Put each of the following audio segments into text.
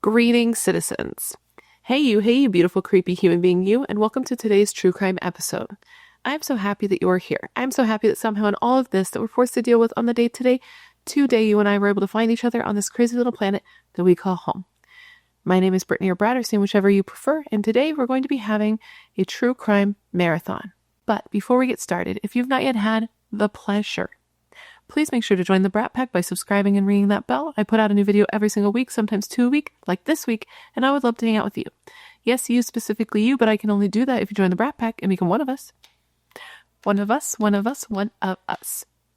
Greetings, citizens. Hey you beautiful, creepy human being you, and welcome to today's true crime episode. I'm so happy that you're here. I'm so happy that somehow in all of this that we're forced to deal with on the day today you and I were able to find each other on this crazy little planet that we call home. My name is Brittany or BRATTERSTEIN, whichever you prefer, and today we're going to be having a true crime marathon. But before we get started, if you've not yet had the pleasure, please make sure to join the Brat Pack by subscribing and ringing that bell. I put out a new video every single week, sometimes 2 a week, like this week, and I would love to hang out with you. Yes, you, specifically you, but I can only do that if you join the Brat Pack and become one of us. One of us.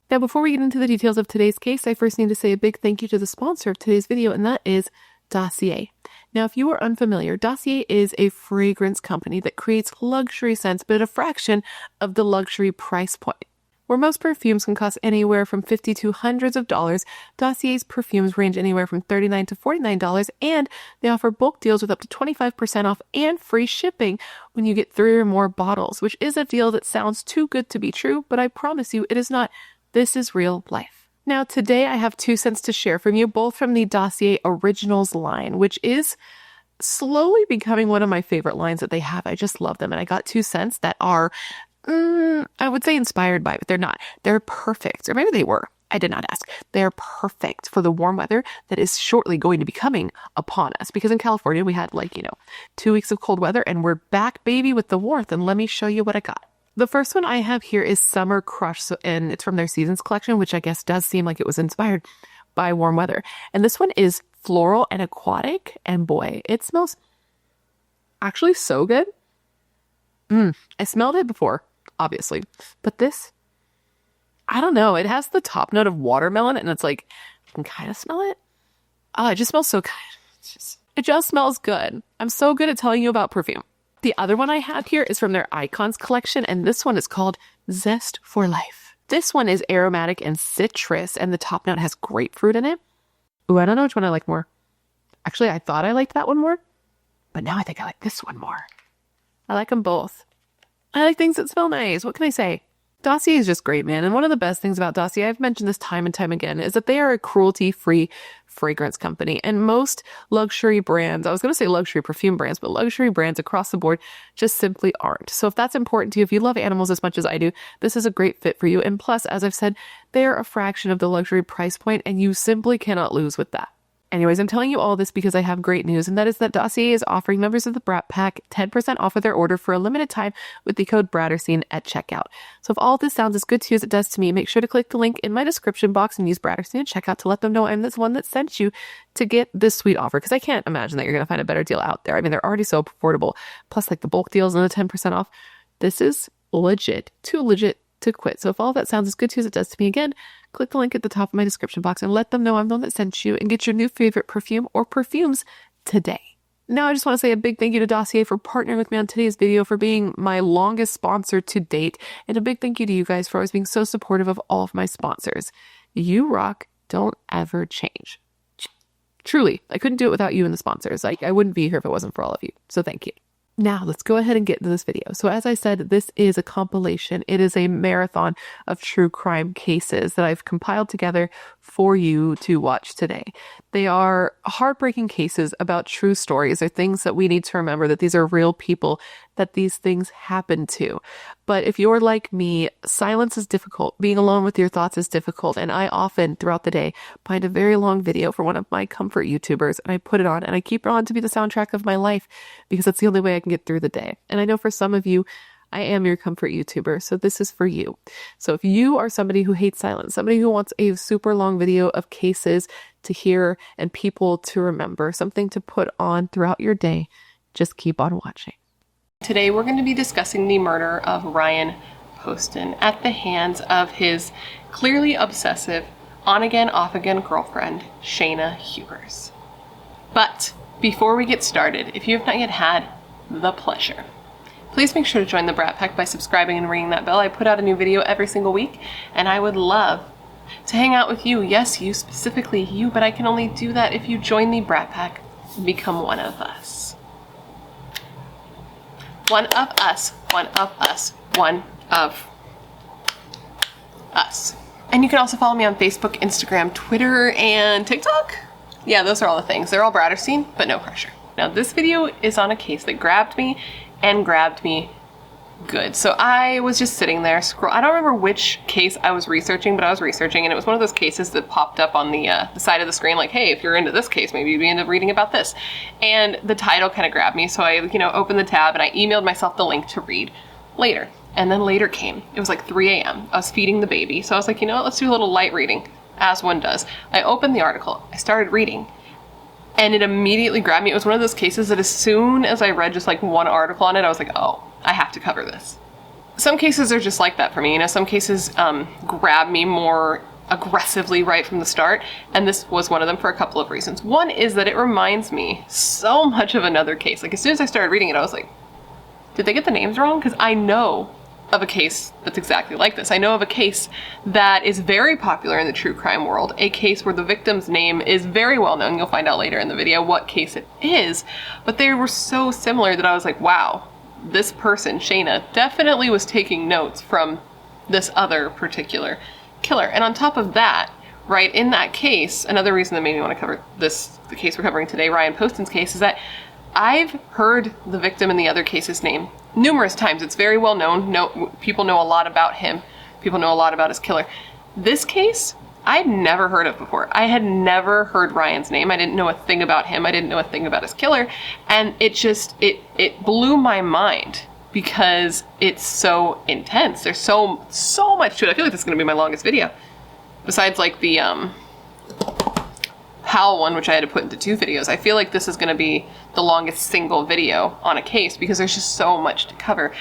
Now, before we get into the details of today's case, I first need to say a big thank you to the sponsor of today's video, and that is Dossier. Now, if you are unfamiliar, Dossier is a fragrance company that creates luxury scents, but at a fraction of the luxury price point. Where most perfumes can cost anywhere from $50 to hundreds of dollars, Dossier's perfumes range anywhere from $39 to $49, and they offer bulk deals with up to 25% off and free shipping when you get 3 or more bottles, which is a deal that sounds too good to be true, but I promise you it is not. This is real life. Now, today I have 2 scents to share from you, both from the Dossier Originals line, which is slowly becoming one of my favorite lines that they have. I just love them, and I got 2 scents that are I would say inspired by, but they're not. They're perfect. Or maybe they were. I did not ask. They're perfect for the warm weather that is shortly going to be coming upon us. Because in California, we had 2 weeks of cold weather and we're back, baby, with the warmth. And let me show you what I got. The first one I have here is Summer Crush. And it's from their Seasons collection, which I guess does seem like it was inspired by warm weather. And this one is floral and aquatic. And boy, it smells actually so good. I smelled it before, obviously, but this, I don't know. It has the top note of watermelon, and it's like, I can kind of smell it. Oh, it just smells so good. It just smells good. I'm so good at telling you about perfume. The other one I have here is from their Icons collection, and this one is called Zest for Life. This one is aromatic and citrus, and the top note has grapefruit in it. Ooh, I don't know which one I like more. Actually, I thought I liked that one more, but now I think I like this one more. I like them both. I like things that smell nice. What can I say? Dossier is just great, man. And one of the best things about Dossier, I've mentioned this time and time again, is that they are a cruelty-free fragrance company. And most luxury brands, I was going to say luxury perfume brands, but luxury brands across the board just simply aren't. So if that's important to you, if you love animals as much as I do, this is a great fit for you. And plus, as I've said, they're a fraction of the luxury price point, and you simply cannot lose with that. Anyways, I'm telling you all this because I have great news, and that is that Dossier is offering members of the Brat Pack 10% off of their order for a limited time with the code BRATTERSTEIN at checkout. So if all this sounds as good to you as it does to me, make sure to click the link in my description box and use BRATTERSTEIN at checkout to let them know I'm this one that sent you to get this sweet offer, because I can't imagine that you're going to find a better deal out there. I mean, they're already so affordable. Plus, the bulk deals and the 10% off. This is legit. Too legit to quit. So if all that sounds as good to you as it does to me, again, click the link at the top of my description box and let them know I'm the one that sent you, and get your new favorite perfume or perfumes today. Now, I just want to say a big thank you to Dossier for partnering with me on today's video, for being my longest sponsor to date, and a big thank you to you guys for always being so supportive of all of my sponsors. You rock. Don't ever change. Truly, I couldn't do it without you and the sponsors. I wouldn't be here if it wasn't for all of you. So thank you. Now, let's go ahead and get into this video. So as I said, this is a compilation. It is a marathon of true crime cases that I've compiled together for you to watch today. They are heartbreaking cases about true stories. They're things that we need to remember, that these are real people, that these things happen to. But if you're like me, silence is difficult. Being alone with your thoughts is difficult. And I often, throughout the day, find a very long video for one of my comfort YouTubers, and I put it on, and I keep it on to be the soundtrack of my life, because that's the only way I can get through the day. And I know for some of you, I am your comfort YouTuber, so this is for you. So if you are somebody who hates silence, somebody who wants a super long video of cases to hear and people to remember, something to put on throughout your day, just keep on watching. Today we're going to be discussing the murder of Ryan Poston at the hands of his clearly obsessive, on-again, off-again girlfriend, Shaina Hubers. But before we get started, if you have not yet had the pleasure, please make sure to join the Brat Pack by subscribing and ringing that bell. I put out a new video every single week, and I would love to hang out with you. Yes, you, specifically you, but I can only do that if you join the Brat Pack and become one of us. One of us, one of us, one of us. And you can also follow me on Facebook, Instagram, Twitter, and TikTok. Yeah, those are all the things. They're all Bratterstein, but no pressure. Now, this video is on a case that grabbed me good. So I was just sitting there, I don't remember which case I was researching, but I was researching, and it was one of those cases that popped up on the side of the screen, like, hey, if you're into this case, maybe you'd be into reading about this. And the title kind of grabbed me, so I, opened the tab and I emailed myself the link to read later. And then later came. It was like 3 a.m. I was feeding the baby, so I was like, let's do a little light reading, as one does. I opened the article, I started reading, and it immediately grabbed me. It was one of those cases that as soon as I read just like one article on it, I was like, oh, I have to cover this. Some cases are just like that for me. Some cases grab me more aggressively right from the start, and this was one of them for a couple of reasons. One is that it reminds me so much of another case. Like, as soon as I started reading it, I was like, did they get the names wrong? Because I know of a case that's exactly like this. I know of a case that is very popular in the true crime world, a case where the victim's name is very well known. You'll find out later in the video what case it is, but they were so similar that I was like, wow, this person, Shaina, definitely was taking notes from this other particular killer. And on top of that, right, in that case, another reason that made me want to cover this, the case we're covering today, Ryan Poston's case, is that I've heard the victim in the other case's name numerous times. It's very well known. People know a lot about him. People know a lot about his killer. This case, I'd never heard of before. I had never heard Ryan's name. I didn't know a thing about him. I didn't know a thing about his killer. And it just, it blew my mind because it's so intense. There's so much to it. I feel like this is going to be my longest video. Besides like the Powell one, which I had to put into 2 videos. I feel like this is going to be the longest single video on a case because there's just so much to cover.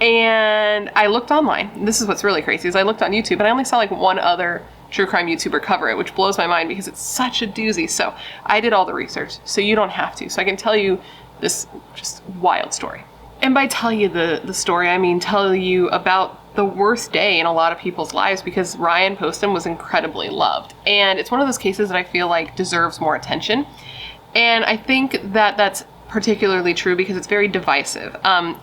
And I looked online. This is what's really crazy, is I looked on YouTube and I only saw like one other true crime YouTuber cover it, which blows my mind because it's such a doozy. So I did all the research, so you don't have to. So I can tell you this just wild story. And by tell you the story, I mean tell you about the worst day in a lot of people's lives, because Ryan Poston was incredibly loved. And it's one of those cases that I feel like deserves more attention. And I think that that's particularly true because it's very divisive.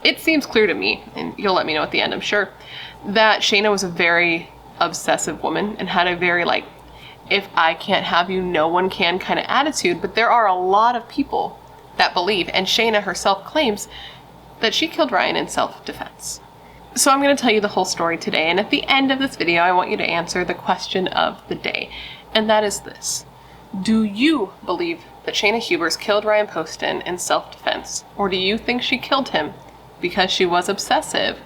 It seems clear to me, and you'll let me know at the end, I'm sure, that Shaina was a very obsessive woman and had a very like, if I can't have you, no one can kind of attitude. But there are a lot of people that believe, and Shaina herself claims, that she killed Ryan in self-defense. So I'm going to tell you the whole story today, and at the end of this video I want you to answer the question of the day, and that is this. Do you believe that Shaina Hubers killed Ryan Poston in self-defense, or do you think she killed him because she was obsessive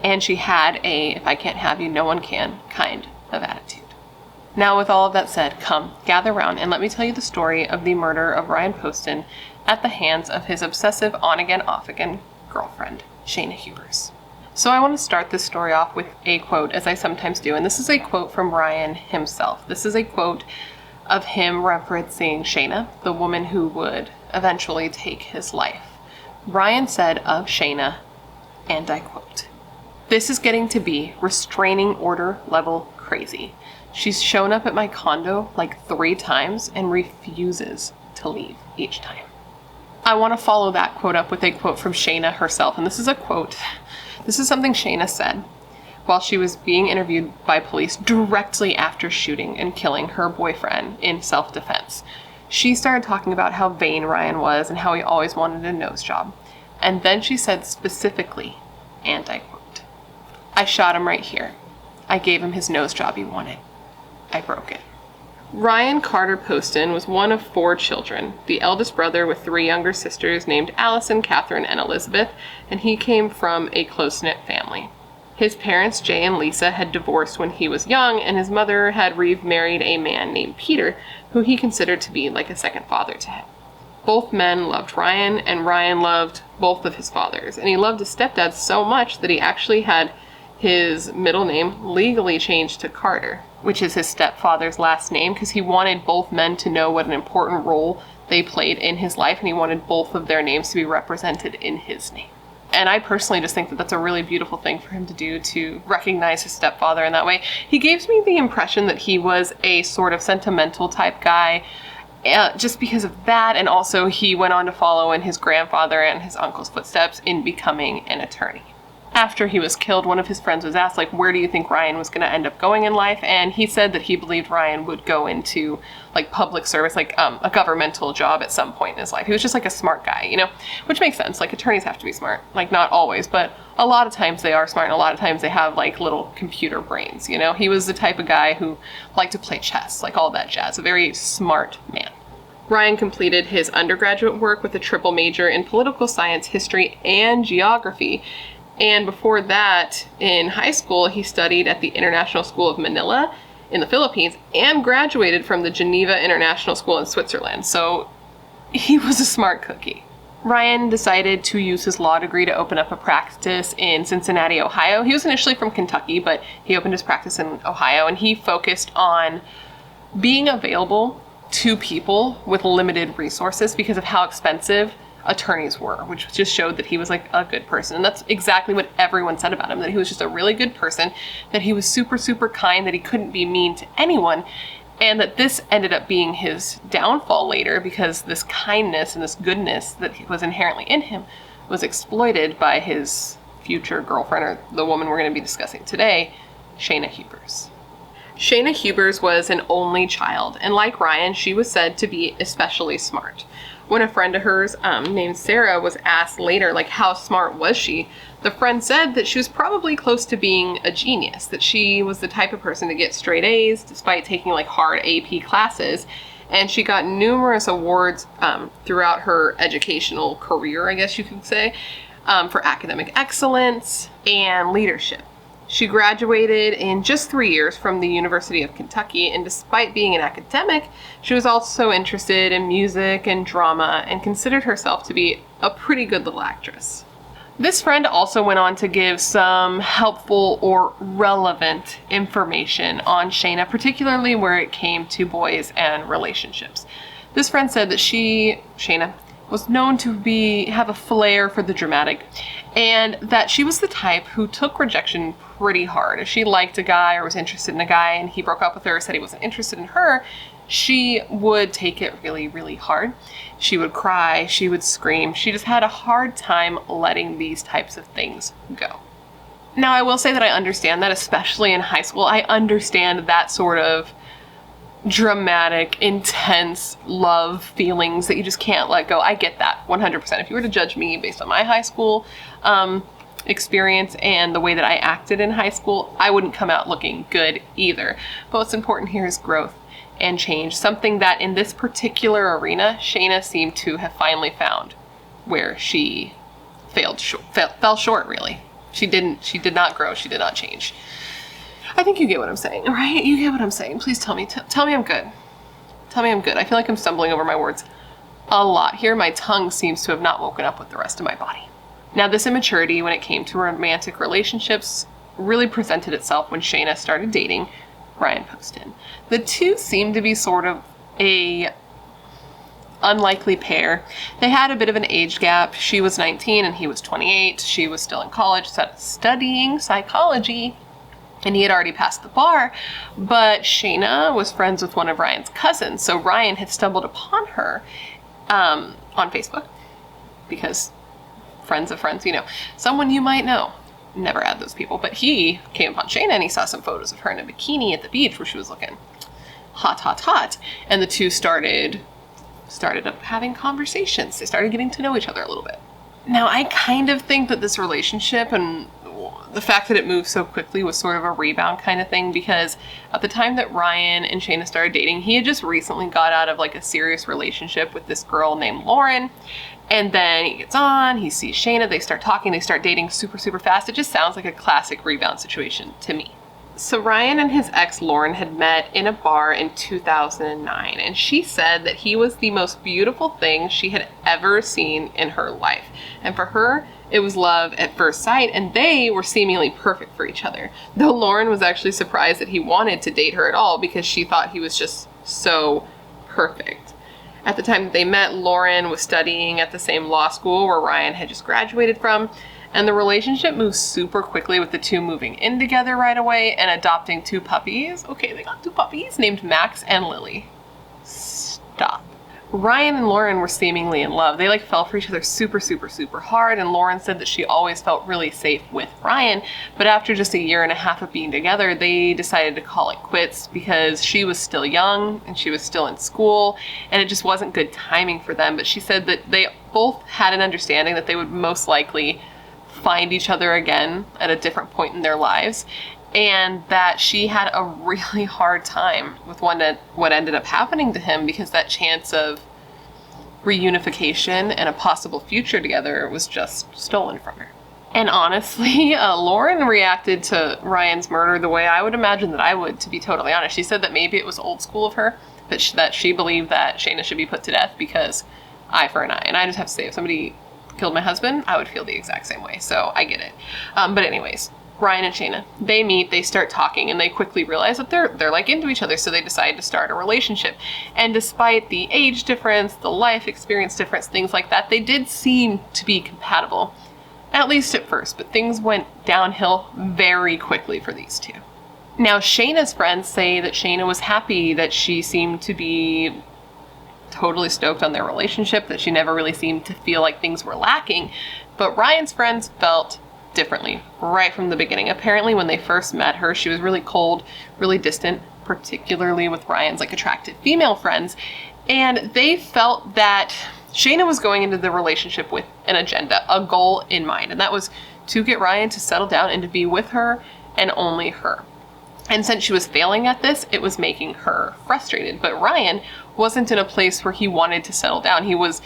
and she had a if I can't have you, no one can kind of attitude? Now, with all of that said, come, gather round and let me tell you the story of the murder of Ryan Poston at the hands of his obsessive on-again, off-again girlfriend, Shaina Hubers. So I want to start this story off with a quote, as I sometimes do, and this is a quote from Ryan himself. This is a quote of him referencing Shaina, the woman who would eventually take his life. Ryan said of Shaina, and I quote, "This is getting to be restraining order level crazy. She's shown up at my condo like 3 times and refuses to leave each time." I want to follow that quote up with a quote from Shaina herself, and this is a quote. This is something Shaina said while she was being interviewed by police directly after shooting and killing her boyfriend in self-defense. She started talking about how vain Ryan was and how he always wanted a nose job. And then she said specifically, and I quote, "I shot him right here. I gave him his nose job he wanted. I broke it." Ryan Carter Poston was one of 4 children, the eldest brother with 3 younger sisters named Allison, Catherine, and Elizabeth, and he came from a close-knit family. His parents, Jay and Lisa, had divorced when he was young, and his mother had remarried a man named Peter, who he considered to be like a second father to him. Both men loved Ryan, and Ryan loved both of his fathers, and he loved his stepdad so much that he actually had his middle name legally changed to Carter, which is his stepfather's last name, because he wanted both men to know what an important role they played in his life, and he wanted both of their names to be represented in his name. And I personally just think that that's a really beautiful thing for him to do, to recognize his stepfather in that way. He gives me the impression that he was a sort of sentimental type guy, just because of that, and also he went on to follow in his grandfather and his uncle's footsteps in becoming an attorney. After he was killed, one of his friends was asked, like, where do you think Ryan was going to end up going in life? And he said that he believed Ryan would go into, like, public service, like, a governmental job at some point in his life. He was just, like, a smart guy, you know? Which makes sense. Like, attorneys have to be smart. Like, not always, but a lot of times they are smart, and a lot of times they have, like, little computer brains, you know? He was the type of guy who liked to play chess, like, all that jazz. A very smart man. Ryan completed his undergraduate work with a triple major in political science, history, and geography. And before that, in high school, he studied at the International School of Manila in the Philippines and graduated from the Geneva International School in Switzerland. So he was a smart cookie. Ryan decided to use his law degree to open up a practice in Cincinnati, Ohio. He was initially from Kentucky, but he opened his practice in Ohio, and he focused on being available to people with limited resources because of how expensive attorneys were, which just showed that he was like a good person. And that's exactly what everyone said about him, that he was just a really good person, that he was super, super kind, that he couldn't be mean to anyone, and that this ended up being his downfall later because this kindness and this goodness that was inherently in him was exploited by his future girlfriend, or the woman we're going to be discussing today, Shaina Hubers. Shaina Hubers was an only child, and like Ryan, she was said to be especially smart. When a friend of hers named Sarah was asked later, like, how smart was she? The friend said that she was probably close to being a genius, that she was the type of person to get straight A's despite taking like hard AP classes. And she got numerous awards throughout her educational career, I guess you could say, for academic excellence and leadership. She graduated in just 3 years from the University of Kentucky, and despite being an academic, she was also interested in music and drama and considered herself to be a pretty good little actress. This friend also went on to give some helpful or relevant information on Shaina, particularly where it came to boys and relationships. This friend said that Shaina, was known to have a flair for the dramatic, and that she was the type who took rejection pretty hard. If she liked a guy or was interested in a guy and he broke up with her or said he wasn't interested in her, she would take it really, really hard. She would cry, she would scream. She just had a hard time letting these types of things go. Now, I will say that I understand that, especially in high school. I understand that sort of dramatic, intense love feelings that you just can't let go. I get that 100%. If you were to judge me based on my high school experience and the way that I acted in high school, I wouldn't come out looking good either. But what's important here is growth and change, something that in this particular arena, Shaina seemed to have finally found, where she fell short, really. She did not grow, she did not change. I think you get what I'm saying, right? You get what I'm saying. Please tell me I'm good. Tell me I'm good. I feel like I'm stumbling over my words a lot here. My tongue seems to have not woken up with the rest of my body. Now, this immaturity when it came to romantic relationships really presented itself when Shaina started dating Ryan Poston. The two seemed to be sort of a unlikely pair. They had a bit of an age gap. She was 19 and he was 28. She was still in college, studying psychology, and he had already passed the bar, but Shaina was friends with one of Ryan's cousins, so Ryan had stumbled upon her on Facebook, because friends of friends, you know, someone you might know. Never add those people, but he came upon Shaina and he saw some photos of her in a bikini at the beach where she was looking hot, and the two started up having conversations. They started getting to know each other a little bit. Now, I kind of think that this relationship and the fact that it moved so quickly was sort of a rebound kind of thing, because at the time that Ryan and Shaina started dating, he had just recently got out of like a serious relationship with this girl named Lauren. And then he gets on, he sees Shaina, they start talking, they start dating super, super fast. It just sounds like a classic rebound situation to me. So Ryan and his ex Lauren had met in a bar in 2009, and she said that he was the most beautiful thing she had ever seen in her life. And for her, it was love at first sight, and they were seemingly perfect for each other. Though Lauren was actually surprised that he wanted to date her at all, because she thought he was just so perfect. At the time that they met, Lauren was studying at the same law school where Ryan had just graduated from, and the relationship moved super quickly, with the two moving in together right away and adopting 2 puppies. Okay, they got 2 puppies named Max and Lily. Stop. Ryan and Lauren were seemingly in love. They fell for each other super, super, super hard, and Lauren said that she always felt really safe with Ryan, but after just a year and a half of being together, they decided to call it quits because she was still young and she was still in school, and it just wasn't good timing for them. But she said that they both had an understanding that they would most likely find each other again at a different point in their lives, and that she had a really hard time with what ended up happening to him, because that chance of reunification and a possible future together was just stolen from her. And honestly, Lauren reacted to Ryan's murder the way I would imagine that I would, to be totally honest. She said that maybe it was old school of her, that she believed that Shaina should be put to death because eye for an eye. And I just have to say, if somebody killed my husband, I would feel the exact same way. So I get it. But anyways, Ryan and Shaina, they meet, they start talking, and they quickly realize that they're into each other, so they decide to start a relationship. And despite the age difference, the life experience difference, things like that, they did seem to be compatible, at least at first, but things went downhill very quickly for these two. Now, Shayna's friends say that Shaina was happy, that she seemed to be totally stoked on their relationship, that she never really seemed to feel like things were lacking, but Ryan's friends felt differently right from the beginning. Apparently, when they first met her, she was really cold, really distant, particularly with Ryan's attractive female friends, and they felt that Shaina was going into the relationship with an agenda, a goal in mind, and that was to get Ryan to settle down and to be with her and only her. And since she was failing at this, it was making her frustrated. But Ryan wasn't in a place where he wanted to settle down. He was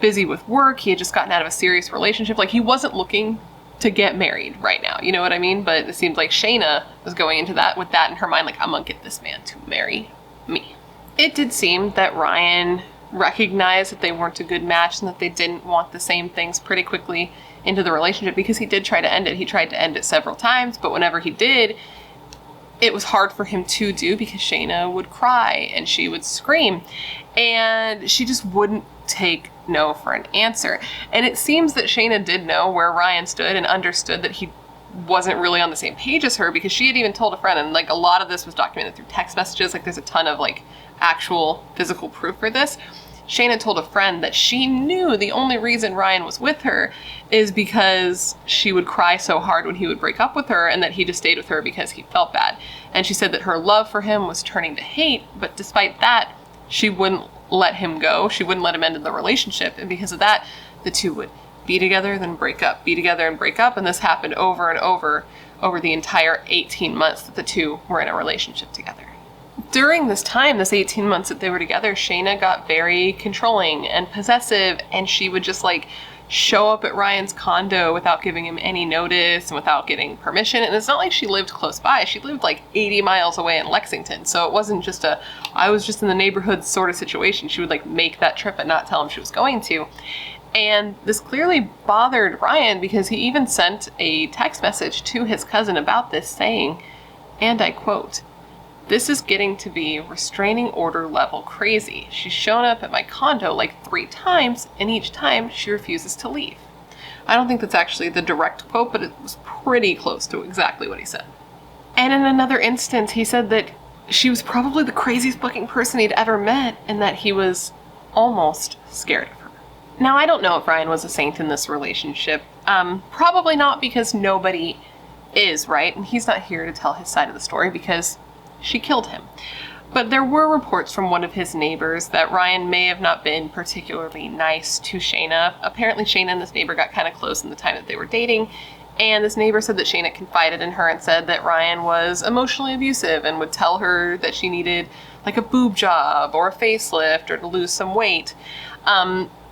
busy with work. He had just gotten out of a serious relationship. He wasn't looking to get married right now, you know what I mean? But it seems like Shaina was going into that with that in her mind, I'm gonna get this man to marry me. It did seem that Ryan recognized that they weren't a good match and that they didn't want the same things pretty quickly into the relationship, because he did try to end it. He tried to end it several times, but whenever he did, it was hard for him to do because Shaina would cry and she would scream, and she just wouldn't take no for an answer. And it seems that Shaina did know where Ryan stood and understood that he wasn't really on the same page as her, because she had even told a friend, and a lot of this was documented through text messages, there's a ton of actual physical proof for this. Shaina told a friend that she knew the only reason Ryan was with her is because she would cry so hard when he would break up with her, and that he just stayed with her because he felt bad. And she said that her love for him was turning to hate, but despite that, she wouldn't let him go. She wouldn't let him end the relationship. And because of that, the two would be together, then break up, be together and break up. And this happened over and over the entire 18 months that the two were in a relationship together. During this time, this 18 months that they were together, Shaina got very controlling and possessive, and she would just show up at Ryan's condo without giving him any notice and without getting permission. And it's not like she lived close by. She lived 80 miles away in Lexington. So it wasn't just I was just in the neighborhood sort of situation. She would make that trip and not tell him she was going to. And this clearly bothered Ryan, because he even sent a text message to his cousin about this, saying, and I quote, "This is getting to be restraining order level crazy. She's shown up at my condo 3 times, and each time she refuses to leave." I don't think that's actually the direct quote, but it was pretty close to exactly what he said. And in another instance, he said that she was probably the craziest fucking person he'd ever met, and that he was almost scared of her. Now, I don't know if Ryan was a saint in this relationship. Probably not, because nobody is, right? And he's not here to tell his side of the story because she killed him. But there were reports from one of his neighbors that Ryan may have not been particularly nice to Shaina. Apparently Shaina and this neighbor got kind of close in the time that they were dating, and this neighbor said that Shaina confided in her and said that Ryan was emotionally abusive and would tell her that she needed a boob job or a facelift or to lose some weight.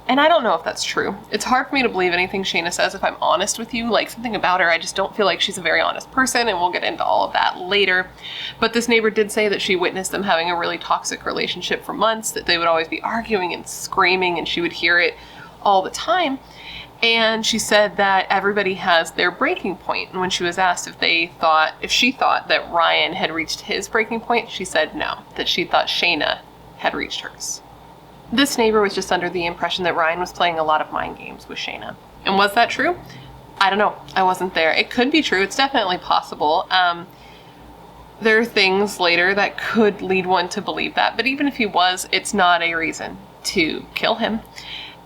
And I don't know if that's true. It's hard for me to believe anything Shaina says, if I'm honest with you. Something about her, I just don't feel like she's a very honest person, and we'll get into all of that later. But this neighbor did say that she witnessed them having a really toxic relationship for months, that they would always be arguing and screaming, and she would hear it all the time. And she said that everybody has their breaking point. And when she was asked if she thought that Ryan had reached his breaking point, she said no, that she thought Shaina had reached hers. This neighbor was just under the impression that Ryan was playing a lot of mind games with Shaina. And was that true? I don't know. I wasn't there. It could be true. It's definitely possible. There are things later that could lead one to believe that. But even if he was, it's not a reason to kill him.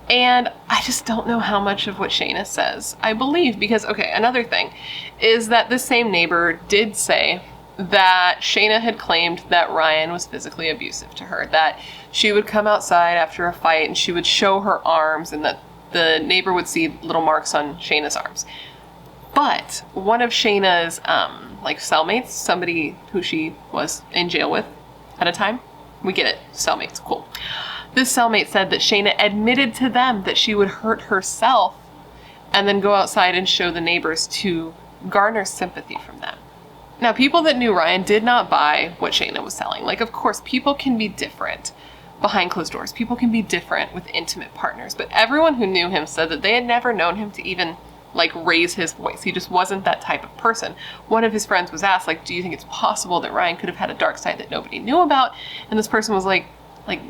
And I just don't know how much of what Shaina says I believe, because, okay, another thing is that this same neighbor did say that Shaina had claimed that Ryan was physically abusive to her, that she would come outside after a fight and she would show her arms, and that the neighbor would see little marks on Shaina's arms. But one of Shaina's, cellmates, somebody who she was in jail with at a time, we get it, cellmates, cool. This cellmate said that Shaina admitted to them that she would hurt herself and then go outside and show the neighbors to garner sympathy from them. Now, people that knew Ryan did not buy what Shaina was selling. Like, of course, people can be different behind closed doors. People can be different with intimate partners. But everyone who knew him said that they had never known him to even, raise his voice. He just wasn't that type of person. One of his friends was asked, do you think it's possible that Ryan could have had a dark side that nobody knew about? And this person was like,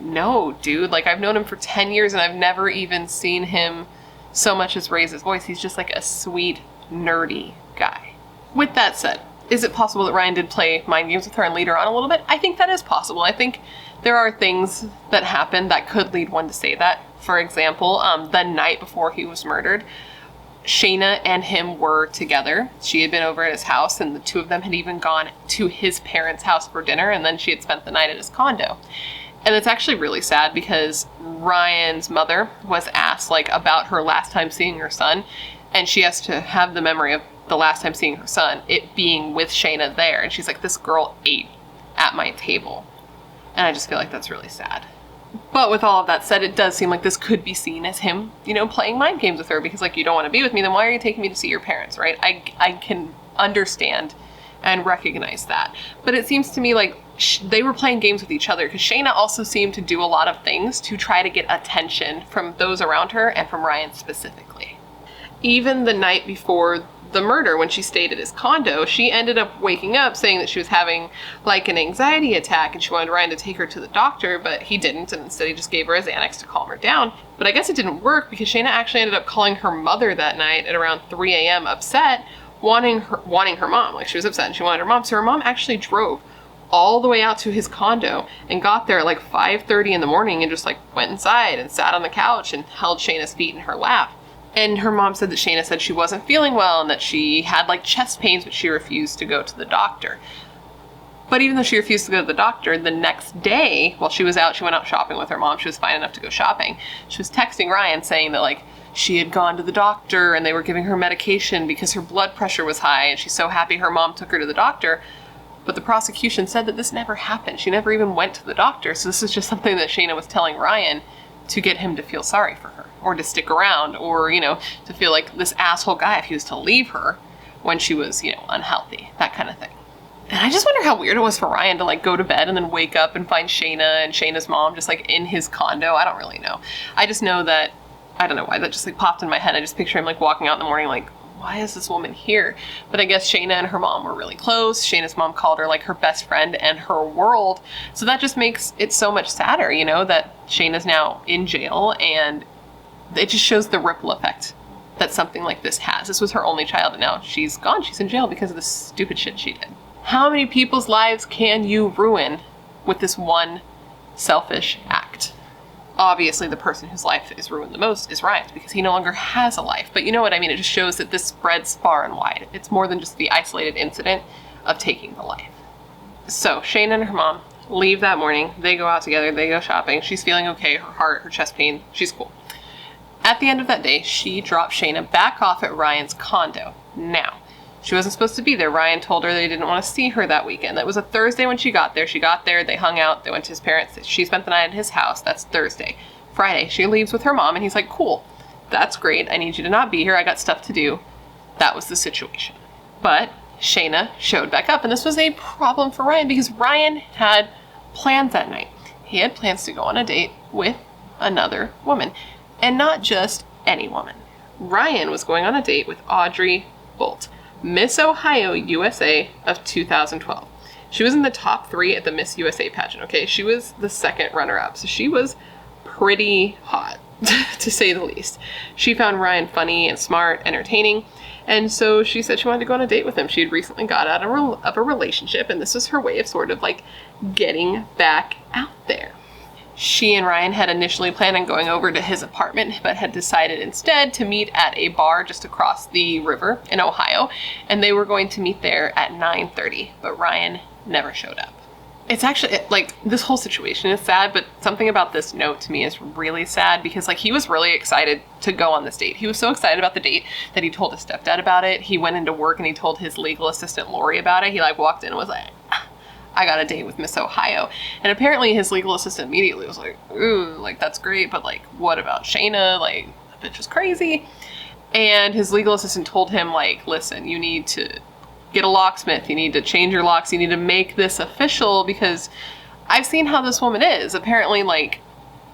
no, dude. I've known him for 10 years and I've never even seen him so much as raise his voice. He's just a sweet, nerdy guy. With that said, is it possible that Ryan did play mind games with her and lead her on a little bit? I think that is possible. I think there are things that happen that could lead one to say that. For example, the night before he was murdered, Shaina and him were together. She had been over at his house, and the two of them had even gone to his parents' house for dinner, and then she had spent the night at his condo. And it's actually really sad because Ryan's mother was asked about her last time seeing her son, and she has to have the memory of the last time seeing her son, it being with Shaina there. And she's like, this girl ate at my table. And I just feel like that's really sad. But with all of that said, it does seem like this could be seen as him, playing mind games with her, because you don't want to be with me, then why are you taking me to see your parents, right? I can understand and recognize that. But it seems to me like they were playing games with each other, because Shaina also seemed to do a lot of things to try to get attention from those around her and from Ryan specifically. Even the night before the murder, when she stayed at his condo, she ended up waking up saying that she was having an anxiety attack and she wanted Ryan to take her to the doctor, but he didn't, and instead he just gave her a Xanax to calm her down. But I guess it didn't work, because Shaina actually ended up calling her mother that night at around 3 a.m. upset, wanting her mom. She was upset and she wanted her mom. So her mom actually drove all the way out to his condo and got there at 5:30 in the morning and just went inside and sat on the couch and held Shaina's feet in her lap. And her mom said that Shaina said she wasn't feeling well and that she had chest pains, but she refused to go to the doctor. But even though she refused to go to the doctor, the next day, while she was out, she went out shopping with her mom. She was fine enough to go shopping. She was texting Ryan saying that she had gone to the doctor and they were giving her medication because her blood pressure was high, and she's so happy her mom took her to the doctor. But the prosecution said that this never happened. She never even went to the doctor. So this is just something that Shaina was telling Ryan to get him to feel sorry for her, or to stick around, or, to feel like this asshole guy if he was to leave her when she was, unhealthy, that kind of thing. And I just wonder how weird it was for Ryan to go to bed and then wake up and find Shaina and Shaina's mom just in his condo. I don't really know. I just know that, I don't know why that just popped in my head. I just picture him walking out in the morning why is this woman here? But I guess Shaina and her mom were really close. Shaina's mom called her her best friend and her world. So that just makes it so much sadder, that Shaina's now in jail, and it just shows the ripple effect that something like this has. This was her only child, and now she's gone. She's in jail because of the stupid shit she did. How many people's lives can you ruin with this one selfish act? Obviously, the person whose life is ruined the most is Ryan's, because he no longer has a life. But you know what I mean? It just shows that this spreads far and wide. It's more than just the isolated incident of taking the life. So Shaina and her mom leave that morning. They go out together. They go shopping. She's feeling okay. Her heart, her chest pain. She's cool. At the end of that day, she dropped Shaina back off at Ryan's condo. Now, she wasn't supposed to be there. Ryan told her they didn't want to see her that weekend. That was a Thursday when she got there. She got there, they hung out, they went to his parents. She spent the night at his house. That's Thursday. Friday, she leaves with her mom, and he's like, cool, that's great. I need you to not be here. I got stuff to do. That was the situation. But Shaina showed back up, and this was a problem for Ryan, because Ryan had plans that night. He had plans to go on a date with another woman, and not just any woman. Ryan was going on a date with Audrey Bolt, Miss Ohio USA of 2012. She was in the top 3 at the Miss USA pageant, okay? She was the second runner-up, so she was pretty hot, to say the least. She found Ryan funny and smart, entertaining, and so she said she wanted to go on a date with him. She had recently got out of a relationship, and this was her way of sort of getting back out there. She and Ryan had initially planned on going over to his apartment, but had decided instead to meet at a bar just across the river in Ohio, and they were going to meet there at 9:30, but Ryan never showed up. It's actually, like, this whole situation is sad, but something about this note to me is really sad because, like, he was really excited to go on this date. He was so excited about the date that he told his stepdad about it. He went into work and he told his legal assistant, Lori, about it. He, like, walked in and was like, I got a date with Miss Ohio. And apparently his legal assistant immediately was like, ooh, like, that's great, but, like, what about Shaina? Like, that bitch is crazy. And his legal assistant told him, like, listen, you need to get a locksmith, you need to change your locks, you need to make this official, because I've seen how this woman is. Apparently, like,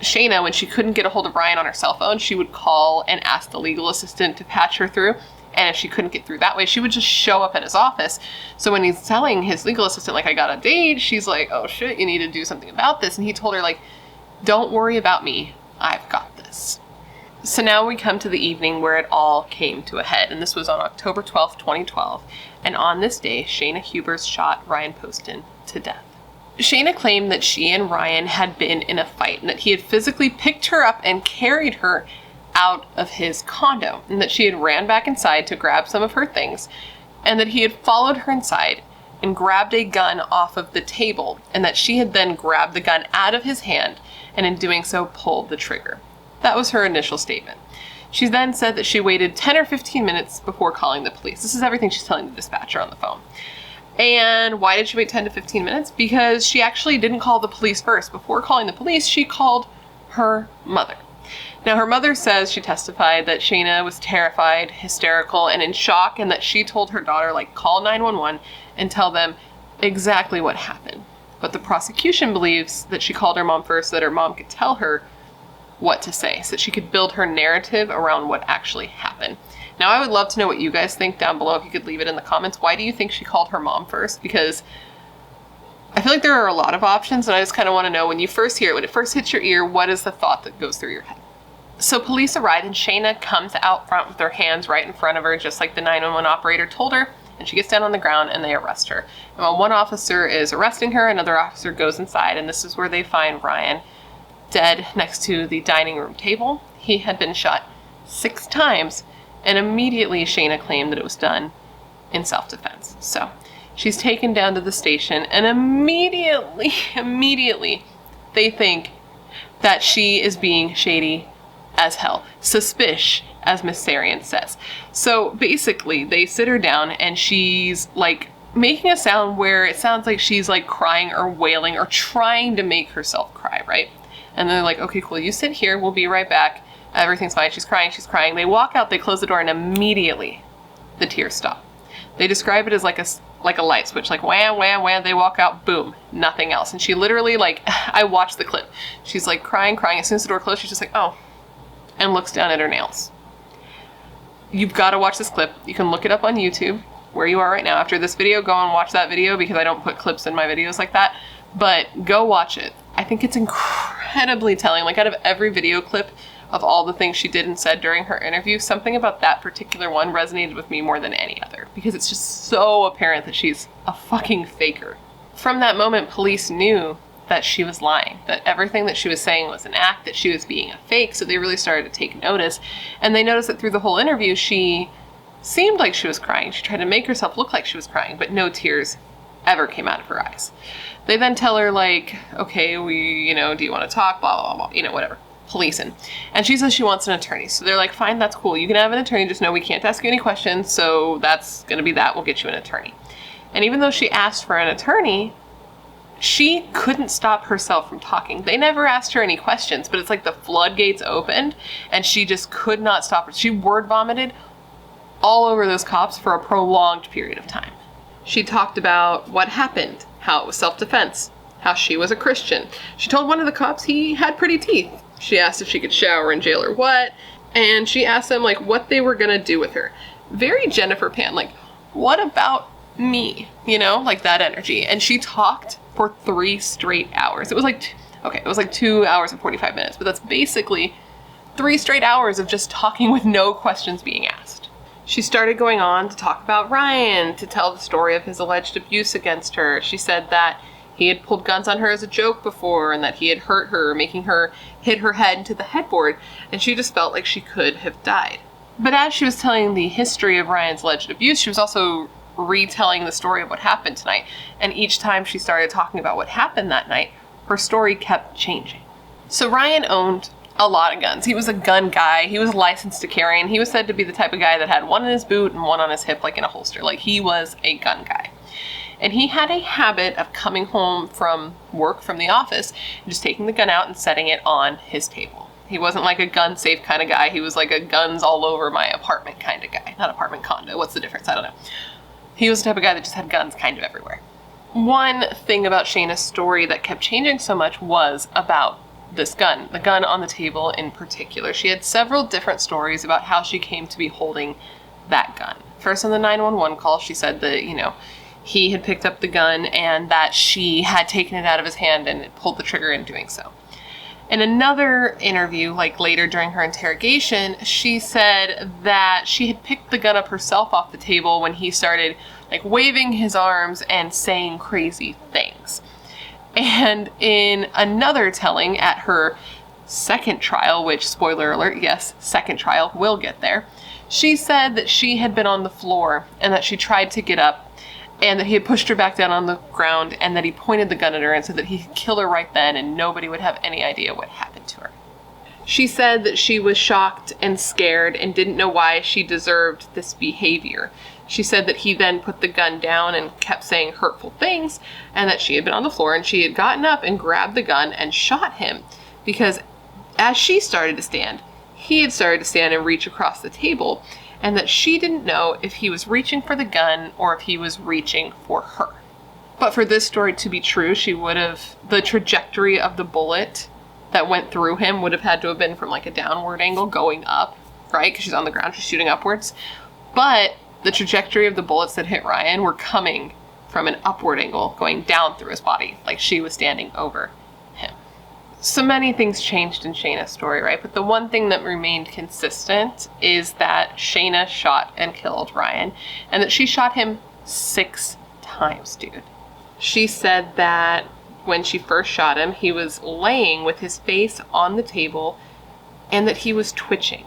Shaina, when she couldn't get a hold of Ryan on her cell phone, she would call and ask the legal assistant to patch her through. And if she couldn't get through that way, she would just show up at his office. So when he's telling his legal assistant, like, I got a date, she's like, oh shit, you need to do something about this. And he told her, like, don't worry about me, I've got this. So now we come to the evening where it all came to a head. And this was on October 12th, 2012. And on this day, Shaina Hubers shot Ryan Poston to death. Shaina claimed that she and Ryan had been in a fight and that he had physically picked her up and carried her out of his condo, and that she had ran back inside to grab some of her things, and that he had followed her inside and grabbed a gun off of the table, and that she had then grabbed the gun out of his hand and in doing so pulled the trigger. That was her initial statement. She then said that she waited 10 or 15 minutes before calling the police. This is everything she's telling the dispatcher on the phone. And why did she wait 10 to 15 minutes? Because she actually didn't call the police first. Before calling the police, she called her mother. Now, her mother says she testified that Shaina was terrified, hysterical, and in shock, and that she told her daughter, like, call 911 and tell them exactly what happened. But the prosecution believes that she called her mom first so that her mom could tell her what to say, so that she could build her narrative around what actually happened. Now, I would love to know what you guys think down below, if you could leave it in the comments. Why do you think she called her mom first? Because I feel like there are a lot of options, and I just kind of want to know, when you first hear it, when it first hits your ear, what is the thought that goes through your head? So police arrive, and Shaina comes out front with her hands right in front of her, just like the 911 operator told her, and she gets down on the ground and they arrest her. And while one officer is arresting her, another officer goes inside, and this is where they find Ryan dead next to the dining room table. He had been shot 6 times, and immediately Shaina claimed that it was done in self-defense. So she's taken down to the station, and immediately they think that she is being shady as hell, suspicious, as Miss Sarian says. So basically they sit her down, and she's like making a sound where it sounds like she's like crying or wailing or trying to make herself cry, right? And they're like, okay, cool, you sit here, we'll be right back. Everything's fine. She's crying. They walk out, they close the door, and immediately the tears stop. They describe it as like a light switch, like wham, wham, wham. They walk out, boom, nothing else. And she literally, like, I watched the clip. She's like crying. As soon as the door closed, she's just like, oh, and looks down at her nails. You've got to watch this clip. You can look it up on YouTube, where you are right now. After this video, go and watch that video, because I don't put clips in my videos like that. But go watch it. I think it's incredibly telling. Like, out of every video clip of all the things she did and said during her interview, something about that particular one resonated with me more than any other, because it's just so apparent that she's a fucking faker. From that moment, police knew that she was lying, that everything that she was saying was an act, that she was being a fake, so they really started to take notice. And they noticed that through the whole interview, she seemed like she was crying. She tried to make herself look like she was crying, but no tears ever came out of her eyes. They then tell her, like, okay, do you want to talk, blah, blah, blah, whatever. Policing. And she says she wants an attorney. So they're like, fine, that's cool. You can have an attorney, just know we can't ask you any questions, so that's going to be that. We'll get you an attorney. And even though she asked for an attorney, she couldn't stop herself from talking. They never asked her any questions, but it's like the floodgates opened, and she just could not stop her. She word vomited all over those cops for a prolonged period of time. She talked about what happened, how it was self-defense, how she was a Christian. She told one of the cops he had pretty teeth. She asked if she could shower in jail or what, and she asked them, like, what they were gonna do with her. Very Jennifer Pan, like, what about me? Like that energy. And she talked for 3 straight hours. It was like 2 hours and 45 minutes, but that's basically 3 straight hours of just talking with no questions being asked. She started going on to talk about Ryan, to tell the story of his alleged abuse against her. She said that he had pulled guns on her as a joke before, and that he had hurt her, making her hit her head into the headboard, and she just felt like she could have died. But as she was telling the history of Ryan's alleged abuse, she was also retelling the story of what happened tonight. And each time she started talking about what happened that night, her story kept changing. So Ryan owned a lot of guns. He was a gun guy. He was licensed to carry, and he was said to be the type of guy that had one in his boot and one on his hip, like in a holster. Like, he was a gun guy. And he had a habit of coming home from work, from the office, and just taking the gun out and setting it on his table. He wasn't like a gun safe kind of guy. He was like a guns all over my apartment kind of guy. Not apartment, condo. What's the difference? I don't know. He was the type of guy that just had guns kind of everywhere. One thing about Shaina's story that kept changing so much was about this gun, the gun on the table in particular. She had several different stories about how she came to be holding that gun. First, on the 911 call, she said that, he had picked up the gun and that she had taken it out of his hand and pulled the trigger in doing so. In another interview, like later during her interrogation, she said that she had picked the gun up herself off the table when he started like waving his arms and saying crazy things. And in another telling at her second trial, which, spoiler alert, yes, second trial, we'll get there, she said that she had been on the floor and that she tried to get up and that he had pushed her back down on the ground and that he pointed the gun at her and said that he could kill her right then and nobody would have any idea what happened to her. She said that she was shocked and scared and didn't know why she deserved this behavior. She said that he then put the gun down and kept saying hurtful things, and that she had been on the floor and she had gotten up and grabbed the gun and shot him because as she started to stand, he had started to stand and reach across the table, and that she didn't know if he was reaching for the gun or if he was reaching for her. But for this story to be true, the trajectory of the bullet that went through him would have had to have been from like a downward angle going up, right? Because she's on the ground, she's shooting upwards. But the trajectory of the bullets that hit Ryan were coming from an upward angle, going down through his body, like she was standing over him. So many things changed in Shaina's story, right? But the one thing that remained consistent is that Shaina shot and killed Ryan, and that she shot him 6 times, dude. She said that when she first shot him, he was laying with his face on the table and that he was twitching.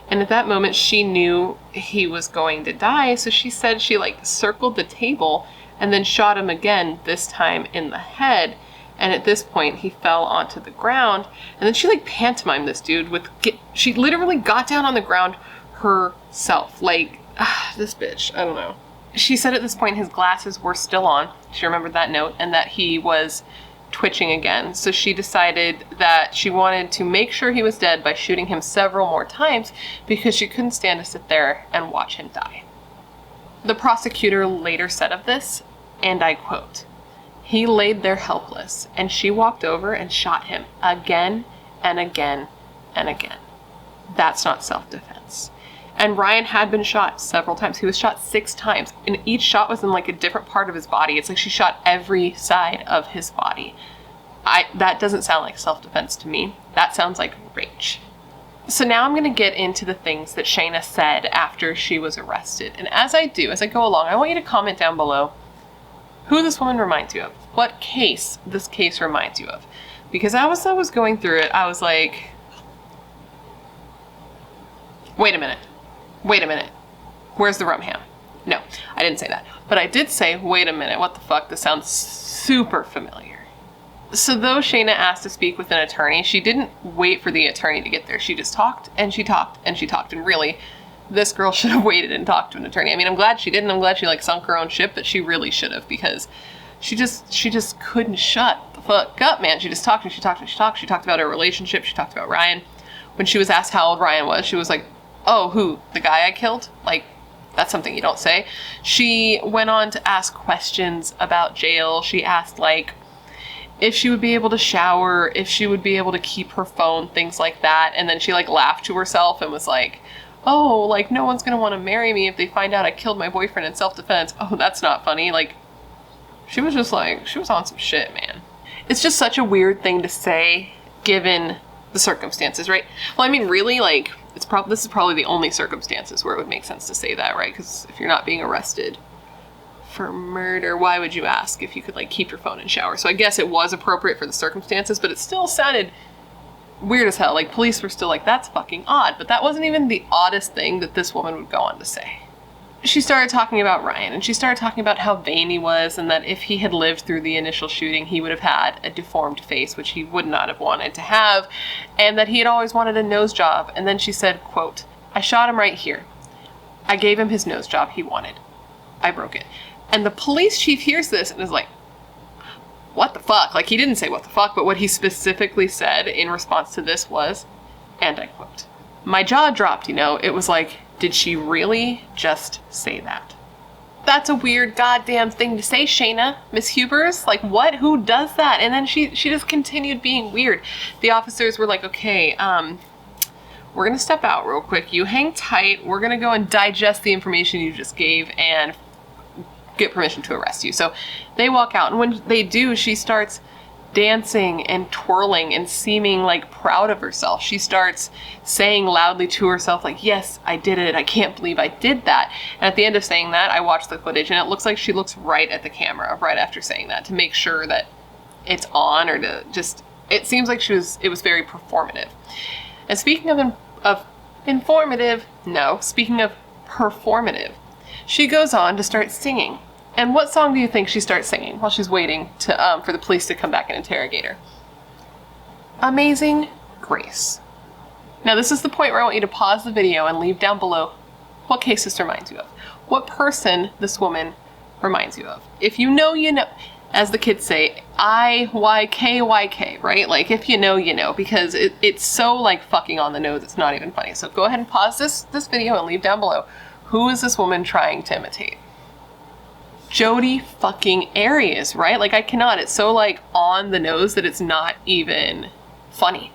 And at that moment, she knew he was going to die, so she said she circled the table and then shot him again, this time in the head. And at this point, he fell onto the ground. And then she pantomimed this dude she literally got down on the ground herself. This bitch, I don't know. She said at this point his glasses were still on. She remembered that note, and that he was twitching again. So she decided that she wanted to make sure he was dead by shooting him several more times because she couldn't stand to sit there and watch him die. The prosecutor later said of this, and I quote, "He laid there helpless, and she walked over and shot him again and again and again. That's not self-defense." And Ryan had been shot several times. He was shot 6 times, and each shot was in a different part of his body. It's like she shot every side of his body. That doesn't sound like self-defense to me. That sounds like rage. So now I'm going to get into the things that Shaina said after she was arrested. And as I go along, I want you to comment down below who this woman reminds you of. What case this case reminds you of. Because as I was going through it, I was like, wait a minute. Where's the rum ham? No, I didn't say that. But I did say, wait a minute, what the fuck? This sounds super familiar. So though Shaina asked to speak with an attorney, she didn't wait for the attorney to get there. She just talked and she talked and she talked. And really, this girl should have waited and talked to an attorney. I mean, I'm glad she didn't. I'm glad she sunk her own ship, but she really should have, because she just couldn't shut the fuck up, man. She just talked and she talked and she talked. She talked about her relationship. She talked about Ryan. When she was asked how old Ryan was, she was like, "Oh, who? The guy I killed?" That's something you don't say. She went on to ask questions about jail. She asked, if she would be able to shower, if she would be able to keep her phone, things like that. And then she, laughed to herself and was like, "Oh, no one's gonna want to marry me if they find out I killed my boyfriend in self-defense. Oh, that's not funny." She was just she was on some shit, man. It's just such a weird thing to say, given the circumstances, right? Well, I mean, really, this is probably the only circumstances where it would make sense to say that, right? Because if you're not being arrested for murder. Why would you ask if you could, like, keep your phone in shower? So I guess it was appropriate for the circumstances, but it still sounded weird as hell. Like, police were still like, that's fucking odd. But that wasn't even the oddest thing that this woman would go on to say. She started talking about Ryan, and she started talking about how vain he was, and that if he had lived through the initial shooting, he would have had a deformed face, which he would not have wanted to have, and that he had always wanted a nose job. And then she said, quote, I shot him right here. I gave him his nose job he wanted. I broke it. And the police chief hears this and is like, what the fuck? Like, he didn't say what the fuck, but what he specifically said in response to this was, and I quote, my jaw dropped, you know. It was like, did she really just say that? That's a weird goddamn thing to say, Shaina. Miss Hubers? Like, what? Who does that? And then she just continued being weird. The officers were like, okay, we're gonna step out real quick. You hang tight. We're gonna go and digest the information you just gave and get permission to arrest you. So they walk out, and when they do, she starts dancing and twirling and seeming like proud of herself. She starts saying loudly to herself, like, yes, I did it. I can't believe I did that. And at the end of saying that, I watched the footage, and it looks like she looks right at the camera right after saying that to make sure that it's on, or to just, it seems like it was very performative. And speaking of informative, no, speaking of performative, she goes on to start singing. And what song do you think she starts singing while she's waiting to for the police to come back and interrogate her? Amazing Grace. Now, this is the point where I want you to pause the video and leave down below what case this reminds you of. What person this woman reminds you of. If you know, you know. As the kids say, IYKYK, right? Like, if you know, you know, because it's so, like, fucking on the nose, it's not even funny. So go ahead and pause this video and leave down below. Who is this woman trying to imitate? Jody fucking Arias, right? Like, I cannot. It's so, like, on the nose that it's not even funny.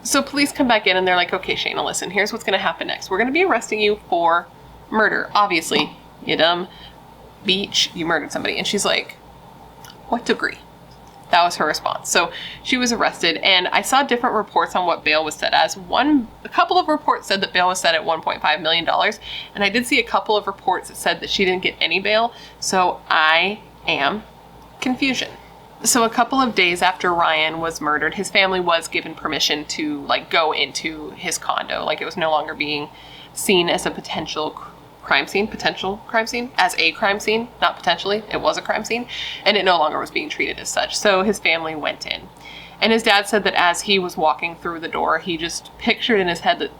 So police come back in and they're like, okay, Shaina, listen, here's what's going to happen next. We're going to be arresting you for murder. Obviously, you dumb bitch, you murdered somebody. And she's like, what degree? That was her response. So she was arrested, and I saw different reports on what bail was set as. A couple of reports said that bail was set at $1.5 million, and I did see a couple of reports that said that she didn't get any bail, so I am confusion. So a couple of days after Ryan was murdered, his family was given permission to, like, go into his condo. Like, it was no longer being seen as a potential crime scene, as a crime scene, not potentially, it was a crime scene, and it no longer was being treated as such. So his family went in. And his dad said that as he was walking through the door, he just pictured in his head that,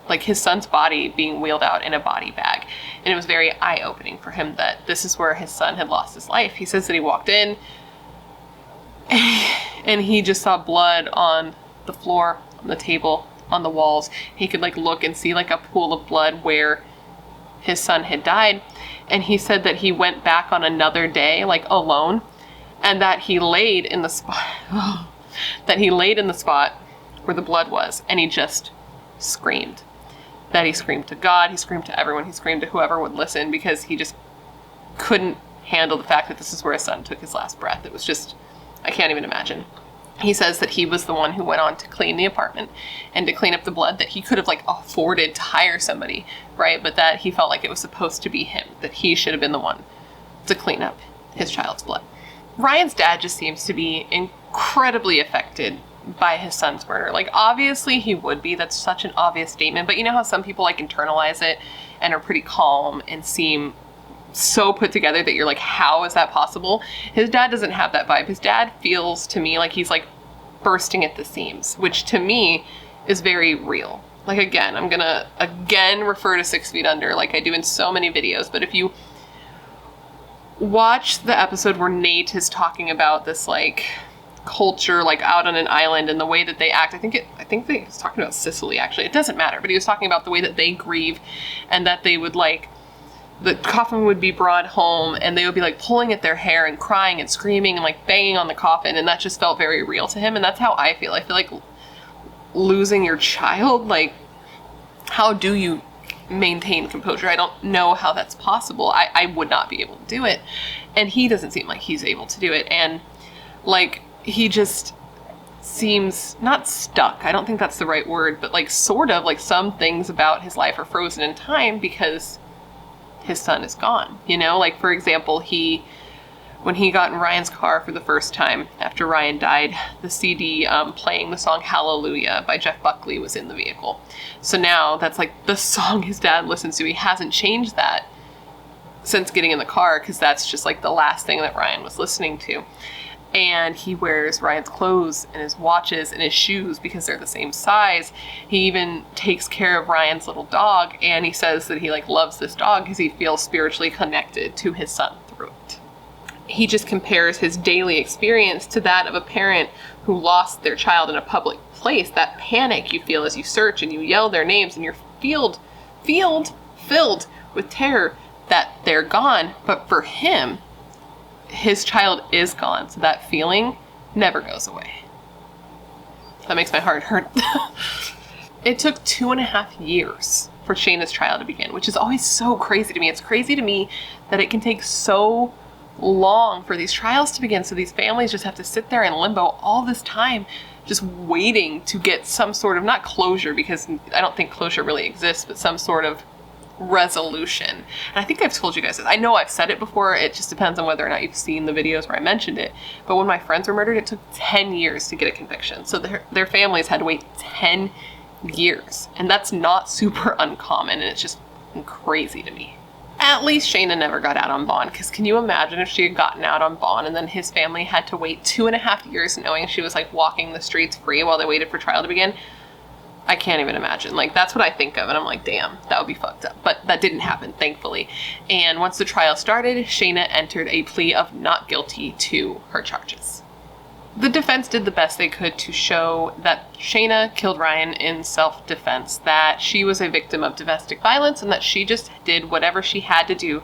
like, his son's body being wheeled out in a body bag. And it was very eye-opening for him that this is where his son had lost his life. He says that he walked in, and he just saw blood on the floor, on the table, on the walls. He could, like, look and see, like, a pool of blood where his son had died. And he said that he went back on another day, like, alone, and that he laid in the spot where the blood was, and he just screamed. That he screamed to God, he screamed to everyone, he screamed to whoever would listen, because he just couldn't handle the fact that this is where his son took his last breath. It was just, I can't even imagine. He says that he was the one who went on to clean the apartment and to clean up the blood, that he could have, like, afforded to hire somebody, right? But that he felt like it was supposed to be him, that he should have been the one to clean up his child's blood. Ryan's dad just seems to be incredibly affected by his son's murder. Like, obviously he would be. That's such an obvious statement. But you know how some people, like, internalize it and are pretty calm and seem so put together that you're like, how is that possible? His dad doesn't have that vibe. His dad feels to me like he's, like, bursting at the seams, which to me is very real. Like, again, I'm gonna refer to 6 Feet Under like I do in so many videos, but if you watch the episode where Nate is talking about this, like, culture, like, out on an island and the way that they act, I think he was talking about Sicily, actually. It doesn't matter, but he was talking about the way that they grieve, and that they would, like, the coffin would be brought home and they would be, like, pulling at their hair and crying and screaming and, like, banging on the coffin, and that just felt very real to him. And that's how I feel. I feel like losing your child, like, how do you maintain composure? I don't know how that's possible. I would not be able to do it, and he doesn't seem like he's able to do it. And, like, he just seems not stuck, I don't think that's the right word, but, like, sort of, like, some things about his life are frozen in time because his son is gone. You know, like, for example, when he got in Ryan's car for the first time after Ryan died, the CD playing the song Hallelujah by Jeff Buckley was in the vehicle. So now that's like the song his dad listens to. He hasn't changed that since getting in the car, because that's just like the last thing that Ryan was listening to. And he wears Ryan's clothes and his watches and his shoes because they're the same size. He even takes care of Ryan's little dog, and he says that he like loves this dog because he feels spiritually connected to his son through it. He just compares his daily experience to that of a parent who lost their child in a public place. That panic you feel as you search and you yell their names and you're filled with terror that they're gone. But for him, his child is gone, so that feeling never goes away. That makes my heart hurt. It took 2.5 years for Shaina's trial to begin, which is always so crazy to me. It's crazy to me that it can take so long for these trials to begin, so these families just have to sit there in limbo all this time, just waiting to get some sort of, not closure, because I don't think closure really exists, but some sort of resolution. And I think I've told you guys this. I know I've said it before. It just depends on whether or not you've seen the videos where I mentioned it. But when my friends were murdered, it took 10 years to get a conviction. So their families had to wait 10 years. And that's not super uncommon. And it's just crazy to me. At least Shaina never got out on bond, because can you imagine if she had gotten out on bond and then his family had to wait 2.5 years knowing she was like walking the streets free while they waited for trial to begin? I can't even imagine. Like, that's what I think of, and I'm like, damn, that would be fucked up. But that didn't happen, thankfully. And once the trial started, Shaina entered a plea of not guilty to her charges. The defense did the best they could to show that Shaina killed Ryan in self-defense, that she was a victim of domestic violence, and that she just did whatever she had to do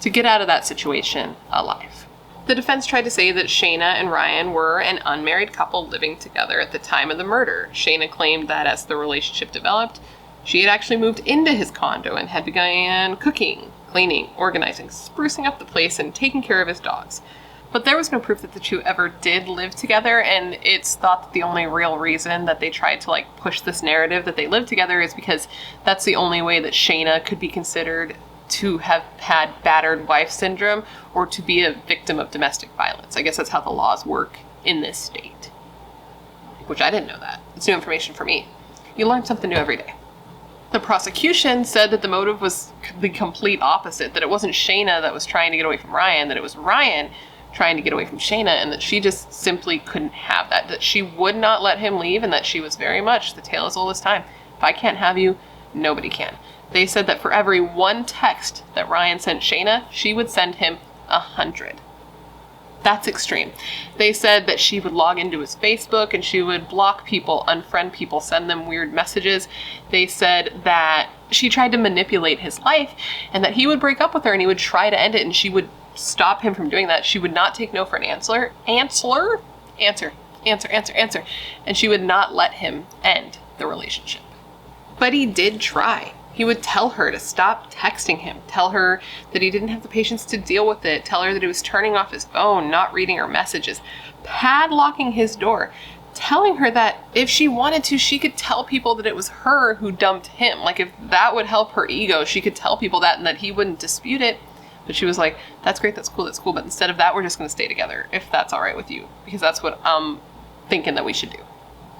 to get out of that situation alive. The defense tried to say that Shaina and Ryan were an unmarried couple living together at the time of the murder. Shaina claimed that as the relationship developed, she had actually moved into his condo and had begun cooking, cleaning, organizing, sprucing up the place, and taking care of his dogs. But there was no proof that the two ever did live together, and it's thought that the only real reason that they tried to like push this narrative that they lived together is because that's the only way that Shaina could be considered to have had battered wife syndrome or to be a victim of domestic violence. I guess that's how the laws work in this state. Which I didn't know that. It's new information for me. You learn something new every day. The prosecution said that the motive was the complete opposite, that it wasn't Shaina that was trying to get away from Ryan, that it was Ryan trying to get away from Shaina, and that she just simply couldn't have that she would not let him leave, and that she was very much the tale as old as time. If I can't have you, nobody can. They said that for every one text that Ryan sent Shaina, she would send him 100. That's extreme. They said that she would log into his Facebook and she would block people, unfriend people, send them weird messages. They said that she tried to manipulate his life and that he would break up with her and he would try to end it and she would stop him from doing that. She would not take no for an answer. Answer. And she would not let him end the relationship. But he did try. He would tell her to stop texting him, tell her that he didn't have the patience to deal with it, tell her that he was turning off his phone, not reading her messages, padlocking his door, telling her that if she wanted to, she could tell people that it was her who dumped him. Like, if that would help her ego, she could tell people that and that he wouldn't dispute it. But she was like, that's great, that's cool. But instead of that, we're just going to stay together, if that's all right with you, because that's what I'm thinking that we should do.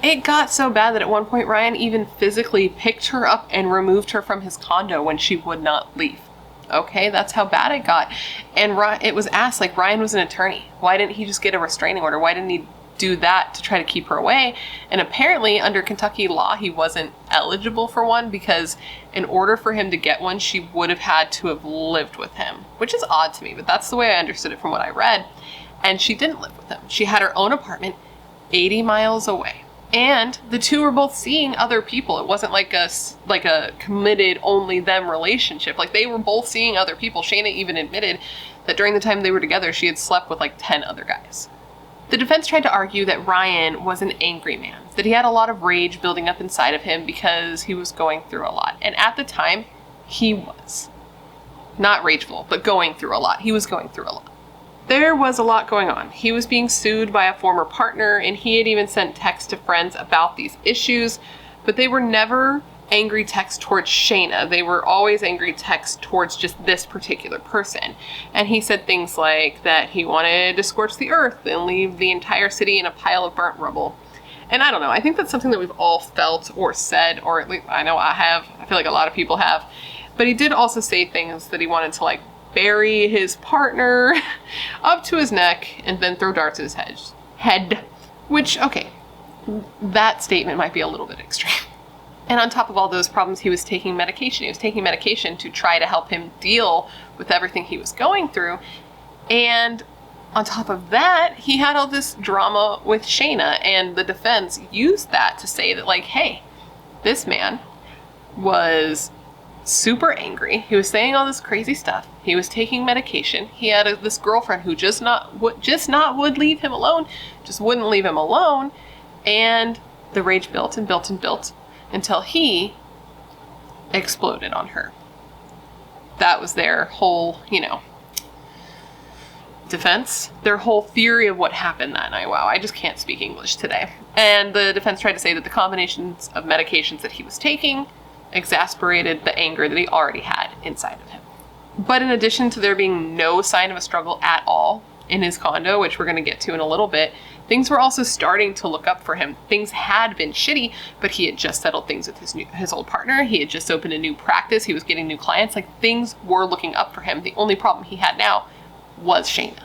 It got so bad that at one point Ryan even physically picked her up and removed her from his condo when she would not leave. Okay, that's how bad it got. And it was asked, like, Ryan was an attorney. Why didn't he just get a restraining order? Why didn't he do that to try to keep her away? And apparently under Kentucky law, he wasn't eligible for one because in order for him to get one, she would have had to have lived with him, which is odd to me, but that's the way I understood it from what I read. And she didn't live with him. She had her own apartment 80 miles away. And the two were both seeing other people. It wasn't like a committed only them relationship. Like, they were both seeing other people. Shaina even admitted that during the time they were together, she had slept with like 10 other guys. The defense tried to argue that Ryan was an angry man, that he had a lot of rage building up inside of him because he was going through a lot. And at the time, he was. Not rageful, but going through a lot. He was going through a lot. There was a lot going on. He was being sued by a former partner, and he had even sent texts to friends about these issues, but they were never angry texts towards Shaina. They were always angry texts towards just this particular person. And he said things like that he wanted to scorch the earth and leave the entire city in a pile of burnt rubble. And I don't know, I think that's something that we've all felt or said, or at least I know I have. I feel like a lot of people have. But he did also say things that he wanted to like bury his partner up to his neck and then throw darts at his head. Which, okay, that statement might be a little bit extreme. And on top of all those problems, he was taking medication. He was taking medication to try to help him deal with everything he was going through. And on top of that, he had all this drama with Shaina, and the defense used that to say that, like, hey, this man was super angry. He was saying all this crazy stuff. He was taking medication. He had this girlfriend who just not would leave him alone, just wouldn't leave him alone. And the rage built and built and built until he exploded on her. That was their whole, defense. Their whole theory of what happened that night. Wow, I just can't speak English today. And the defense tried to say that the combinations of medications that he was taking exasperated the anger that he already had inside of him. But in addition to there being no sign of a struggle at all in his condo, which we're going to get to in a little bit, things were also starting to look up for him. Things had been shitty, but he had just settled things with his old partner. He had just opened a new practice. He was getting new clients. Like, things were looking up for him. The only problem he had now was Shaina.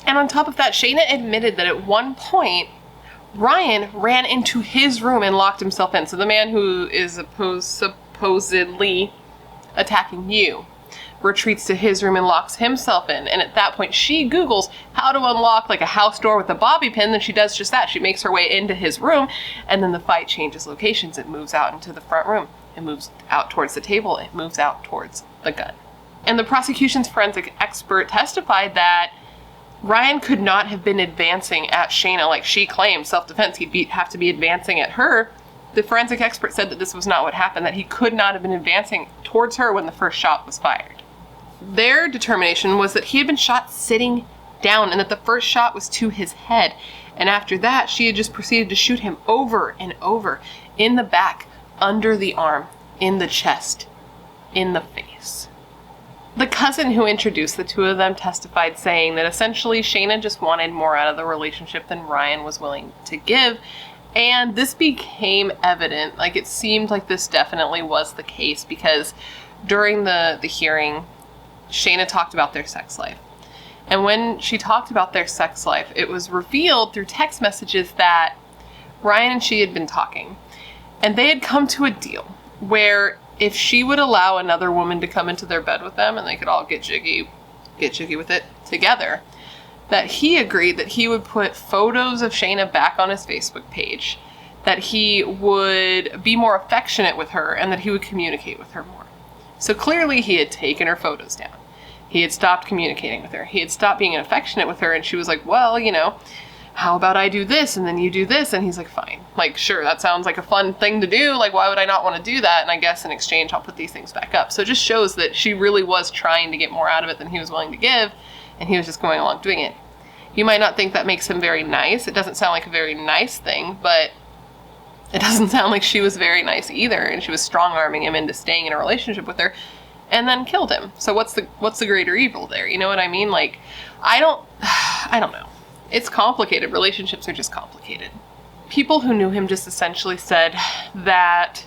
And on top of that, Shaina admitted that at one point, Ryan ran into his room and locked himself in. So the man who is supposedly attacking you retreats to his room and locks himself in. And at that point, she Googles how to unlock like a house door with a bobby pin. Then she does just that. She makes her way into his room, and then the fight changes locations. It moves out into the front room. It moves out towards the table. It moves out towards the gun. And the prosecution's forensic expert testified that Ryan could not have been advancing at Shaina like she claimed, self-defense. He'd have to be advancing at her. The forensic expert said that this was not what happened, that he could not have been advancing towards her when the first shot was fired. Their determination was that he had been shot sitting down and that the first shot was to his head. And after that, she had just proceeded to shoot him over and over, in the back, under the arm, in the chest, in the face. The cousin who introduced the two of them testified, saying that essentially Shaina just wanted more out of the relationship than Ryan was willing to give. And this became evident. Like, it seemed like this definitely was the case, because during the hearing, Shaina talked about their sex life. And when she talked about their sex life, it was revealed through text messages that Ryan and she had been talking. And they had come to a deal where if she would allow another woman to come into their bed with them and they could all get jiggy with it together, that he agreed that he would put photos of Shaina back on his Facebook page, that he would be more affectionate with her, and that he would communicate with her more. So clearly he had taken her photos down. He had stopped communicating with her. He had stopped being affectionate with her, and she was like, well, how about I do this and then you do this? And he's like, fine. Like, sure, that sounds like a fun thing to do. Like, why would I not want to do that? And I guess in exchange, I'll put these things back up. So it just shows that she really was trying to get more out of it than he was willing to give, and he was just going along doing it. You might not think that makes him very nice. It doesn't sound like a very nice thing, but it doesn't sound like she was very nice either, and she was strong-arming him into staying in a relationship with her, and then killed him. So what's the greater evil there? You know what I mean? Like, I don't know. It's complicated. Relationships are just complicated. People who knew him just essentially said that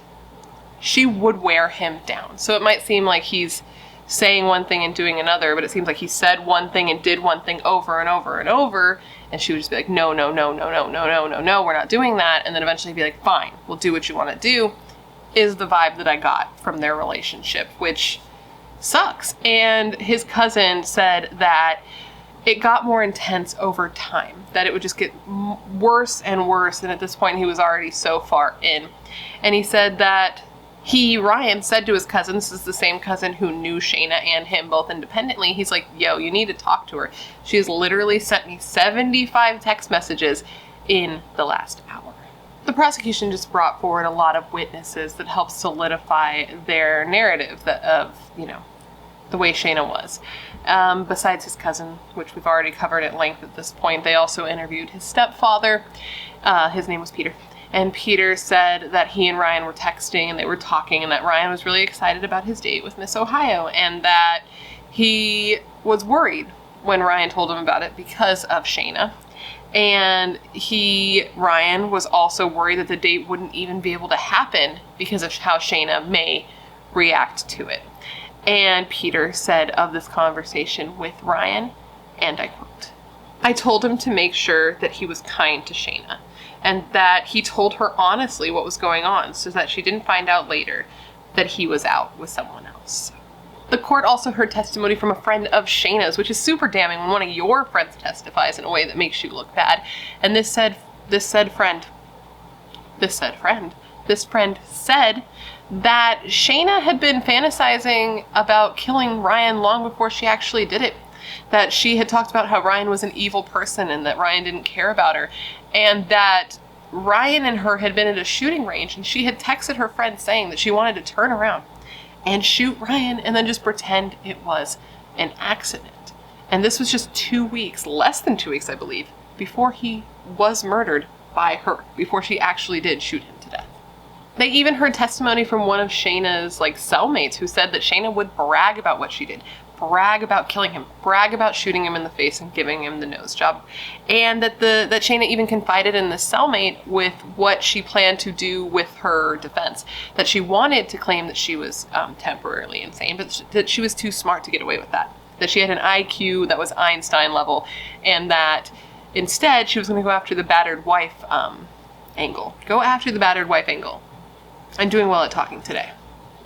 she would wear him down. So it might seem like he's saying one thing and doing another, but it seems like he said one thing and did one thing over and over and over, and she would just be like, no, we're not doing that. And then eventually be like, fine, we'll do what you want to do, is the vibe that I got from their relationship, which sucks. And his cousin said that it got more intense over time, that it would just get worse and worse, and at this point he was already so far in. And he said that Ryan said to his cousin, this is the same cousin who knew Shaina and him both independently, he's like, yo, you need to talk to her. She has literally sent me 75 text messages in the last hour. The prosecution just brought forward a lot of witnesses that helped solidify their narrative of the way Shaina was. Besides his cousin, which we've already covered at length at this point, they also interviewed his stepfather. His name was Peter. And Peter said that he and Ryan were texting and they were talking, and that Ryan was really excited about his date with Miss Ohio, and that he was worried when Ryan told him about it because of Shaina. And Ryan was also worried that the date wouldn't even be able to happen because of how Shaina may react to it. And Peter said of this conversation with Ryan, and I quote, "I told him to make sure that he was kind to Shaina, and that he told her honestly what was going on so that she didn't find out later that he was out with someone else." The court also heard testimony from a friend of Shaina's, which is super damning when one of your friends testifies in a way that makes you look bad. And this friend said that Shaina had been fantasizing about killing Ryan long before she actually did it. That she had talked about how Ryan was an evil person and that Ryan didn't care about her. And that Ryan and her had been at a shooting range, and she had texted her friend saying that she wanted to turn around and shoot Ryan and then just pretend it was an accident. And this was just 2 weeks, less than 2 weeks, I believe, before he was murdered by her, before she actually did shoot him to death. They even heard testimony from one of Shaina's cellmates who said that Shaina would brag about what she did, brag about killing him, brag about shooting him in the face and giving him the nose job, and that Shaina even confided in the cellmate with what she planned to do with her defense. That she wanted to claim that she was temporarily insane, but that she was too smart to get away with that. That she had an IQ that was Einstein level, and that instead she was going to go after the battered wife angle. Go after the battered wife angle. I'm doing well at talking today.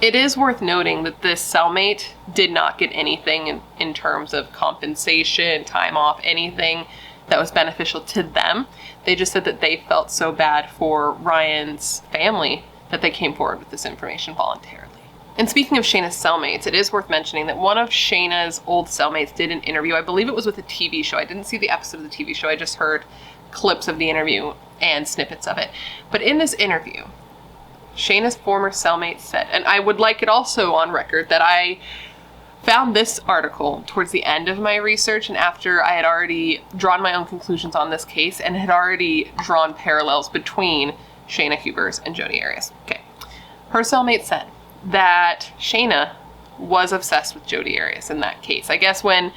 It is worth noting that this cellmate did not get anything in terms of compensation, time off, anything that was beneficial to them. They just said that they felt so bad for Ryan's family that they came forward with this information voluntarily. And speaking of Shaina's cellmates, it is worth mentioning that one of Shaina's old cellmates did an interview. I believe it was with a TV show. I didn't see the episode of the TV show. I just heard clips of the interview and snippets of it. But in this interview, Shaina's former cellmate said, and I would like it also on record that I found this article towards the end of my research and after I had already drawn my own conclusions on this case and had already drawn parallels between Shaina Hubers and Jodi Arias. Okay. Her cellmate said that Shaina was obsessed with Jodi Arias in that case. I guess when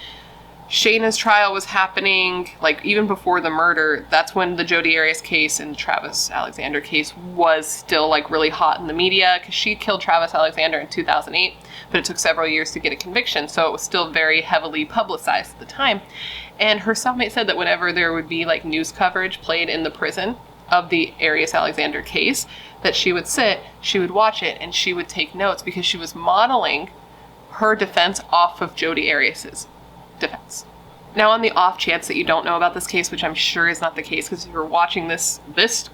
Shaina's trial was happening, even before the murder, that's when the Jodi Arias case and the Travis Alexander case was still really hot in the media, because she killed Travis Alexander in 2008, but it took several years to get a conviction, so it was still very heavily publicized at the time. And her cellmate said that whenever there would be news coverage played in the prison of the Arias Alexander case, that she would sit, she would watch it, and she would take notes because she was modeling her defense off of Jodi Arias's defense. Now, on the off chance that you don't know about this case, which I'm sure is not the case because if you're watching this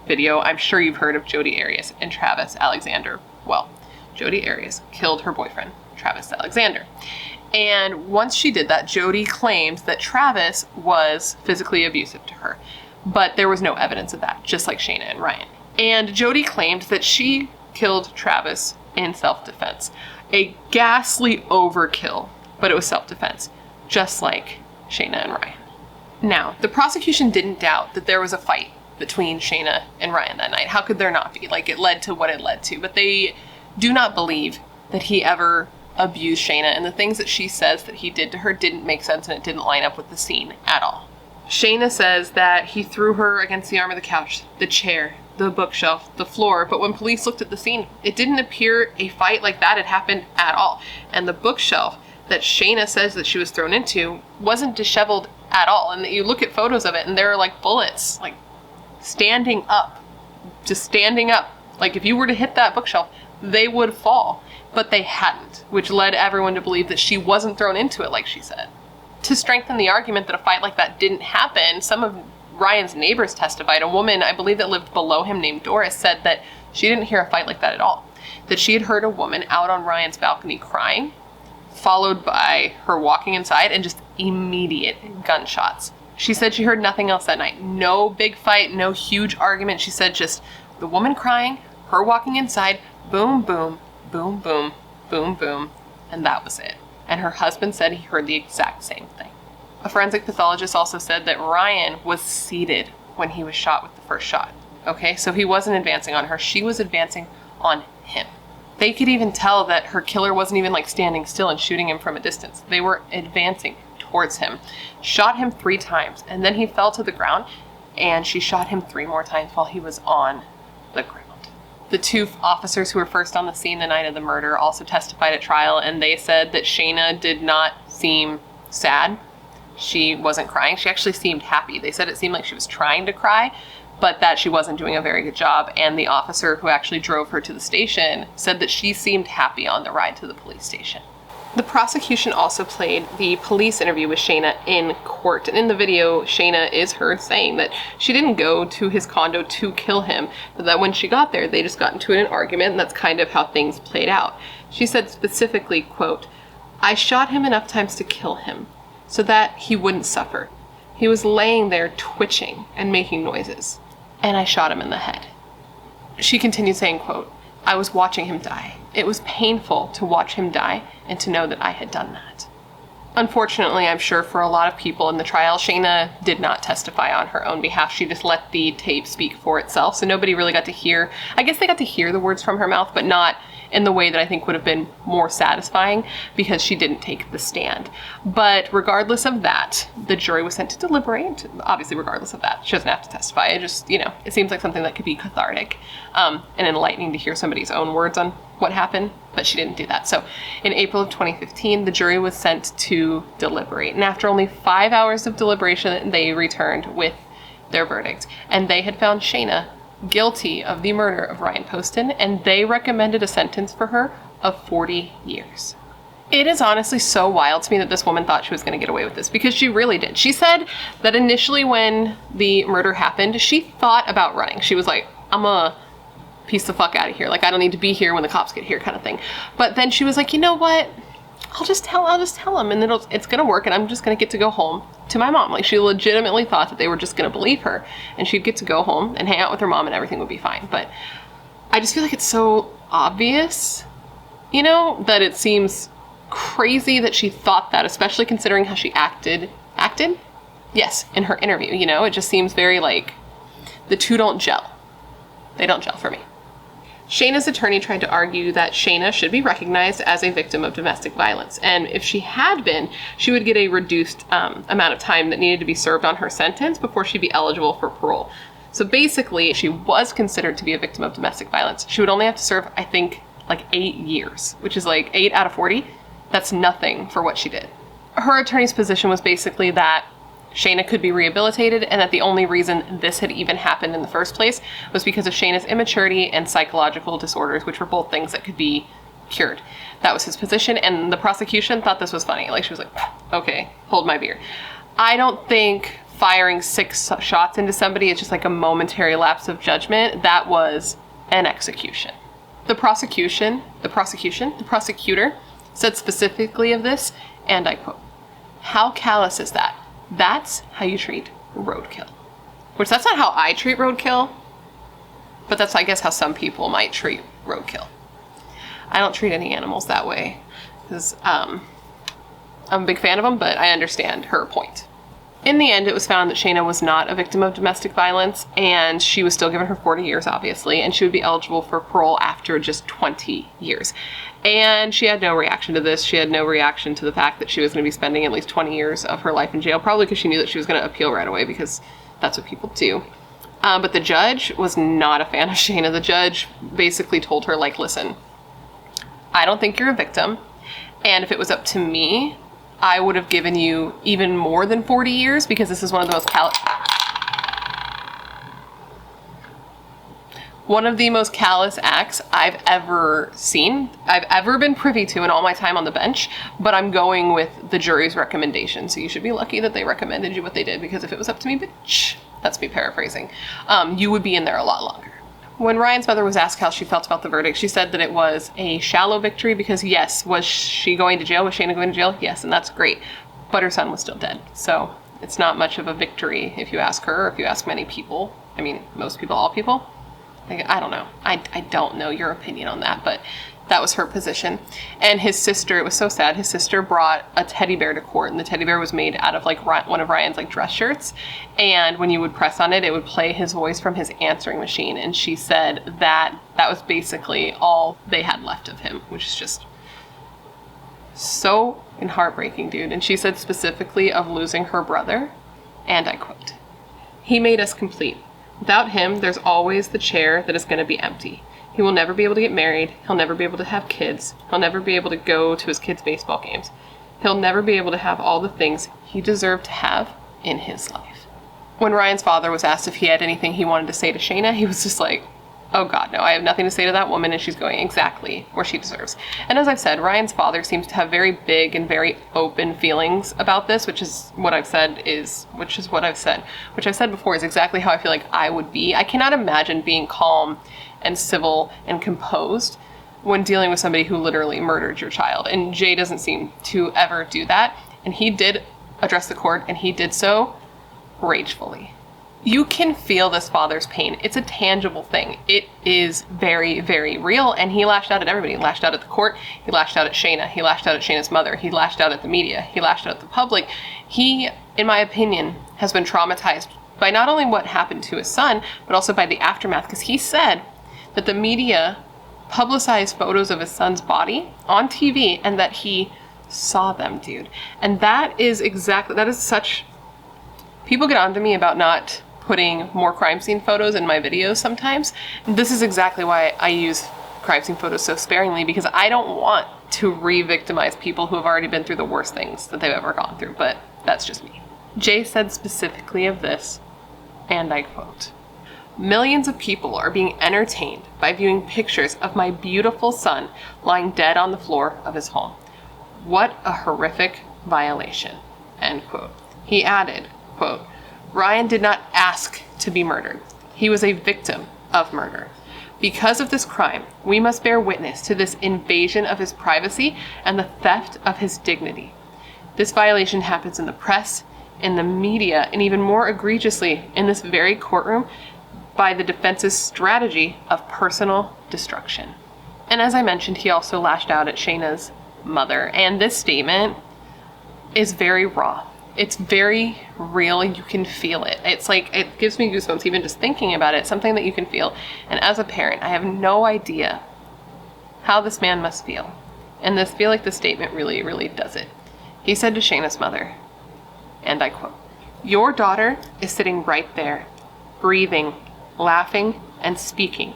video, I'm sure you've heard of Jodi Arias and Travis Alexander. Well, Jodi Arias killed her boyfriend, Travis Alexander. And once she did that, Jodi claimed that Travis was physically abusive to her. But there was no evidence of that, just like Shaina and Ryan. And Jodi claimed that she killed Travis in self-defense. A ghastly overkill, but it was self-defense, just like Shaina and Ryan. Now, the prosecution didn't doubt that there was a fight between Shaina and Ryan that night. How could there not be? It led to what it led to. But they do not believe that he ever abused Shaina, and the things that she says that he did to her didn't make sense and it didn't line up with the scene at all. Shaina says that he threw her against the arm of the couch, the chair, the bookshelf, the floor, but when police looked at the scene, it didn't appear a fight like that had happened at all. And the bookshelf that Shaina says that she was thrown into wasn't disheveled at all. And you look at photos of it and there are bullets, standing up, just standing up. If you were to hit that bookshelf, they would fall, but they hadn't, which led everyone to believe that she wasn't thrown into it like she said. To strengthen the argument that a fight like that didn't happen, some of Ryan's neighbors testified. A woman, I believe, that lived below him named Doris said that she didn't hear a fight like that at all. That she had heard a woman out on Ryan's balcony crying, followed by her walking inside and just immediate gunshots. She said she heard nothing else that night. No big fight, no huge argument. She said just the woman crying, her walking inside, boom, boom, boom, boom, boom, boom, and that was it. And her husband said he heard the exact same thing. A forensic pathologist also said that Ryan was seated when he was shot with the first shot. Okay, so he wasn't advancing on her. She was advancing on him. They could even tell that her killer wasn't even like standing still and shooting him from a distance. They were advancing towards him. Shot him 3 times, and then he fell to the ground, and she shot him 3 more times while he was on the ground. The 2 officers who were first on the scene the night of the murder also testified at trial, and they said that Shaina did not seem sad. She wasn't crying. She actually seemed happy. They said it seemed like she was trying to cry, but that she wasn't doing a very good job. And the officer who actually drove her to the station said that she seemed happy on the ride to the police station. The prosecution also played the police interview with Shaina in court. And in the video, Shaina is heard saying that she didn't go to his condo to kill him, but that when she got there, they just got into an argument, and that's kind of how things played out. She said specifically, quote, "I shot him enough times to kill him so that he wouldn't suffer. He was laying there twitching and making noises, and I shot him in the head." She continued saying, quote, "I was watching him die. It was painful to watch him die and to know that I had done that." Unfortunately, I'm sure for a lot of people in the trial, Shaina did not testify on her own behalf. She just let the tape speak for itself. So nobody really got to hear, I guess they got to hear the words from her mouth, but not in the way that I think would have been more satisfying because she didn't take the stand. But regardless of that, the jury was sent to deliberate. Obviously, regardless of that, she doesn't have to testify. It just, it seems like something that could be cathartic and enlightening to hear somebody's own words on what happened, but she didn't do that. So in April of 2015, the jury was sent to deliberate. And after only 5 hours of deliberation, they returned with their verdict. And they had found Shaina guilty of the murder of Ryan Poston, and they recommended a sentence for her of 40 years. It is honestly so wild to me that this woman thought she was going to get away with this, because she really did. She said that initially when the murder happened, she thought about running. She was like, I'm a piece the fuck out of here. Like, I don't need to be here when the cops get here, kind of thing. But then she was like, you know what? I'll just tell him, and it's gonna work, and I'm just gonna get to go home to my mom. Like, she legitimately thought that they were just gonna believe her, and she'd get to go home and hang out with her mom, and everything would be fine. But I just feel like it's so obvious, that it seems crazy that she thought that, especially considering how she acted? Yes, in her interview, it just seems very like the two don't gel. They don't gel for me. Shaina's attorney tried to argue that Shaina should be recognized as a victim of domestic violence. And if she had been, she would get a reduced amount of time that needed to be served on her sentence before she'd be eligible for parole. So basically, if she was considered to be a victim of domestic violence, she would only have to serve, I think, like 8 years, which is like 8 out of 40. That's nothing for what she did. Her attorney's position was basically that Shaina could be rehabilitated, and that the only reason this had even happened in the first place was because of Shaina's immaturity and psychological disorders, which were both things that could be cured. That was his position, and the prosecution thought this was funny. Like, she was like, okay, hold my beer. I don't think firing 6 shots into somebody is just like a momentary lapse of judgment. That was an execution. The prosecutor said specifically of this, and I quote, "How callous is that? That's how you treat roadkill." Which, that's not how I treat roadkill, but that's, I guess, how some people might treat roadkill. I don't treat any animals that way, because I'm a big fan of them, but I understand her point. In the end, it was found that Shaina was not a victim of domestic violence, and she was still given her 40 years, obviously, and she would be eligible for parole after just 20 years. And she had no reaction to this. She had no reaction to the fact that she was going to be spending at least 20 years of her life in jail, probably because she knew that she was going to appeal right away, because that's what people do. But the judge was not a fan of Shaina. The judge basically told her, like, listen, I don't think you're a victim, and if it was up to me, I would have given you even more than 40 years, because this is one of the most callous acts I've ever seen, I've ever been privy to in all my time on the bench, but I'm going with the jury's recommendation. So you should be lucky that they recommended you what they did, because if it was up to me, bitch, that's me paraphrasing, you would be in there a lot longer. When Ryan's mother was asked how she felt about the verdict, she said that it was a shallow victory, because yes, was she going to jail? Was Shaina going to jail? Yes, and that's great. But her son was still dead. So it's not much of a victory if you ask her, or if you ask many people. I mean, most people, all people. Like, I don't know. I don't know your opinion on that, but That was her position. And his sister, it was so sad, his sister brought a teddy bear to court, and the teddy bear was made out of like one of Ryan's like dress shirts. And when you would press on it, it would play his voice from his answering machine. And she said that that was basically all they had left of him, which is just so heartbreaking, dude. And she said specifically of losing her brother, and I quote, "He made us complete. Without him, there's always the chair that is going to be empty. He will never be able to get married. He'll never be able to have kids. He'll never be able to go to his kids' baseball games. He'll never be able to have all the things he deserved to have in his life." When Ryan's father was asked if he had anything he wanted to say to Shaina, he was just like, "Oh God, no, I have nothing to say to that woman, and she's going exactly where she deserves." And as I've said, Ryan's father seems to have very big and very open feelings about this, which I've said before is exactly how I feel like I would be. I cannot imagine being calm and civil and composed when dealing with somebody who literally murdered your child. And Jay doesn't seem to ever do that. And he did address the court, and he did so ragefully. You can feel this father's pain. It's a tangible thing. It is very, very real. And he lashed out at everybody. He lashed out at the court. He lashed out at Shaina. He lashed out at Shaina's mother. He lashed out at the media. He lashed out at the public. He, in my opinion, has been traumatized by not only what happened to his son, but also by the aftermath. Because he said that the media publicized photos of his son's body on TV and that he saw them, dude. And that is such... People get onto me about not putting more crime scene photos in my videos sometimes. This is exactly why I use crime scene photos so sparingly, because I don't want to re-victimize people who have already been through the worst things that they've ever gone through, but that's just me. Jay said specifically of this, and I quote, "Millions of people are being entertained by viewing pictures of my beautiful son lying dead on the floor of his home. What a horrific violation," end quote. He added, quote, "Ryan did not ask to be murdered. He was a victim of murder. Because of this crime, we must bear witness to this invasion of his privacy and the theft of his dignity. This violation happens in the press, in the media, and even more egregiously in this very courtroom by the defense's strategy of personal destruction." And as I mentioned, he also lashed out at Shaina's mother. And this statement is very raw. It's very real. You can feel it. It's like, it gives me goosebumps even just thinking about it. It's something that you can feel. And as a parent, I have no idea how this man must feel. And I feel like the statement really, really does it. He said to Shaina's mother, and I quote, "Your daughter is sitting right there, breathing, laughing, and speaking.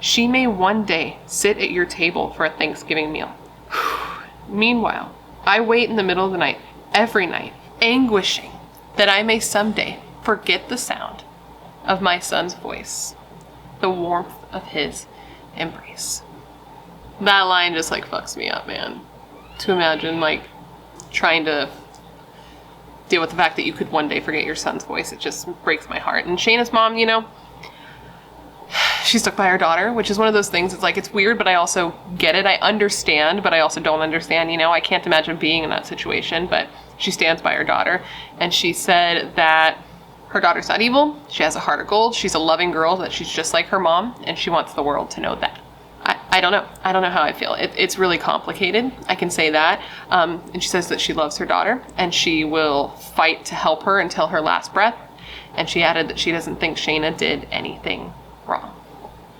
She may one day sit at your table for a Thanksgiving meal. Meanwhile, I wait in the middle of the night, every night, anguishing that I may someday forget the sound of my son's voice, the warmth of his embrace." That line just like fucks me up, man. To imagine like trying to deal with the fact that you could one day forget your son's voice, it just breaks my heart. And Shaina's mom, you know, she stuck by her daughter, which is one of those things. It's like, it's weird, but I also get it. I understand, but I also don't understand, you know. I can't imagine being in that situation, but she stands by her daughter. And she said that her daughter's not evil. She has a heart of gold. She's a loving girl, that she's just like her mom, and she wants the world to know that. I don't know. I don't know how I feel. It's really complicated. I can say that. And she says that she loves her daughter, and she will fight to help her until her last breath. And she added that she doesn't think Shaina did anything wrong.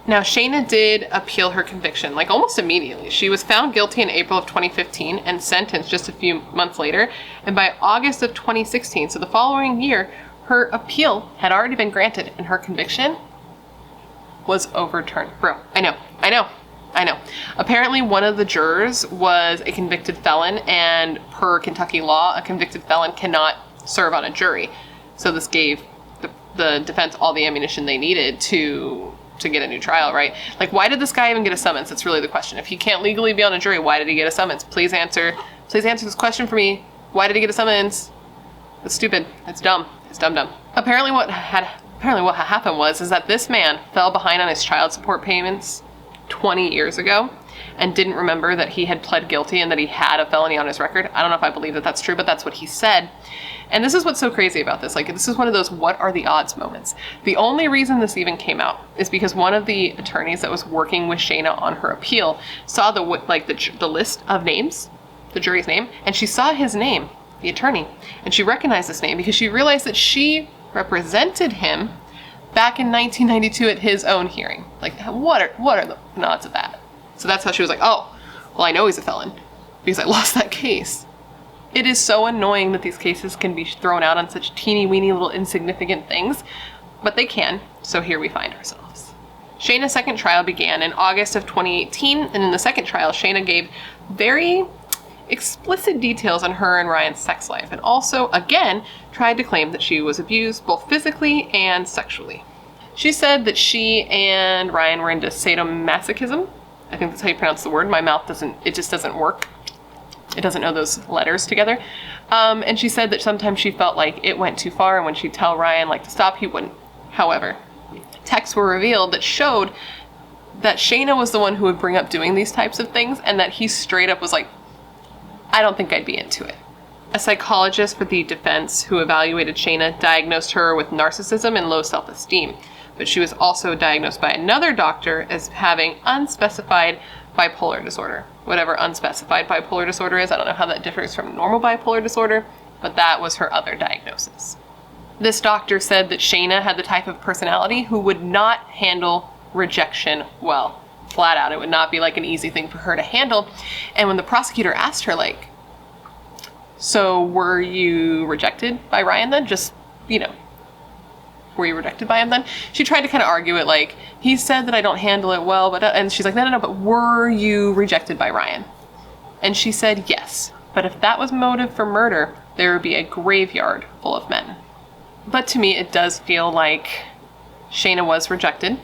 Now, Shaina did appeal her conviction, like almost immediately. She was found guilty in April of 2015 and sentenced just a few months later. And by August of 2016, so the following year, her appeal had already been granted and her conviction was overturned. Bro, I know. Apparently one of the jurors was a convicted felon, and per Kentucky law, a convicted felon cannot serve on a jury. So this gave the defense all the ammunition they needed to get a new trial, right? Like, why did this guy even get a summons? That's really the question. If he can't legally be on a jury, why did he get a summons? Please answer this question for me. Why did he get a summons? That's stupid. It's dumb. It's dumb. Apparently what happened was that this man fell behind on his child support payments 20 years ago, and didn't remember that he had pled guilty and that he had a felony on his record. I don't know if I believe that that's true, but that's what he said. And this is what's so crazy about this. Like, this is one of those what are the odds moments. The only reason this even came out is because one of the attorneys that was working with Shaina on her appeal saw the list of names, the jury's name, and she saw his name, the attorney, and she recognized this name because she realized that she represented him back in 1992 at his own hearing. Like, what are the odds of that? So that's how she was like, oh, well, I know he's a felon because I lost that case. It is so annoying that these cases can be thrown out on such teeny weeny little insignificant things, but they can, so here we find ourselves. Shaina's second trial began in August of 2018, and in the second trial, Shaina gave very explicit details on her and Ryan's sex life, and also, again, tried to claim that she was abused both physically and sexually. She said that she and Ryan were into sadomasochism. I think that's how you pronounce the word. My mouth just doesn't work. It doesn't know those letters together. And she said that sometimes she felt like it went too far, and when she'd tell Ryan to stop, he wouldn't. However, texts were revealed that showed that Shaina was the one who would bring up doing these types of things, and that he straight up was like, I don't think I'd be into it. A psychologist for the defense who evaluated Shaina diagnosed her with narcissism and low self-esteem, but she was also diagnosed by another doctor as having unspecified bipolar disorder. Whatever unspecified bipolar disorder is, I don't know how that differs from normal bipolar disorder, but that was her other diagnosis. This doctor said that Shaina had the type of personality who would not handle rejection well. Flat out, it would not be an easy thing for her to handle. And when the prosecutor asked her, so were you rejected by Ryan then? Were you rejected by him then? She tried to kind of argue it he said that I don't handle it well, and she's like, no, but were you rejected by Ryan? And she said yes, but if that was motive for murder, there would be a graveyard full of men. But to me, it does feel like Shaina was rejected,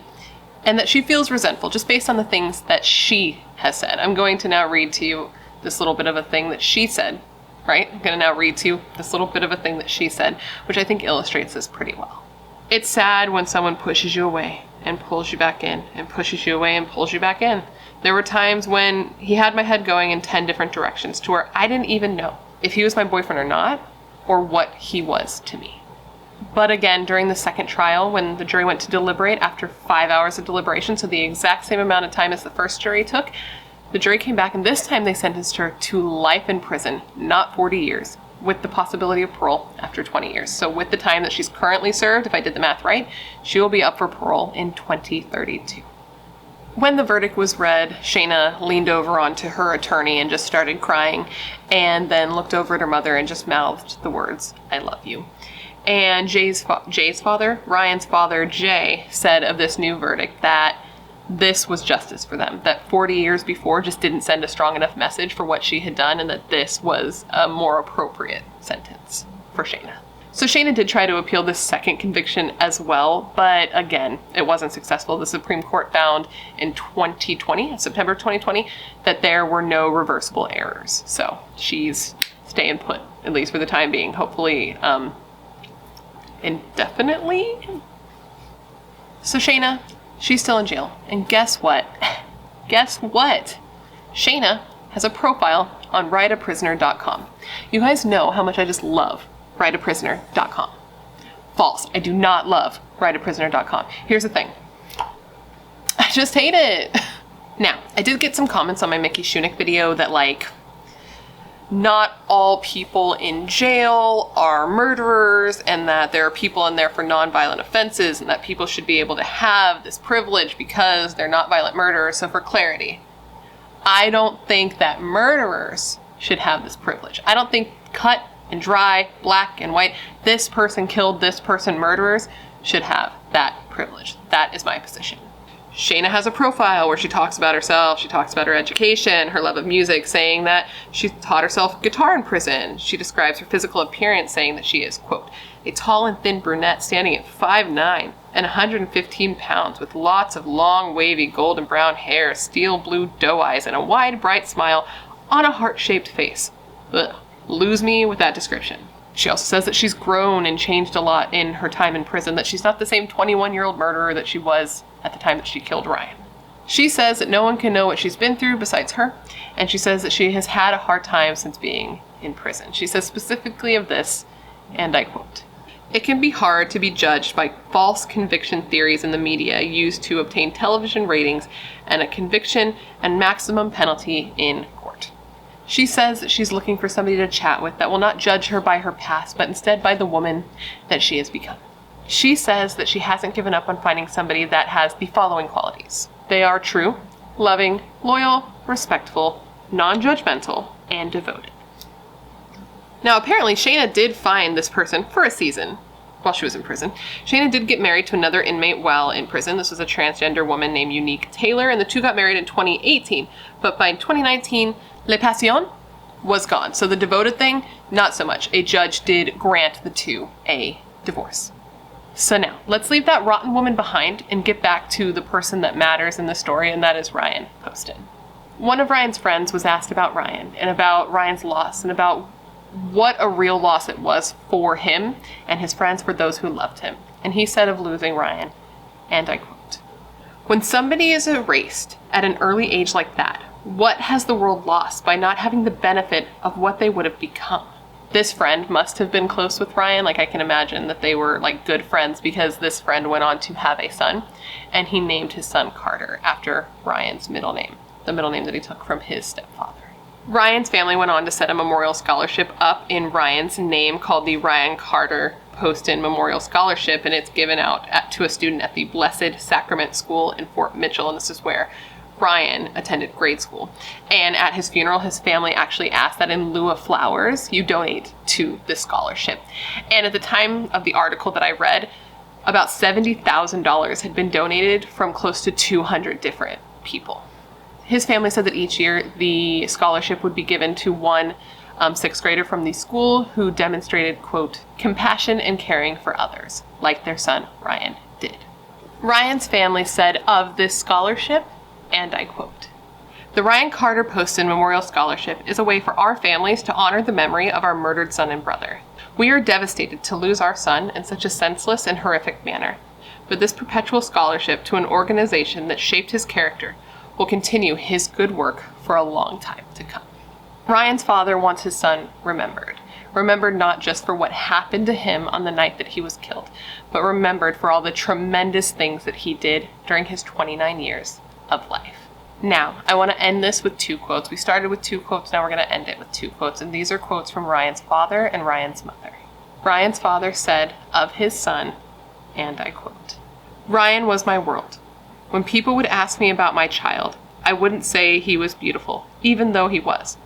and that she feels resentful just based on the things that she has said. I'm going to now read to you this little bit of a thing that she said, right? I'm going to now read to you this little bit of a thing that she said, which I think illustrates this pretty well. It's sad when someone pushes you away and pulls you back in, and pushes you away and pulls you back in. There were times when he had my head going in 10 different directions to where I didn't even know if he was my boyfriend or not, or what he was to me. But again, during the second trial, when the jury went to deliberate after 5 hours of deliberation, so the exact same amount of time as the first jury took, the jury came back, and this time they sentenced her to life in prison, not 40 years, with the possibility of parole after 20 years. So with the time that she's currently served, if I did the math right, she will be up for parole in 2032. When the verdict was read, Shaina leaned over onto her attorney and just started crying, and then looked over at her mother and just mouthed the words, I love you. And Jay's father, Ryan's father, Jay, said of this new verdict that this was justice for them, that 40 years before just didn't send a strong enough message for what she had done, and that this was a more appropriate sentence for Shaina. So Shaina did try to appeal this second conviction as well, but again, it wasn't successful. The Supreme Court found in September 2020, that there were no reversible errors. So she's staying put, at least for the time being, hopefully indefinitely. So Shaina, she's still in jail. And guess what? Guess what? Shaina has a profile on writeaprisoner.com. You guys know how much I just love writeaprisoner.com. False. I do not love writeaprisoner.com. Here's the thing. I just hate it. Now, I did get some comments on my Mickey Shunick video that not all people in jail are murderers, and that there are people in there for non-violent offenses, and that people should be able to have this privilege because they're not violent murderers. So for clarity, I don't think that murderers should have this privilege. I don't think cut and dry, black and white, this person killed this person, murderers should have that privilege. That is my position. Shaina has a profile where she talks about herself, she talks about her education, her love of music, saying that she taught herself guitar in prison. She describes her physical appearance, saying that she is, quote, a tall and thin brunette standing at 5'9" and 115 pounds with lots of long, wavy, golden brown hair, steel blue doe eyes, and a wide, bright smile on a heart-shaped face. Ugh. Lose me with that description. She also says that she's grown and changed a lot in her time in prison, that she's not the same 21-year-old murderer that she was at the time that she killed Ryan. She says that no one can know what she's been through besides her, and she says that she has had a hard time since being in prison. She says specifically of this, and I quote, "It can be hard to be judged by false conviction theories in the media used to obtain television ratings and a conviction and maximum penalty in court." She says that she's looking for somebody to chat with that will not judge her by her past, but instead by the woman that she has become. She says that she hasn't given up on finding somebody that has the following qualities. They are true, loving, loyal, respectful, non-judgmental, and devoted. Now, apparently, Shaina did find this person for a season while she was in prison. Shaina did get married to another inmate while in prison. This was a transgender woman named Unique Taylor, and the two got married in 2018. But by 2019, Le Passion was gone. So the devoted thing, not so much. A judge did grant the two a divorce. So now, let's leave that rotten woman behind and get back to the person that matters in the story, and that is Ryan Poston. One of Ryan's friends was asked about Ryan and about Ryan's loss and about what a real loss it was for him and his friends, for those who loved him. And he said of losing Ryan, and I quote, "When somebody is erased at an early age like that, what has the world lost by not having the benefit of what they would have become?" This friend must have been close with Ryan. Like, I can imagine that they were like good friends, because this friend went on to have a son, and he named his son Carter after Ryan's middle name, the middle name that he took from his stepfather. Ryan's family went on to set a memorial scholarship up in Ryan's name called the Ryan Carter Poston Memorial Scholarship, and it's given out to a student at the Blessed Sacrament School in Fort Mitchell, and this is where Ryan attended grade school. And at his funeral, his family actually asked that in lieu of flowers, you donate to this scholarship. And at the time of the article that I read, about $70,000 had been donated from close to 200 different people. His family said that each year the scholarship would be given to one sixth grader from the school who demonstrated, quote, "compassion and caring for others," like their son Ryan did. Ryan's family said of this scholarship, and I quote, "The Ryan Carter Poston Memorial Scholarship is a way for our families to honor the memory of our murdered son and brother. We are devastated to lose our son in such a senseless and horrific manner, but this perpetual scholarship to an organization that shaped his character will continue his good work for a long time to come." Ryan's father wants his son remembered not just for what happened to him on the night that he was killed, but remembered for all the tremendous things that he did during his 29 years of life. Now, I want to end this with two quotes. We started with two quotes, now we're going to end it with two quotes, and these are quotes from Ryan's father and Ryan's mother. Ryan's father said of his son, and I quote, "Ryan was my world. When people would ask me about my child, I wouldn't say he was beautiful, even though he was,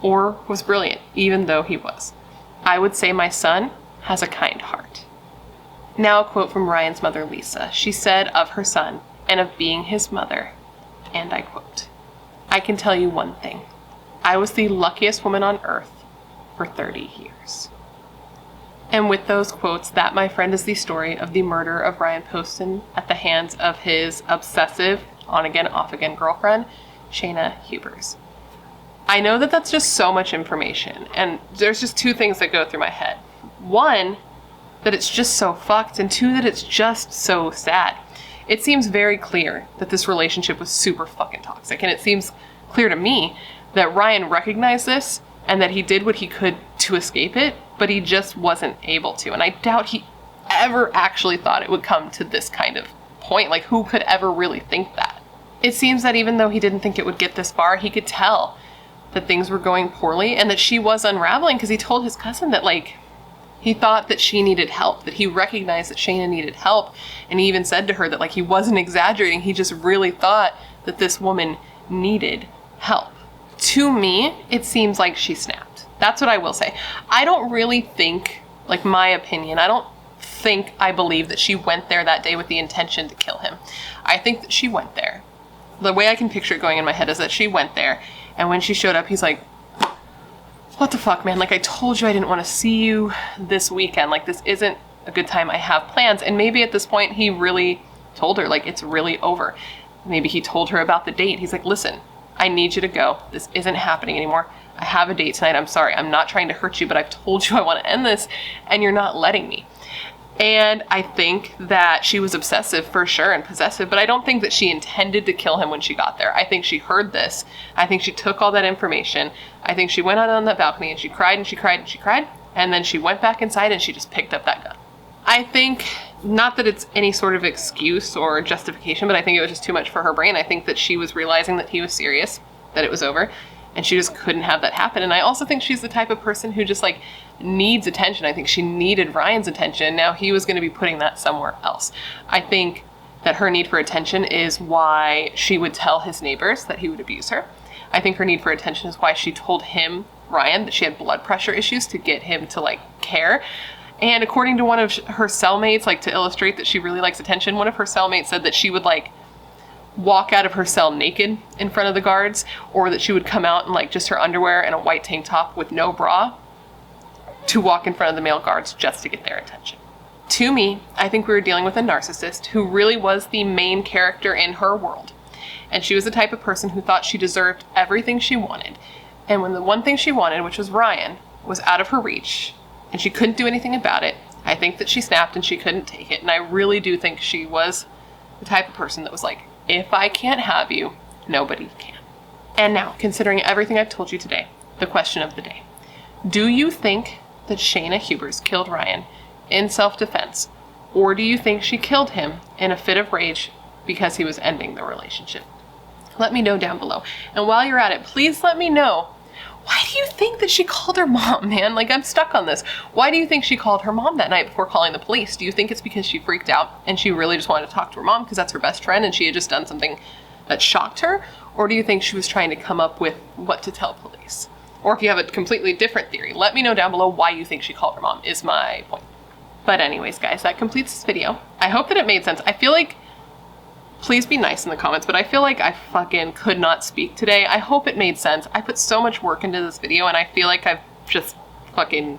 or was brilliant, even though he was. I would say my son has a kind heart." Now a quote from Ryan's mother, Lisa. She said of her son and of being his mother, and I quote, "I can tell you one thing. I was the luckiest woman on earth for 30 years. And with those quotes, that, my friend, is the story of the murder of Ryan Poston at the hands of his obsessive, on-again, off-again girlfriend, Shaina Hubers. I know that that's just so much information, and there's just two things that go through my head. One, that it's just so fucked, and two, that it's just so sad. It seems very clear that this relationship was super fucking toxic, and it seems clear to me that Ryan recognized this and that he did what he could to escape it, but he just wasn't able to. And I doubt he ever actually thought it would come to this kind of point. Like, who could ever really think that? It seems that even though he didn't think it would get this far, he could tell that things were going poorly and that she was unraveling, because he told his cousin that, like, he thought that she needed help, that he recognized that Shaina needed help, and he even said to her that, like, he wasn't exaggerating, he just really thought that this woman needed help. To me, it seems like she snapped. That's what I will say. I don't really think, like, my opinion, I don't think I believe that she went there that day with the intention to kill him. I think that she went there. The way I can picture it going in my head is that she went there, and when she showed up, he's like, "What the fuck, man? Like, I told you I didn't want to see you this weekend. Like, this isn't a good time. I have plans." And maybe at this point, he really told her, like, it's really over. Maybe he told her about the date. He's like, "Listen, I need you to go. This isn't happening anymore. I have a date tonight. I'm sorry. I'm not trying to hurt you, but I've told you I want to end this, and you're not letting me." And I think that she was obsessive for sure and possessive, but I don't think that she intended to kill him when she got there. I think she heard this. I think she took all that information. I think she went out on that balcony and she cried and she cried and she cried. And then she went back inside and she just picked up that gun. I think, not that it's any sort of excuse or justification, but I think it was just too much for her brain. I think that she was realizing that he was serious, that it was over, and she just couldn't have that happen. And I also think she's the type of person who just like needs attention. I think she needed Ryan's attention. Now he was going to be putting that somewhere else. I think that her need for attention is why she would tell his neighbors that he would abuse her. I think her need for attention is why she told him, Ryan, that she had blood pressure issues to get him to like care. And according to one of her cellmates, like to illustrate that she really likes attention, one of her cellmates said that she would like walk out of her cell naked in front of the guards, or that she would come out in like just her underwear and a white tank top with no bra to walk in front of the male guards just to get their attention. To me, I think we were dealing with a narcissist who really was the main character in her world. And she was the type of person who thought she deserved everything she wanted. And when the one thing she wanted, which was Ryan, was out of her reach and she couldn't do anything about it, I think that she snapped and she couldn't take it. And I really do think she was the type of person that was like, if I can't have you, nobody can. And now, considering everything I've told you today, the question of the day. Do you think that Shaina Hubers killed Ryan in self-defense? Or do you think she killed him in a fit of rage because he was ending the relationship? Let me know down below. And while you're at it, please let me know, why do you think that she called her mom, man? Like, I'm stuck on this. Why do you think she called her mom that night before calling the police? Do you think it's because she freaked out and she really just wanted to talk to her mom because that's her best friend and she had just done something that shocked her? Or do you think she was trying to come up with what to tell police? Or if you have a completely different theory, let me know down below why you think she called her mom, is my point. But anyways, guys, that completes this video. I hope that it made sense. I feel like, please be nice in the comments, but I feel like I fucking could not speak today. I hope it made sense. I put so much work into this video and I feel like I've just fucking,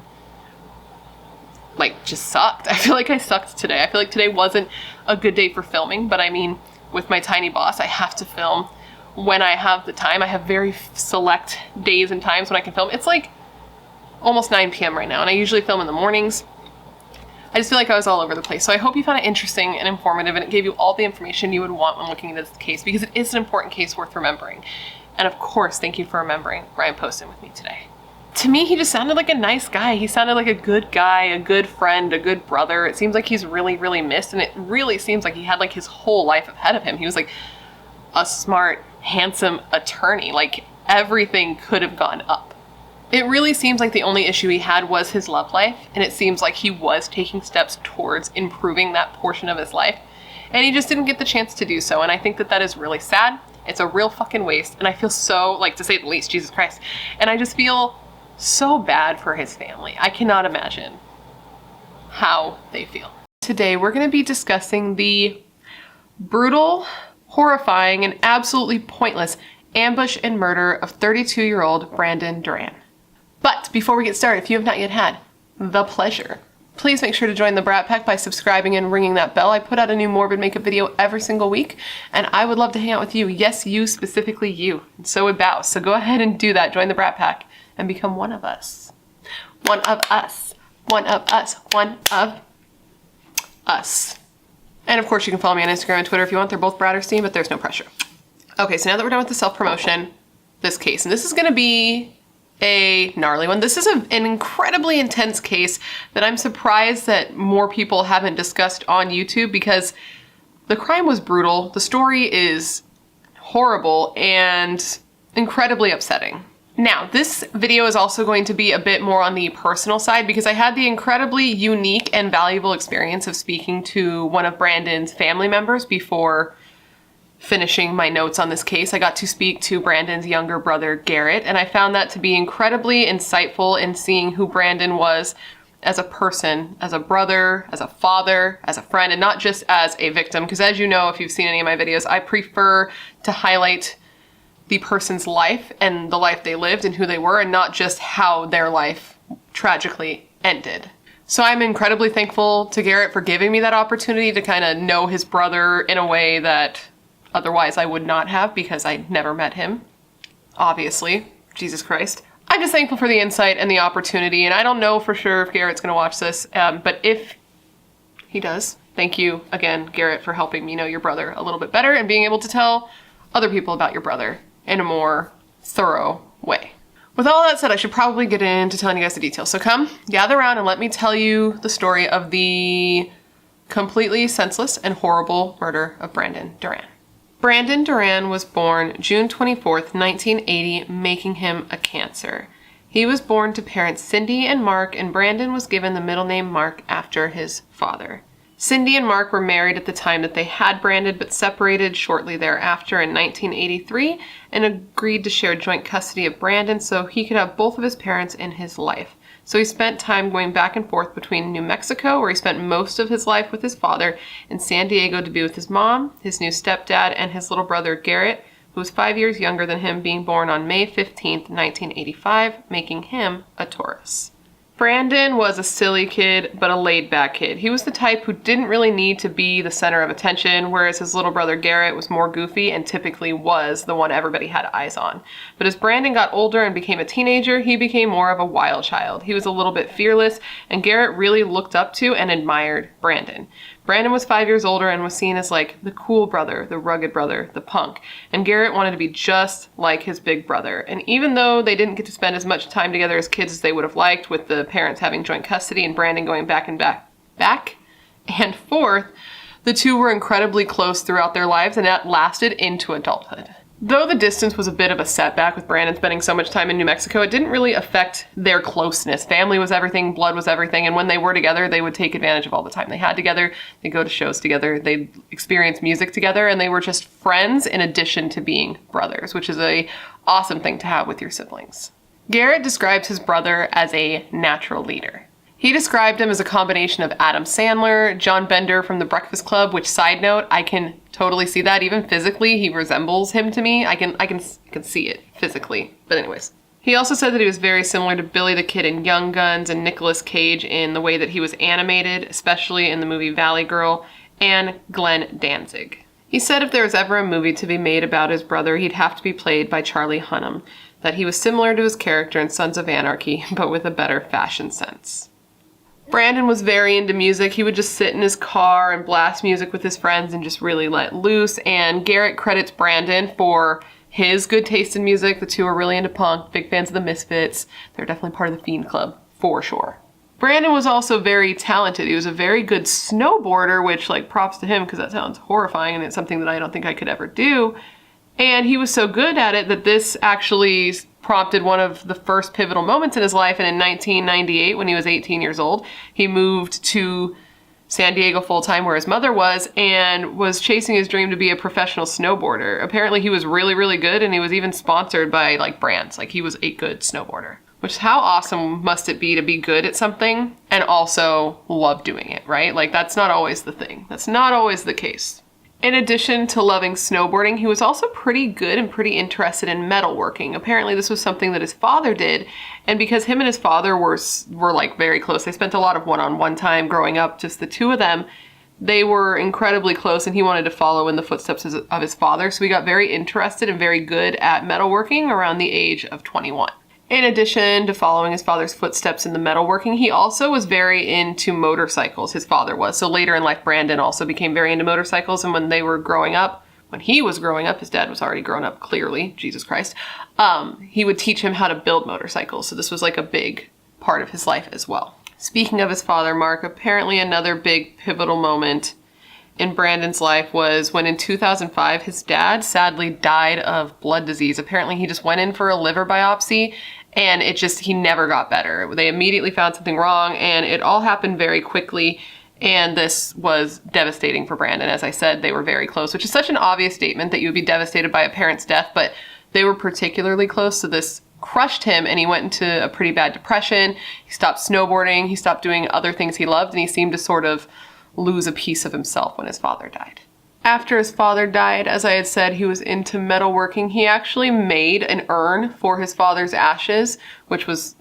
like, just sucked. I feel like I sucked today. I feel like today wasn't a good day for filming, but I mean, with my tiny boss, I have to film when I have the time. I have very select days and times when I can film. It's like almost 9 p.m. right now, and I usually film in the mornings. I just feel like I was all over the place. So I hope you found it interesting and informative and it gave you all the information you would want when looking into this case, because it is an important case worth remembering. And of course, thank you for remembering Ryan Poston with me today. To me, he just sounded like a nice guy. He sounded like a good guy, a good friend, a good brother. It seems like he's really, really missed, and it really seems like he had like his whole life ahead of him. He was like a smart, handsome attorney. Like, everything could have gone up. It really seems like the only issue he had was his love life, and it seems like he was taking steps towards improving that portion of his life, and he just didn't get the chance to do so, and I think that that is really sad. It's a real fucking waste, and I feel so, like, to say the least, Jesus Christ, and I just feel so bad for his family. I cannot imagine how they feel. Today, we're going to be discussing the brutal, horrifying, and absolutely pointless ambush and murder of 32-year-old Brandon Duran. But before we get started, if you have not yet had the pleasure, please make sure to join the Brat Pack by subscribing and ringing that bell. I put out a new morbid makeup video every single week, and I would love to hang out with you. Yes, you, specifically you. And so would Bow. So go ahead and do that. Join the Brat Pack and become one of us. One of us. One of us. One of us. And of course, you can follow me on Instagram and Twitter if you want. They're both BRATTERSTEIN, but there's no pressure. Okay, so now that we're done with the self-promotion, this case, and this is going to be a gnarly one. This is an incredibly intense case that I'm surprised that more people haven't discussed on YouTube, because the crime was brutal, the story is horrible, and incredibly upsetting. Now, this video is also going to be a bit more on the personal side, because I had the incredibly unique and valuable experience of speaking to one of Brandon's family members before finishing my notes on this case. I got to speak to Brandon's younger brother, Garrett, and I found that to be incredibly insightful in seeing who Brandon was as a person, as a brother, as a father, as a friend, and not just as a victim. Because as you know, if you've seen any of my videos, I prefer to highlight the person's life and the life they lived and who they were, and not just how their life tragically ended. So I'm incredibly thankful to Garrett for giving me that opportunity to kind of know his brother in a way that otherwise I would not have, because I never met him, obviously. Jesus Christ. I'm just thankful for the insight and the opportunity, and I don't know for sure if Garrett's gonna watch this, but if He does. Thank you again, Garrett, for helping me know your brother a little bit better and being able to tell other people about your brother in a more thorough way. With all that said, I should probably get into telling you guys the details. So come, gather around and let me tell you the story of the completely senseless and horrible murder of Brandon Duran. Brandon Duran was born June 24th, 1980, making him a Cancer. He was born to parents Cindy and Mark, and Brandon was given the middle name Mark after his father. Cindy and Mark were married at the time that they had Brandon, but separated shortly thereafter in 1983 and agreed to share joint custody of Brandon so he could have both of his parents in his life. So he spent time going back and forth between New Mexico, where he spent most of his life with his father, and San Diego to be with his mom, his new stepdad, and his little brother Garrett, who was 5 years younger than him, being born on May 15th, 1985, making him a Taurus. Brandon was a silly kid, but a laid-back kid. He was the type who didn't really need to be the center of attention, whereas his little brother Garrett was more goofy and typically was the one everybody had eyes on. But as Brandon got older and became a teenager, he became more of a wild child. He was a little bit fearless, and Garrett really looked up to and admired Brandon. Brandon was 5 years older and was seen as like the cool brother, the rugged brother, the punk. And Garrett wanted to be just like his big brother. And even though they didn't get to spend as much time together as kids as they would have liked, with the parents having joint custody and Brandon going back and forth, the two were incredibly close throughout their lives, and that lasted into adulthood. Though the distance was a bit of a setback with Brandon spending so much time in New Mexico, it didn't really affect their closeness. Family was everything, blood was everything, and when they were together, they would take advantage of all the time they had together. They'd go to shows together, they'd experience music together, and they were just friends in addition to being brothers, which is an awesome thing to have with your siblings. Garrett describes his brother as a natural leader. He described him as a combination of Adam Sandler, John Bender from The Breakfast Club, which, side note, I can totally see that. Even physically, he resembles him to me. I can see it physically. But anyways. He also said that he was very similar to Billy the Kid in Young Guns and Nicolas Cage in the way that he was animated, especially in the movie Valley Girl, and Glenn Danzig. He said if there was ever a movie to be made about his brother, he'd have to be played by Charlie Hunnam, that he was similar to his character in Sons of Anarchy, but with a better fashion sense. Brandon was very into music. He would just sit in his car and blast music with his friends and just really let loose. And Garrett credits Brandon for his good taste in music. The two are really into punk, big fans of the Misfits. They're definitely part of the Fiend Club, for sure. Brandon was also very talented. He was a very good snowboarder, which, like, props to him because that sounds horrifying and it's something that I don't think I could ever do. And he was so good at it that this actually prompted one of the first pivotal moments in his life. And in 1998, when he was 18 years old, he moved to San Diego full-time where his mother was and was chasing his dream to be a professional snowboarder. Apparently he was really, really good, and he was even sponsored by like brands. Like, he was a good snowboarder. Which, how awesome must it be to be good at something and also love doing it, right? Like, that's not always the thing. That's not always the case. In addition to loving snowboarding, he was also pretty good and pretty interested in metalworking. Apparently this was something that his father did, and because him and his father were like very close, they spent a lot of one-on-one time growing up, just the two of them, they were incredibly close, and he wanted to follow in the footsteps of his father, so he got very interested and very good at metalworking around the age of 21. In addition to following his father's footsteps in the metalworking, he also was very into motorcycles, his father was. So later in life, Brandon also became very into motorcycles, and when he was growing up, his dad was already grown up, clearly, Jesus Christ, he would teach him how to build motorcycles. So this was like a big part of his life as well. Speaking of his father, Mark, apparently another big pivotal moment in Brandon's life was when in 2005, his dad sadly died of blood disease. Apparently he just went in for a liver biopsy, and he never got better. They immediately found something wrong, and it all happened very quickly, and this was devastating for Brandon. As I said, they were very close, which is such an obvious statement that you would be devastated by a parent's death, but they were particularly close, so this crushed him, and he went into a pretty bad depression. He stopped snowboarding, he stopped doing other things he loved, and he seemed to sort of lose a piece of himself when his father died. After his father died, as I had said, he was into metalworking. He actually made an urn for his father's ashes, which was,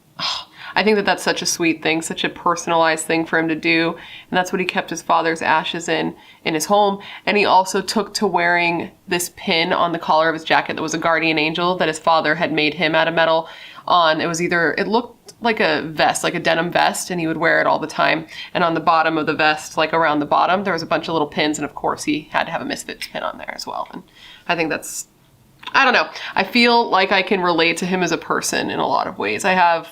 I think that that's such a sweet thing, such a personalized thing for him to do. And that's what he kept his father's ashes in his home. And he also took to wearing this pin on the collar of his jacket that was a guardian angel that his father had made him out of metal on. It looked like a vest, like a denim vest, and he would wear it all the time. And on the bottom of the vest, like around the bottom, there was a bunch of little pins. And of course he had to have a Misfits pin on there as well. And I think that's, I don't know. I feel like I can relate to him as a person in a lot of ways. I have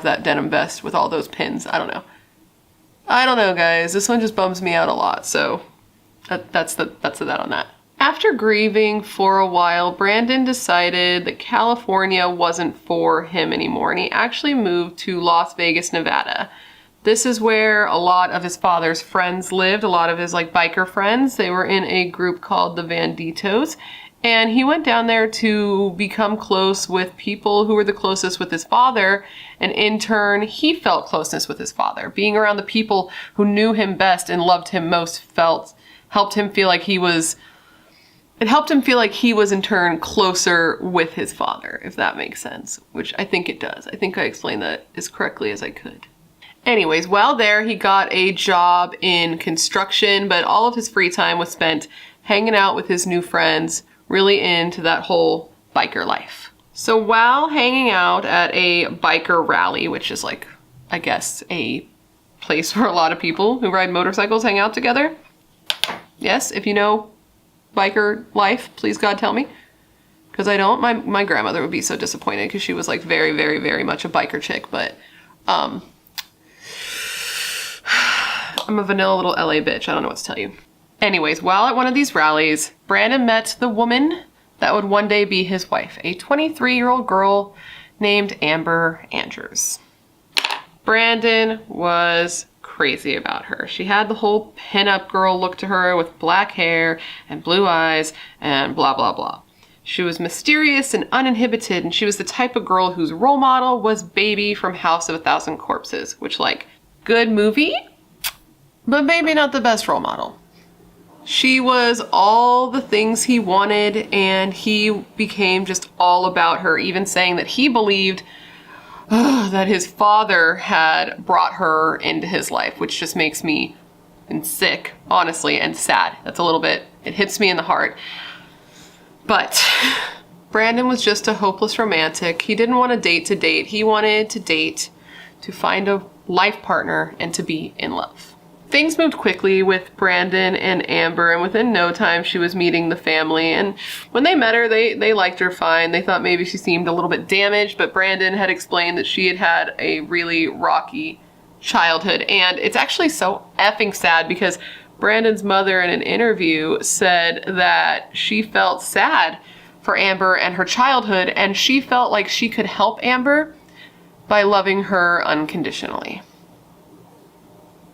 that denim vest with all those pins. I don't know, guys. This one just bums me out a lot. So that's that on that. After grieving for a while, Brandon decided that California wasn't for him anymore, and he actually moved to Las Vegas, Nevada. This is where a lot of his father's friends lived, a lot of his like biker friends. They were in a group called the Banditos, and he went down there to become close with people who were the closest with his father, and in turn, he felt closeness with his father. Being around the people who knew him best and loved him most helped him feel like he was in turn closer with his father, if that makes sense, which I think it does. I think I explained that as correctly as I could. Anyways, while there, he got a job in construction, but all of his free time was spent hanging out with his new friends, really into that whole biker life. So while hanging out at a biker rally, which is like, I guess, a place where a lot of people who ride motorcycles hang out together. Yes, if you know biker life, please God tell me. Because I don't. My grandmother would be so disappointed because she was like very, very, very much a biker chick, but I'm a vanilla little LA bitch. I don't know what to tell you. Anyways, while at one of these rallies, Brandon met the woman that would one day be his wife, a 23-year-old girl named Amber Andrews. Brandon was crazy about her. She had the whole pinup girl look to her with black hair and blue eyes and blah, blah, blah. She was mysterious and uninhibited, and she was the type of girl whose role model was Baby from House of a Thousand Corpses, which, like, good movie, but maybe not the best role model. She was all the things he wanted, and he became just all about her, even saying that he believed that his father had brought her into his life, which just makes me sick, honestly, and sad. That's a little bit, it hits me in the heart. But Brandon was just a hopeless romantic. He didn't want to date. He wanted to date to find a life partner and to be in love. Things moved quickly with Brandon and Amber, and within no time she was meeting the family. And when they met her, they liked her fine. They thought maybe she seemed a little bit damaged, but Brandon had explained that she had had a really rocky childhood. And it's actually so effing sad because Brandon's mother in an interview said that she felt sad for Amber and her childhood, and she felt like she could help Amber by loving her unconditionally.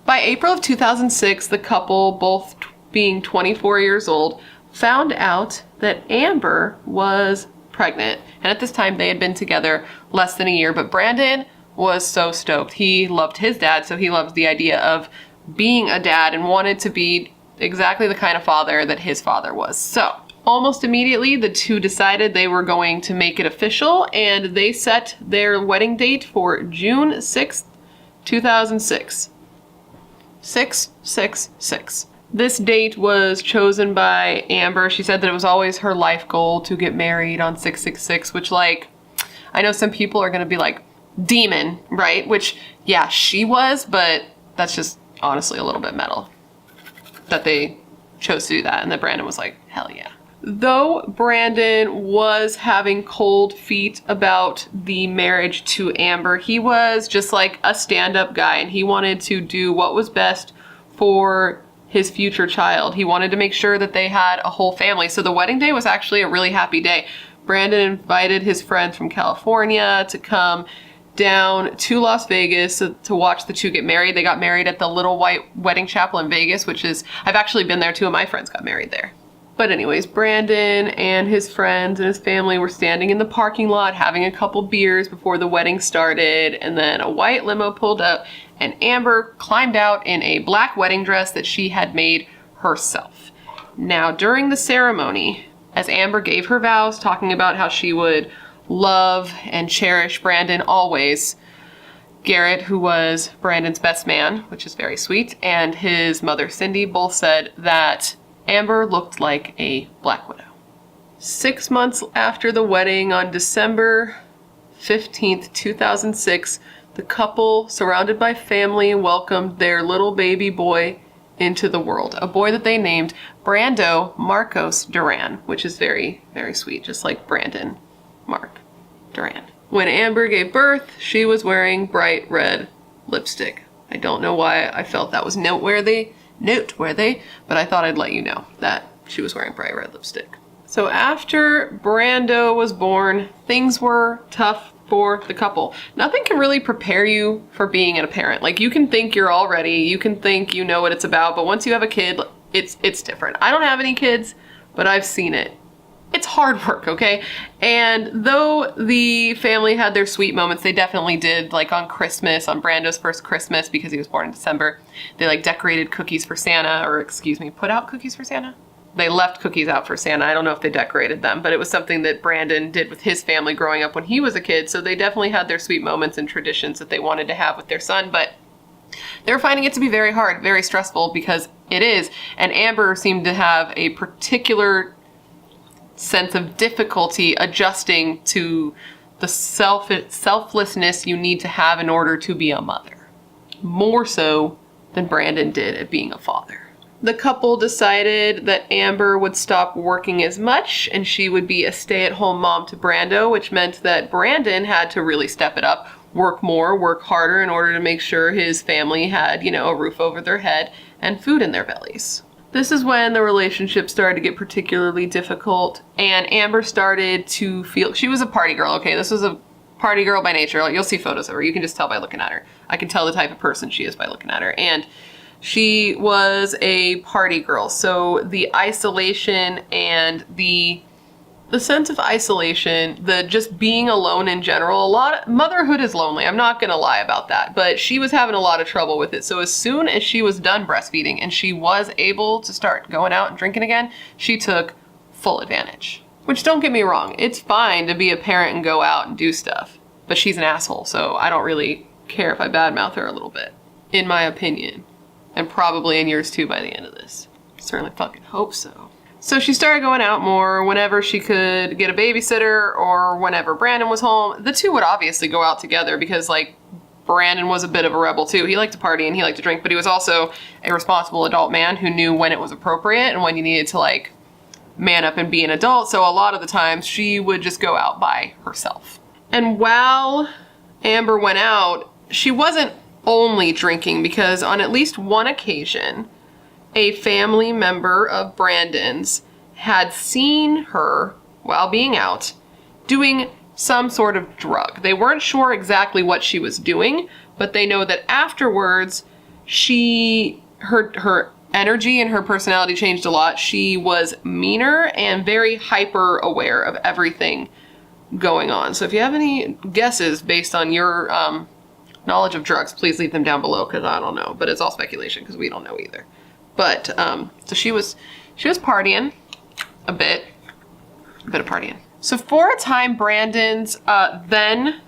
By April of 2006, the couple, both being 24 years old, found out that Amber was pregnant. And at this time, they had been together less than a year, but Brandon was so stoked. He loved his dad, so he loved the idea of being a dad and wanted to be exactly the kind of father that his father was. So almost immediately, the two decided they were going to make it official, and they set their wedding date for June 6th, 2006. 666. This date was chosen by Amber. She said that it was always her life goal to get married on 666, which, like, I know some people are going to be like, demon, right? Which, yeah, she was, but that's just honestly a little bit metal that they chose to do that, and that Brandon was like, hell yeah. Though Brandon was having cold feet about the marriage to Amber, he was just like a stand-up guy, and he wanted to do what was best for his future child. He wanted to make sure that they had a whole family. So the wedding day was actually a really happy day. Brandon invited his friends from California to come down to Las Vegas to watch the two get married. They got married at the Little White Wedding Chapel in Vegas, which is, I've actually been there. Two of my friends got married there. But anyways, Brandon and his friends and his family were standing in the parking lot having a couple beers before the wedding started, and then a white limo pulled up and Amber climbed out in a black wedding dress that she had made herself. Now, during the ceremony, as Amber gave her vows, talking about how she would love and cherish Brandon always. Garrett, who was Brandon's best man, which is very sweet, and his mother Cindy both said that Amber looked like a black widow. 6 months after the wedding, on December 15th, 2006, the couple, surrounded by family, welcomed their little baby boy into the world. A boy that they named Brando Marcos Duran, which is very, very sweet, just like Brandon Mark Duran. When Amber gave birth, she was wearing bright red lipstick. I don't know why I felt that was noteworthy, but I thought I'd let you know that she was wearing bright red lipstick. So after Brando was born, things were tough for the couple. Nothing can really prepare you for being a parent. Like, you can think you're all ready, you can think you know what it's about, but once you have a kid, it's different. I don't have any kids, but I've seen it. It's hard work, okay? And though the family had their sweet moments, they definitely did, like on Christmas, on Brando's first Christmas, because he was born in December, they like decorated cookies for Santa, or excuse me, put out cookies for Santa? They left cookies out for Santa. I don't know if they decorated them, but it was something that Brandon did with his family growing up when he was a kid. So they definitely had their sweet moments and traditions that they wanted to have with their son, but they were finding it to be very hard, very stressful, because it is. And Amber seemed to have a particular sense of difficulty adjusting to the selflessness you need to have in order to be a mother. More so than Brandon did at being a father. The couple decided that Amber would stop working as much and she would be a stay-at-home mom to Brando, which meant that Brandon had to really step it up, work more, work harder in order to make sure his family had, a roof over their head and food in their bellies. This is when the relationship started to get particularly difficult, and Amber started to feel, she was a party girl, okay? This was a party girl by nature. You'll see photos of her. You can just tell by looking at her. I can tell the type of person she is by looking at her. And she was a party girl, so the isolation and the sense of isolation, the just being alone in general, motherhood is lonely. I'm not gonna lie about that, but she was having a lot of trouble with it. So as soon as she was done breastfeeding and she was able to start going out and drinking again, she took full advantage. Which, don't get me wrong, it's fine to be a parent and go out and do stuff, but she's an asshole, so I don't really care if I badmouth her a little bit, in my opinion. And probably in yours too by the end of this. Certainly fucking hope so. So she started going out more whenever she could get a babysitter or whenever Brandon was home. The two would obviously go out together because, like, Brandon was a bit of a rebel too. He liked to party and he liked to drink, but he was also a responsible adult man who knew when it was appropriate and when you needed to, like, man up and be an adult. So a lot of the times she would just go out by herself. And while Amber went out, she wasn't only drinking, because on at least one occasion, a family member of Brandon's had seen her while being out doing some sort of drug. They weren't sure exactly what she was doing, but they know that afterwards her energy and her personality changed a lot. She was meaner and very hyper aware of everything going on. So if you have any guesses based on your knowledge of drugs, please leave them down below, because I don't know, but it's all speculation because we don't know either. But so she was partying a bit of partying. So for a time, Brandon's then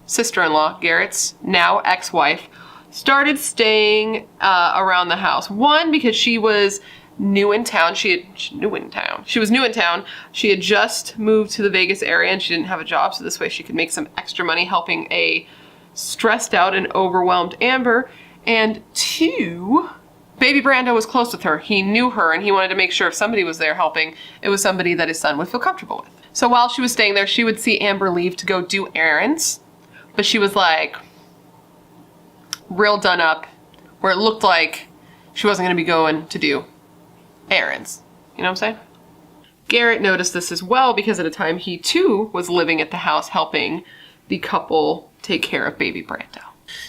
sister-in-law, Garrett's now ex-wife, started staying around the house. One, because she was new in town. She was new in town. She had just moved to the Vegas area and she didn't have a job, so this way she could make some extra money helping a stressed out and overwhelmed Amber. And two, baby Brando was close with her. He knew her and he wanted to make sure if somebody was there helping, it was somebody that his son would feel comfortable with. So while she was staying there, she would see Amber leave to go do errands, but she was like real done up, where it looked like she wasn't going to be going to do errands. You know what I'm saying? Garrett noticed this as well, because at a time he too was living at the house helping the couple take care of baby Brando.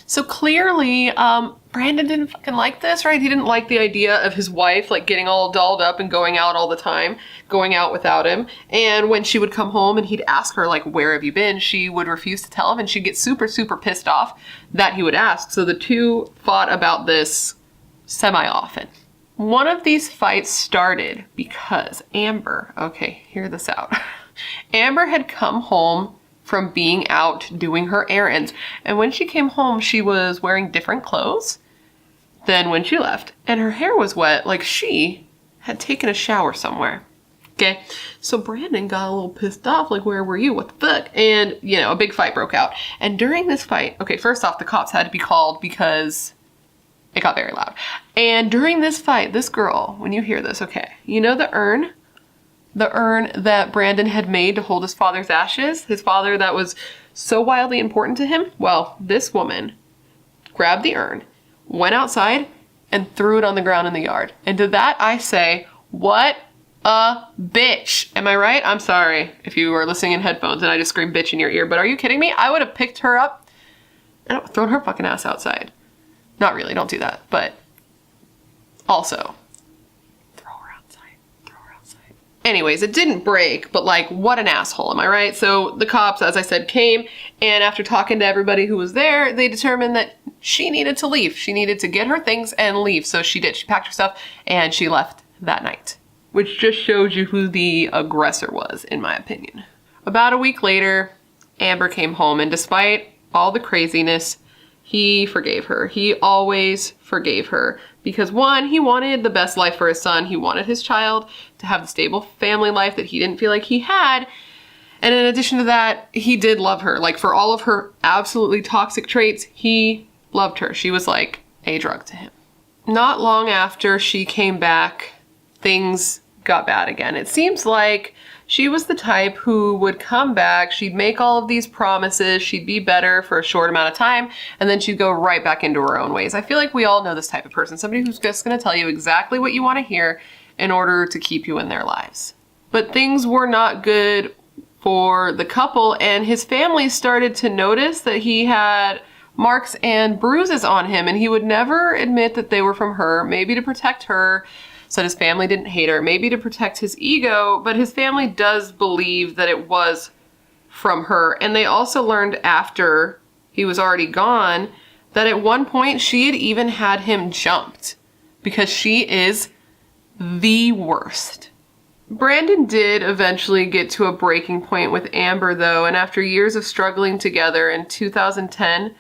So clearly, Brandon didn't fucking like this, right? He didn't like the idea of his wife, like, getting all dolled up and going out all the time, going out without him. And when she would come home and he'd ask her, like, where have you been? She would refuse to tell him, and she'd get super, super pissed off that he would ask. So the two fought about this semi-often. One of these fights started because Amber, okay, hear this out. Amber had come home from being out doing her errands. And when she came home, she was wearing different clothes than when she left. And her hair was wet, like she had taken a shower somewhere. Okay, so Brandon got a little pissed off, like, where were you? What the fuck? And, you know, a big fight broke out. And during this fight, okay, first off, the cops had to be called because it got very loud. And during this fight, this girl, when you hear this, okay, you know the urn that Brandon had made to hold his father's ashes? His father that was so wildly important to him? Well, this woman grabbed the urn, went outside, and threw it on the ground in the yard. And to that, I say, what a bitch. Am I right? I'm sorry if you are listening in headphones and I just scream bitch in your ear, but are you kidding me? I would have picked her up and thrown her fucking ass outside. Not really, don't do that, but also, throw her outside. Anyways, it didn't break, but like, what an asshole, am I right? So the cops, as I said, came, and after talking to everybody who was there, they determined that she needed to leave. She needed to get her things and leave, so she did. She packed her stuff, and she left that night. Which just shows you who the aggressor was, in my opinion. About a week later, Amber came home, and despite all the craziness, he forgave her. He always forgave her. Because one, he wanted the best life for his son. He wanted his child to have the stable family life that he didn't feel like he had. And in addition to that, he did love her. Like, for all of her absolutely toxic traits, he loved her. She was like a drug to him. Not long after she came back, things got bad again. It seems like she was the type who would come back, she'd make all of these promises, she'd be better for a short amount of time, and then she'd go right back into her own ways. I feel like we all know this type of person, somebody who's just going to tell you exactly what you want to hear in order to keep you in their lives. But things were not good for the couple, and his family started to notice that he had marks and bruises on him, and he would never admit that they were from her, maybe to protect her, so his family didn't hate her, maybe to protect his ego, but his family does believe that it was from her. And they also learned after he was already gone that at one point she had even had him jumped because she is the worst. Brandon did eventually get to a breaking point with Amber though, and after years of struggling together in 2010,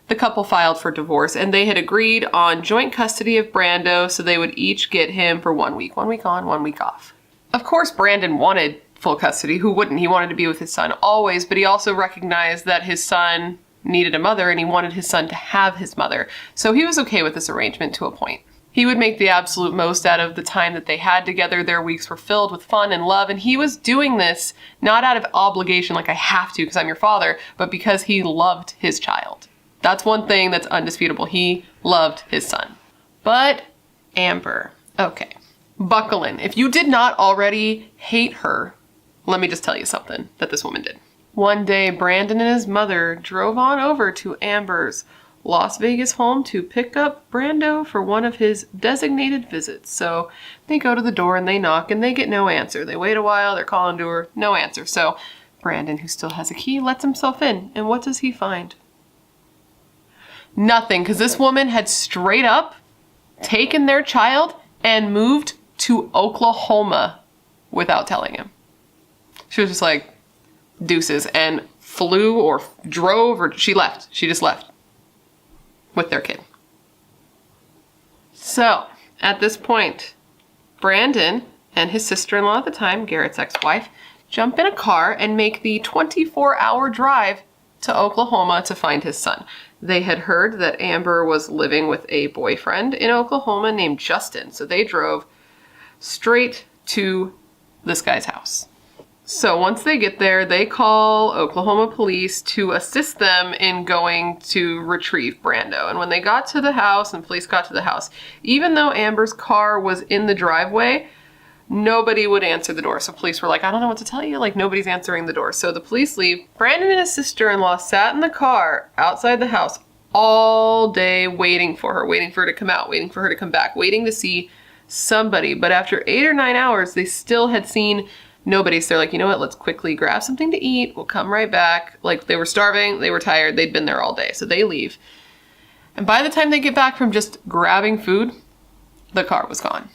the couple filed for divorce, and they had agreed on joint custody of Brando, so they would each get him for 1 week. 1 week on, 1 week off. Of course, Brandon wanted full custody. Who wouldn't? He wanted to be with his son always, but he also recognized that his son needed a mother, and he wanted his son to have his mother. So he was okay with this arrangement to a point. He would make the absolute most out of the time that they had together. Their weeks were filled with fun and love, and he was doing this not out of obligation, like I have to because I'm your father, but because he loved his child. That's one thing that's undisputable. He loved his son. But Amber, okay, buckle in. If you did not already hate her, let me just tell you something that this woman did. One day, Brandon and his mother drove on over to Amber's Las Vegas home to pick up Brando for one of his designated visits. So they go to the door and they knock and they get no answer. They wait a while, they're calling to her, no answer. So Brandon, who still has a key, lets himself in. And what does he find? Nothing, because this woman had straight up taken their child and moved to Oklahoma without telling him. She was just like, deuces, and flew or drove or she left. She just left with their kid. So, at this point, Brandon and his sister-in-law at the time, Garrett's ex-wife, jump in a car and make the 24-hour drive to Oklahoma to find his son. They had heard that Amber was living with a boyfriend in Oklahoma named Justin, so they drove straight to this guy's house. So once they get there, they call Oklahoma police to assist them in going to retrieve Brando. And when they got to the house and police got to the house, even though Amber's car was in the driveway, nobody would answer the door. So police were like, I don't know what to tell you. Like, nobody's answering the door. So the police leave. Brandon and his sister-in-law sat in the car outside the house all day waiting for her to come out, waiting for her to come back, waiting to see somebody. But after 8 or 9 hours, they still had seen nobody. So they're like, you know what? Let's quickly grab something to eat. We'll come right back. Like, they were starving. They were tired. They'd been there all day. So they leave. And by the time they get back from just grabbing food, the car was gone.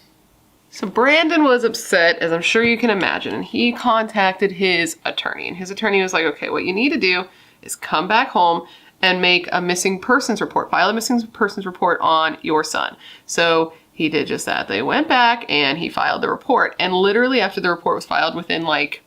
So Brandon was upset, as I'm sure you can imagine, and he contacted his attorney. And his attorney was like, okay, what you need to do is come back home and make a missing persons report, file a missing persons report on your son. So he did just that. They went back and he filed the report. And literally after the report was filed, within like,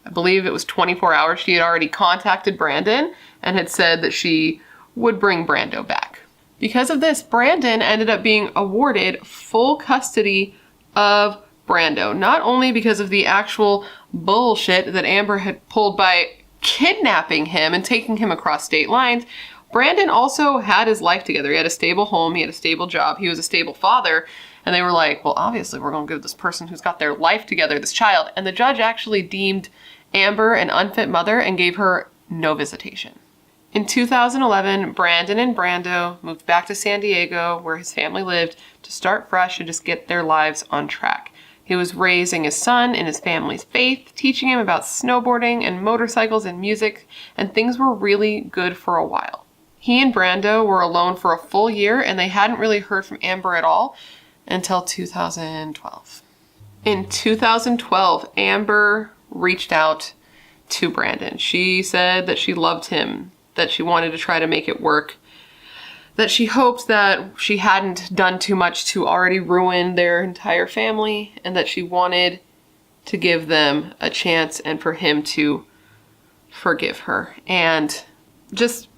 I believe it was 24 hours, she had already contacted Brandon and had said that she would bring Brando back. Because of this, Brandon ended up being awarded full custody of Brando, not only because of the actual bullshit that Amber had pulled by kidnapping him and taking him across state lines. Brandon also had his life together. He had a stable home, he had a stable job, he was a stable father, and they were like, well, obviously we're going to give this person who's got their life together, this child. And the judge actually deemed Amber an unfit mother and gave her no visitation. In 2011, Brandon and Brando moved back to San Diego, where his family lived, to start fresh and just get their lives on track. He was raising his son in his family's faith, teaching him about snowboarding and motorcycles and music, and things were really good for a while. He and Brando were alone for a full year, and they hadn't really heard from Amber at all until 2012. In 2012, Amber reached out to Brandon. She said that she loved him, that she wanted to try to make it work, that she hoped that she hadn't done too much to already ruin their entire family, and that she wanted to give them a chance and for him to forgive her. And just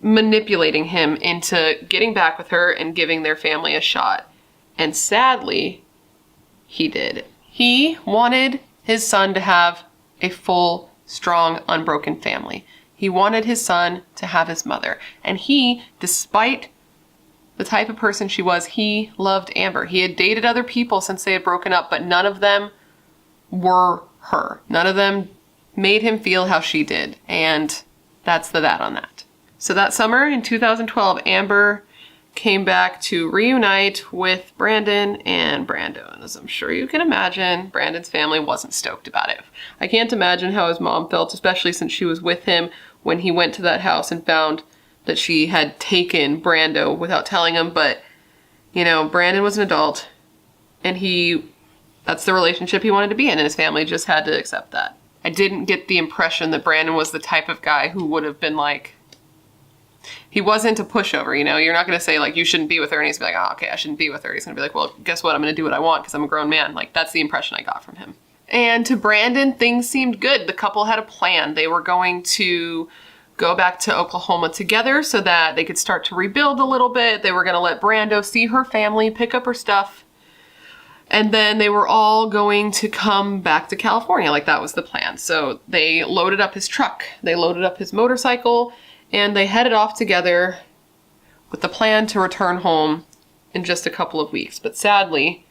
manipulating him into getting back with her and giving their family a shot. And sadly, he did. He wanted his son to have a full, strong, unbroken family. He wanted his son to have his mother. And he, despite the type of person she was, he loved Amber. He had dated other people since they had broken up, but none of them were her. None of them made him feel how she did. And that's the that on that. So that summer in 2012, Amber came back to reunite with Brandon and Brando. And as I'm sure you can imagine, Brandon's family wasn't stoked about it. I can't imagine how his mom felt, especially since she was with him when he went to that house and found that she had taken Brando without telling him. But, you know, Brandon was an adult, and that's the relationship he wanted to be in, and his family just had to accept that. I didn't get the impression that Brandon was the type of guy who would have been like, he wasn't a pushover, you know? You're not going to say, like, you shouldn't be with her, and he's going to be like, oh, okay, I shouldn't be with her. He's going to be like, well, guess what? I'm going to do what I want because I'm a grown man. Like, that's the impression I got from him. And to Brandon, things seemed good. The couple had a plan. They were going to go back to Oklahoma together so that they could start to rebuild a little bit. They were going to let Brando see her family, pick up her stuff, and then they were all going to come back to California. Like, that was the plan. So they loaded up his truck. They loaded up his motorcycle, and they headed off together with the plan to return home in just a couple of weeks. But sadly,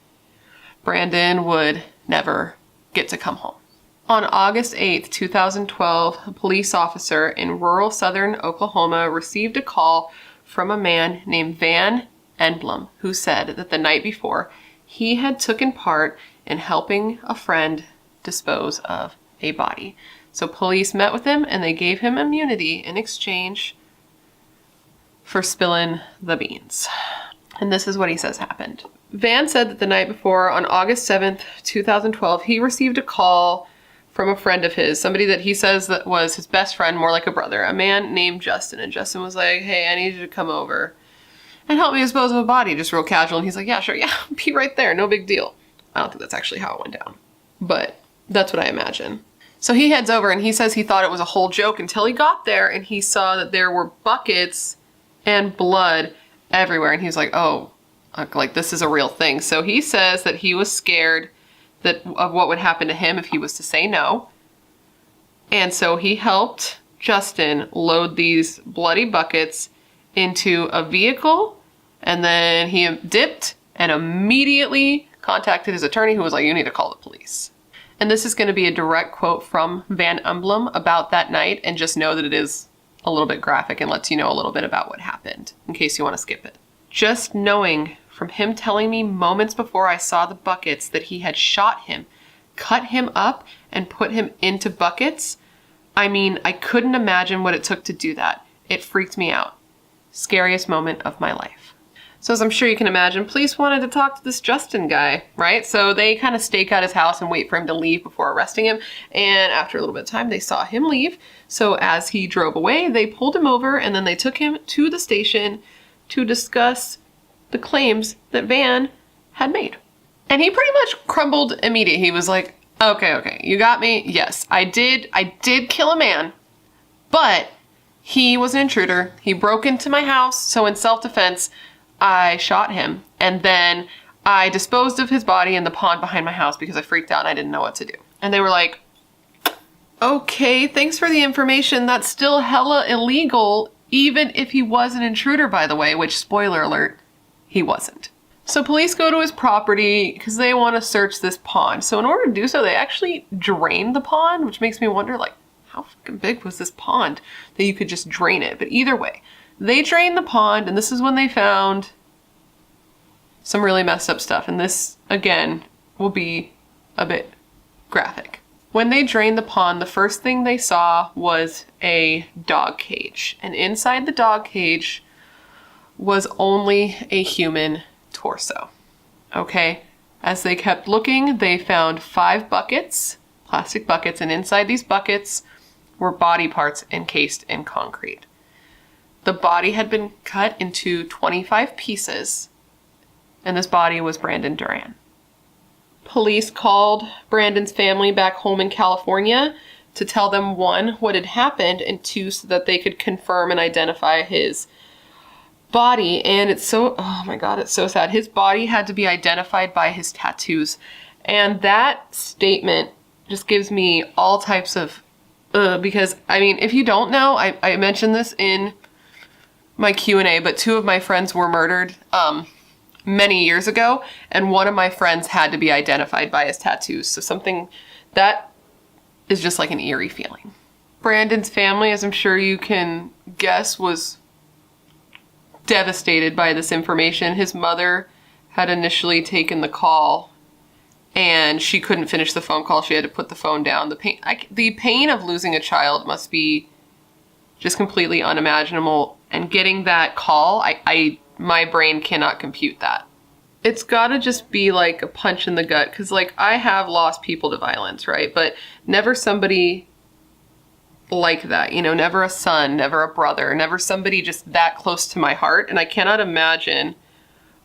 Brandon would never get to come home. On August 8th, 2012, a police officer in rural southern Oklahoma received a call from a man named Van Emblem, who said that the night before, he had taken part in helping a friend dispose of a body. So police met with him and they gave him immunity in exchange for spilling the beans. And this is what he says happened. Van said that the night before, on August 7th, 2012, he received a call from a friend of his, somebody that he says that was his best friend, more like a brother, a man named Justin. And Justin was like, hey, I need you to come over and help me dispose of a body, just real casual. And he's like, yeah, sure, yeah, be right there, no big deal. I don't think that's actually how it went down, but that's what I imagine. So he heads over and he says he thought it was a whole joke until he got there and he saw that there were buckets and blood everywhere. And he was like, oh, like this is a real thing. So he says that he was scared of what would happen to him if he was to say no. And so he helped Justin load these bloody buckets into a vehicle, and then he dipped and immediately contacted his attorney, who was like, you need to call the police. And this is going to be a direct quote from Van Emblem about that night, and just know that it is a little bit graphic and lets you know a little bit about what happened, in case you want to skip it. Just knowing from him telling me moments before I saw the buckets that he had shot him, cut him up, and put him into buckets, I mean, I couldn't imagine what it took to do that. It freaked me out. Scariest moment of my life. So as I'm sure you can imagine, police wanted to talk to this Justin guy, right? So they kind of stake out his house and wait for him to leave before arresting him. And after a little bit of time, they saw him leave. So as he drove away, they pulled him over and then they took him to the station to discuss the claims that Van had made. And he pretty much crumbled immediately. He was like, okay, you got me. Yes, I did kill a man, but he was an intruder. He broke into my house. So in self-defense, I shot him, and then I disposed of his body in the pond behind my house because I freaked out and I didn't know what to do. And they were like, okay, thanks for the information. That's still hella illegal, even if he was an intruder, by the way, which, spoiler alert, he wasn't. So police go to his property because they want to search this pond. So in order to do so, they actually drained the pond, which makes me wonder, like, how fucking big was this pond that you could just drain it? But either way, they drained the pond, and this is when they found some really messed up stuff. And this, again, will be a bit graphic. When they drained the pond, the first thing they saw was a dog cage. And inside the dog cage was only a human torso. Okay? As they kept looking, they found 5 buckets, plastic buckets, and inside these buckets were body parts encased in concrete. The body had been cut into 25 pieces, and this body was Brandon Duran. Police called Brandon's family back home in California to tell them, 1, what had happened, and 2, so that they could confirm and identify his body. And it's so, oh my God, it's so sad. His body had to be identified by his tattoos. And that statement just gives me all types of, because, I mean, if you don't know, I mentioned this in my Q&A, but 2 of my friends were murdered many years ago, and one of my friends had to be identified by his tattoos. So something that is just like an eerie feeling. Brandon's family, as I'm sure you can guess, was devastated by this information. His mother had initially taken the call, and she couldn't finish the phone call. She had to put the phone down. The pain of losing a child must be just completely unimaginable. And getting that call, my brain cannot compute that. It's gotta just be like a punch in the gut, because like I have lost people to violence, right? But never somebody like that, you know, never a son, never a brother, never somebody just that close to my heart. And I cannot imagine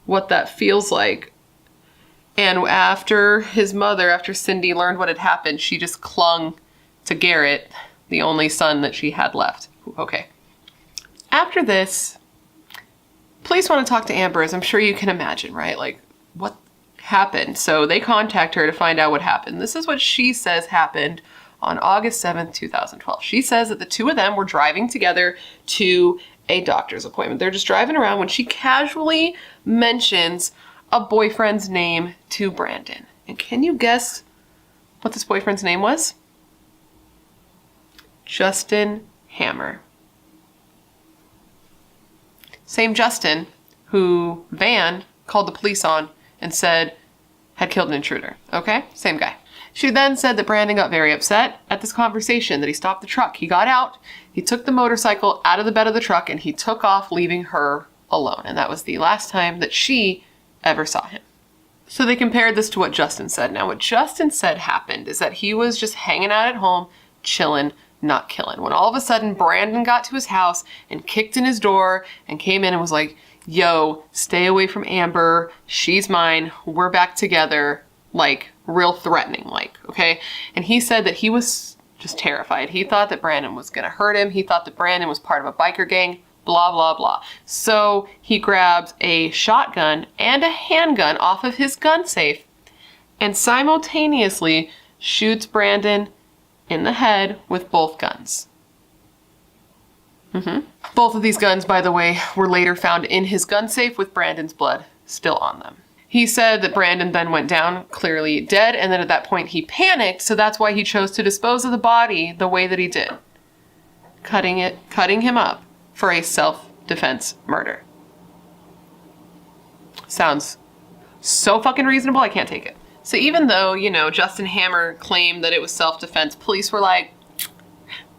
what that feels like. And after his mother, after Cindy learned what had happened, she just clung to Garrett, the only son that she had left. Okay. After this, police want to talk to Amber, as I'm sure you can imagine, right? Like, what happened? So they contact her to find out what happened. This is what she says happened on August 7th, 2012. She says that the 2 of them were driving together to a doctor's appointment. They're just driving around when she casually mentions a boyfriend's name to Brandon. And can you guess what this boyfriend's name was? Justin Hammer. Same Justin who Van called the police on and said had killed an intruder. Okay? Same guy. She then said that Brandon got very upset at this conversation, that he stopped the truck. He got out, he took the motorcycle out of the bed of the truck, and he took off, leaving her alone. And that was the last time that she ever saw him. So they compared this to what Justin said. Now, what Justin said happened is that he was just hanging out at home, chilling, not killing. When all of a sudden Brandon got to his house and kicked in his door and came in and was like, yo, stay away from Amber. She's mine. We're back together. Like, real threatening, like, okay? And he said that he was just terrified. He thought that Brandon was gonna hurt him. He thought that Brandon was part of a biker gang, blah, blah, blah. So he grabs a shotgun and a handgun off of his gun safe and simultaneously shoots Brandon in the head with both guns. Both of these guns, by the way, were later found in his gun safe with Brandon's blood still on them. He said that Brandon then went down, clearly dead, and then at that point he panicked, so that's why he chose to dispose of the body the way that he did. Cutting him up for a self-defense murder. Sounds so fucking reasonable, I can't take it. So even though, you know, Justin Hammer claimed that it was self-defense, police were like,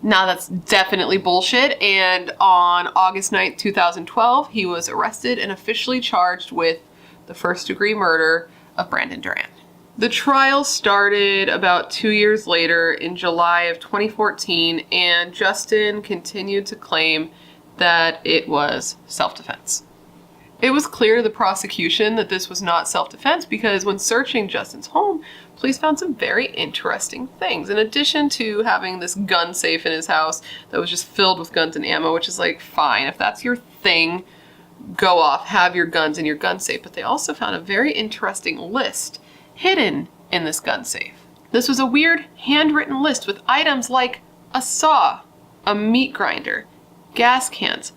Now that's definitely bullshit, and on August 9th, 2012, he was arrested and officially charged with the first-degree murder of Brandon Duran. The trial started about 2 years later in July of 2014, and Justin continued to claim that it was self-defense. It was clear to the prosecution that this was not self-defense because when searching Justin's home, police found some very interesting things. In addition to having this gun safe in his house that was just filled with guns and ammo, which is like, fine, if that's your thing, go off, have your guns in your gun safe. But they also found a very interesting list hidden in this gun safe. This was a weird handwritten list with items like a saw, a meat grinder, gas cans,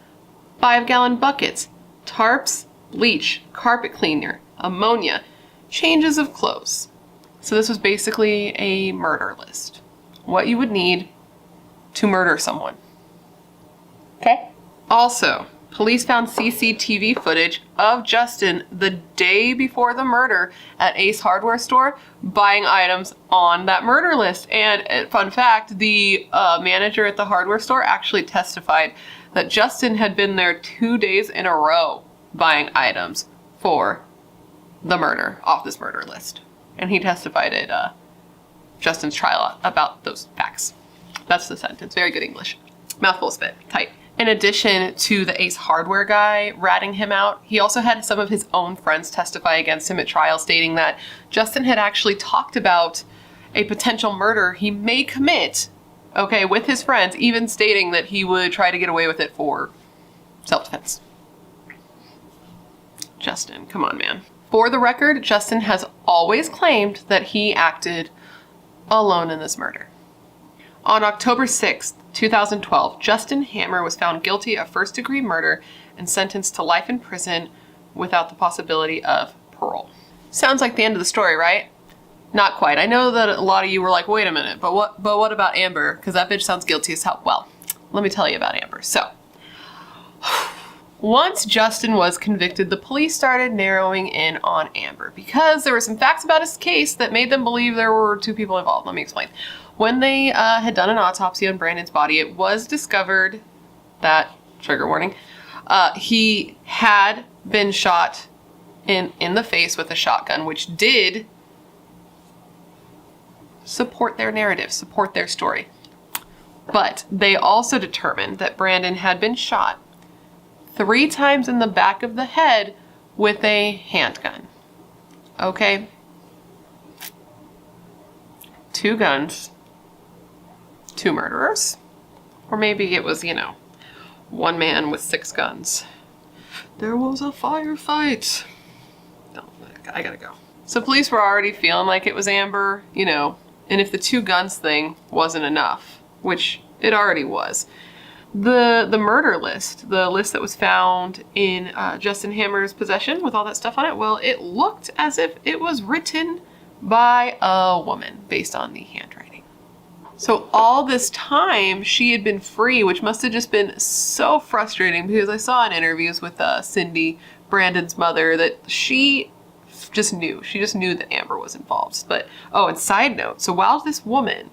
5-gallon buckets, tarps, bleach, carpet cleaner, ammonia, changes of clothes. So this was basically a murder list. What you would need to murder someone. Okay? Also, police found CCTV footage of Justin the day before the murder at Ace Hardware store buying items on that murder list. And fun fact, the manager at the hardware store actually testified that Justin had been there 2 days in a row buying items for the murder off this murder list. And he testified at Justin's trial about those facts. That's the sentence. Very good English. Mouthful spit. Tight. In addition to the Ace Hardware guy ratting him out, he also had some of his own friends testify against him at trial, stating that Justin had actually talked about a potential murder he may commit, okay, with his friends, even stating that he would try to get away with it for self-defense. Justin, come on, man. For the record, Justin has always claimed that he acted alone in this murder. On October 6th, 2012, Justin Hammer was found guilty of first-degree murder and sentenced to life in prison without the possibility of parole. Sounds like the end of the story, right? Not quite. I know that a lot of you were like, wait a minute, but what about Amber? Because that bitch sounds guilty as hell. Well, let me tell you about Amber. So, once Justin was convicted, the police started narrowing in on Amber because there were some facts about his case that made them believe there were 2 people involved. Let me explain. When they had done an autopsy on Brandon's body, it was discovered that, trigger warning, he had been shot in the face with a shotgun, which did support their narrative, support their story. But they also determined that Brandon had been shot 3 times in the back of the head with a handgun. Okay? 2 guns. 2 murderers. Or maybe it was, 1 man with 6 guns. There was a firefight. No, I gotta go. So police were already feeling like it was Amber, and if the 2 guns thing wasn't enough, which it already was, the murder list, the list that was found in Justin Hammer's possession with all that stuff on it, well, it looked as if it was written by a woman based on the handwriting. So all this time she had been free, which must have just been so frustrating because I saw in interviews with Cindy, Brandon's mother, that she just knew that Amber was involved. But, and side note, so while this woman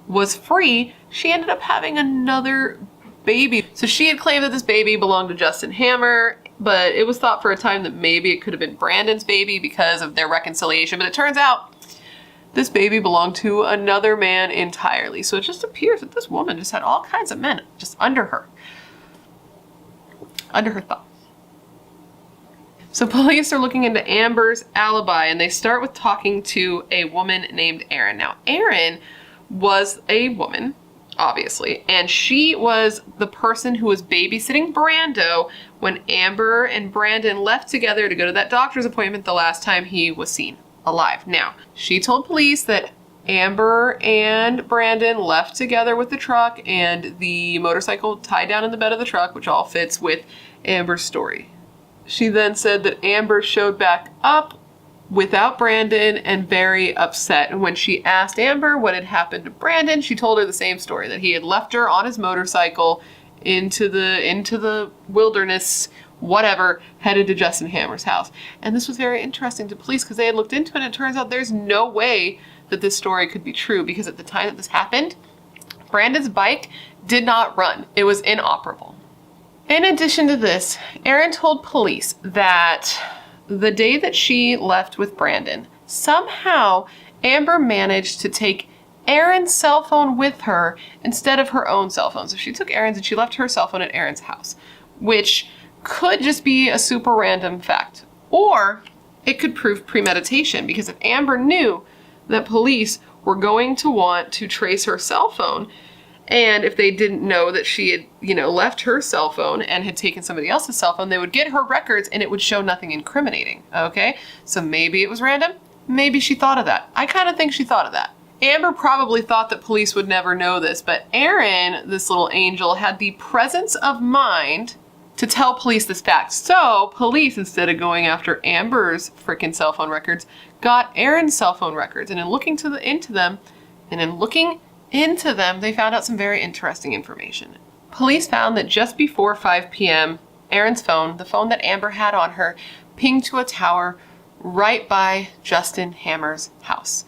was free, she ended up having another baby. So she had claimed that this baby belonged to Justin Hammer, but it was thought for a time that maybe it could have been Brandon's baby because of their reconciliation. But it turns out this baby belonged to another man entirely. So it just appears that this woman just had all kinds of men just under her thumb. So police are looking into Amber's alibi, and they start with talking to a woman named Erin. Now, Erin was a woman, obviously, and she was the person who was babysitting Brando when Amber and Brandon left together to go to that doctor's appointment the last time he was seen alive. Now, she told police that Amber and Brandon left together with the truck and the motorcycle tied down in the bed of the truck, which all fits with Amber's story. She then said that Amber showed back up without Brandon and very upset. And when she asked Amber what had happened to Brandon, she told her the same story, that he had left her on his motorcycle into the wilderness, whatever, headed to Justin Hammer's house. And this was very interesting to police because they had looked into it, and it turns out there's no way that this story could be true because at the time that this happened, Brandon's bike did not run. It was inoperable. In addition to this, Erin told police that the day that she left with Brandon, somehow Amber managed to take Erin's cell phone with her instead of her own cell phone. So she took Erin's and she left her cell phone at Erin's house, which could just be a super random fact. Or it could prove premeditation, because if Amber knew that police were going to want to trace her cell phone, and if they didn't know that she had, left her cell phone and had taken somebody else's cell phone, they would get her records and it would show nothing incriminating, okay? So maybe it was random. Maybe she thought of that. I kind of think she thought of that. Amber probably thought that police would never know this, but Erin, this little angel, had the presence of mind to tell police this fact. So police, instead of going after Amber's freaking cell phone records, got Erin's cell phone records. And in looking into them, they found out some very interesting information. Police found that just before 5 p.m., Erin's phone, the phone that Amber had on her, pinged to a tower right by Justin Hammer's house.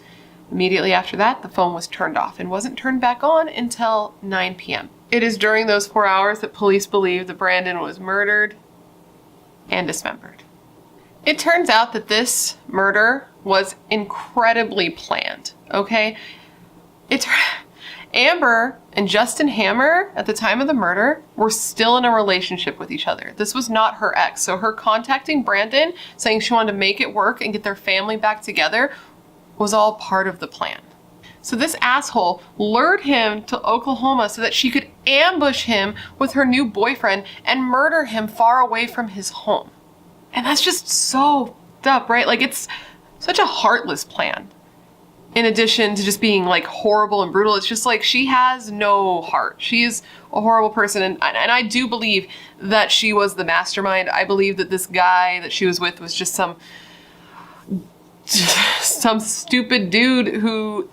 Immediately after that, the phone was turned off and wasn't turned back on until 9 p.m. It is during those 4 hours that police believe that Brandon was murdered and dismembered. It turns out that this murder was incredibly planned, okay? Amber and Justin Hammer, at the time of the murder, were still in a relationship with each other. This was not her ex. So her contacting Brandon, saying she wanted to make it work and get their family back together, was all part of the plan. So this asshole lured him to Oklahoma so that she could ambush him with her new boyfriend and murder him far away from his home. And that's just so up, right? Like, it's such a heartless plan. In addition to just being like horrible and brutal, it's just like she has no heart. She is a horrible person. And I do believe that she was the mastermind. I believe that this guy that she was with was just some stupid dude who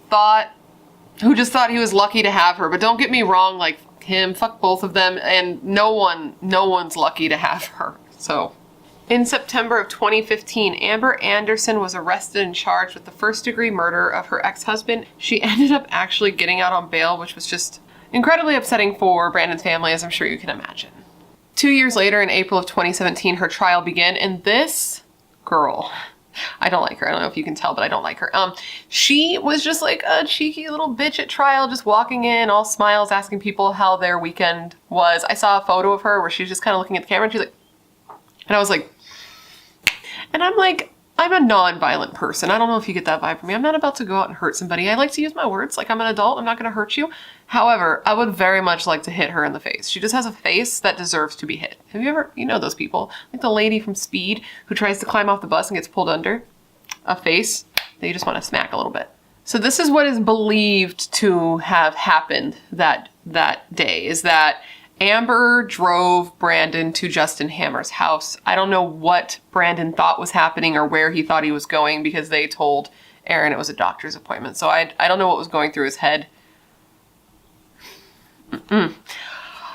just thought he was lucky to have her. But don't get me wrong, like, fuck him, fuck both of them, and no one's lucky to have her. So in September of 2015, Amber Anderson was arrested and charged with the first-degree murder of her ex-husband. She ended up actually getting out on bail, which was just incredibly upsetting for Brandon's family, as I'm sure you can imagine. 2 years later, in April of 2017, her trial began, and this girl, I don't like her. I don't know if you can tell, but I don't like her. She was just like a cheeky little bitch at trial, just walking in, all smiles, asking people how their weekend was. I saw a photo of her where she's just kind of looking at the camera, and she's like, and I was like, and I'm like, I'm a non-violent person. I don't know if you get that vibe from me. I'm not about to go out and hurt somebody. I like to use my words. Like, I'm an adult. I'm not going to hurt you. However, I would very much like to hit her in the face. She just has a face that deserves to be hit. Have you ever, those people, like the lady from Speed who tries to climb off the bus and gets pulled under? A face that you just want to smack a little bit. So this is what is believed to have happened that day, is that Amber drove Brandon to Justin Hammer's house. I don't know what Brandon thought was happening or where he thought he was going, because they told Erin it was a doctor's appointment. So I don't know what was going through his head.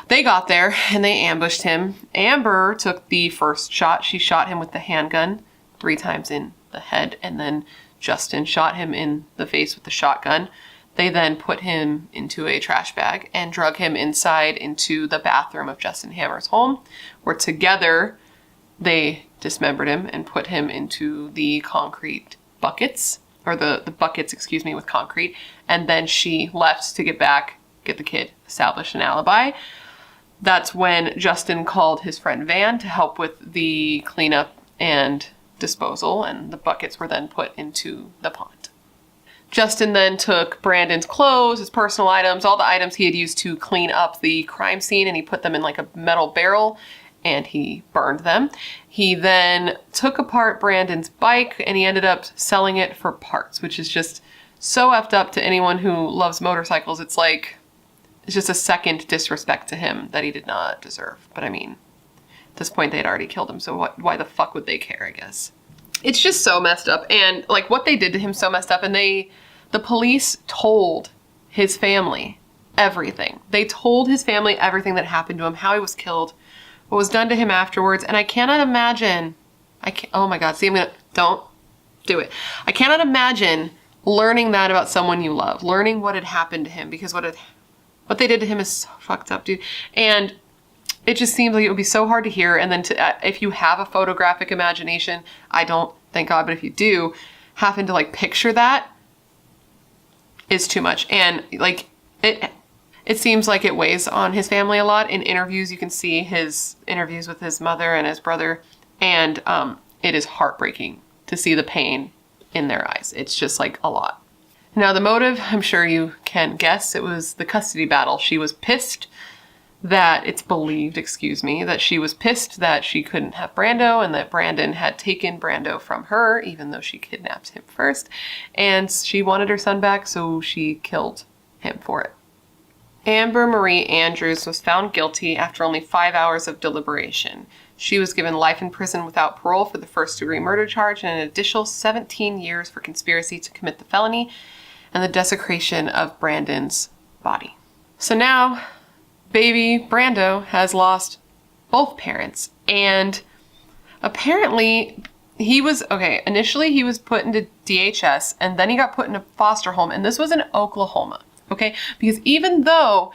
They got there and they ambushed him. Amber took the first shot. She shot him with the handgun 3 times in the head, and then Justin shot him in the face with the shotgun. They then put him into a trash bag and drug him inside into the bathroom of Justin Hammer's home, where together they dismembered him and put him into the concrete buckets, or the buckets, with concrete. And then she left to get the kid, establish an alibi. That's when Justin called his friend Van to help with the cleanup and disposal, and the buckets were then put into the pond. Justin then took Brandon's clothes, his personal items, all the items he had used to clean up the crime scene, and he put them in like a metal barrel and he burned them. He then took apart Brandon's bike and he ended up selling it for parts, which is just so effed up to anyone who loves motorcycles. It's just a second disrespect to him that he did not deserve. But I mean, at this point they had already killed him, so why the fuck would they care, I guess? It's just so messed up, and like what they did to him so messed up, and the police told his family everything. They told his family everything that happened to him, how he was killed, what was done to him afterwards, and I cannot imagine, oh my God, don't do it. I cannot imagine learning that about someone you love, learning what had happened to him, because What they did to him is so fucked up, dude. And it just seems like it would be so hard to hear. And then if you have a photographic imagination, I don't, thank God, but if you do, having to like picture that is too much. And like it seems like it weighs on his family a lot. In interviews, you can see his interviews with his mother and his brother. And it is heartbreaking to see the pain in their eyes. It's just like a lot. Now the motive, I'm sure you can guess, it was the custody battle. She was pissed that, it's believed, that she was pissed that she couldn't have Brando and that Brandon had taken Brando from her, even though she kidnapped him first. And she wanted her son back, so she killed him for it. Amber Marie Andrews was found guilty after only 5 hours of deliberation. She was given life in prison without parole for the first-degree murder charge and an additional 17 years for conspiracy to commit the felony and the desecration of Brandon's body. So now, baby Brando has lost both parents, and apparently initially he was put into DHS, and then he got put in a foster home, and this was in Oklahoma, okay? Because even though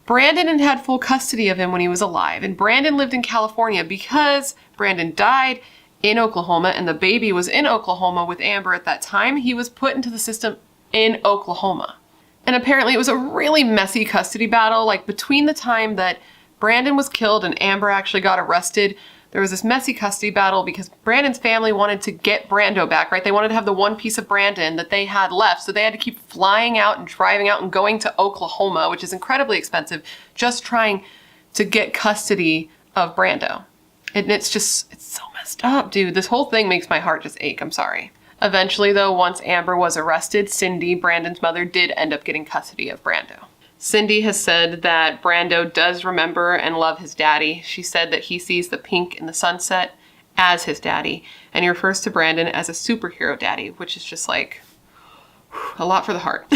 Brandon had full custody of him when he was alive, and Brandon lived in California, because Brandon died in Oklahoma and the baby was in Oklahoma with Amber at that time, he was put into the system in Oklahoma. And apparently it was a really messy custody battle. Like between the time that Brandon was killed and Amber actually got arrested, there was this messy custody battle because Brandon's family wanted to get Brando back, right? They wanted to have the one piece of Brandon that they had left. So they had to keep flying out and driving out and going to Oklahoma, which is incredibly expensive, just trying to get custody of Brando. And it's so messed up, dude. This whole thing makes my heart just ache. I'm sorry. Eventually, though, once Amber was arrested, Cindy, Brandon's mother, did end up getting custody of Brando. Cindy has said that Brando does remember and love his daddy. She said that he sees the pink in the sunset as his daddy, and he refers to Brandon as a superhero daddy, which is just like a lot for the heart.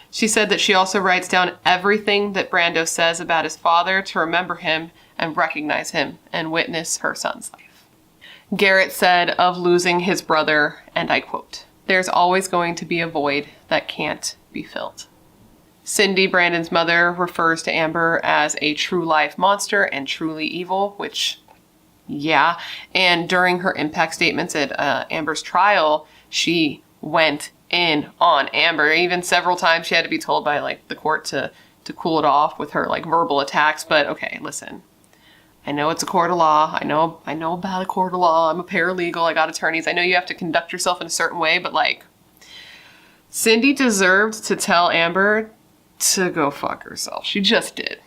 She said that she also writes down everything that Brando says about his father to remember him and recognize him and witness her son's life. Garrett said of losing his brother, and I quote, "There's always going to be a void that can't be filled." Cindy, Brandon's mother, refers to Amber as a true life monster and truly evil, which, yeah. And during her impact statements at Amber's trial, she went in on Amber. Even several times she had to be told by like the court to cool it off with her like verbal attacks. But okay, listen. I know it's a court of law. I know about a court of law. I'm a paralegal. I got attorneys. I know you have to conduct yourself in a certain way, but like, Cindy deserved to tell Amber to go fuck herself. She just did.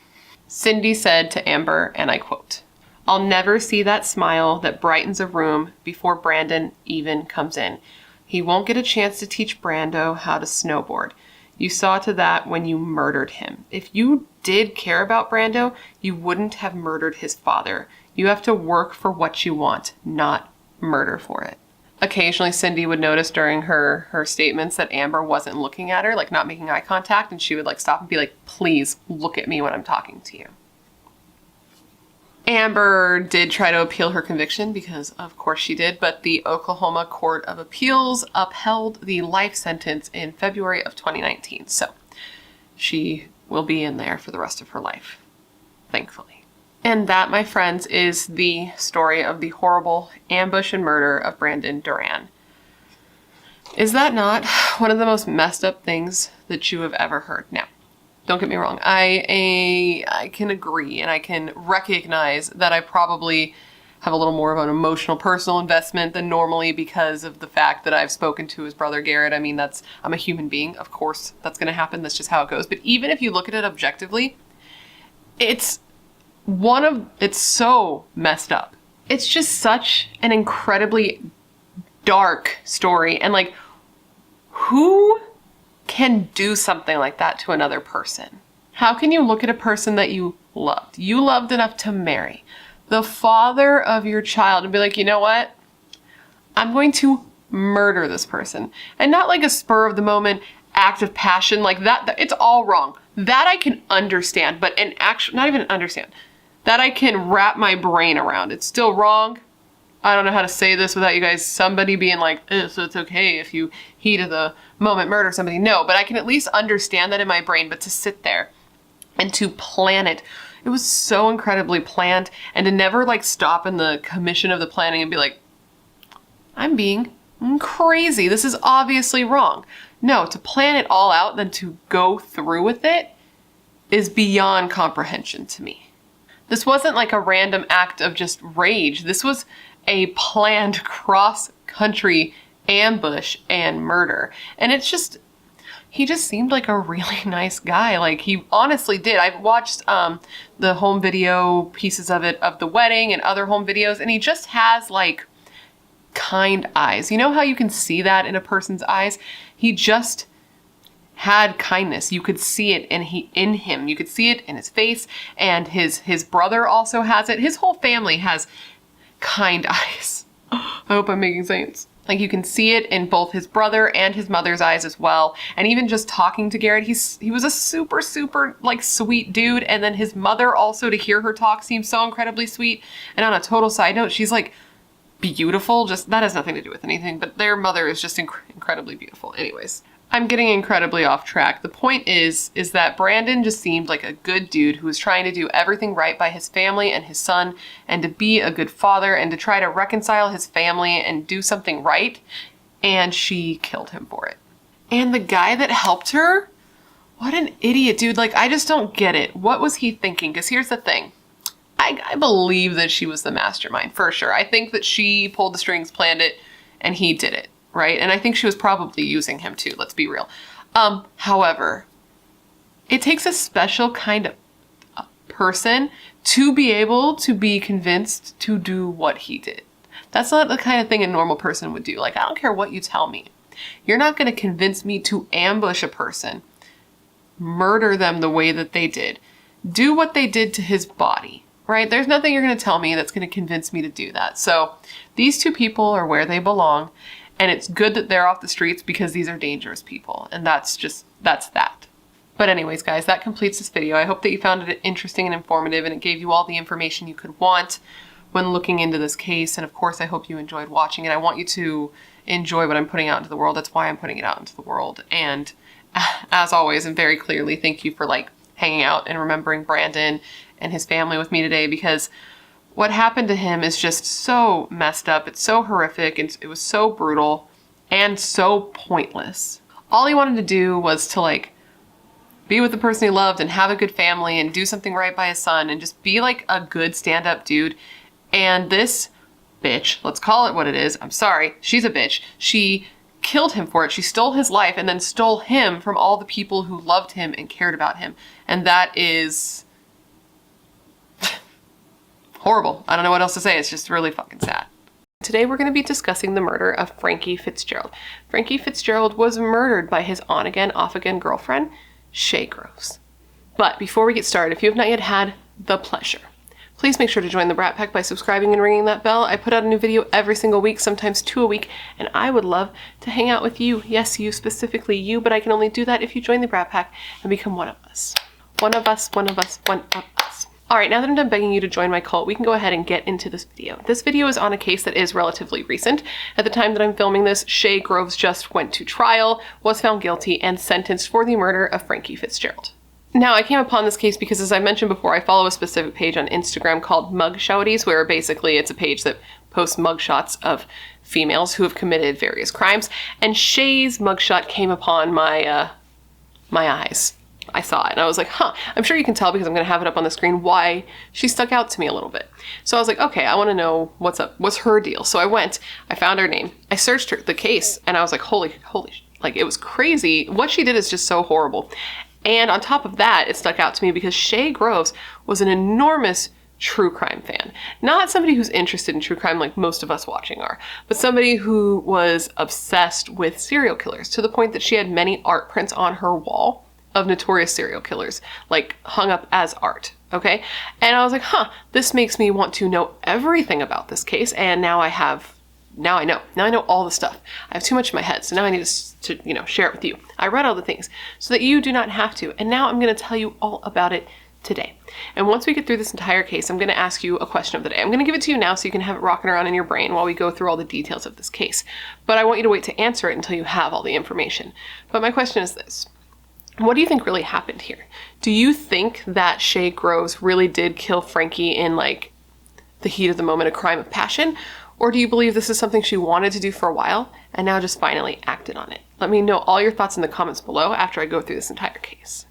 Cindy said to Amber, and I quote, "I'll never see that smile that brightens a room before Brandon even comes in. He won't get a chance to teach Brando how to snowboard. You saw to that when you murdered him. If you did care about Brando, you wouldn't have murdered his father. You have to work for what you want, not murder for it." Occasionally, Cindy would notice during her statements that Amber wasn't looking at her, like not making eye contact, and she would like stop and be like, "Please look at me when I'm talking to you." Amber did try to appeal her conviction because of course she did, but the Oklahoma Court of Appeals upheld the life sentence in February of 2019. So she will be in there for the rest of her life, thankfully. And that, my friends, is the story of the horrible ambush and murder of Brandon Duran. Is that not one of the most messed up things that you have ever heard? Now, don't get me wrong. I can agree and I can recognize that I probably have a little more of an emotional personal investment than normally because of the fact that I've spoken to his brother Garrett. I mean, I'm a human being. Of course, that's going to happen. That's just how it goes. But even if you look at it objectively, it's so messed up. It's just such an incredibly dark story. And like, who can do something like that to another person? How can you look at a person that you loved enough to marry, the father of your child, and be like, you know what? I'm going to murder this person. And not like a spur of the moment act of passion like that. It's all wrong. That I can understand, but not even understand. That I can wrap my brain around. It's still wrong. I don't know how to say this without you guys, somebody being like, so it's okay if you heat of the moment murder somebody. No, but I can at least understand that in my brain. But to sit there and to plan it. It was so incredibly planned, and to never like stop in the commission of the planning and be like, I'm being crazy. This is obviously wrong. No, to plan it all out, then to go through with it is beyond comprehension to me. This wasn't like a random act of just rage. This was a planned cross-country ambush and murder. And it's just, he just seemed like a really nice guy. Like, he honestly did. I've watched the home video pieces of it, of the wedding and other home videos, and he just has like kind eyes. You know how you can see that in a person's eyes? He just had kindness. You could see it in him. You could see it in his face, and his brother also has it. His whole family has kind eyes. I hope I'm making sense. Like, you can see it in both his brother and his mother's eyes as well. And even just talking to Garrett, he was a super, super like sweet dude. And then his mother also, to hear her talk, seems so incredibly sweet. And on a total side note, she's like beautiful. Just, that has nothing to do with anything, but their mother is just incredibly beautiful. Anyways, I'm getting incredibly off track. The point is that Brandon just seemed like a good dude who was trying to do everything right by his family and his son, and to be a good father, and to try to reconcile his family and do something right, and she killed him for it. And the guy that helped her? What an idiot, dude. Like, I just don't get it. What was he thinking? Because here's the thing. I believe that she was the mastermind, for sure. I think that she pulled the strings, planned it, and he did it. Right? And I think she was probably using him too, let's be real. However, it takes a special kind of person to be able to be convinced to do what he did. That's not the kind of thing a normal person would do. Like, I don't care what you tell me. You're not going to convince me to ambush a person, murder them the way that they did, do what they did to his body, right? There's nothing you're going to tell me that's going to convince me to do that. So these two people are where they belong. And it's good that they're off the streets, because these are dangerous people. And that's that. But anyways, guys, that completes this video. I hope that you found it interesting and informative, and it gave you all the information you could want when looking into this case. And of course, I hope you enjoyed watching it. I want you to enjoy what I'm putting out into the world. That's why I'm putting it out into the world. And as always, and very clearly, thank you for like hanging out and remembering Brandon and his family with me today, because what happened to him is just so messed up. It's so horrific. It was so brutal and so pointless. All he wanted to do was to like be with the person he loved and have a good family and do something right by his son and just be like a good stand-up dude. And this bitch, let's call it what it is. I'm sorry. She's a bitch. She killed him for it. She stole his life and then stole him from all the people who loved him and cared about him. And that is horrible. I don't know what else to say. It's just really fucking sad. Today we're going to be discussing the murder of Frankie Fitzgerald. Frankie Fitzgerald was murdered by his on-again, off-again girlfriend, Shaina Groves. But before we get started, if you have not yet had the pleasure, please make sure to join the Brat Pack by subscribing and ringing that bell. I put out a new video every single week, sometimes 2 a week, and I would love to hang out with you. Yes, you, specifically you, but I can only do that if you join the Brat Pack and become one of us. One of us, one of us, one of us. Alright, now that I'm done begging you to join my cult, we can go ahead and get into this video. This video is on a case that is relatively recent. At the time that I'm filming this, Shaina Groves just went to trial, was found guilty, and sentenced for the murder of Frankie Fitzgerald. Now, I came upon this case because, as I mentioned before, I follow a specific page on Instagram called Mugshoties, where basically it's a page that posts mugshots of females who have committed various crimes, and Shay's mugshot came upon my eyes. I saw it and I was like, huh, I'm sure you can tell because I'm going to have it up on the screen why she stuck out to me a little bit. So I was like, okay, I want to know what's up. What's her deal? So I found her name. I searched the case and I was like, holy, like it was crazy. What she did is just so horrible. And on top of that, it stuck out to me because Shaina Groves was an enormous true crime fan. Not somebody who's interested in true crime like most of us watching are, but somebody who was obsessed with serial killers to the point that she had many art prints on her wall of notorious serial killers, like hung up as art, okay? And I was like, huh, this makes me want to know everything about this case, and now I know all the stuff. I have too much in my head, so now I need to share it with you. I read all the things so that you do not have to, and now I'm going to tell you all about it today. And once we get through this entire case, I'm going to ask you a question of the day. I'm going to give it to you now so you can have it rocking around in your brain while we go through all the details of this case. But I want you to wait to answer it until you have all the information. But my question is this. What do you think really happened here? Do you think that Shay Groves really did kill Frankie in like the heat of the moment, a crime of passion? Or do you believe this is something she wanted to do for a while and now just finally acted on it? Let me know all your thoughts in the comments below after I go through this entire case.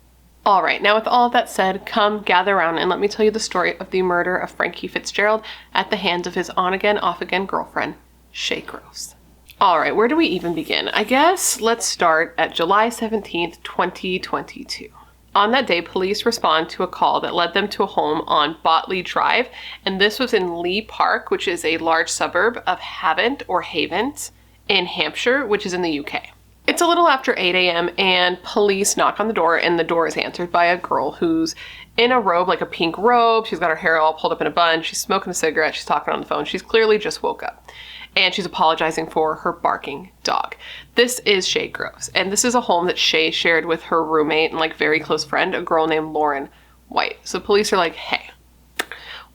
All right, now with all of that said, come gather around and let me tell you the story of the murder of Frankie Fitzgerald at the hands of his on-again, off-again girlfriend, Shay Groves. All right, where do we even begin? I guess let's start at July 17th, 2022. On that day, police respond to a call that led them to a home on Botley Drive, and this was in Lee Park, which is a large suburb of Havant or Havant in Hampshire, which is in the UK. It's a little after 8 a.m. and police knock on the door, and the door is answered by a girl who's in a robe, like a pink robe. She's got her hair all pulled up in a bun. She's smoking a cigarette. She's talking on the phone. She's clearly just woke up. And she's apologizing for her barking dog. This is Shay Groves, and this is a home that Shay shared with her roommate and like very close friend, a girl named Lauren White. So police are like, hey,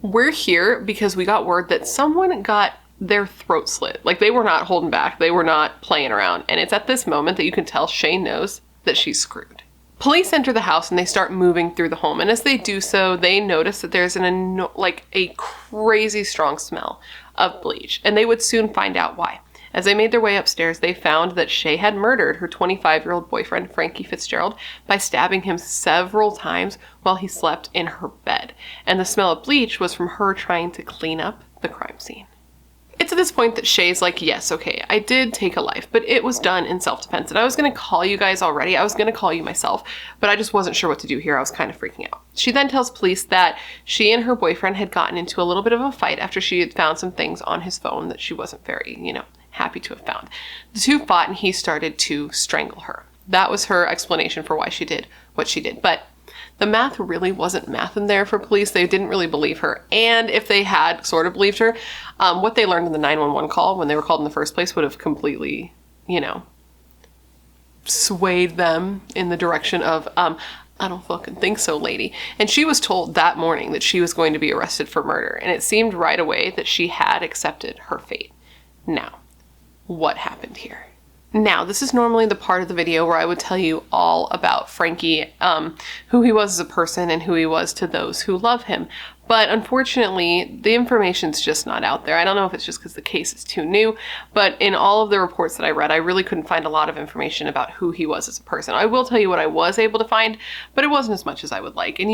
we're here because we got word that someone got their throat slit. Like they were not holding back. They were not playing around. And it's at this moment that you can tell Shay knows that she's screwed. Police enter the house and they start moving through the home. And as they do so, they notice that there's a crazy strong smell of bleach. And they would soon find out why. As they made their way upstairs, they found that Shay had murdered her 25-year-old boyfriend, Frankie Fitzgerald, by stabbing him several times while he slept in her bed. And the smell of bleach was from her trying to clean up the crime scene. It's at this point that Shay's like, yes, okay, I did take a life, but it was done in self-defense. And I was going to call you guys already. I was going to call you myself, but I just wasn't sure what to do here. I was kind of freaking out. She then tells police that she and her boyfriend had gotten into a little bit of a fight after she had found some things on his phone that she wasn't very, happy to have found. The two fought and he started to strangle her. That was her explanation for why she did what she did. But the math really wasn't math in there for police. They didn't really believe her. And if they had sort of believed her, what they learned in the 911 call when they were called in the first place would have completely, swayed them in the direction of, I don't fucking think so, lady. And she was told that morning that she was going to be arrested for murder. And it seemed right away that she had accepted her fate. Now, what happened here? Now, this is normally the part of the video where I would tell you all about Frankie, who he was as a person and who he was to those who love him. But unfortunately, the information's just not out there. I don't know if it's just because the case is too new, but in all of the reports that I read, I really couldn't find a lot of information about who he was as a person. I will tell you what I was able to find, but it wasn't as much as I would like. And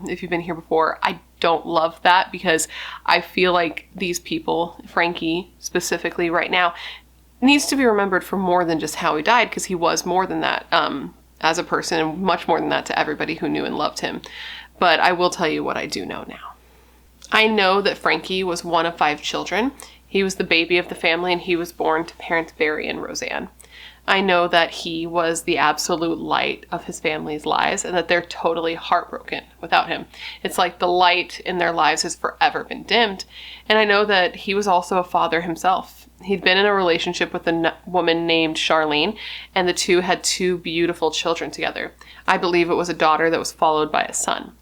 if you've been here before, I don't love that because I feel like these people, Frankie specifically right now, needs to be remembered for more than just how he died, because he was more than that as a person, and much more than that to everybody who knew and loved him. But I will tell you what I do know now. I know that Frankie was one of 5 children. He was the baby of the family, and he was born to parents Barry and Roseanne. I know that he was the absolute light of his family's lives, and that they're totally heartbroken without him. It's like the light in their lives has forever been dimmed. And I know that he was also a father himself. He'd been in a relationship with a woman named Charlene, and the two had 2 beautiful children together. I believe it was a daughter that was followed by a son.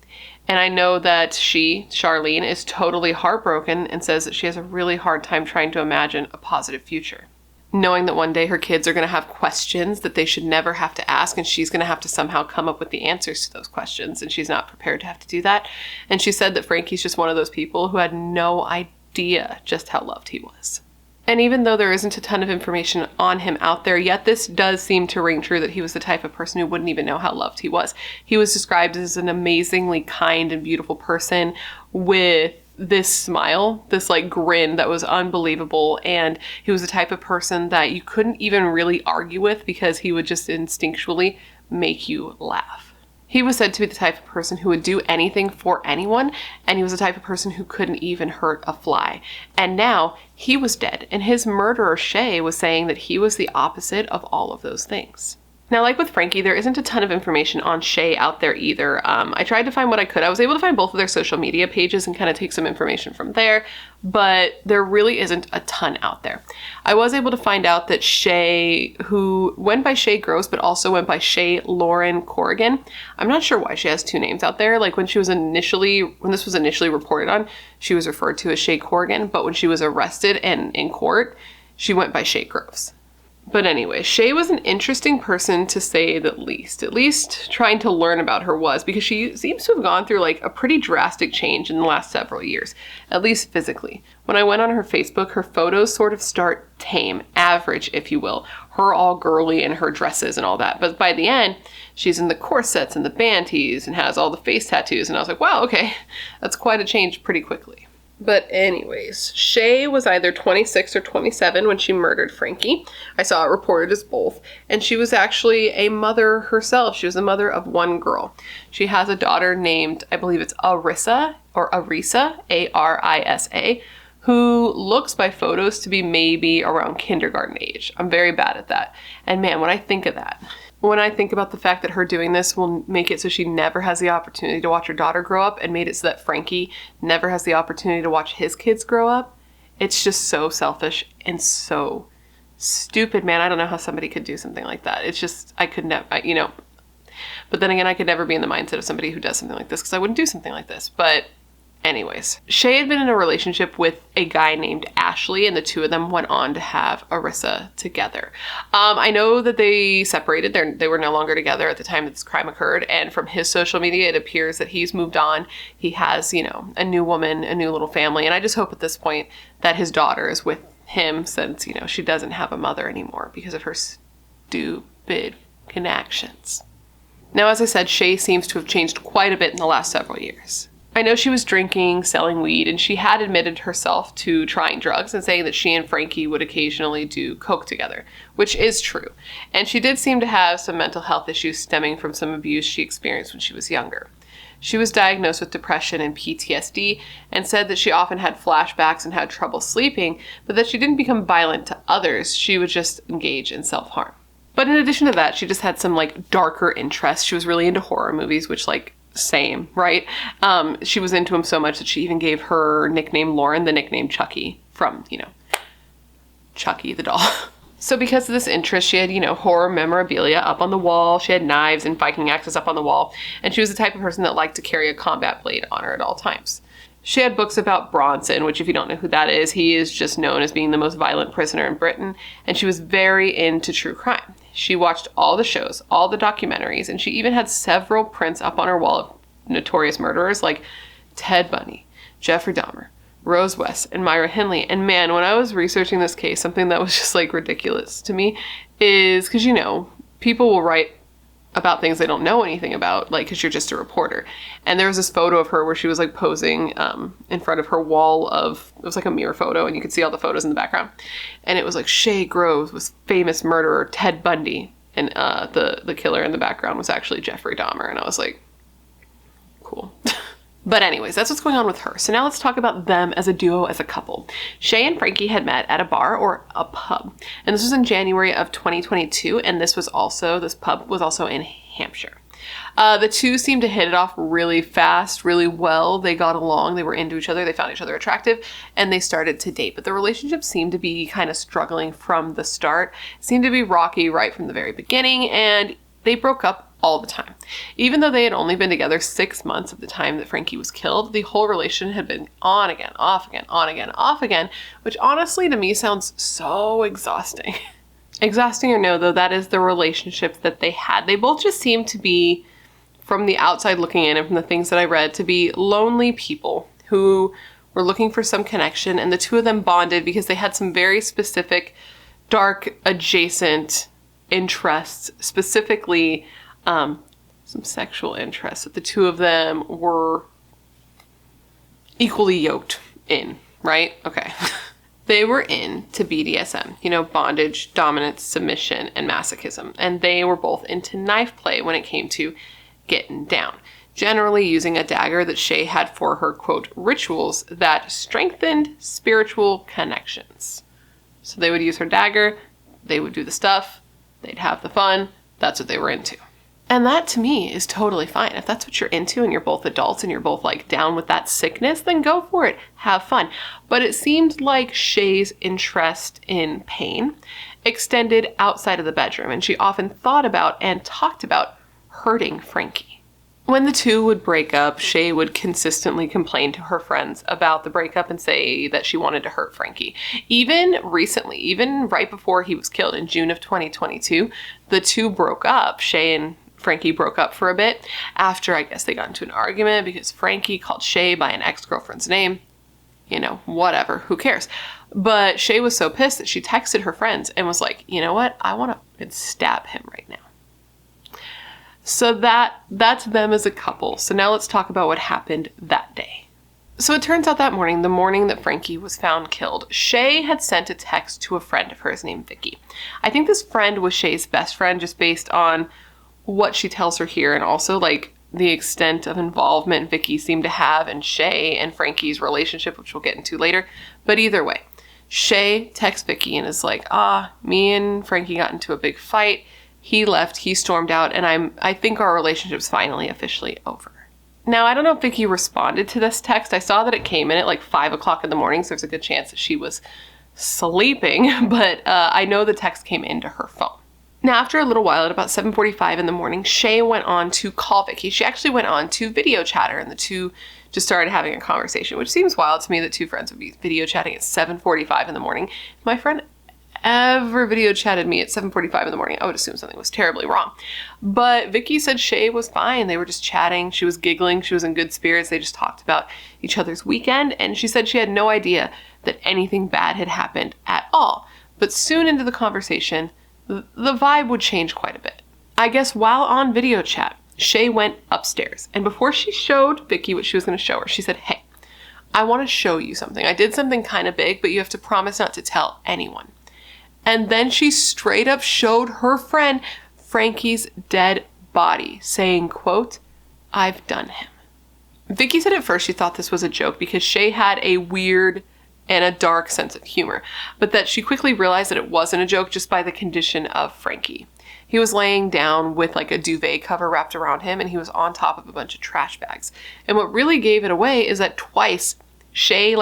And I know that Charlene, is totally heartbroken and says that she has a really hard time trying to imagine a positive future. Knowing that one day her kids are going to have questions that they should never have to ask, and she's going to have to somehow come up with the answers to those questions, and she's not prepared to have to do that. And she said that Frankie's just one of those people who had no idea just how loved he was. And even though there isn't a ton of information on him out there yet, this does seem to ring true that he was the type of person who wouldn't even know how loved he was. He was described as an amazingly kind and beautiful person with this smile, this grin that was unbelievable. And he was the type of person that you couldn't even really argue with because he would just instinctually make you laugh. He was said to be the type of person who would do anything for anyone, and he was the type of person who couldn't even hurt a fly. And now he was dead, and his murderer, Shay, was saying that he was the opposite of all of those things. Now, like with Frankie, there isn't a ton of information on Shay out there either. I tried to find what I could. I was able to find both of their social media pages and kind of take some information from there, but there really isn't a ton out there. I was able to find out that Shay, who went by Shay Groves, but also went by Shay Lauren Corrigan. I'm not sure why she has 2 names out there. When this was initially reported on, she was referred to as Shay Corrigan, but when she was arrested and in court, she went by Shay Groves. But anyway, Shay was an interesting person to say the least. At least trying to learn about her was, because she seems to have gone through like a pretty drastic change in the last several years, at least physically. When I went on her Facebook, her photos sort of start tame, average, if you will. Her all girly in her dresses and all that. But by the end, she's in the corsets and the banties and has all the face tattoos. And I was like, wow, okay, that's quite a change pretty quickly. But anyways, Shay was either 26 or 27 when she murdered Frankie. I saw it reported as both. And she was actually a mother herself. She was the mother of one girl. She has a daughter named, I believe it's Arisa, A-R-I-S-A, who looks by photos to be maybe around kindergarten age. I'm very bad at that. And man, when I think of that, when I think about the fact that her doing this will make it so she never has the opportunity to watch her daughter grow up, and made it so that Frankie never has the opportunity to watch his kids grow up, it's just so selfish and so stupid, man. I don't know how somebody could do something like that. It's just, I could never, but then again, I could never be in the mindset of somebody who does something like this, because I wouldn't do something like this. But anyways, Shay had been in a relationship with a guy named Ashley, and the two of them went on to have Arisa together. I know that they separated. They were no longer together at the time that this crime occurred, and from his social media, it appears that he's moved on. He has, a new woman, a new little family, and I just hope at this point that his daughter is with him, since, she doesn't have a mother anymore because of her stupid connections. Now, as I said, Shay seems to have changed quite a bit in the last several years. I know she was drinking, selling weed, and she had admitted herself to trying drugs and saying that she and Frankie would occasionally do coke together, which is true. And she did seem to have some mental health issues stemming from some abuse she experienced when she was younger. She was diagnosed with depression and PTSD, and said that she often had flashbacks and had trouble sleeping, but that she didn't become violent to others. She would just engage in self-harm. But in addition to that, she just had some darker interests. She was really into horror movies, which same, right? She was into him so much that she even gave her nickname Lauren the nickname Chucky from, Chucky the doll. So because of this interest, she had, horror memorabilia up on the wall. She had knives and Viking axes up on the wall. And she was the type of person that liked to carry a combat blade on her at all times. She had books about Bronson, which if you don't know who that is, he is just known as being the most violent prisoner in Britain. And she was very into true crime. She watched all the shows, all the documentaries, and she even had several prints up on her wall of notorious murderers like Ted Bundy, Jeffrey Dahmer, Rose West, and Myra Hindley. And man, when I was researching this case, something that was just ridiculous to me is, because people will write about things they don't know anything about, because you're just a reporter. And there was this photo of her where she was posing in front of her wall of, it was a mirror photo, and you could see all the photos in the background. And it was Shay Groves was famous murderer Ted Bundy, and the killer in the background was actually Jeffrey Dahmer. And I was like, cool. But anyways, that's what's going on with her. So now let's talk about them as a duo, as a couple. Shay and Frankie had met at a bar or a pub. And this was in January of 2022. And this pub was also in Hampshire. The two seemed to hit it off really fast, really well. They got along. They were into each other. They found each other attractive. And they started to date. But the relationship seemed to be kind of struggling from the start. It seemed to be rocky right from the very beginning. And they broke up all the time. Even though they had only been together 6 months of the time that Frankie was killed, the whole relation had been on again, off again, on again, off again, which honestly to me sounds so exhausting. Exhausting or no, though, that is the relationship that they had. They both just seemed to be, from the outside looking in and from the things that I read, to be lonely people who were looking for some connection, and the two of them bonded because they had some very specific, dark, adjacent interests, specifically some sexual interests that the two of them were equally yoked in, right? Okay. They were into BDSM, bondage, dominance, submission, and masochism. And they were both into knife play when it came to getting down, generally using a dagger that Shay had for her, quote, rituals that strengthened spiritual connections. So they would use her dagger, they would do the stuff, they'd have the fun. That's what they were into. And that to me is totally fine. If that's what you're into and you're both adults and you're both down with that sickness, then go for it. Have fun. But it seemed like Shay's interest in pain extended outside of the bedroom, and she often thought about and talked about hurting Frankie. When the two would break up, Shay would consistently complain to her friends about the breakup and say that she wanted to hurt Frankie. Even recently, even right before he was killed in June of 2022, the two broke up. Shay and Frankie broke up for a bit after, I guess, they got into an argument because Frankie called Shay by an ex-girlfriend's name. You know, whatever, who cares? But Shay was so pissed that she texted her friends and was like, you know what? I want to stab him right now. So that's them as a couple. So now let's talk about what happened that day. So it turns out that morning, the morning that Frankie was found killed, Shay had sent a text to a friend of hers named Vicky. I think this friend was Shay's best friend just based on what she tells her here and also like the extent of involvement Vicky seemed to have in Shay and Frankie's relationship, which we'll get into later. But either way, Shay texts Vicky and is like, me and Frankie got into a big fight. He left, he stormed out, and I think our relationship's finally officially over. Now, I don't know if Vicky responded to this text. I saw that it came in at like 5 o'clock in the morning, so there's a good chance that she was sleeping, but I know the text came into her phone. Now, after a little while, at about 7:45 in the morning, Shay went on to call Vicky. She actually went on to video chat her, and the two just started having a conversation, which seems wild to me that two friends would be video chatting at 7:45 in the morning. If my friend ever video chatted me at 7:45 in the morning, I would assume something was terribly wrong. But Vicky said Shay was fine. They were just chatting. She was giggling. She was in good spirits. They just talked about each other's weekend, and she said she had no idea that anything bad had happened at all. But soon into the conversation, the vibe would change quite a bit. I guess while on video chat, Shay went upstairs, and before she showed Vicky what she was going to show her, she said, "Hey, I want to show you something. I did something kind of big, but you have to promise not to tell anyone." And then she straight up showed her friend Frankie's dead body, saying, quote, "I've done him." Vicky said at first she thought this was a joke because Shay had a weird and a dark sense of humor, but that she quickly realized that it wasn't a joke just by the condition of Frankie. He was laying down with like a duvet cover wrapped around him, and he was on top of a bunch of trash bags. And what really gave it away is that twice Shay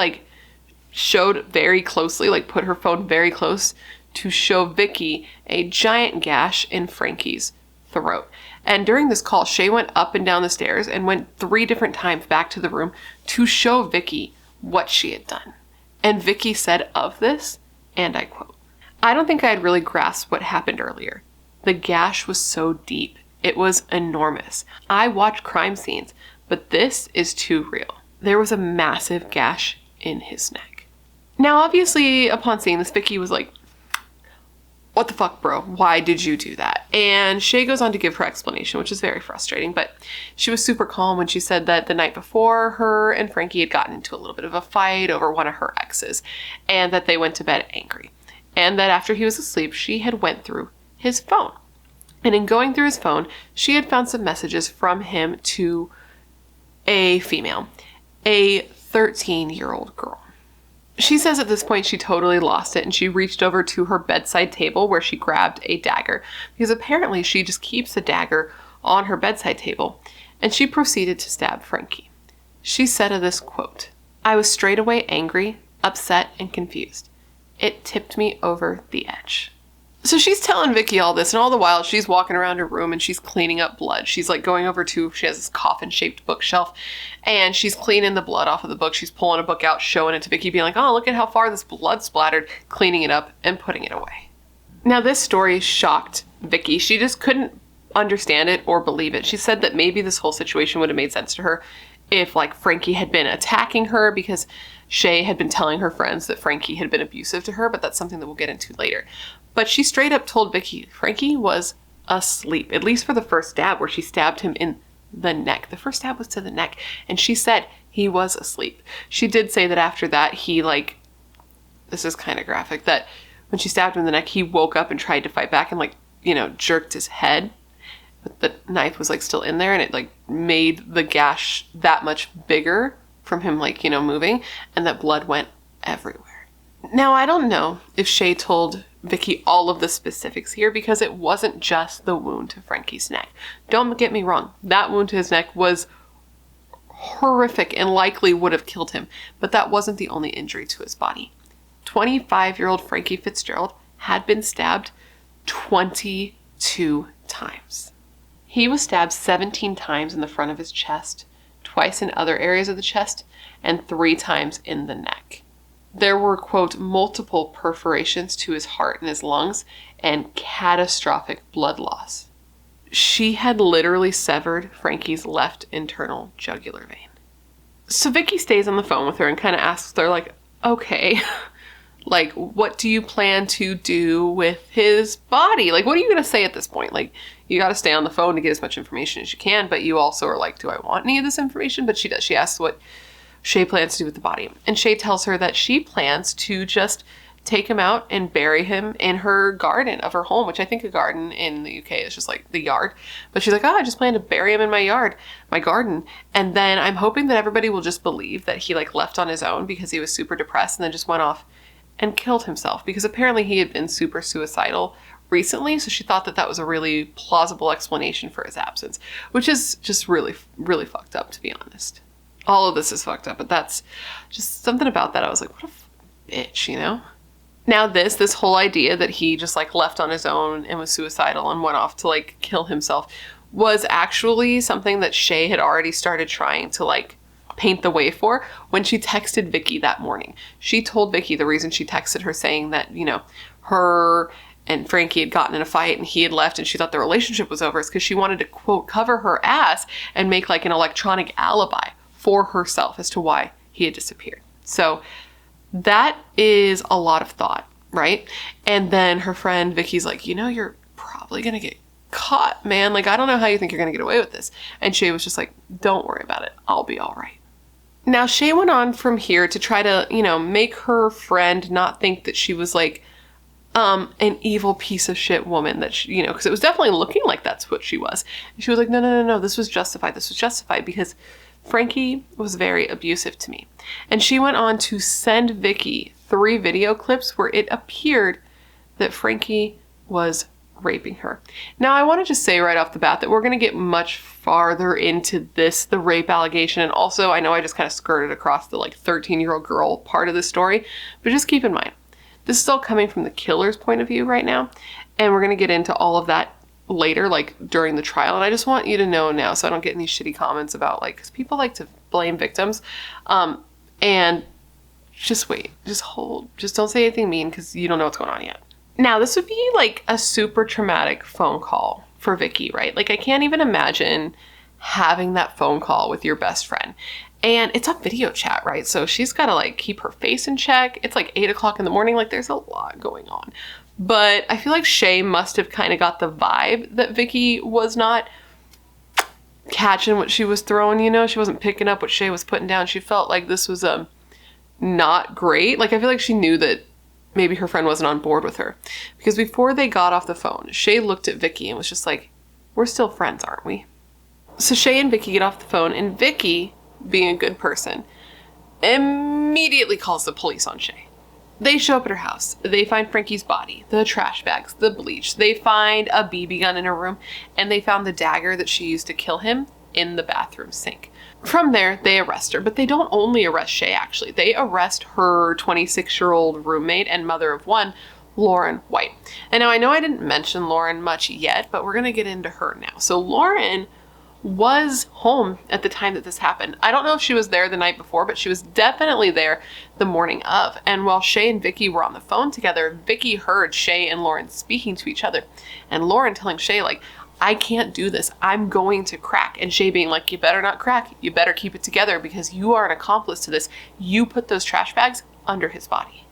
showed very closely, put her phone very close to show Vicky a giant gash in Frankie's throat. And during this call, Shay went up and down the stairs and went 3 different times back to the room to show Vicky what she had done. And Vicky said of this, and I quote, "I don't think I had really grasped what happened earlier. The gash was so deep. It was enormous. I watch crime scenes, but this is too real. There was a massive gash in his neck." Now, obviously, upon seeing this, Vicky was like, "What the fuck, bro? Why did you do that?" And Shay goes on to give her explanation, which is very frustrating, but she was super calm when she said that the night before, her and Frankie had gotten into a little bit of a fight over one of her exes, and that they went to bed angry. And that after he was asleep, she had went through his phone. And in going through his phone, she had found some messages from him to a female, a 13-year-old girl. She says at this point she totally lost it, and she reached over to her bedside table where she grabbed a dagger, because apparently she just keeps a dagger on her bedside table, and she proceeded to stab Frankie. She said of this quote, "I was straight away angry, upset, and confused. It tipped me over the edge." So she's telling Vicky all this, and all the while she's walking around her room and she's cleaning up blood. She's going over to, she has this coffin-shaped bookshelf, and she's cleaning the blood off of the book. She's pulling a book out, showing it to Vicky, being like, "Oh, look at how far this blood splattered," cleaning it up and putting it away. Now, this story shocked Vicky. She just couldn't understand it or believe it. She said that maybe this whole situation would have made sense to her if Frankie had been attacking her, because Shay had been telling her friends that Frankie had been abusive to her, but that's something that we'll get into later. But she straight up told Vicky Frankie was asleep, at least for the first stab where she stabbed him in the neck. The first stab was to the neck, and she said he was asleep. She did say that after that, he this is kind of graphic, that when she stabbed him in the neck, he woke up and tried to fight back and jerked his head, but the knife was still in there, and it made the gash that much bigger from him moving, and that blood went everywhere. Now, I don't know if Shay told Vicky all of the specifics here, because it wasn't just the wound to Frankie's neck. Don't get me wrong, that wound to his neck was horrific and likely would have killed him, but that wasn't the only injury to his body. 25-year-old Frankie Fitzgerald had been stabbed 22 times. He was stabbed 17 times in the front of his chest, twice in other areas of the chest, and 3 times in the neck. There were, quote, multiple perforations to his heart and his lungs and catastrophic blood loss. She had literally severed Frankie's left internal jugular vein. So Vicky stays on the phone with her and kind of asks her, like, okay, like, what do you plan to do with his body? Like, what are you going to say at this point? Like, you got to stay on the phone to get as much information as you can, but you also are like, do I want any of this information? But she does. She asks what Shay plans to do with the body. And Shay tells her that she plans to just take him out and bury him in her garden of her home, which I think a garden in the UK is just like the yard. But she's like, oh, I just plan to bury him in my yard, my garden. And then I'm hoping that everybody will just believe that he like left on his own because he was super depressed and then just went off and killed himself, because apparently he had been super suicidal recently. So she thought that that was a really plausible explanation for his absence, which is just really, really fucked up, to be honest. All of this is fucked up, but that's just something about that. I was like, what a bitch, you know? Now this whole idea that he just like left on his own and was suicidal and went off to like kill himself was actually something that Shay had already started trying to like paint the way for when she texted Vicky that morning. She told Vicky the reason she texted her saying that, you know, her and Frankie had gotten in a fight and he had left and she thought the relationship was over is because she wanted to, quote, cover her ass and make like an electronic alibi for herself as to why he had disappeared. So that is a lot of thought, right? And then her friend Vicky's like, you know, you're probably gonna get caught, man. Like, I don't know how you think you're gonna get away with this. And Shay was just like, don't worry about it. I'll be all right. Now, Shay went on from here to try to, you know, make her friend not think that she was like an evil piece of shit woman that she, you know, because it was definitely looking like that's what she was. And she was like, no, this was justified. This was justified because Frankie was very abusive to me. And she went on to send Vicky 3 video clips where it appeared that Frankie was raping her. Now, I want to just say right off the bat that we're going to get much farther into this, the rape allegation. And also, I know I just kind of skirted across the like 13-year-old girl part of the story, but just keep in mind, this is all coming from the killer's point of view right now. And we're going to get into all of that later, like during the trial. And I just want you to know now, so I don't get any shitty comments about like, because people like to blame victims. And just wait, just hold, just don't say anything mean because you don't know what's going on yet. Now, this would be like a super traumatic phone call for Vicky, right? Like, I can't even imagine having that phone call with your best friend. And it's a video chat, right? So she's got to like keep her face in check. It's like 8 o'clock in the morning. Like, there's a lot going on. But I feel like Shay must have kind of got the vibe that Vicky was not catching what she was throwing, you know? She wasn't picking up what Shay was putting down. She felt like this was not great. Like, I feel like she knew that maybe her friend wasn't on board with her. Because before they got off the phone, Shay looked at Vicky and was just like, we're still friends, aren't we? So Shay and Vicky get off the phone, and Vicky, being a good person, immediately calls the police on Shay. They show up at her house. They find Frankie's body, the trash bags, the bleach. They find a BB gun in her room, and they found the dagger that she used to kill him in the bathroom sink. From there, they arrest her, but they don't only arrest Shay, actually. They arrest her 26-year-old roommate and mother of one, Lauren White. And now I know I didn't mention Lauren much yet, but we're going to get into her now. So Lauren was home at the time that this happened. I don't know if she was there the night before, but she was definitely there the morning of. And while Shay and Vicky were on the phone together, Vicky heard Shay and Lauren speaking to each other. And Lauren telling Shay, like, I can't do this. I'm going to crack. And Shay being like, you better not crack. You better keep it together because you are an accomplice to this. You put those trash bags under his body.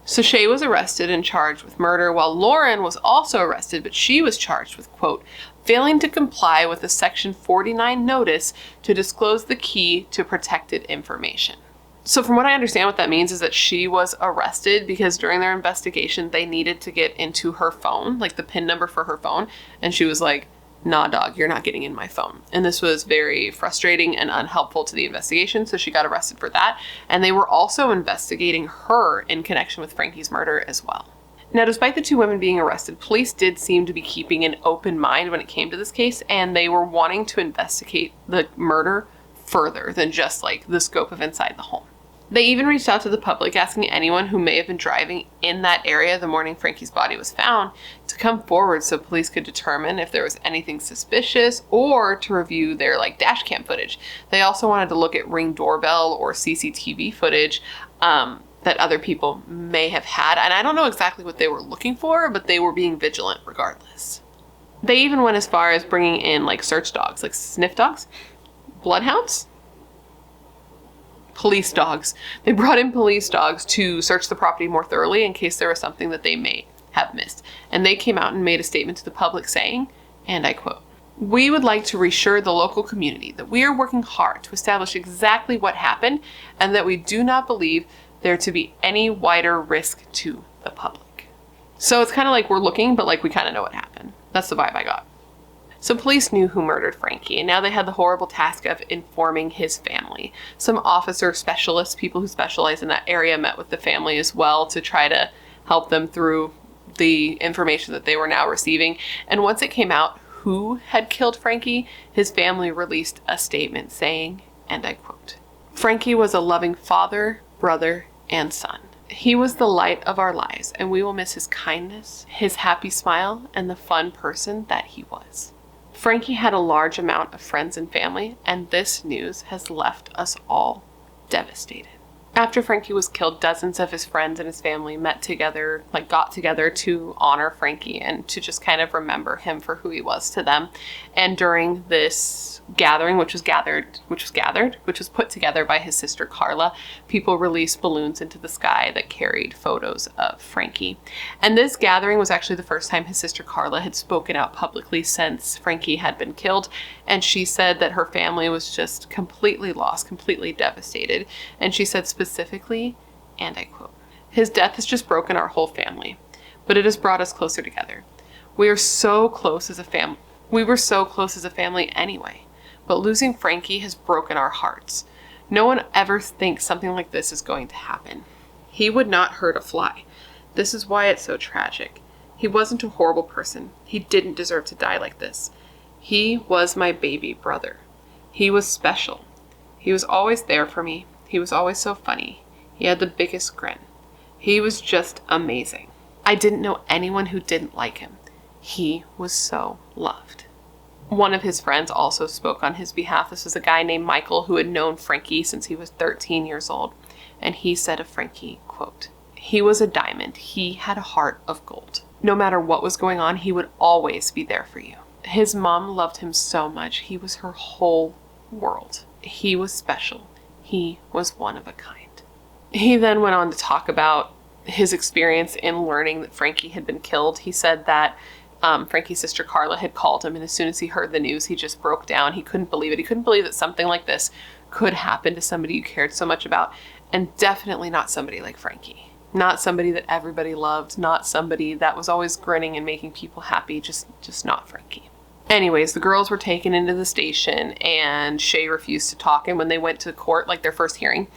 So Shay was arrested and charged with murder, while Lauren was also arrested, but she was charged with, quote, failing to comply with a Section 49 notice to disclose the key to protected information. So from what I understand, what that means is that she was arrested because during their investigation, they needed to get into her phone, like the PIN number for her phone. And she was like, nah, dog, you're not getting in my phone. And this was very frustrating and unhelpful to the investigation. So she got arrested for that. And they were also investigating her in connection with Frankie's murder as well. Now, despite the 2 women being arrested, police did seem to be keeping an open mind when it came to this case. And they were wanting to investigate the murder further than just like the scope of inside the home. They even reached out to the public, asking anyone who may have been driving in that area the morning Frankie's body was found to come forward so police could determine if there was anything suspicious or to review their dash cam footage. They also wanted to look at Ring doorbell or CCTV footage that other people may have had. And I don't know exactly what they were looking for, but they were being vigilant regardless. They even went as far as bringing in search dogs, sniff dogs, bloodhounds, police dogs. They brought in police dogs to search the property more thoroughly in case there was something that they may have missed. And they came out and made a statement to the public saying, and I quote, "We would like to reassure the local community that we are working hard to establish exactly what happened and that we do not believe there to be any wider risk to the public." So it's kind of like we're looking, but we kind of know what happened. That's the vibe I got. So police knew who murdered Frankie, and now they had the horrible task of informing his family. Some officer specialists, people who specialize in that area, met with the family as well to try to help them through the information that they were now receiving. And once it came out who had killed Frankie, his family released a statement saying, and I quote, "Frankie was a loving father, brother, and son. He was the light of our lives, and we will miss his kindness, his happy smile, and the fun person that he was. Frankie had a large amount of friends and family, and this news has left us all devastated." After Frankie was killed, dozens of his friends and his family got together to honor Frankie and to just kind of remember him for who he was to them. And during this gathering, which was put together by his sister Carla, people released balloons into the sky that carried photos of Frankie. And this gathering was actually the first time his sister Carla had spoken out publicly since Frankie had been killed. And she said that her family was just completely lost, completely devastated. And she said specifically, and I quote, "His death has just broken our whole family, but it has brought us closer together. We are so close as a family. We were so close as a family anyway, but losing Frankie has broken our hearts. No one ever thinks something like this is going to happen. He would not hurt a fly. This is why it's so tragic. He wasn't a horrible person. He didn't deserve to die like this. He was my baby brother. He was special. He was always there for me. He was always so funny. He had the biggest grin. He was just amazing. I didn't know anyone who didn't like him. He was so loved." One of his friends also spoke on his behalf. This was a guy named Michael who had known Frankie since he was 13 years old. And he said of Frankie, quote, "He was a diamond. He had a heart of gold. No matter what was going on, he would always be there for you. His mom loved him so much. He was her whole world. He was special. He was one of a kind." He then went on to talk about his experience in learning that Frankie had been killed. He said that Frankie's sister Carla had called him, and as soon as he heard the news, he just broke down. He couldn't believe it. He couldn't believe that something like this could happen to somebody you cared so much about, and definitely not somebody like Frankie. Not somebody that everybody loved, not somebody that was always grinning and making people happy, just not Frankie. Anyways, the girls were taken into the station, and Shay refused to talk. And when they went to court, their first hearing,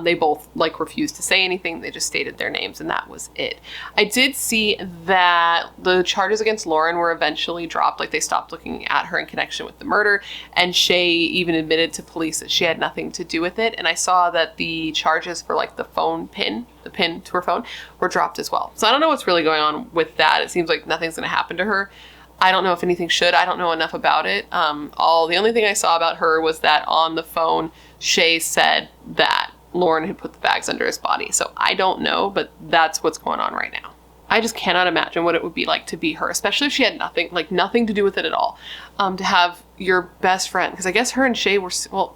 they both refused to say anything. They just stated their names, and that was it. I did see that the charges against Lauren were eventually dropped. They stopped looking at her in connection with the murder, and Shay even admitted to police that she had nothing to do with it. And I saw that the charges for the pin to her phone, were dropped as well. So I don't know what's really going on with that. It seems like nothing's going to happen to her. I don't know if anything should. I don't know enough about it. The only thing I saw about her was that on the phone, Shay said that Lauren had put the bags under his body. So I don't know, but that's what's going on right now. I just cannot imagine what it would be like to be her, especially if she had nothing to do with it at all. To have your best friend, because I guess her and Shay were,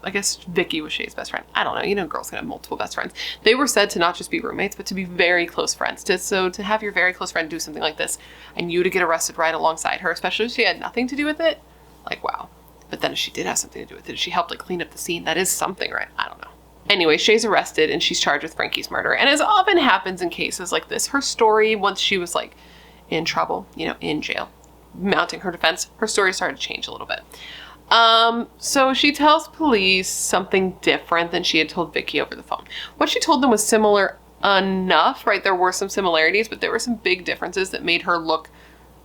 I guess Vicky was Shay's best friend. I don't know. Girls can have multiple best friends. They were said to not just be roommates, but to be very close friends. So to have your very close friend do something like this and you to get arrested right alongside her, especially if she had nothing to do with it, wow. But then if she did have something to do with it, if she helped clean up the scene, that is something, right? I don't know. Anyway, Shay's arrested and she's charged with Frankie's murder. And as often happens in cases like this, her story, once she was in trouble, in jail, mounting her defense, her story started to change a little bit. So she tells police something different than she had told Vicky over the phone. What she told them was similar enough, right? There were some similarities, but there were some big differences that made her look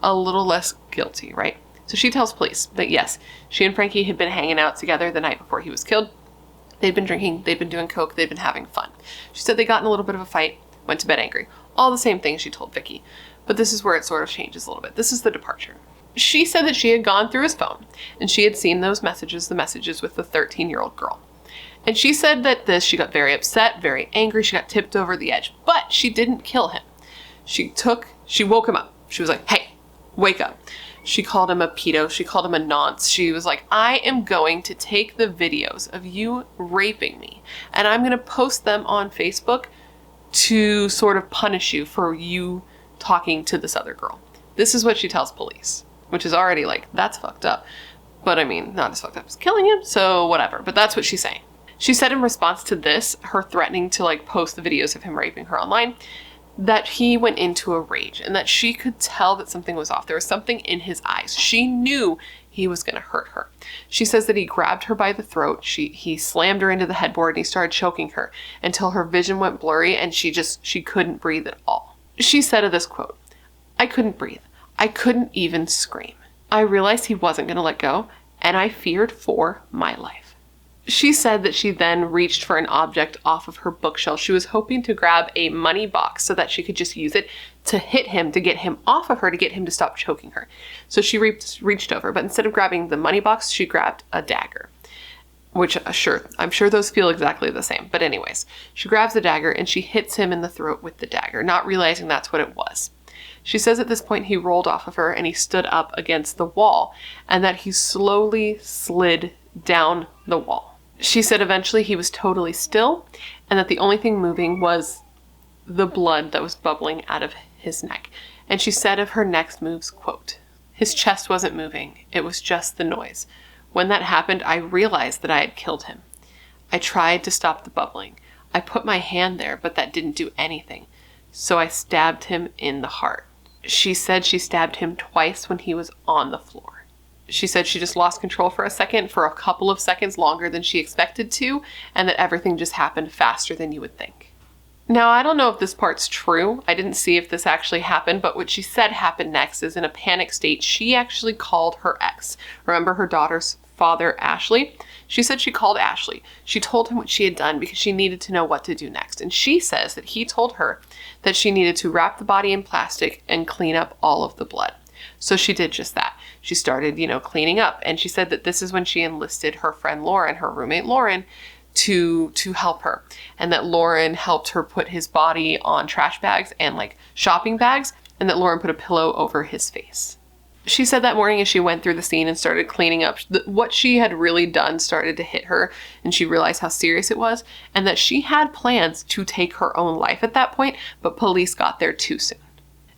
a little less guilty, right? So she tells police that yes, she and Frankie had been hanging out together the night before he was killed. They'd been drinking, they'd been doing coke, they'd been having fun. She said they got in a little bit of a fight, went to bed angry. All the same thing she told Vicky. But this is where it sort of changes a little bit. This is the departure. She said that she had gone through his phone and she had seen those messages, the messages with the 13-year-old girl. And she said that she got very upset, very angry. She got tipped over the edge, but she didn't kill him. She woke him up. She was like, hey, wake up. She called him a pedo. She called him a nonce. She was like, I am going to take the videos of you raping me and I'm going to post them on Facebook to sort of punish you for you talking to this other girl. This is what she tells police, which is already like, that's fucked up. But I mean, not as fucked up as killing him, so whatever. But that's what she's saying. She said in response to this, her threatening to like post the videos of him raping her online, that he went into a rage and that she could tell that something was off. There was something in his eyes. She knew he was going to hurt her. She says that he grabbed her by the throat. He slammed her into the headboard and he started choking her until her vision went blurry and she couldn't breathe at all. She said of this quote, I couldn't breathe. I couldn't even scream. I realized he wasn't going to let go and I feared for my life. She said that she then reached for an object off of her bookshelf. She was hoping to grab a money box so that she could just use it to hit him, to get him off of her, to get him to stop choking her. So she reached over, but instead of grabbing the money box, she grabbed a dagger. Which, I'm sure those feel exactly the same. But anyways, she grabs the dagger and she hits him in the throat with the dagger, not realizing that's what it was. She says at this point he rolled off of her and he stood up against the wall and that he slowly slid down the wall. She said eventually he was totally still and that the only thing moving was the blood that was bubbling out of his neck. And she said of her next moves, quote, his chest wasn't moving. It was just the noise. When that happened, I realized that I had killed him. I tried to stop the bubbling. I put my hand there, but that didn't do anything. So I stabbed him in the heart. She said she stabbed him twice when he was on the floor. She said she just lost control for a second, for a couple of seconds longer than she expected to, and that everything just happened faster than you would think. Now, I don't know if this part's true. I didn't see if this actually happened, but what she said happened next is in a panic state, she actually called her ex. Remember her daughter's father, Ashley? She said she called Ashley. She told him what she had done because she needed to know what to do next. And she says that he told her that she needed to wrap the body in plastic and clean up all of the blood. So she did just that. She started, cleaning up. And she said that this is when she enlisted her friend Lauren, her roommate Lauren, to help her. And that Lauren helped her put his body on trash bags and like shopping bags. And that Lauren put a pillow over his face. She said that morning as she went through the scene and started cleaning up, what she had really done started to hit her. And she realized how serious it was. And that she had plans to take her own life at that point. But police got there too soon.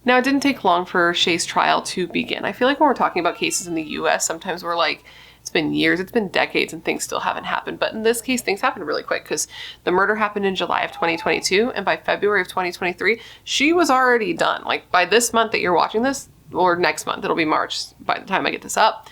Now, it didn't take long for Shay's trial to begin. I feel like when we're talking about cases in the U.S., sometimes we're like, it's been years, it's been decades, and things still haven't happened. But in this case, things happened really quick because the murder happened in July of 2022, and by February of 2023, she was already done. Like, by this month that you're watching this, or next month, it'll be March by the time I get this up,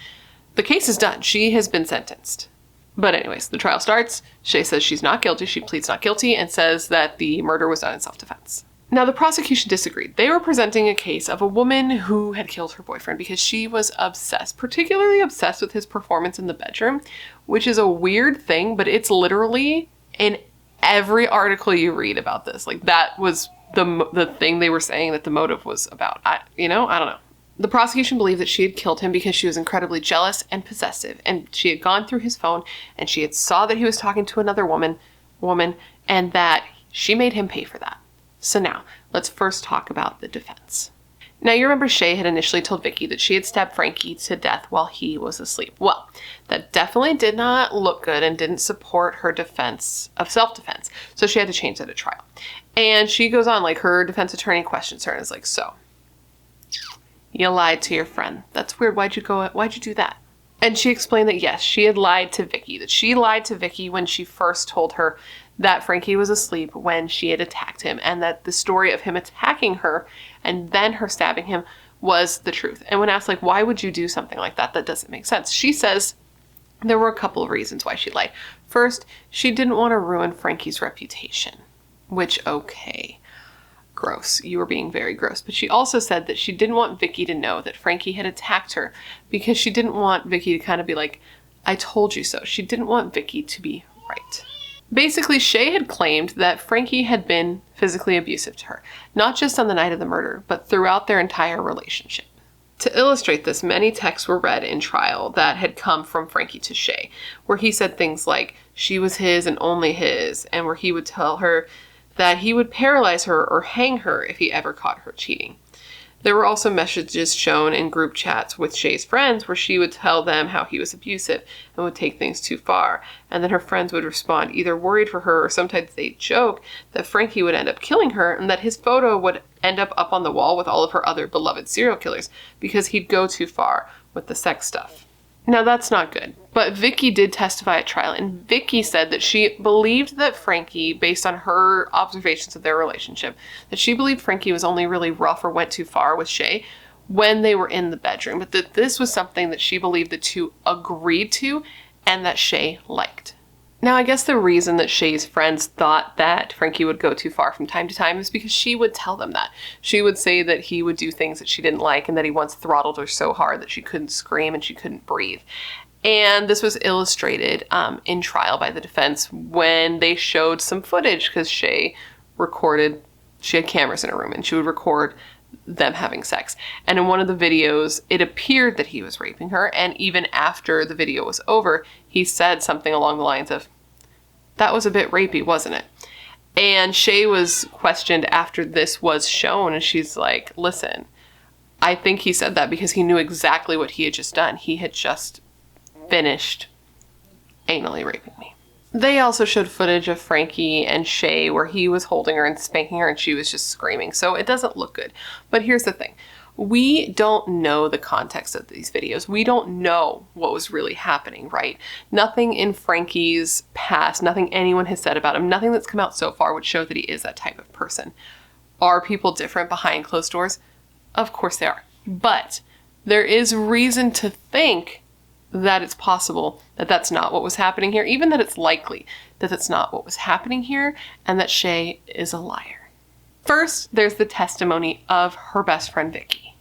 the case is done. She has been sentenced. But anyways, the trial starts. Shay says she's not guilty. She pleads not guilty and says that the murder was done in self-defense. Now, the prosecution disagreed. They were presenting a case of a woman who had killed her boyfriend because she was obsessed, particularly obsessed with his performance in the bedroom, which is a weird thing, but it's literally in every article you read about this. Like, that was the thing they were saying that the motive was about. I don't know. The prosecution believed that she had killed him because she was incredibly jealous and possessive, and she had gone through his phone and she had saw that he was talking to another woman, and that she made him pay for that. So now, let's first talk about the defense. Now, you remember Shay had initially told Vicky that she had stabbed Frankie to death while he was asleep. Well, that definitely did not look good and didn't support her defense of self-defense. So she had to change that at trial. And she goes on, like, her defense attorney questions her and is like, so, you lied to your friend. That's weird. Why'd you do that? And she explained that, yes, she had lied to Vicky. That she lied to Vicky when she first told her that Frankie was asleep when she had attacked him, and that the story of him attacking her and then her stabbing him was the truth. And when asked, like, why would you do something like that? That doesn't make sense. She says there were a couple of reasons why she lied. First, she didn't want to ruin Frankie's reputation, which, okay, gross. You were being very gross. But she also said that she didn't want Vicky to know that Frankie had attacked her because she didn't want Vicky to kind of be like, I told you so. She didn't want Vicky to be right. Basically, Shay had claimed that Frankie had been physically abusive to her, not just on the night of the murder, but throughout their entire relationship. To illustrate this, many texts were read in trial that had come from Frankie to Shay, where he said things like, she was his and only his, and where he would tell her that he would paralyze her or hang her if he ever caught her cheating. There were also messages shown in group chats with Shay's friends where she would tell them how he was abusive and would take things too far, and then her friends would respond either worried for her or sometimes they'd joke that Frankie would end up killing her and that his photo would end up on the wall with all of her other beloved serial killers because he'd go too far with the sex stuff. Now that's not good, but Vicky did testify at trial, and Vicky said that she believed that Frankie, based on her observations of their relationship, that she believed Frankie was only really rough or went too far with Shay when they were in the bedroom, but that this was something that she believed the two agreed to and that Shay liked. Now, I guess the reason that Shay's friends thought that Frankie would go too far from time to time is because she would tell them that. She would say that he would do things that she didn't like and that he once throttled her so hard that she couldn't scream and she couldn't breathe. And this was illustrated in trial by the defense when they showed some footage because Shay had cameras in her room and she would record them having sex. And in one of the videos, it appeared that he was raping her. And even after the video was over, he said something along the lines of, that was a bit rapey, wasn't it? And Shay was questioned after this was shown, and she's like, listen, I think he said that because he knew exactly what he had just done. He had just finished anally raping me. They also showed footage of Frankie and Shay where he was holding her and spanking her and she was just screaming. So it doesn't look good. But here's the thing. We don't know the context of these videos. We don't know what was really happening, right? Nothing in Frankie's past, nothing anyone has said about him, nothing that's come out so far would show that he is that type of person. Are people different behind closed doors? Of course they are. But there is reason to think that it's possible that that's not what was happening here, even that it's likely that that's not what was happening here, and that Shay is a liar. First, there's the testimony of her best friend, Vicky.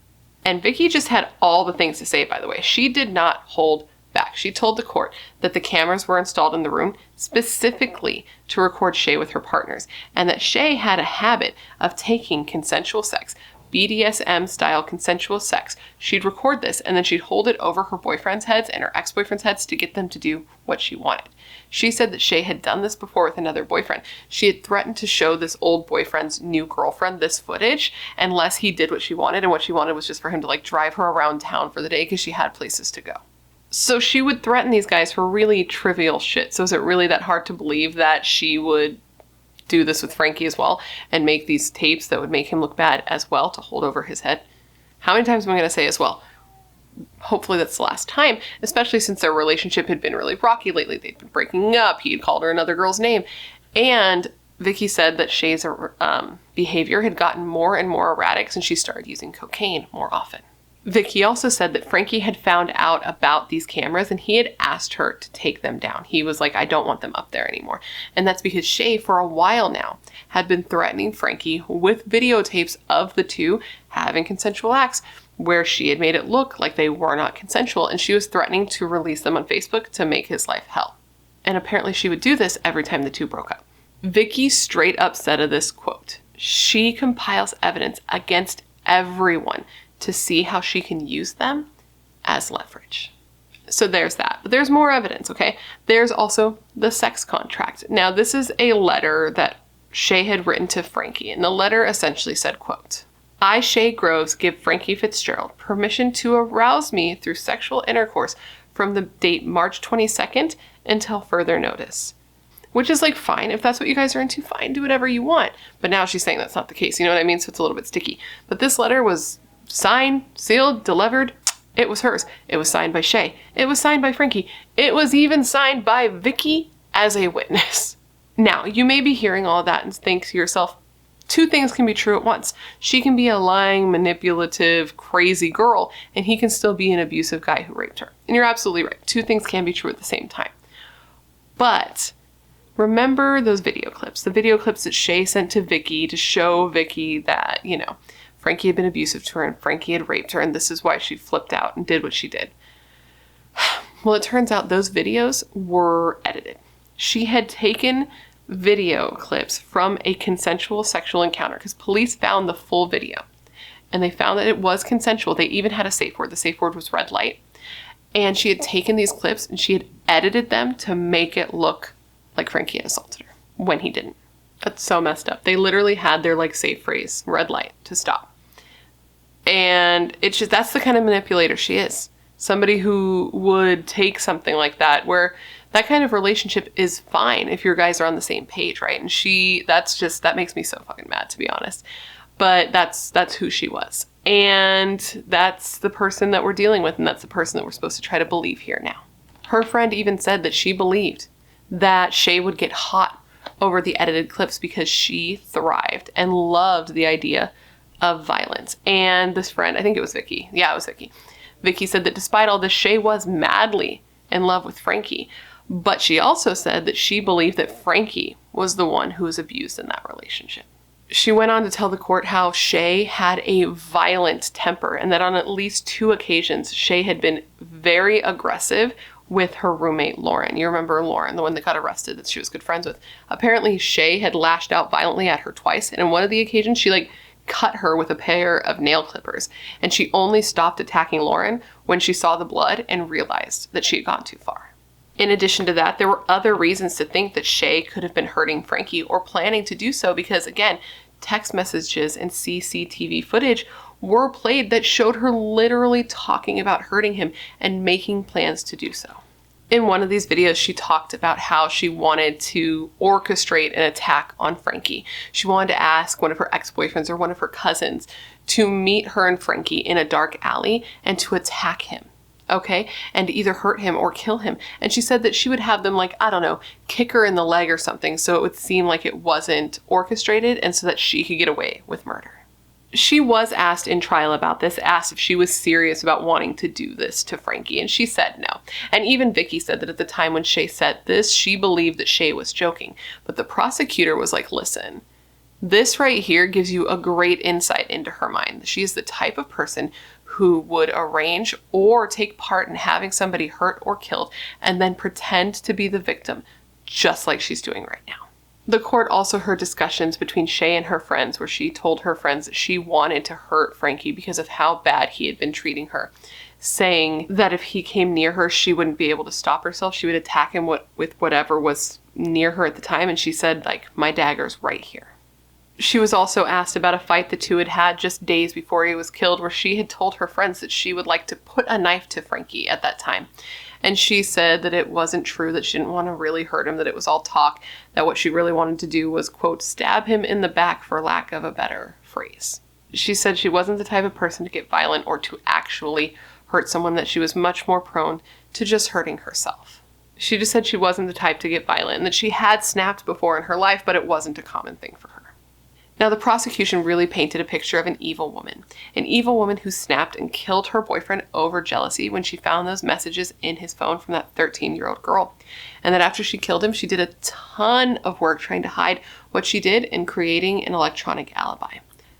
And Vicky just had all the things to say, by the way. She did not hold back. She told the court that the cameras were installed in the room specifically to record Shay with her partners, and that Shay had a habit of taking consensual sex, BDSM-style consensual sex. She'd record this, and then she'd hold it over her boyfriend's heads and her ex-boyfriend's heads to get them to do what she wanted. She said that Shay had done this before with another boyfriend. She had threatened to show this old boyfriend's new girlfriend this footage unless he did what she wanted, and what she wanted was just for him to drive her around town for the day because she had places to go. So she would threaten these guys for really trivial shit. So is it really that hard to believe that she would do this with Frankie as well and make these tapes that would make him look bad as well to hold over his head? How many times am I going to say as well? Hopefully that's the last time, especially since their relationship had been really rocky lately. They'd been breaking up. He had called her another girl's name. And Vicky said that Shay's behavior had gotten more and more erratic since she started using cocaine more often. Vicky also said that Frankie had found out about these cameras and he had asked her to take them down. He was like, I don't want them up there anymore. And that's because Shay, for a while now, had been threatening Frankie with videotapes of the two having consensual acts where she had made it look like they were not consensual, and she was threatening to release them on Facebook to make his life hell. And apparently she would do this every time the two broke up. Vicky straight up said of this, quote, she compiles evidence against everyone to see how she can use them as leverage. So there's that. But there's more evidence, okay? There's also the sex contract. Now, this is a letter that Shay had written to Frankie, and the letter essentially said, quote, I, Shay Groves, give Frankie Fitzgerald permission to arouse me through sexual intercourse from the date March 22nd until further notice. Which is fine. If that's what you guys are into, fine, do whatever you want. But now she's saying that's not the case. You know what I mean? So it's a little bit sticky. But this letter was signed, sealed, delivered. It was hers. It was signed by Shay. It was signed by Frankie. It was even signed by Vicky as a witness. Now, you may be hearing all of that and think to yourself, two things can be true at once. She can be a lying, manipulative, crazy girl, and he can still be an abusive guy who raped her. And you're absolutely right. Two things can be true at the same time. But remember those video clips, the video clips that Shay sent to Vicky to show Vicky that, Frankie had been abusive to her and Frankie had raped her, and this is why she flipped out and did what she did. Well, it turns out those videos were edited. She had taken video clips from a consensual sexual encounter because police found the full video and they found that it was consensual. They even had a safe word. The safe word was red light. And she had taken these clips and she had edited them to make it look like Frankie had assaulted her when he didn't. That's so messed up. They literally had their like safe phrase, red light, to stop. And it's just, that's the kind of manipulator she is. Somebody who would take something like that, where that kind of relationship is fine if your guys are on the same page, right? And that makes me so fucking mad, to be honest. But that's who she was. And that's the person that we're dealing with, and that's the person that we're supposed to try to believe here now. Her friend even said that she believed that Shay would get hot over the edited clips because she thrived and loved the idea of violence. And this friend, I think it was Vicky. Yeah, it was Vicky. Vicky said that despite all this, Shay was madly in love with Frankie. But she also said that she believed that Frankie was the one who was abused in that relationship. She went on to tell the court how Shay had a violent temper and that on at least 2 occasions, Shay had been very aggressive with her roommate, Lauren. You remember Lauren, the one that got arrested that she was good friends with. Apparently, Shay had lashed out violently at her twice. And on one of the occasions, she cut her with a pair of nail clippers. And she only stopped attacking Lauren when she saw the blood and realized that she had gone too far. In addition to that, there were other reasons to think that Shay could have been hurting Frankie or planning to do so because, again, text messages and CCTV footage were played that showed her literally talking about hurting him and making plans to do so. In one of these videos, she talked about how she wanted to orchestrate an attack on Frankie. She wanted to ask one of her ex-boyfriends or one of her cousins to meet her and Frankie in a dark alley and to attack him. Okay, and either hurt him or kill him. And she said that she would have them kick her in the leg or something so it would seem like it wasn't orchestrated and so that she could get away with murder. She was asked in trial about this, asked if she was serious about wanting to do this to Frankie, and she said no. And even Vicky said that at the time when Shay said this, she believed that Shay was joking. But the prosecutor was like, listen, this right here gives you a great insight into her mind. She is the type of person who would arrange or take part in having somebody hurt or killed and then pretend to be the victim, just like she's doing right now. The court also heard discussions between Shay and her friends where she told her friends that she wanted to hurt Frankie because of how bad he had been treating her, saying that if he came near her, she wouldn't be able to stop herself. She would attack him with whatever was near her at the time. And she said, my dagger's right here. She was also asked about a fight the two had had just days before he was killed, where she had told her friends that she would like to put a knife to Frankie at that time. And she said that it wasn't true, that she didn't want to really hurt him, that it was all talk, that what she really wanted to do was, quote, stab him in the back, for lack of a better phrase. She said she wasn't the type of person to get violent or to actually hurt someone, that she was much more prone to just hurting herself. She just said she wasn't the type to get violent and that she had snapped before in her life, but it wasn't a common thing for her. Now, the prosecution really painted a picture of an evil woman who snapped and killed her boyfriend over jealousy when she found those messages in his phone from that 13-year-old girl. And that after she killed him, she did a ton of work trying to hide what she did in creating an electronic alibi.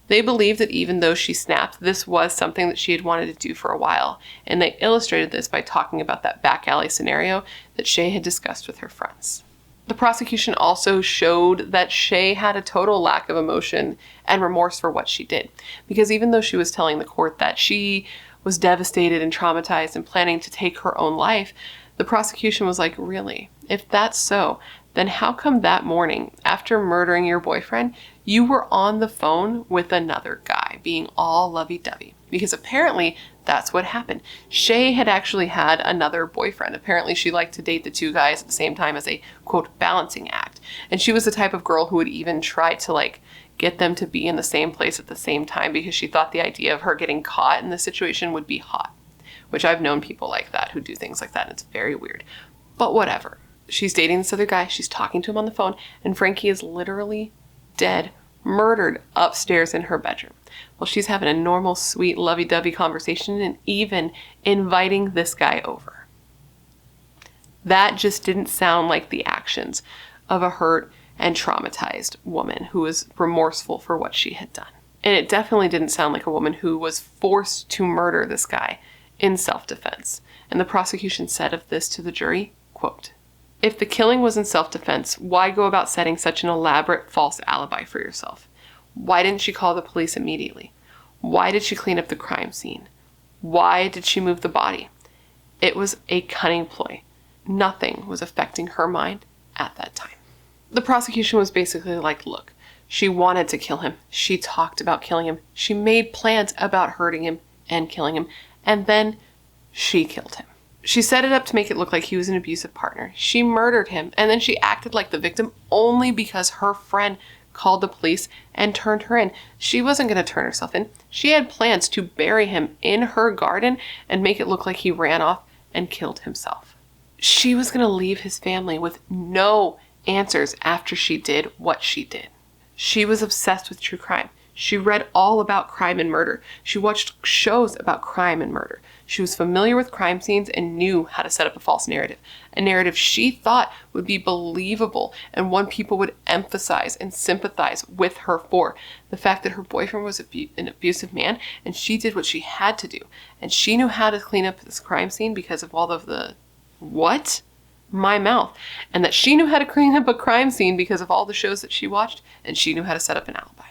They believed that even though she snapped, this was something that she had wanted to do for a while. And they illustrated this by talking about that back alley scenario that Shay had discussed with her friends. The prosecution also showed that Shay had a total lack of emotion and remorse for what she did. Because even though she was telling the court that she was devastated and traumatized and planning to take her own life, the prosecution was like, really? If that's so, then how come that morning, after murdering your boyfriend, you were on the phone with another guy, being all lovey-dovey? Because apparently that's what happened. Shay had actually had another boyfriend. Apparently she liked to date the two guys at the same time as a, quote, balancing act. And she was the type of girl who would even try to get them to be in the same place at the same time because she thought the idea of her getting caught in the situation would be hot. Which I've known people like that who do things like that, and it's very weird. But whatever. She's dating this other guy, she's talking to him on the phone, and Frankie is literally dead, murdered upstairs in her bedroom. Well, she's having a normal, sweet, lovey-dovey conversation and even inviting this guy over. That just didn't sound like the actions of a hurt and traumatized woman who was remorseful for what she had done. And it definitely didn't sound like a woman who was forced to murder this guy in self-defense. And the prosecution said of this to the jury, quote, If the killing was in self-defense, why go about setting such an elaborate false alibi for yourself? Why didn't she call the police immediately? Why did she clean up the crime scene? Why did she move the body? It was a cunning ploy. Nothing was affecting her mind at that time. The prosecution was basically like, look, she wanted to kill him. She talked about killing him. She made plans about hurting him and killing him. And then she killed him. She set it up to make it look like he was an abusive partner. She murdered him, and then she acted like the victim only because her friend called the police and turned her in. She wasn't going to turn herself in. She had plans to bury him in her garden and make it look like he ran off and killed himself. She was going to leave his family with no answers after she did what she did. She was obsessed with true crime. She read all about crime and murder. She watched shows about crime and murder. She was familiar with crime scenes and knew how to set up a false narrative. A narrative she thought would be believable and one people would emphasize and sympathize with her for. The fact that her boyfriend was an abusive man and she did what she had to do. And she knew how to clean up this crime scene because of all of the... What? My mouth. And that she knew how to clean up a crime scene because of all the shows that she watched, and she knew how to set up an alibi.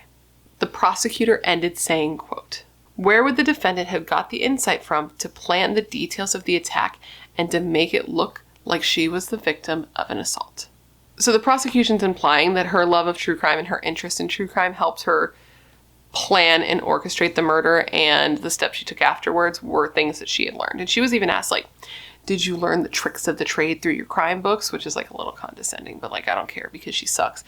The prosecutor ended saying, quote, "Where would the defendant have got the insight from to plan the details of the attack and to make it look like she was the victim of an assault?" So the prosecution's implying that her love of true crime and her interest in true crime helped her plan and orchestrate the murder, and the steps she took afterwards were things that she had learned. And she was even asked, like, did you learn the tricks of the trade through your crime books? Which is like a little condescending, but like, I don't care because she sucks.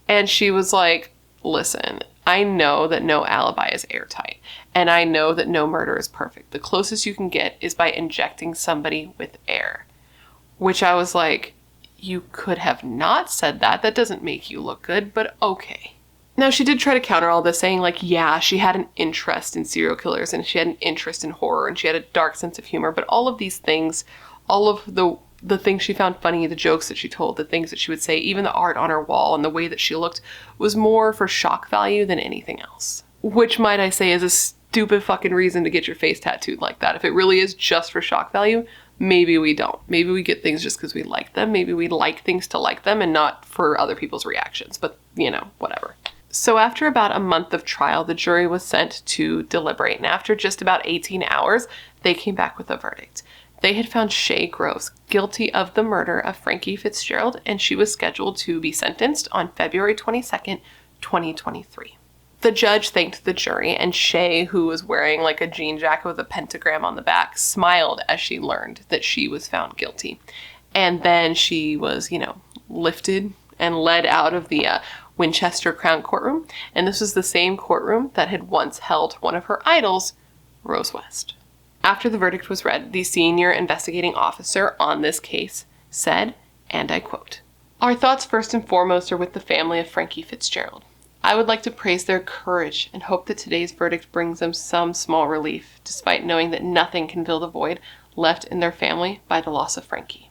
And she was like, listen, I know that no alibi is airtight, and I know that no murder is perfect. The closest you can get is by injecting somebody with air. Which I was like, you could have not said that. That doesn't make you look good, but okay. Now, she did try to counter all this, saying like, yeah, she had an interest in serial killers and she had an interest in horror and she had a dark sense of humor, but all of these things, all of the things she found funny, the jokes that she told, the things that she would say, even the art on her wall and the way that she looked was more for shock value than anything else. Which, might I say, is a stupid fucking reason to get your face tattooed like that. If it really is just for shock value, maybe we don't. Maybe we get things just because we like them. Maybe we like things to like them and not for other people's reactions. But, you know, whatever. So after about a month of trial, the jury was sent to deliberate. And after just about 18 hours, they came back with a verdict. They had found Shae Groves guilty of the murder of Frankie Fitzgerald, and she was scheduled to be sentenced on February 22nd, 2023. The judge thanked the jury, and Shae, who was wearing like a jean jacket with a pentagram on the back, smiled as she learned that she was found guilty. And then she was, lifted and led out of the Winchester Crown Courtroom, and this was the same courtroom that had once held one of her idols, Rose West. After the verdict was read, the senior investigating officer on this case said, and I quote, "Our thoughts first and foremost are with the family of Frankie Fitzgerald. I would like to praise their courage and hope that today's verdict brings them some small relief, despite knowing that nothing can fill the void left in their family by the loss of Frankie.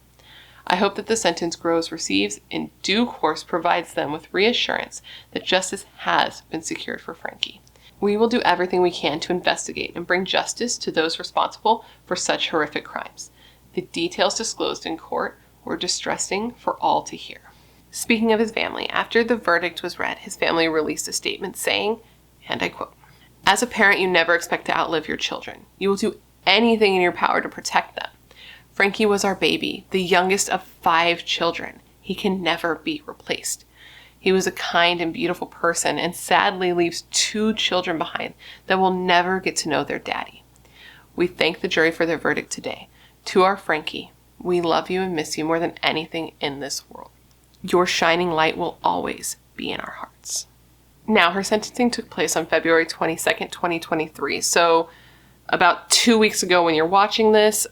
I hope that the sentence Groves receives in due course provides them with reassurance that justice has been secured for Frankie. We will do everything we can to investigate and bring justice to those responsible for such horrific crimes. The details disclosed in court were distressing for all to hear." Speaking of his family, after the verdict was read, his family released a statement saying, and I quote, "As a parent, you never expect to outlive your children. You will do anything in your power to protect them. Frankie was our baby, the youngest of 5 children. He can never be replaced. He was a kind and beautiful person and sadly leaves 2 children behind that will never get to know their daddy. We thank the jury for their verdict today. To our Frankie, we love you and miss you more than anything in this world. Your shining light will always be in our hearts." Now, her sentencing took place on February 22nd, 2023. So about 2 weeks ago when you're watching this,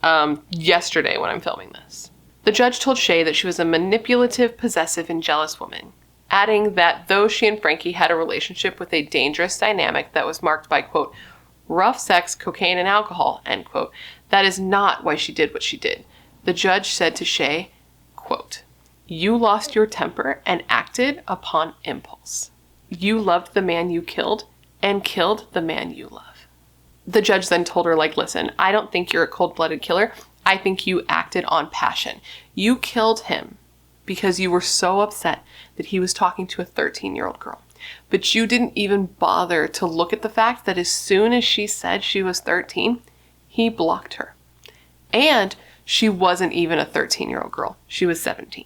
yesterday when I'm filming this. The judge told Shae that she was a manipulative, possessive, and jealous woman, adding that though she and Frankie had a relationship with a dangerous dynamic that was marked by, quote, "rough sex, cocaine, and alcohol," end quote, that is not why she did what she did. The judge said to Shae, quote, "You lost your temper and acted upon impulse. You loved the man you killed and killed the man you love." The judge then told her, like, listen, I don't think you're a cold-blooded killer. I think you acted on passion. You killed him because you were so upset that he was talking to a 13-year-old girl. But you didn't even bother to look at the fact that as soon as she said she was 13, he blocked her. And she wasn't even a 13-year-old girl. She was 17.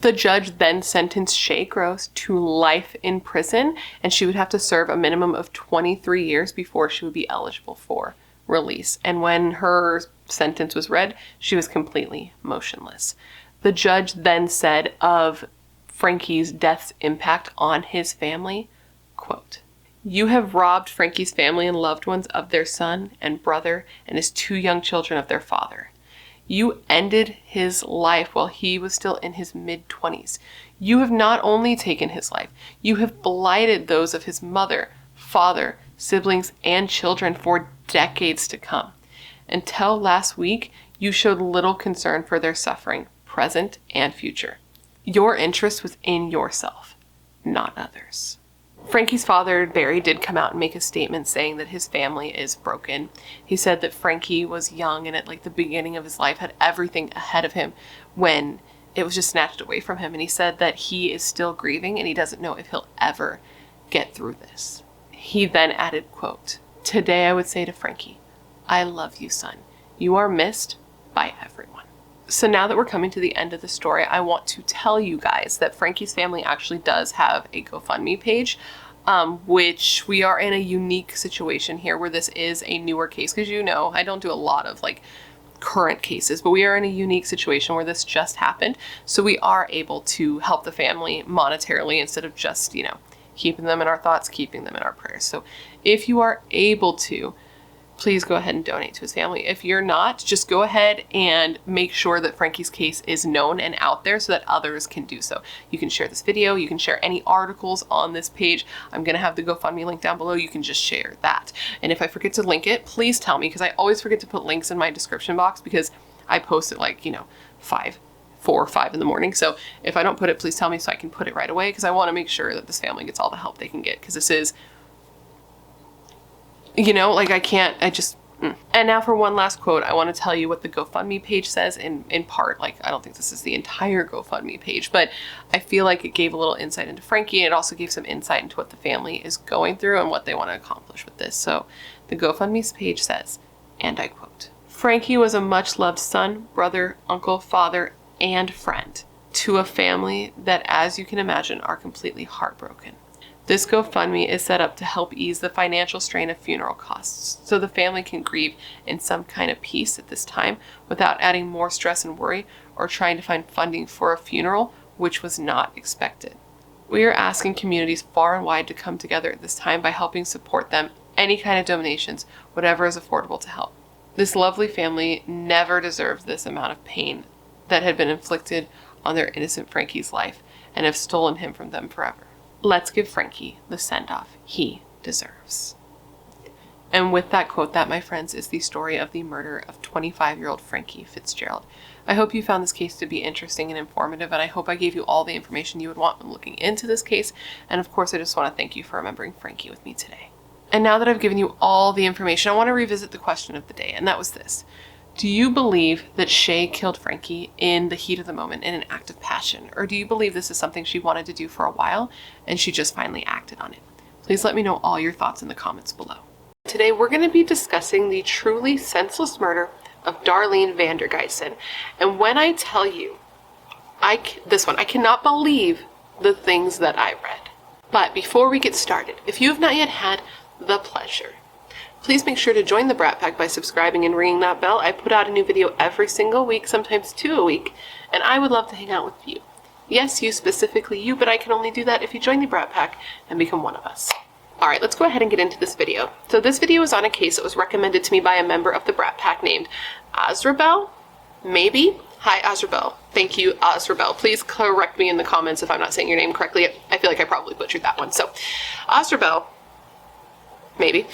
The judge then sentenced Shay Gross to life in prison, and she would have to serve a minimum of 23 years before she would be eligible for release. And when her sentence was read, she was completely motionless. The judge then said of Frankie's death's impact on his family, quote, "You have robbed Frankie's family and loved ones of their son and brother and his 2 young children of their father. You ended his life while he was still in his mid-20s. You have not only taken his life, you have blighted those of his mother, father, siblings, and children for decades to come. Until last week, you showed little concern for their suffering, present and future. Your interest was in yourself, not others." Frankie's father, Barry, did come out and make a statement saying that his family is broken. He said that Frankie was young and at the beginning of his life had everything ahead of him when it was just snatched away from him. And he said that he is still grieving and he doesn't know if he'll ever get through this. He then added, quote, "Today I would say to Frankie, I love you, son. You are missed by everyone." So now that we're coming to the end of the story, I want to tell you guys that Frankie's family actually does have a GoFundMe page, which we are in a unique situation here where this is a newer case. Because I don't do a lot of current cases, but we are in a unique situation where this just happened. So we are able to help the family monetarily instead of just, keeping them in our thoughts, keeping them in our prayers. So if you are able to, please go ahead and donate to his family. If you're not, just go ahead and make sure that Frankie's case is known and out there so that others can do so. You can share this video. You can share any articles on this page. I'm going to have the GoFundMe link down below. You can just share that. And if I forget to link it, please tell me, because I always forget to put links in my description box because I post at 4 or 5 in the morning. So if I don't put it, please tell me so I can put it right away, because I want to make sure that this family gets all the help they can get, because this is, And now for one last quote, I want to tell you what the GoFundMe page says in part. I don't think this is the entire GoFundMe page, but I feel like it gave a little insight into Frankie, and it also gave some insight into what the family is going through and what they want to accomplish with this. So the GoFundMe page says, and I quote, "Frankie was a much-loved son, brother, uncle, father, and friend to a family that, as you can imagine, are completely heartbroken. This GoFundMe is set up to help ease the financial strain of funeral costs, so the family can grieve in some kind of peace at this time without adding more stress and worry or trying to find funding for a funeral which was not expected. We are asking communities far and wide to come together at this time by helping support them, any kind of donations, whatever is affordable to help. This lovely family never deserved this amount of pain that had been inflicted on their innocent Frankie's life and have stolen him from them forever. Let's give Frankie the send-off he deserves." And with that quote, that, my friends, is the story of the murder of 25-year-old Frankie Fitzgerald. I hope you found this case to be interesting and informative, and I hope I gave you all the information you would want when looking into this case. And of course, I just want to thank you for remembering Frankie with me today. And now that I've given you all the information, I want to revisit the question of the day, and that was this. Do you believe that Shay killed Frankie in the heat of the moment in an act of passion? Or do you believe this is something she wanted to do for a while and she just finally acted on it? Please let me know all your thoughts in the comments below. Today we're going to be discussing the truly senseless murder of Darlene Vandergiesen. And when I tell you, I cannot believe the things that I read. But before we get started, if you have not yet had the pleasure, please make sure to join the Brat Pack by subscribing and ringing that bell. I put out a new video every single week, sometimes 2 a week, and I would love to hang out with you. Yes, you, specifically you, but I can only do that if you join the Brat Pack and become one of us. Alright, let's go ahead and get into this video. So this video is on a case that was recommended to me by a member of the Brat Pack named Azrabel, maybe? Hi, Azrabel. Thank you, Azrabel. Please correct me in the comments if I'm not saying your name correctly. I feel like I probably butchered that one. So, Azrabel, maybe,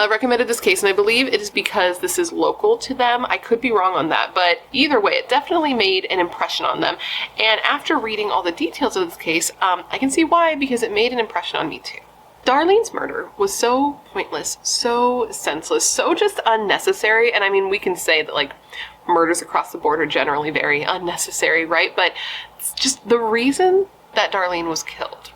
recommended this case, and I believe it is because this is local to them. I could be wrong on that, but either way, it definitely made an impression on them. And after reading all the details of this case, I can see why, because it made an impression on me too. Darlene's murder was so pointless, so senseless, so just unnecessary. And I mean, we can say that, like, murders across the board are generally very unnecessary, right? But it's just the reason that Darlene was killed.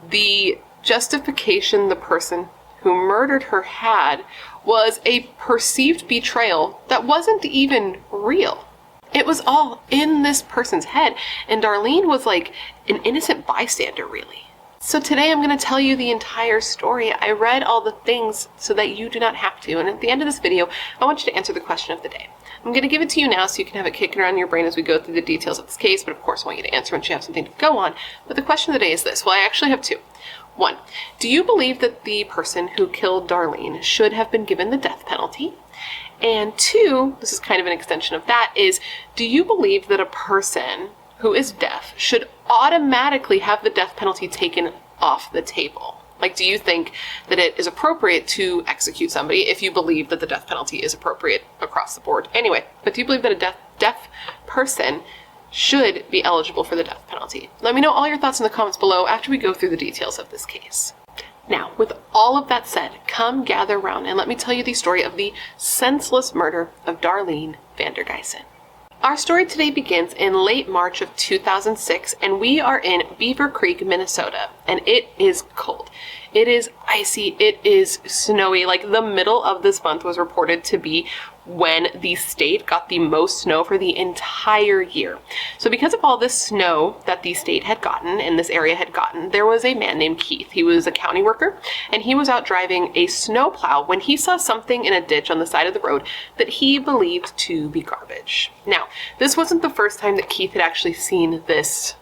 The justification the person who murdered her had was a perceived betrayal that wasn't even real. It was all in this person's head, and Darlene was like an innocent bystander, really. So today I'm going to tell you the entire story. I read all the things so that you do not have to, and at the end of this video, I want you to answer the question of the day. I'm going to give it to you now so you can have it kicking around in your brain as we go through the details of this case, but of course I want you to answer once you have something to go on. But the question of the day is this. Well, I actually have two. One, do you believe that the person who killed Darlene should have been given the death penalty? And two, this is kind of an extension of that, is do you believe that a person who is deaf should automatically have the death penalty taken off the table? Like, do you think that it is appropriate to execute somebody if you believe that the death penalty is appropriate across the board? Anyway, but do you believe that a deaf person should be eligible for the death penalty? Let me know all your thoughts in the comments below after we go through the details of this case. Now, with all of that said, come gather around and let me tell you the story of the senseless murder of Darlene Vandergiesen. Our story today begins in late March of 2006, and we are in Beaver Creek, Minnesota, and it is cold. It is icy, it is snowy. Like, the middle of this month was reported to be when the state got the most snow for the entire year. So because of all this snow that the state had gotten, and this area had gotten, there was a man named Keith. He was a county worker, and he was out driving a snowplow when he saw something in a ditch on the side of the road that he believed to be garbage. Now, this wasn't the first time that Keith had actually seen this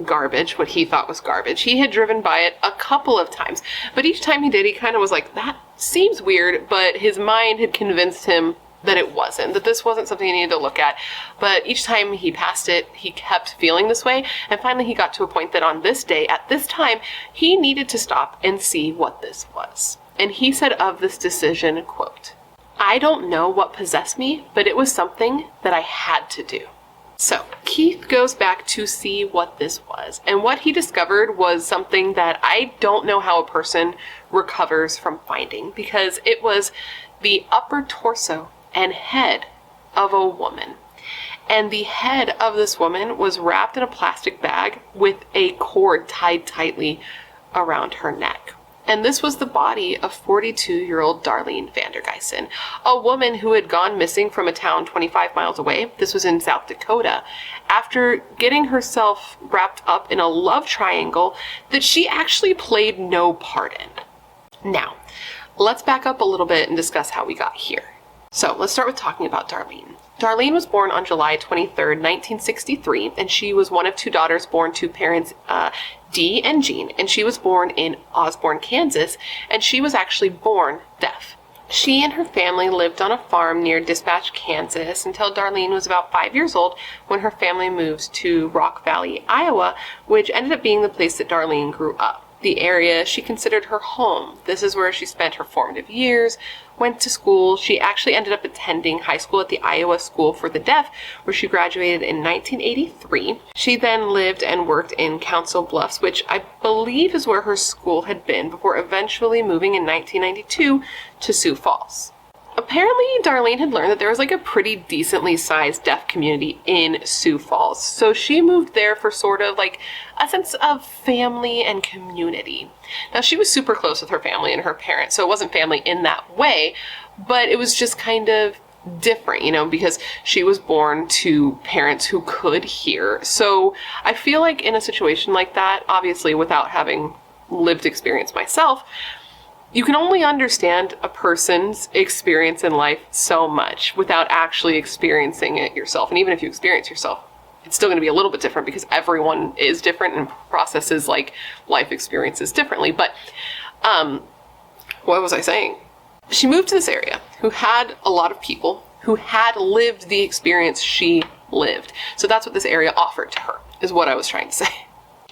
garbage, what he thought was garbage. He had driven by it a couple of times, but each time he did, he kind of was like, that seems weird, but his mind had convinced him that it wasn't, that this wasn't something he needed to look at. But each time he passed it, he kept feeling this way, and finally he got to a point that on this day, at this time, he needed to stop and see what this was. And he said of this decision, quote, "I don't know what possessed me, but it was something that I had to do." So Keith goes back to see what this was, and what he discovered was something that I don't know how a person recovers from finding, because it was the upper torso and head of a woman. And the head of this woman was wrapped in a plastic bag with a cord tied tightly around her neck. And this was the body of 42-year-old Darlene Vandergiesen, a woman who had gone missing from a town 25 miles away. This was in South Dakota, after getting herself wrapped up in a love triangle that she actually played no part in. Now, let's back up a little bit and discuss how we got here. So let's start with talking about Darlene. Darlene was born on July 23rd, 1963, and she was one of two daughters born to parents Dee and Jean, and she was born in Osborne, Kansas, and she was actually born deaf. She and her family lived on a farm near Dispatch, Kansas, until Darlene was about 5 years old when her family moved to Rock Valley, Iowa, which ended up being the place that Darlene grew up. The area she considered her home. This is where she spent her formative years, went to school. She actually ended up attending high school at the Iowa School for the Deaf, where she graduated in 1983. She then lived and worked in Council Bluffs, which I believe is where her school had been, before eventually moving in 1992 to Sioux Falls. Apparently, Darlene had learned that there was like a pretty decently sized deaf community in Sioux Falls, so she moved there for sort of like a sense of family and community. Now, she was super close with her family and her parents, so it wasn't family in that way, but it was just kind of different, you know, because she was born to parents who could hear. So I feel like in a situation like that, obviously without having lived experience myself, you can only understand a person's experience in life so much without actually experiencing it yourself. And even if you experience yourself, it's still going to be a little bit different because everyone is different and processes like life experiences differently. But what was I saying? She moved to this area who had a lot of people who had lived the experience she lived. So that's what this area offered to her, is what I was trying to say.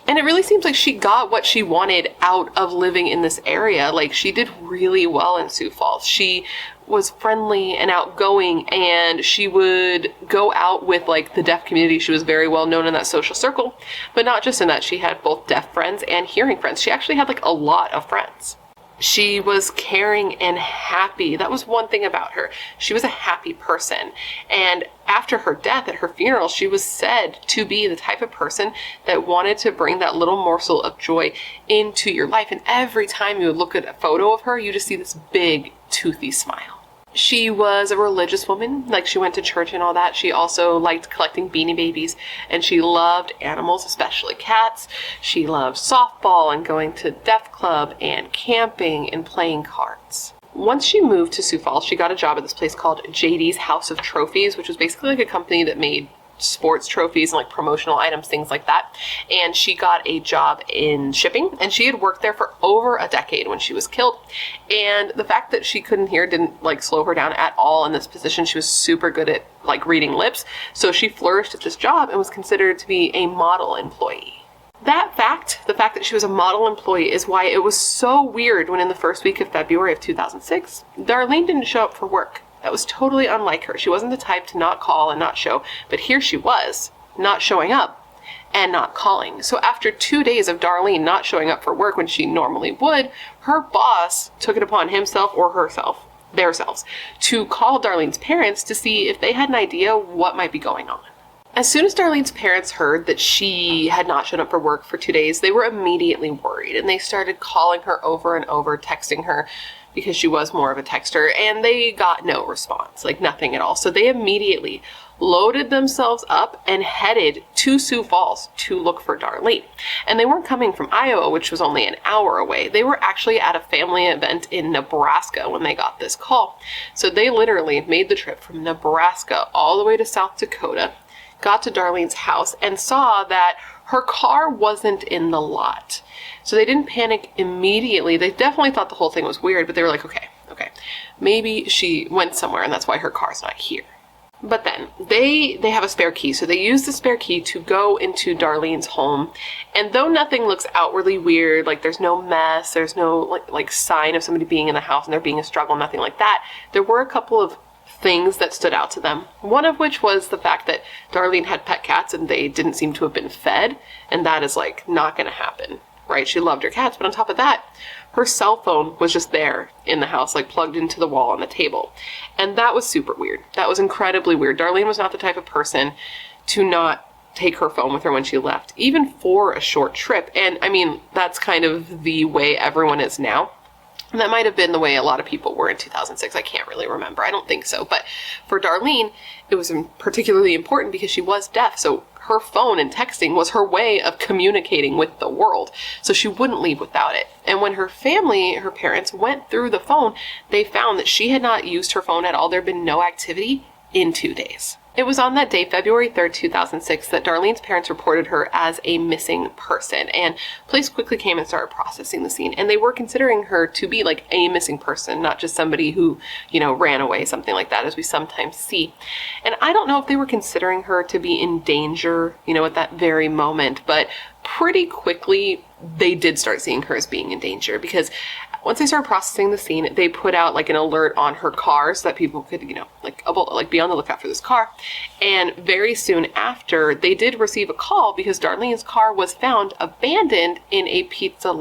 And it really seems like she got what she wanted out of living in this area. Like, she did really well in Sioux Falls. She was friendly and outgoing, and she would go out with like the deaf community. She was very well known in that social circle, but not just in that. She had both deaf friends and hearing friends. She actually had like a lot of friends. She was caring and happy. That was one thing about her. She was a happy person. And after her death, at her funeral, she was said to be the type of person that wanted to bring that little morsel of joy into your life. And every time you would look at a photo of her, you just see this big, toothy smile. She was a religious woman, like she went to church and all that. She also liked collecting Beanie Babies, and she loved animals, especially cats. She loved softball and going to Deaf Club and camping and playing cards. Once she moved to Sioux Falls, she got a job at this place called JD's House of Trophies, which was basically like a company that made sports trophies and like promotional items, things like that. And she got a job in shipping, and she had worked there for over a decade when she was killed. And the fact that she couldn't hear didn't like slow her down at all in this position. She was super good at like reading lips. So she flourished at this job and was considered to be a model employee. That fact, the fact that she was a model employee, is why it was so weird when in the first week of February of 2006, Darlene didn't show up for work. That was totally unlike her. She wasn't the type to not call and not show, but here she was, not showing up and not calling. So after 2 days of Darlene not showing up for work when she normally would, her boss took it upon himself or herself, theirselves, to call Darlene's parents to see if they had an idea what might be going on. As soon as Darlene's parents heard that she had not shown up for work for 2 days, they were immediately worried, and they started calling her over and over, texting her, because she was more of a texter, and they got no response, like nothing at all. So they immediately loaded themselves up and headed to Sioux Falls to look for Darlene. And they weren't coming from Iowa, which was only an hour away. They were actually at a family event in Nebraska when they got this call. So they literally made the trip from Nebraska all the way to South Dakota, got to Darlene's house, and saw that her car wasn't in the lot. So they didn't panic immediately. They definitely thought the whole thing was weird, but they were like, okay, maybe she went somewhere and that's why her car's not here. But then they have a spare key. So they use the spare key to go into Darlene's home. And though nothing looks outwardly weird, like there's no mess, there's no like sign of somebody being in the house and there being a struggle, nothing like that, there were a couple of things that stood out to them. One of which was the fact that Darlene had pet cats and they didn't seem to have been fed. And that is like not going to happen, right? She loved her cats. But on top of that, her cell phone was just there in the house, like plugged into the wall on the table. And that was super weird. That was incredibly weird. Darlene was not the type of person to not take her phone with her when she left, even for a short trip. And I mean, that's kind of the way everyone is now. And that might have been the way a lot of people were in 2006. I can't really remember. I don't think so. But for Darlene, it was particularly important because she was deaf. So her phone and texting was her way of communicating with the world. So she wouldn't leave without it. And when her family, her parents, went through the phone, they found that she had not used her phone at all. There had been no activity in 2 days. It was on that day, February 3rd, 2006, that Darlene's parents reported her as a missing person, and police quickly came and started processing the scene, and they were considering her to be like a missing person, not just somebody who, ran away, something like that, as we sometimes see. And I don't know if they were considering her to be in danger, at that very moment, but pretty quickly they did start seeing her as being in danger, because once they started processing the scene, they put out like an alert on her car so that people could, be on the lookout for this car. And very soon after, they did receive a call because Darlene's car was found abandoned in a Pizza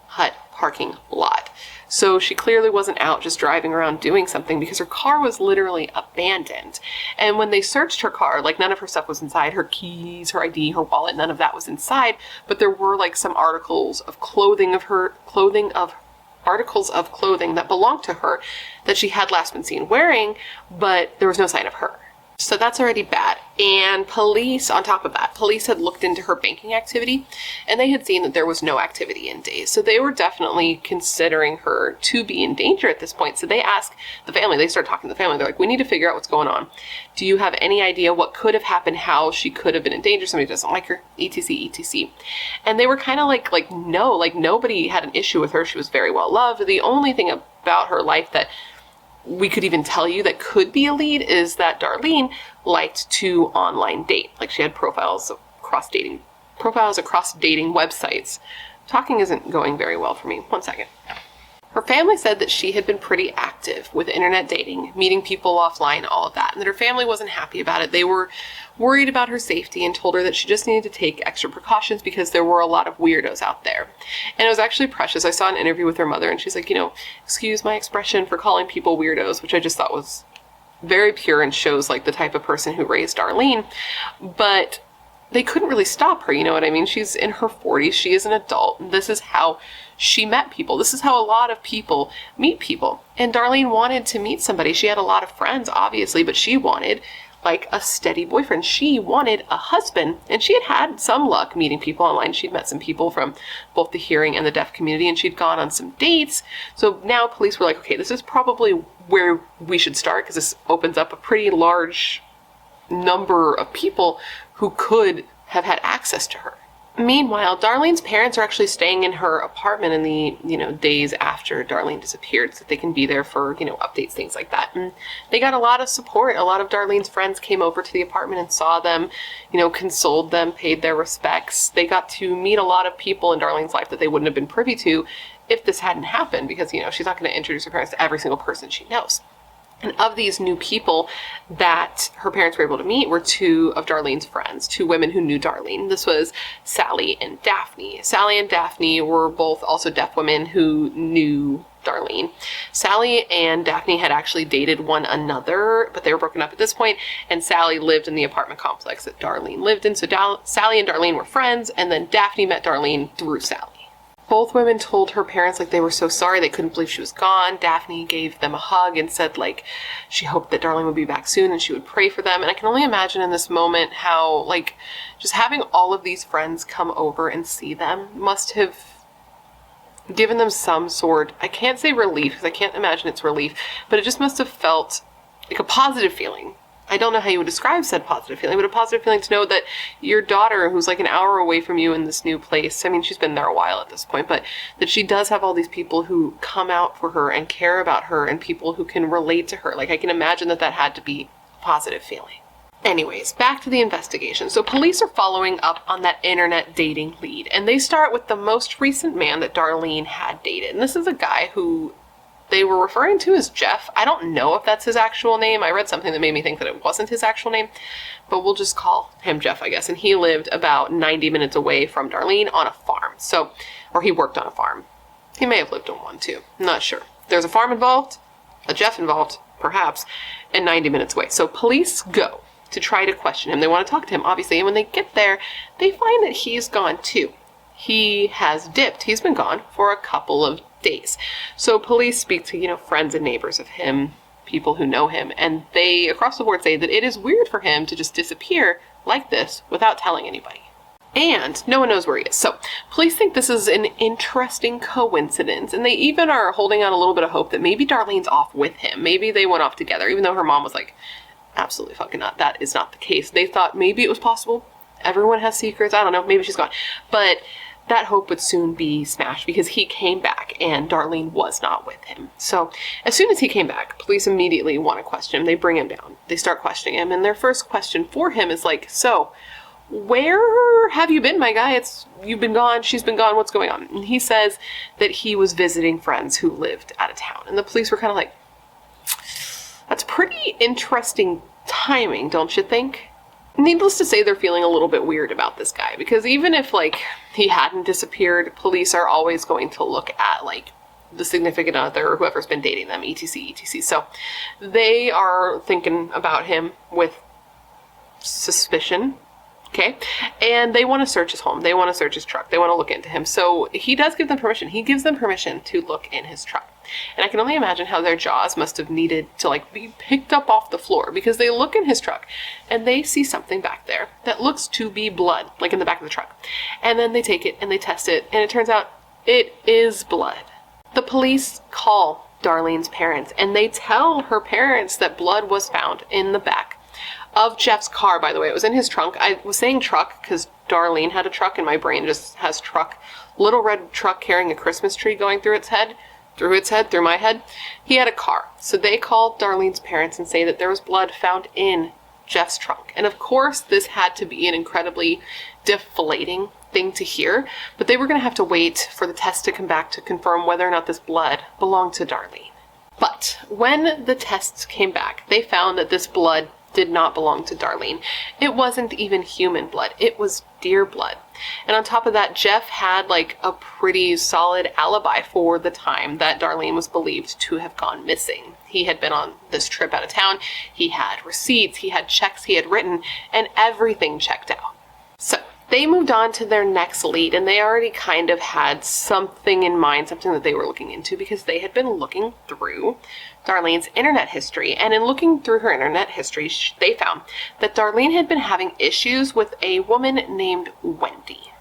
Hut parking lot. So she clearly wasn't out just driving around doing something, because her car was literally abandoned. And when they searched her car, like none of her stuff was inside, her keys, her ID, her wallet, none of that was inside. But there were like some articles of clothing that belonged to her that she had last been seen wearing, but there was no sign of her. So that's already bad. And police, on top of that, police had looked into her banking activity, and they had seen that there was no activity in days. So they were definitely considering her to be in danger at this point. So they asked the family, they started talking to the family. They're like, we need to figure out what's going on. Do you have any idea what could have happened, how she could have been in danger? Somebody doesn't like her, etc., etc. And they were kind of like, no, like nobody had an issue with her. She was very well loved. The only thing about her life that we could even tell you that could be a lead is that Darlene liked to online date. Like she had profiles across dating websites. Talking isn't going very well for me. 1 second. Her family said that she had been pretty active with internet dating, meeting people offline, all of that, and that her family wasn't happy about it. They were worried about her safety and told her that she just needed to take extra precautions because there were a lot of weirdos out there. And it was actually precious. I saw an interview with her mother and she's like, excuse my expression for calling people weirdos, which I just thought was very pure and shows like the type of person who raised Darlene. But they couldn't really stop her, you know what I mean? She's in her 40s, she is an adult, this is how she met people. This is how a lot of people meet people. And Darlene wanted to meet somebody. She had a lot of friends, obviously, but she wanted like a steady boyfriend. She wanted a husband, and she had had some luck meeting people online. She'd met some people from both the hearing and the deaf community, and she'd gone on some dates. So now police were like, okay, this is probably where we should start because this opens up a pretty large number of people who could have had access to her. Meanwhile, Darlene's parents are actually staying in her apartment in the, days after Darlene disappeared so that they can be there for, updates, things like that. And they got a lot of support. A lot of Darlene's friends came over to the apartment and saw them, consoled them, paid their respects. They got to meet a lot of people in Darlene's life that they wouldn't have been privy to if this hadn't happened because, she's not going to introduce her parents to every single person she knows. And of these new people that her parents were able to meet were two of Darlene's friends, two women who knew Darlene. This was Sally and Daphne. Sally and Daphne were both also deaf women who knew Darlene. Sally and Daphne had actually dated one another, but they were broken up at this point, and Sally lived in the apartment complex that Darlene lived in. So Sally and Darlene were friends, and then Daphne met Darlene through Sally. Both women told her parents they were so sorry, they couldn't believe she was gone. Daphne gave them a hug and said she hoped that Darlene would be back soon and she would pray for them. And I can only imagine in this moment how just having all of these friends come over and see them must have given them some sort, I can't say relief because I can't imagine it's relief, but it just must have felt like a positive feeling. I don't know how you would describe said positive feeling, but a positive feeling to know that your daughter, who's an hour away from you in this new place, I mean, she's been there a while at this point, but that she does have all these people who come out for her and care about her and people who can relate to her. I can imagine that had to be a positive feeling. Anyways, back to the investigation. So police are following up on that internet dating lead, and they start with the most recent man that Darlene had dated. And this is a guy who they were referring to as Jeff. I don't know if that's his actual name. I read something that made me think that it wasn't his actual name, but we'll just call him Jeff, I guess. And he lived about 90 minutes away from Darlene on a farm. Or he worked on a farm. He may have lived on one too. I'm not sure. There's a farm involved, a Jeff involved, perhaps, and 90 minutes away. So police go to try to question him. They want to talk to him, obviously. And when they get there, they find that he's gone too. He has dipped. He's been gone for a couple of days. So police speak to, friends and neighbors of him, people who know him, and they across the board say that it is weird for him to just disappear like this without telling anybody. And no one knows where he is. So police think this is an interesting coincidence, and they even are holding out a little bit of hope that maybe Darlene's off with him. Maybe they went off together, even though her mom was like, absolutely fucking not. That is not the case. They thought maybe it was possible. Everyone has secrets. I don't know. Maybe she's gone. But that hope would soon be smashed because he came back and Darlene was not with him. So as soon as he came back, police immediately want to question him. They bring him down. They start questioning him. And their first question for him is so where have you been, my guy? You've been gone. She's been gone. What's going on? And he says that he was visiting friends who lived out of town. And the police were kind of like, that's pretty interesting timing, don't you think? Needless to say, they're feeling a little bit weird about this guy because even if he hadn't disappeared, police are always going to look at the significant other or whoever's been dating them, etc, etc. So they are thinking about him with suspicion. Okay. And they want to search his home. They want to search his truck. They want to look into him. So he does give them permission. He gives them permission to look in his truck. And I can only imagine how their jaws must have needed to be picked up off the floor because they look in his truck and they see something back there that looks to be blood, in the back of the truck. And then they take it and they test it and it turns out it is blood. The police call Darlene's parents and they tell her parents that blood was found in the back of Jeff's car. By the way, it was in his trunk. I was saying truck because Darlene had a truck and my brain just has truck. Little red truck carrying a Christmas tree going through its head, through my head. He had a car. So they called Darlene's parents and say that there was blood found in Jeff's trunk. And of course, this had to be an incredibly deflating thing to hear, but they were going to have to wait for the test to come back to confirm whether or not this blood belonged to Darlene. But when the tests came back, they found that this blood did not belong to Darlene. It wasn't even human blood. It was deer blood. And on top of that, Jeff had like a pretty solid alibi for the time that Darlene was believed to have gone missing. He had been on this trip out of town. He had receipts, he had checks he had written, and everything checked out. So they moved on to their next lead, and they already kind of had something in mind, something that they were looking into, because they had been looking through Darlene's internet history. And in looking through her internet history, they found that Darlene had been having issues with a woman named Wendy.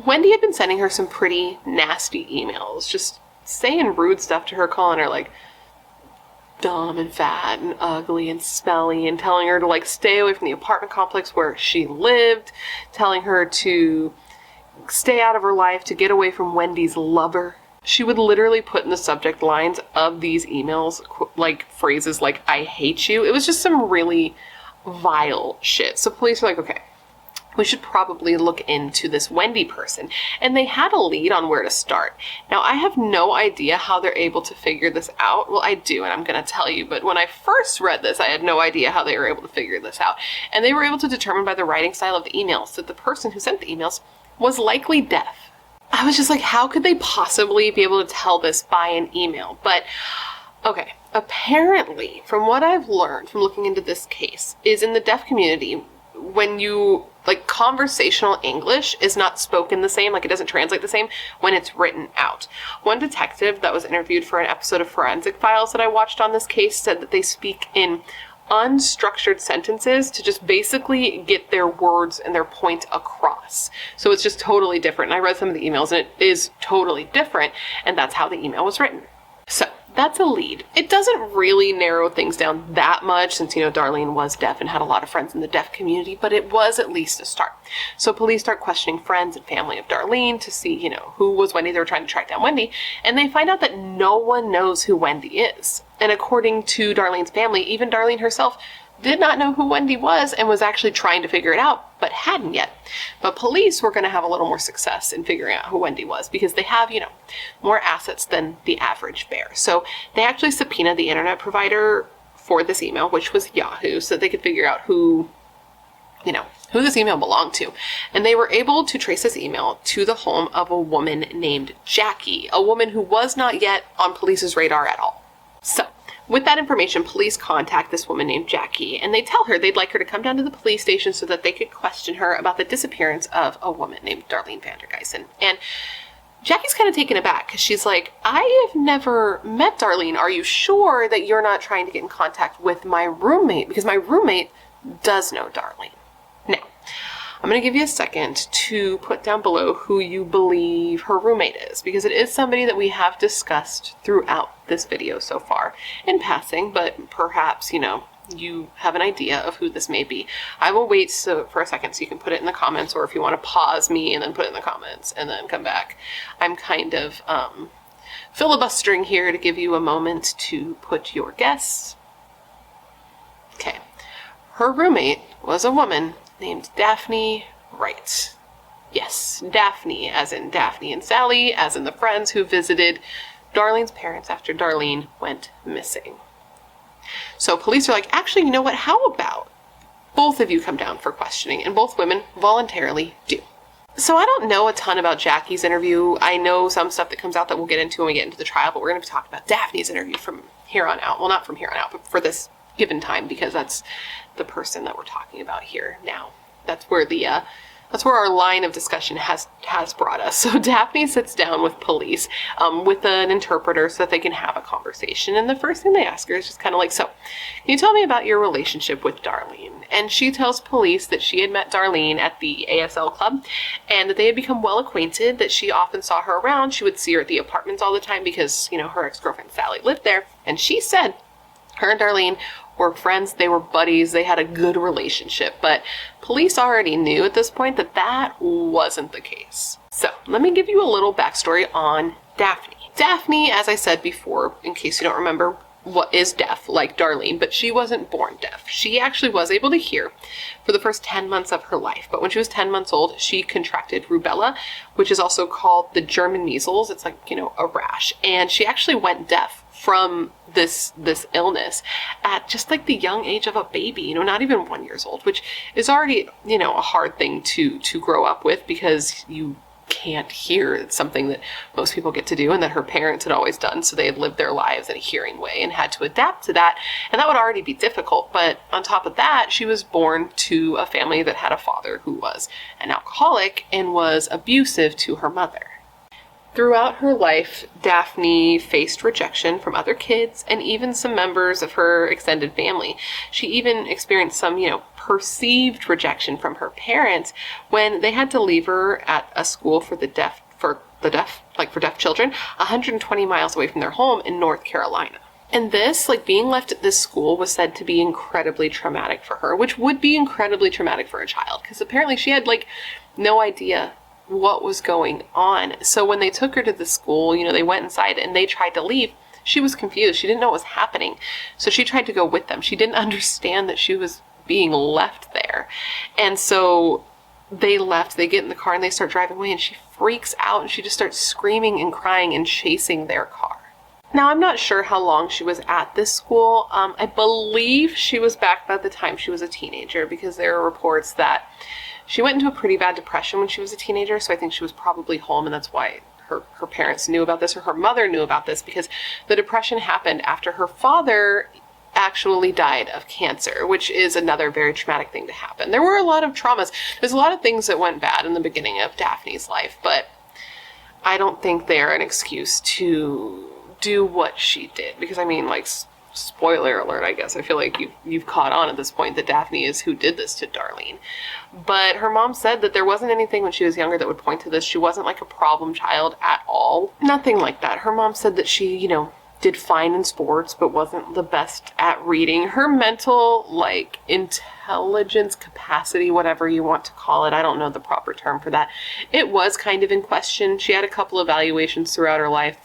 Wendy had been sending her some pretty nasty emails, just saying rude stuff to her, calling her like dumb and fat and ugly and smelly, and telling her to like stay away from the apartment complex where she lived, telling her to stay out of her life, to get away from Wendy's lover. She would literally put in the subject lines of these emails like phrases like "I hate you." It was just some really vile shit. So police were like, okay, we should probably look into this Wendy person. And they had a lead on where to start. Now, I have no idea how they're able to figure this out. Well, I do, and I'm going to tell you. But when I first read this, I had no idea how they were able to figure this out. And they were able to determine by the writing style of the emails that the person who sent the emails was likely deaf. I was just like, how could they possibly be able to tell this by an email? But, okay, apparently, from what I've learned from looking into this case, is in the deaf community, when you, like, conversational English is not spoken the same, like it doesn't translate the same when it's written out. One detective that was interviewed for an episode of Forensic Files that I watched on this case said that they speak in unstructured sentences to just basically get their words and their point across. So it's just totally different. And I read some of the emails and it is totally different, and that's how the email was written. So that's a lead. It doesn't really narrow things down that much since, you know, Darlene was deaf and had a lot of friends in the deaf community, but it was at least a start. So police start questioning friends and family of Darlene to see, you know, who was Wendy. They were trying to track down Wendy, and they find out that no one knows who Wendy is. And according to Darlene's family, even Darlene herself did not know who Wendy was and was actually trying to figure it out, but hadn't yet. But police were going to have a little more success in figuring out who Wendy was because they have, you know, more assets than the average bear. So they actually subpoenaed the internet provider for this email, which was Yahoo, so that they could figure out who, you know, who this email belonged to. And they were able to trace this email to the home of a woman named Jackie, a woman who was not yet on police's radar at all. So with that information, police contact this woman named Jackie, and they tell her they'd like her to come down to the police station so that they could question her about the disappearance of a woman named Darlene Vandergiesen. And Jackie's kind of taken aback because she's like, I have never met Darlene. Are you sure that you're not trying to get in contact with my roommate? Because my roommate does know Darlene. Now, I'm going to give you a second to put down below who you believe her roommate is, because it is somebody that we have discussed throughout this video so far in passing, but perhaps, you know, you have an idea of who this may be. I will wait for a second so you can put it in the comments, or if you want to pause me and then put it in the comments and then come back. I'm kind of filibustering here to give you a moment to put your guess. Okay. Her roommate was a woman named Daphne Wright. Yes, Daphne, as in Daphne and Sally, as in the friends who visited Darlene's parents after Darlene went missing. So police are like, actually, you know what? How about both of you come down for questioning? And both women voluntarily do. So I don't know a ton about Jackie's interview. I know some stuff that comes out that we'll get into when we get into the trial, but we're going to be talking about Daphne's interview from here on out. Well, not from here on out, but for this given time, because that's the person that we're talking about here now. That's where our line of discussion has brought us. So Daphne sits down with police with an interpreter so that they can have a conversation. And the first thing they ask her is just kind of like, so, can you tell me about your relationship with Darlene? And she tells police that she had met Darlene at the ASL club and that they had become well acquainted, that she often saw her around. She would see her at the apartments all the time because, you know, her ex-girlfriend Sally lived there. And she said her and Darlene were friends, they were buddies, they had a good relationship, but police already knew at this point that that wasn't the case. So let me give you a little backstory on Daphne. Daphne, as I said before, in case you don't remember, what is deaf like Darlene, but she wasn't born deaf. She actually was able to hear for the first 10 months of her life. But when she was 10 months old, she contracted rubella, which is also called the German measles. It's like, a rash. And she actually went deaf from this illness at just like the young age of a baby, not even 1 year old, which is already, a hard thing to grow up with, because you can't hear. It's something that most people get to do and that her parents had always done. So they had lived their lives in a hearing way and had to adapt to that. And that would already be difficult. But on top of that, she was born to a family that had a father who was an alcoholic and was abusive to her mother. Throughout her life, Daphne faced rejection from other kids and even some members of her extended family. She even experienced some, perceived rejection from her parents when they had to leave her at a school for deaf children, 120 miles away from their home in North Carolina. And this, being left at this school, was said to be incredibly traumatic for her, which would be incredibly traumatic for a child, because apparently she had, no idea what was going on. So when they took her to the school, they went inside and they tried to leave. She was confused. She didn't know what was happening. So she tried to go with them. She didn't understand that she was being left there. And so they left, they get in the car and they start driving away, and she freaks out and she just starts screaming and crying and chasing their car. Now, I'm not sure how long she was at this school. I believe she was back by the time she was a teenager, because there are reports that she went into a pretty bad depression when she was a teenager, so I think she was probably home, and that's why her parents knew about this, or her mother knew about this, because the depression happened after her father actually died of cancer, which is another very traumatic thing to happen. There were a lot of traumas. There's a lot of things that went bad in the beginning of Daphne's life, but I don't think they're an excuse to do what she did, because spoiler alert, I guess. I feel like you've caught on at this point that Daphne is who did this to Darlene. But her mom said that there wasn't anything when she was younger that would point to this. She wasn't a problem child at all. Nothing like that. Her mom said that she, did fine in sports, but wasn't the best at reading. Her mental, intelligence capacity, whatever you want to call it, I don't know the proper term for that, it was kind of in question. She had a couple evaluations throughout her life.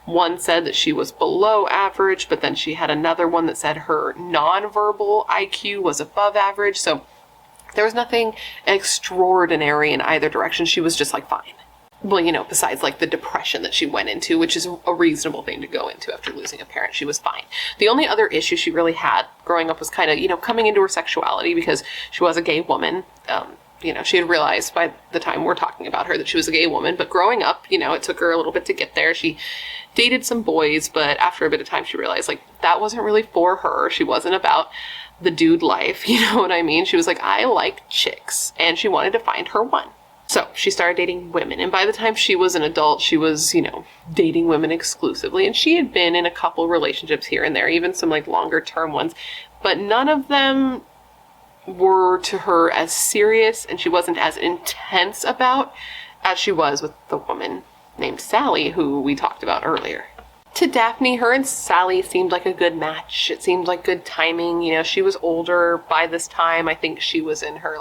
One said that she was below average, but then she had another one that said her nonverbal IQ was above average. So there was nothing extraordinary in either direction. She was just fine. Well, besides the depression that she went into, which is a reasonable thing to go into after losing a parent, she was fine. The only other issue she really had growing up was kind of, coming into her sexuality, because she was a gay woman. She had realized by the time we're talking about her that she was a gay woman, but growing up, it took her a little bit to get there. She dated some boys, but after a bit of time, she realized that wasn't really for her. She wasn't about the dude life. You know what I mean? She was I like chicks, and she wanted to find her one. So she started dating women, and by the time she was an adult, she was, dating women exclusively, and she had been in a couple relationships here and there, even some longer term ones, but none of them were to her as serious, and she wasn't as intense about as she was with the woman named Sally, who we talked about earlier. To Daphne, her and Sally seemed like a good match. It seemed like good timing. She was older by this time. I think she was in her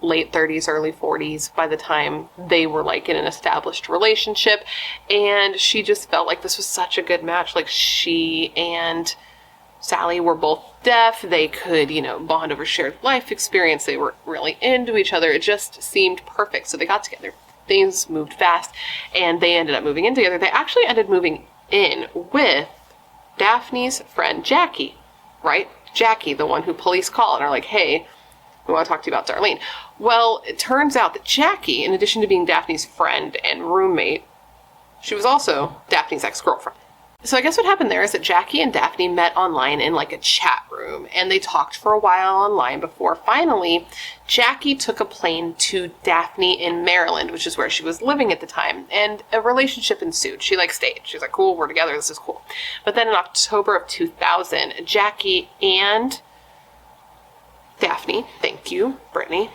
late 30s, early 40s by the time they were in an established relationship. And she just felt like this was such a good match. She and Sally were both deaf. They could, bond over shared life experience. They were really into each other. It just seemed perfect. So they got together. Things moved fast, and they ended up moving in together. They actually ended moving in with Daphne's friend Jackie, right? Jackie, the one who police call and are hey, we want to talk to you about Darlene. Well, it turns out that Jackie, in addition to being Daphne's friend and roommate, she was also Daphne's ex-girlfriend. So I guess what happened there is that Jackie and Daphne met online in a chat room, and they talked for a while online before finally Jackie took a plane to Daphne in Maryland, which is where she was living at the time, and a relationship ensued. She stayed. She was cool, we're together, this is cool. But then in October of 2000, Jackie and Daphne, thank you, Brittany,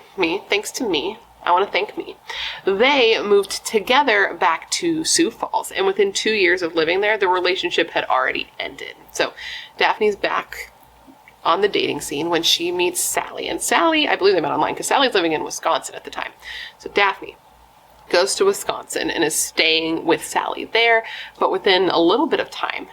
thanks to me, I want to thank me. They moved together back to Sioux Falls, and within 2 years of living there, the relationship had already ended. So Daphne's back on the dating scene when she meets Sally. And Sally, I believe they met online because Sally's living in Wisconsin at the time. So Daphne goes to Wisconsin and is staying with Sally there, but within a little bit of time,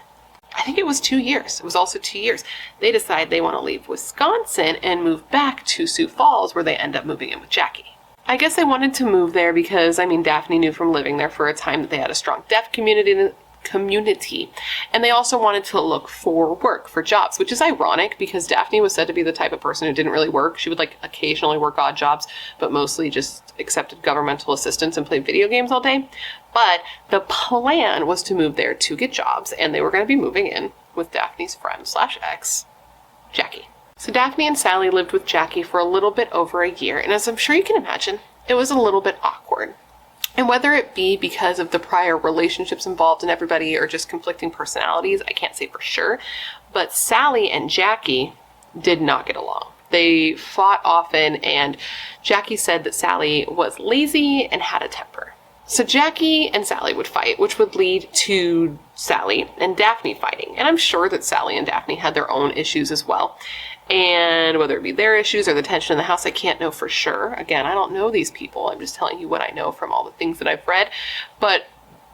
I think it was 2 years. It was also 2 years. They decide they want to leave Wisconsin and move back to Sioux Falls, where they end up moving in with Jackie. I guess they wanted to move there because, Daphne knew from living there for a time that they had a strong deaf community, and they also wanted to look for work, for jobs, which is ironic because Daphne was said to be the type of person who didn't really work. She would occasionally work odd jobs, but mostly just accepted governmental assistance and played video games all day. But the plan was to move there to get jobs, and they were going to be moving in with Daphne's friend / ex, Jackie. So Daphne and Sally lived with Jackie for a little bit over a year, and as I'm sure you can imagine, it was a little bit awkward. And whether it be because of the prior relationships involved in everybody or just conflicting personalities, I can't say for sure, but Sally and Jackie did not get along. They fought often, and Jackie said that Sally was lazy and had a temper. So Jackie and Sally would fight, which would lead to Sally and Daphne fighting. And I'm sure that Sally and Daphne had their own issues as well. And whether it be their issues or the tension in the house, I can't know for sure. Again, I don't know these people. I'm just telling you what I know from all the things that I've read. But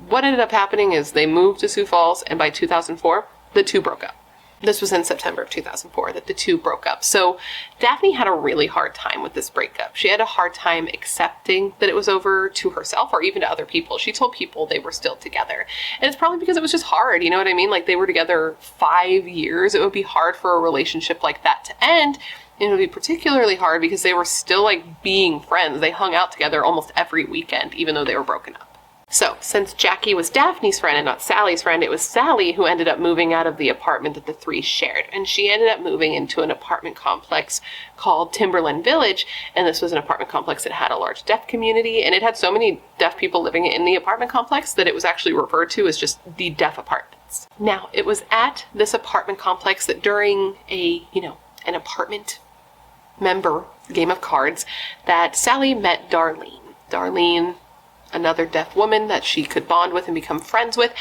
what ended up happening is they moved to Sioux Falls, and by 2004, the two broke up. This was in September of 2004 that the two broke up. So Daphne had a really hard time with this breakup. She had a hard time accepting that it was over to herself or even to other people. She told people they were still together. And it's probably because it was just hard, you know what I mean? They were together 5 years. It would be hard for a relationship like that to end. And it would be particularly hard because they were still being friends. They hung out together almost every weekend, even though they were broken up. So, since Jackie was Daphne's friend and not Sally's friend, it was Sally who ended up moving out of the apartment that the three shared. And she ended up moving into an apartment complex called Timberland Village. And this was an apartment complex that had a large deaf community. And it had so many deaf people living in the apartment complex that it was actually referred to as just the deaf apartments. Now, it was at this apartment complex that during an apartment member game of cards that Sally met Darlene. Darlene, another deaf woman that she could bond with and become friends with,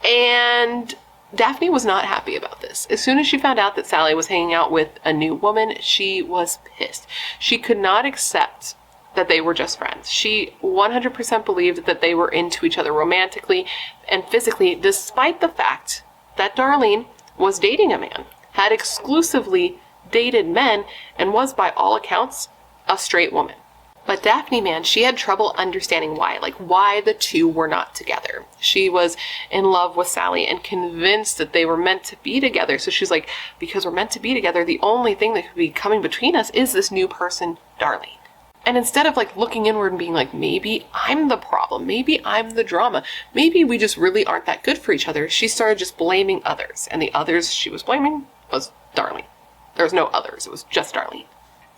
and Daphne was not happy about this. As soon as she found out that Sally was hanging out with a new woman, she was pissed. She could not accept that they were just friends. She 100% believed that they were into each other romantically and physically, despite the fact that Darlene was dating a man, had exclusively dated men, and was, by all accounts, a straight woman. But Daphne, man, she had trouble understanding why the two were not together. She was in love with Sally and convinced that they were meant to be together. So she's like, because we're meant to be together, the only thing that could be coming between us is this new person, Darlene. And instead of looking inward and being maybe I'm the problem, maybe I'm the drama, maybe we just really aren't that good for each other, she started just blaming others. And the others she was blaming was Darlene. There was no others, it was just Darlene.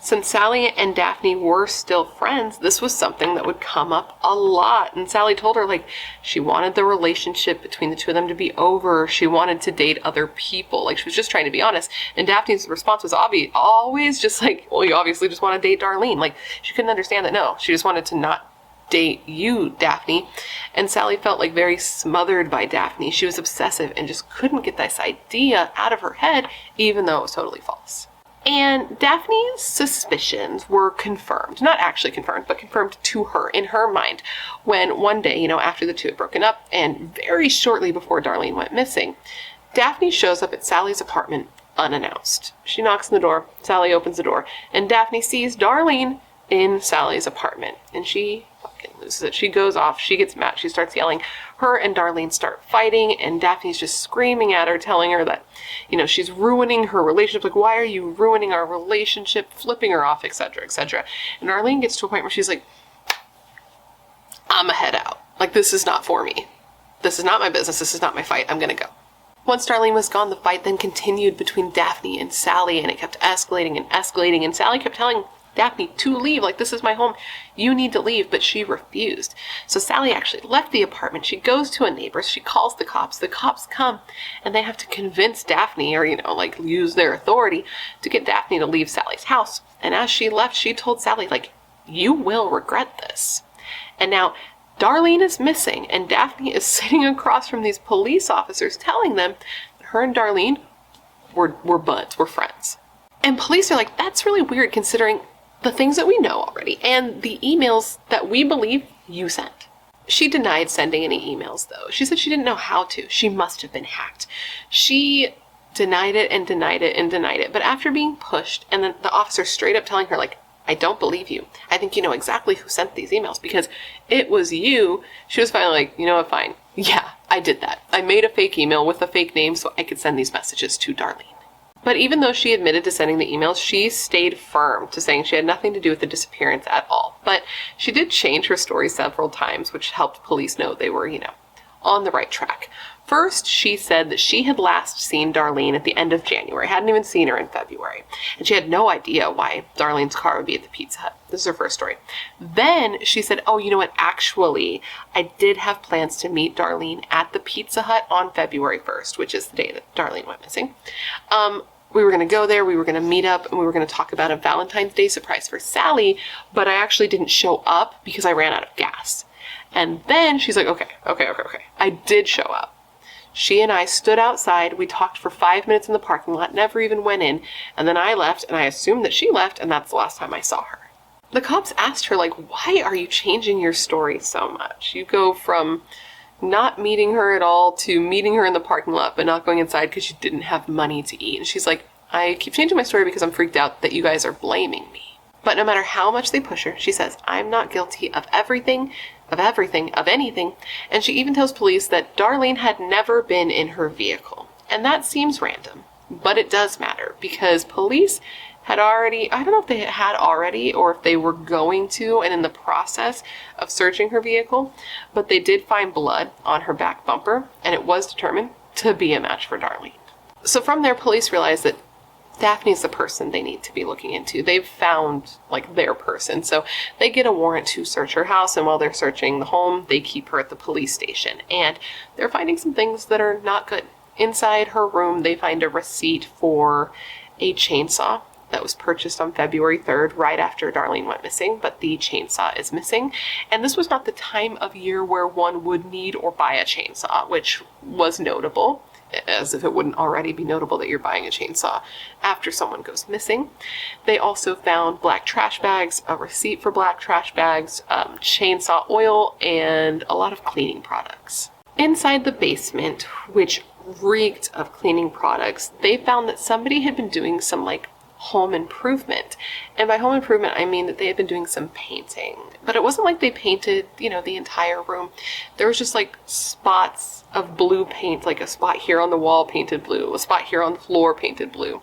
Since Sally and Daphne were still friends, this was something that would come up a lot. And Sally told her, she wanted the relationship between the two of them to be over. She wanted to date other people. She was just trying to be honest. And Daphne's response was always just well, you obviously just want to date Darlene. She couldn't understand that, no. She just wanted to not date you, Daphne. And Sally felt very smothered by Daphne. She was obsessive and just couldn't get this idea out of her head, even though it was totally false. And Daphne's suspicions were confirmed, not actually confirmed, but confirmed to her, in her mind, when one day, after the two had broken up, and very shortly before Darlene went missing, Daphne shows up at Sally's apartment unannounced. She knocks on the door, Sally opens the door, and Daphne sees Darlene in Sally's apartment, and she fucking loses it. She goes off, she gets mad, she starts yelling. Her and Darlene start fighting, and Daphne's just screaming at her, telling her that, she's ruining her relationship. Why are you ruining our relationship? Flipping her off, etc., etc. And Darlene gets to a point where she's like, I'm a head out. This is not for me. This is not my business. This is not my fight. I'm gonna go. Once Darlene was gone, the fight then continued between Daphne and Sally, and it kept escalating and escalating, and Sally kept telling Daphne to leave, this is my home, you need to leave, but she refused. So Sally actually left the apartment. She goes to a neighbor's, she calls the cops come, and they have to convince Daphne, or use their authority to get Daphne to leave Sally's house. And as she left, she told Sally, you will regret this. And now Darlene is missing, and Daphne is sitting across from these police officers telling them that her and Darlene were buds, were friends. And police are that's really weird considering the things that we know already and the emails that we believe you sent. She denied sending any emails, though. She said she didn't know how to. She must have been hacked. She denied it and denied it and denied it. But after being pushed, and then the officer straight up telling her, like, I don't believe you. I think you know exactly who sent these emails because it was you. She was finally like, you know what, fine. Yeah, I did that. I made a fake email with a fake name so I could send these messages to Darlene. But even though she admitted to sending the emails, she stayed firm to saying she had nothing to do with the disappearance at all. But she did change her story several times, which helped police know they were, on the right track. First, she said that she had last seen Darlene at the end of January, hadn't even seen her in February, and she had no idea why Darlene's car would be at the Pizza Hut. This is her first story. Then she said, oh, you know what, actually, I did have plans to meet Darlene at the Pizza Hut on February 1st, which is the day that Darlene went missing. We were going to go there, we were going to meet up, and we were going to talk about a Valentine's Day surprise for Sally, but I actually didn't show up because I ran out of gas. And then she's like, okay. I did show up. She and I stood outside, we talked for 5 minutes in the parking lot, never even went in, and then I left, and I assumed that she left, and that's the last time I saw her. The cops asked her, like, why are you changing your story so much? You go from not meeting her at all to meeting her in the parking lot, but not going inside because you didn't have money to eat. And she's like, I keep changing my story because I'm freaked out that you guys are blaming me. But no matter how much they push her, she says, I'm not guilty of everything, of anything. And she even tells police that Darlene had never been in her vehicle. And that seems random, but it does matter because police had already, I don't know if they had already or if they were going to and in the process of searching her vehicle, but they did find blood on her back bumper and it was determined to be a match for Darlene. So from there, police realized that Daphne's the person they need to be looking into. They've found, like, their person. So they get a warrant to search her house, and while they're searching the home, they keep her at the police station. And they're finding some things that are not good. Inside her room, they find a receipt for a chainsaw that was purchased on February 3rd, right after Darlene went missing, but the chainsaw is missing. And this was not the time of year where one would need or buy a chainsaw, which was notable. As if it wouldn't already be notable that you're buying a chainsaw after someone goes missing. They also found black trash bags, a receipt for black trash bags, chainsaw oil, and a lot of cleaning products. Inside the basement, which reeked of cleaning products, they found that somebody had been doing some, like, home improvement. And by home improvement, I mean that they had been doing some painting. But it wasn't like they painted, the entire room. There was just, like, spots of blue paint, like a spot here on the wall painted blue, a spot here on the floor painted blue.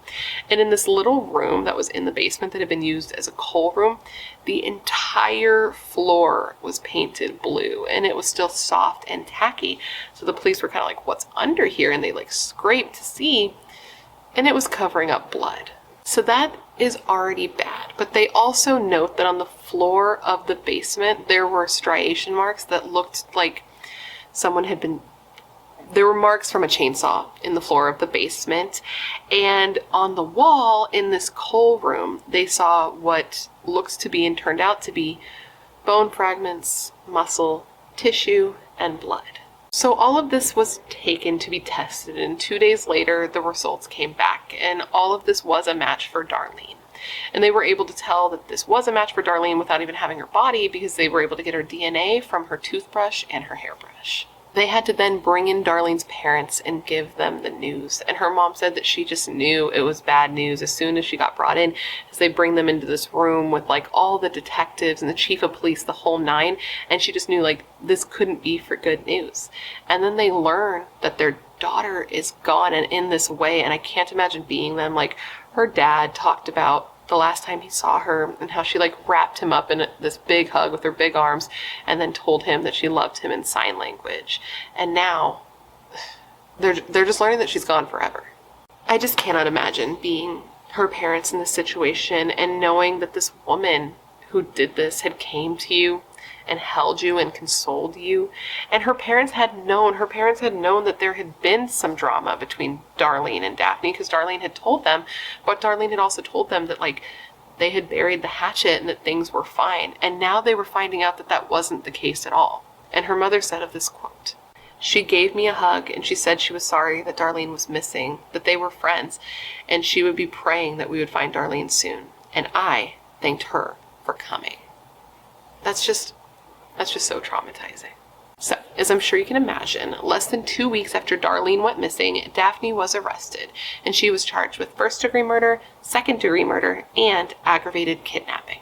And in this little room that was in the basement that had been used as a coal room, the entire floor was painted blue and it was still soft and tacky. So the police were kind of like, what's under here? And they, like, scraped to see, and it was covering up blood. So that is already bad. But they also note that on the floor of the basement, there were striation marks that looked like someone had been... There were marks from a chainsaw in the floor of the basement. And on the wall in this coal room, they saw what looks to be and turned out to be bone fragments, muscle, tissue, and blood. So all of this was taken to be tested, and 2 days later, the results came back, and all of this was a match for Darlene. And they were able to tell that this was a match for Darlene without even having her body because they were able to get her DNA from her toothbrush and her hairbrush. They had to then bring in Darlene's parents and give them the news. And her mom said that she just knew it was bad news as soon as she got brought in, as they bring them into this room with, like, all the detectives and the chief of police, the whole nine. And she just knew, like, this couldn't be for good news. And then they learn that their daughter is gone and in this way. And I can't imagine being them. Like, her dad talked about the last time he saw her and how she, like, wrapped him up in this big hug with her big arms and then told him that she loved him in sign language. And now they're just learning that she's gone forever. I just cannot imagine being her parents in this situation and knowing that this woman who did this had came to you and held you and consoled you. And her parents had known that there had been some drama between Darlene and Daphne because Darlene had told them, but Darlene had also told them that, like, they had buried the hatchet and that things were fine. And now they were finding out that that wasn't the case at all. And her mother said of this quote, "She gave me a hug and she said she was sorry that Darlene was missing, that they were friends, and she would be praying that we would find Darlene soon. And I thanked her for coming." That's just so traumatizing. So, as I'm sure you can imagine, less than 2 weeks after Darlene went missing, Daphne was arrested, and she was charged with first-degree murder, second-degree murder, and aggravated kidnapping.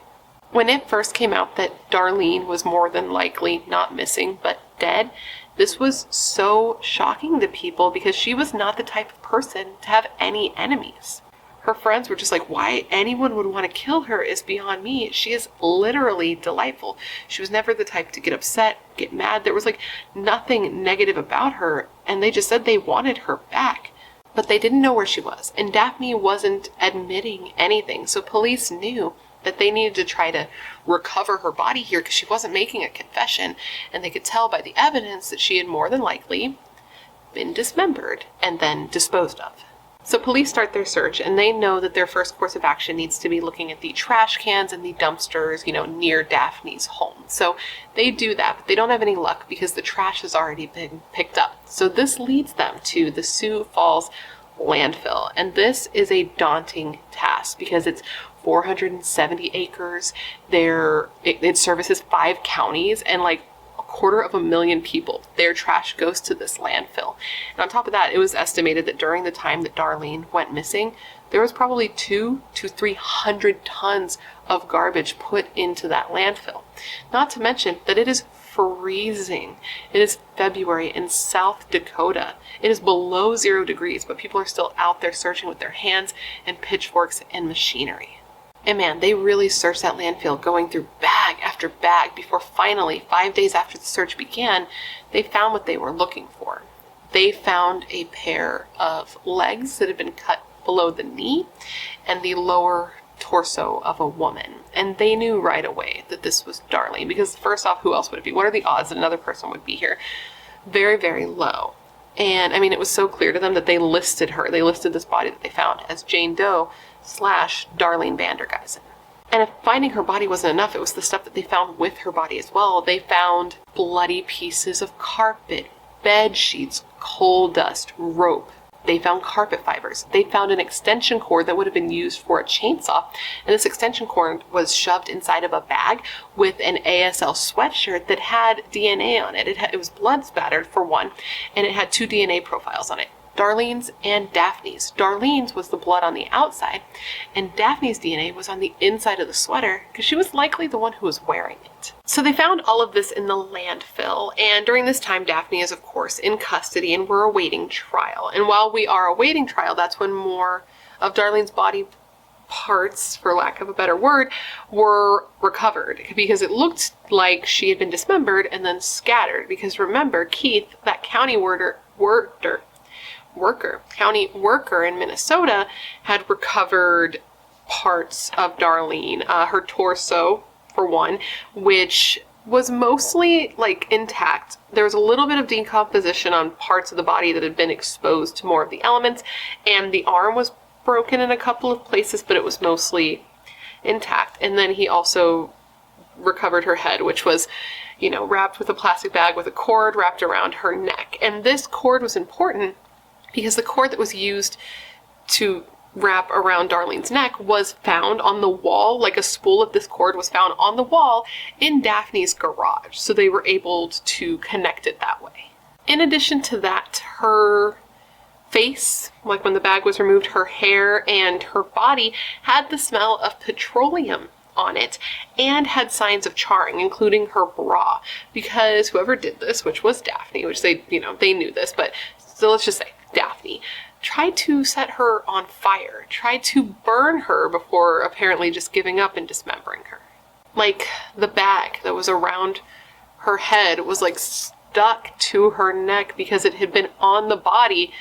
When it first came out that Darlene was more than likely not missing, but dead, this was so shocking to people because she was not the type of person to have any enemies. Her friends were just like, why anyone would want to kill her is beyond me. She is literally delightful. She was never the type to get upset, get mad. There was like nothing negative about her, and they just said they wanted her back. But they didn't know where she was, and Daphne wasn't admitting anything, so police knew that they needed to try to recover her body here because she wasn't making a confession, and they could tell by the evidence that she had more than likely been dismembered and then disposed of. So police start their search, and they know that their first course of action needs to be looking at the trash cans and the dumpsters, near Daphne's home. So they do that, but they don't have any luck because the trash has already been picked up. So this leads them to the Sioux Falls landfill, and this is a daunting task because it's 470 acres. It services 5 counties and like 250,000 people. Their trash goes to this landfill. And on top of that, it was estimated that during the time that Darlene went missing, there was probably 200 to 300 tons of garbage put into that landfill. Not to mention that it is freezing. It is February in South Dakota. It is below 0 degrees, but people are still out there searching with their hands and pitchforks and machinery. And man, they really searched that landfill, going through bag after bag before finally, 5 days after the search began, they found what they were looking for. They found a pair of legs that had been cut below the knee and the lower torso of a woman. And they knew right away that this was Darlene because first off, who else would it be? What are the odds that another person would be here? Very, very low. And I mean, it was so clear to them that they listed her. They listed this body that they found as Jane Doe / Darlene Vandergiesen. And if finding her body wasn't enough, it was the stuff that they found with her body as well. They found bloody pieces of carpet, bed sheets, coal dust, rope. They found carpet fibers. They found an extension cord that would have been used for a chainsaw. And this extension cord was shoved inside of a bag with an ASL sweatshirt that had DNA on it. It was blood spattered for one, and it had 2 DNA profiles on it. Darlene's and Daphne's. Darlene's was the blood on the outside, and Daphne's DNA was on the inside of the sweater because she was likely the one who was wearing it. So they found all of this in the landfill, and during this time, Daphne is, of course, in custody, and we're awaiting trial. And while we are awaiting trial, that's when more of Darlene's body parts, for lack of a better word, were recovered because it looked like she had been dismembered and then scattered. Because remember, Keith, that county county worker in Minnesota, had recovered parts of Darlene, her torso for one, which was mostly like intact. There was a little bit of decomposition on parts of the body that had been exposed to more of the elements, and the arm was broken in a couple of places, but it was mostly intact. And then he also recovered her head, which was, wrapped with a plastic bag with a cord wrapped around her neck. And this cord was important because the cord that was used to wrap around Darlene's neck was found on the wall, like a spool of this cord was found on the wall in Daphne's garage. So they were able to connect it that way. In addition to that, her face, like when the bag was removed, her hair and her body had the smell of petroleum on it and had signs of charring, including her bra, because whoever did this, which was Daphne, which they knew this, but so let's just say Daphne tried to set her on fire, tried to burn her before apparently just giving up and dismembering her. Like the bag that was around her head was like stuck to her neck because it had been on the body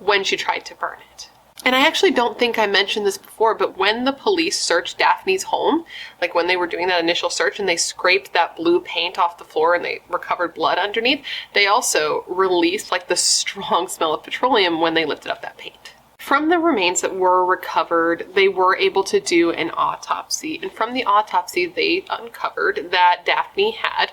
when she tried to burn it. And I actually don't think I mentioned this before, but when the police searched Daphne's home, like when they were doing that initial search and they scraped that blue paint off the floor and they recovered blood underneath, they also released like the strong smell of petroleum when they lifted up that paint. From the remains that were recovered, they were able to do an autopsy. And from the autopsy, they uncovered that Daphne had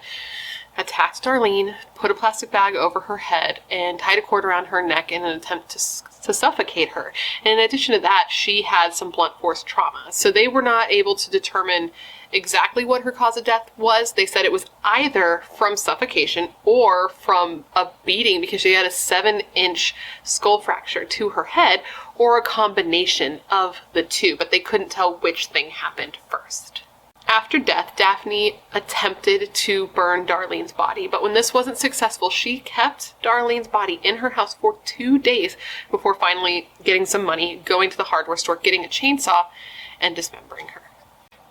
attacked Darlene, put a plastic bag over her head, and tied a cord around her neck in an attempt to suffocate her. And in addition to that, she had some blunt force trauma. So they were not able to determine exactly what her cause of death was. They said it was either from suffocation or from a beating, because she had a 7-inch skull fracture to her head, or a combination of the two, but they couldn't tell which thing happened first. After death, Daphne attempted to burn Darlene's body, but when this wasn't successful, she kept Darlene's body in her house for 2 days before finally getting some money, going to the hardware store, getting a chainsaw, and dismembering her.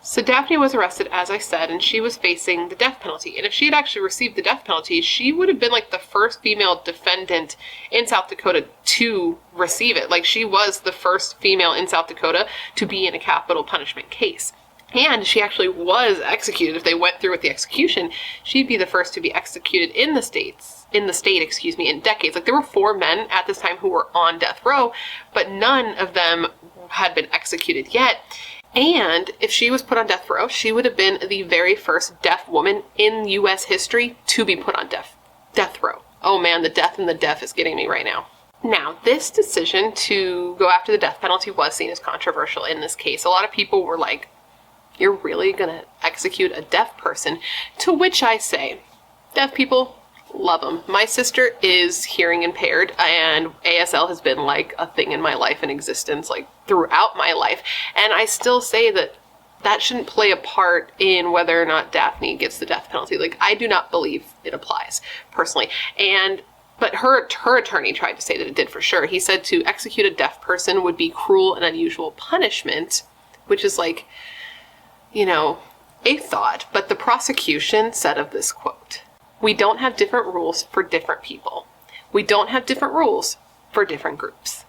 So Daphne was arrested, as I said, and she was facing the death penalty. And if she had actually received the death penalty, she would have been like the first female defendant in South Dakota to receive it. Like, she was the first female in South Dakota to be in a capital punishment case. And she actually was executed. If they went through with the execution, she'd be the first to be executed in the state, in decades. Like, there were 4 men at this time who were on death row, but none of them had been executed yet. And if she was put on death row, she would have been the very first deaf woman in U.S. history to be put on death row. Oh man, the death and the deaf is getting me right now. Now, this decision to go after the death penalty was seen as controversial in this case. A lot of people were like, you're really gonna execute a deaf person? To which I say, deaf people, love them. My sister is hearing impaired, and ASL has been like a thing in my life and existence, like throughout my life. And I still say that that shouldn't play a part in whether or not Daphne gets the death penalty. Like, I do not believe it applies, personally. But her attorney tried to say that it did for sure. He said to execute a deaf person would be cruel and unusual punishment, which is like, you know, a thought. But the prosecution said of this quote, "We don't have different rules for different people. We don't have different rules for different groups."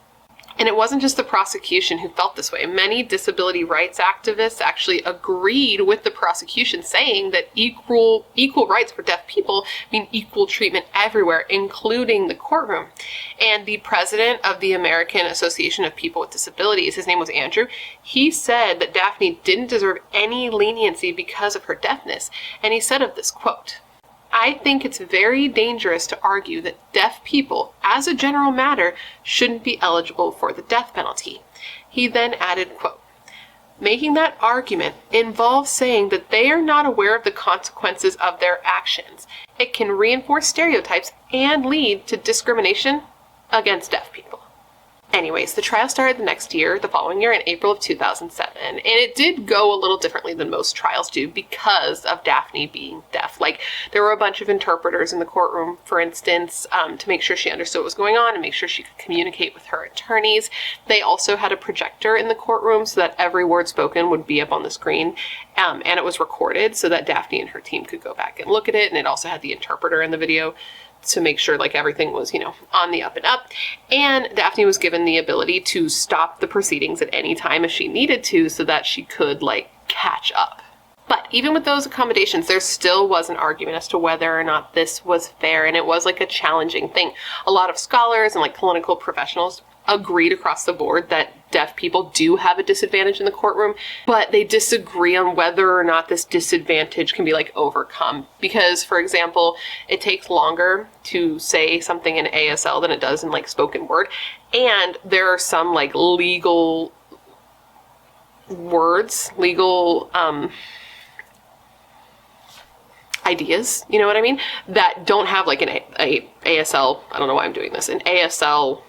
And it wasn't just the prosecution who felt this way. Many disability rights activists actually agreed with the prosecution, saying that equal rights for deaf people mean equal treatment everywhere, including the courtroom. And the president of the American Association of People with Disabilities, his name was Andrew, he said that Daphne didn't deserve any leniency because of her deafness. And he said of this quote, "I think it's very dangerous to argue that deaf people, as a general matter, shouldn't be eligible for the death penalty." He then added, quote, "Making that argument involves saying that they are not aware of the consequences of their actions. It can reinforce stereotypes and lead to discrimination against deaf people." Anyways, the trial started the following year in April of 2007, and it did go a little differently than most trials do because of Daphne being deaf. Like, there were a bunch of interpreters in the courtroom, for instance, to make sure she understood what was going on and make sure she could communicate with her attorneys. They also had a projector in the courtroom so that every word spoken would be up on the screen, and it was recorded so that Daphne and her team could go back and look at it, and it also had the interpreter in the video to make sure like everything was, on the up and up. And Daphne was given the ability to stop the proceedings at any time if she needed to so that she could catch up. But even with those accommodations, there still was an argument as to whether or not this was fair, and it was a challenging thing. A lot of scholars and clinical professionals agreed across the board that deaf people do have a disadvantage in the courtroom, but they disagree on whether or not this disadvantage can be overcome. Because, for example, it takes longer to say something in ASL than it does in spoken word, and there are some legal words, legal ideas, you know what I mean, that don't have an ASL, I don't know why I'm doing this, an ASL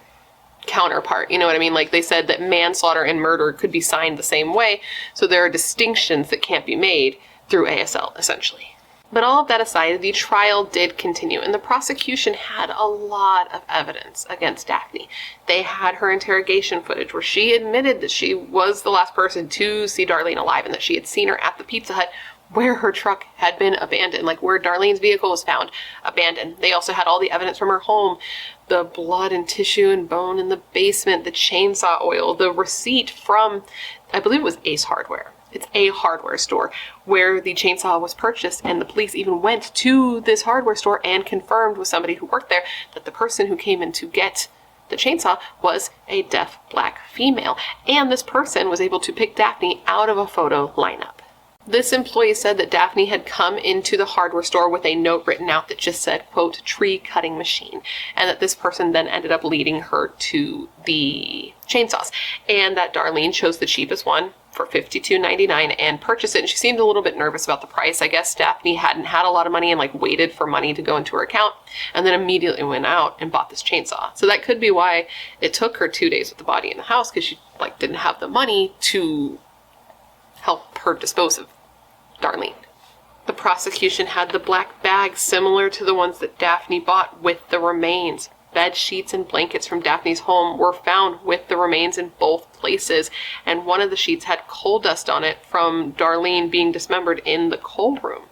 counterpart, you know what I mean? They said that manslaughter and murder could be signed the same way, so there are distinctions that can't be made through ASL, essentially. But all of that aside, the trial did continue, and the prosecution had a lot of evidence against Daphne. They had her interrogation footage where she admitted that she was the last person to see Darlene alive and that she had seen her at the Pizza Hut where her truck had been abandoned, where Darlene's vehicle was found abandoned. They also had all the evidence from her home, the blood and tissue and bone in the basement, the chainsaw oil, the receipt from, I believe it was Ace Hardware. It's a hardware store where the chainsaw was purchased, and the police even went to this hardware store and confirmed with somebody who worked there that the person who came in to get the chainsaw was a deaf black female. And this person was able to pick Daphne out of a photo lineup. This employee said that Daphne had come into the hardware store with a note written out that just said, quote, tree cutting machine, and that this person then ended up leading her to the chainsaws, and that Darlene chose the cheapest one for $52.99 and purchased it. And she seemed a little bit nervous about the price. I guess Daphne hadn't had a lot of money and like waited for money to go into her account, and then immediately went out and bought this chainsaw. So that could be why it took her 2 days with the body in the house, because she like didn't have the money to help her dispose of Darlene. The prosecution had the black bags similar to the ones that Daphne bought with the remains. Bed sheets and blankets from Daphne's home were found with the remains in both places, and one of the sheets had coal dust on it from Darlene being dismembered in the coal room.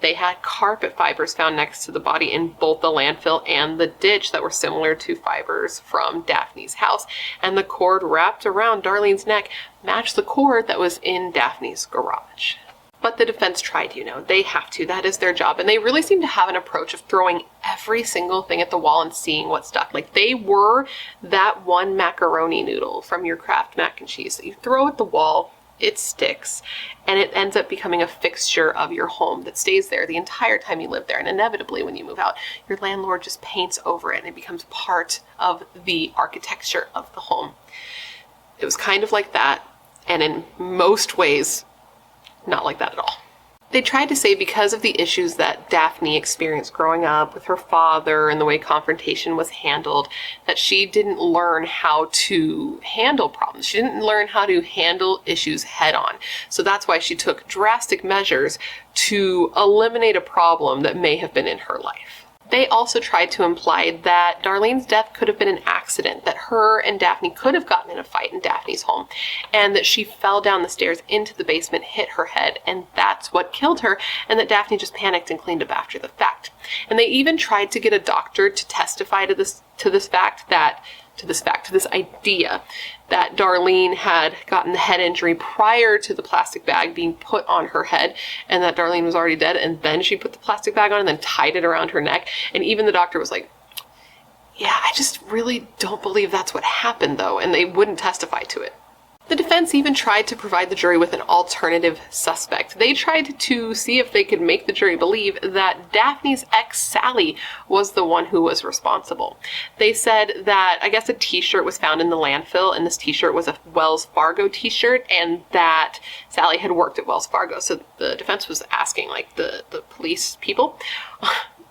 They had carpet fibers found next to the body in both the landfill and the ditch that were similar to fibers from Daphne's house, and the cord wrapped around Darlene's neck matched the cord that was in Daphne's garage. But the defense tried, they have to. That is their job. And they really seem to have an approach of throwing every single thing at the wall and seeing what stuck. Like they were that one macaroni noodle from your Kraft mac and cheese that you throw at the wall, it sticks, and it ends up becoming a fixture of your home that stays there the entire time you live there. And inevitably, when you move out, your landlord just paints over it and it becomes part of the architecture of the home. It was kind of like that, and in most ways, not like that at all. They tried to say because of the issues that Daphne experienced growing up with her father and the way confrontation was handled, that she didn't learn how to handle problems. She didn't learn how to handle issues head on. So that's why she took drastic measures to eliminate a problem that may have been in her life. They also tried to imply that Darlene's death could have been an accident, that her and Daphne could have gotten in a fight in Daphne's home, and that she fell down the stairs into the basement, hit her head, and that's what killed her, and that Daphne just panicked and cleaned up after the fact. And they even tried to get a doctor to testify to this idea that Darlene had gotten the head injury prior to the plastic bag being put on her head, and that Darlene was already dead, and then she put the plastic bag on and then tied it around her neck. And even the doctor was like, yeah, I just really don't believe that's what happened though, and they wouldn't testify to it. The defense even tried to provide the jury with an alternative suspect. They tried to see if they could make the jury believe that Daphne's ex, Sally, was the one who was responsible. They said that, I guess, a t-shirt was found in the landfill, and this t-shirt was a Wells Fargo t-shirt, and that Sally had worked at Wells Fargo. So the defense was asking, like, the police people,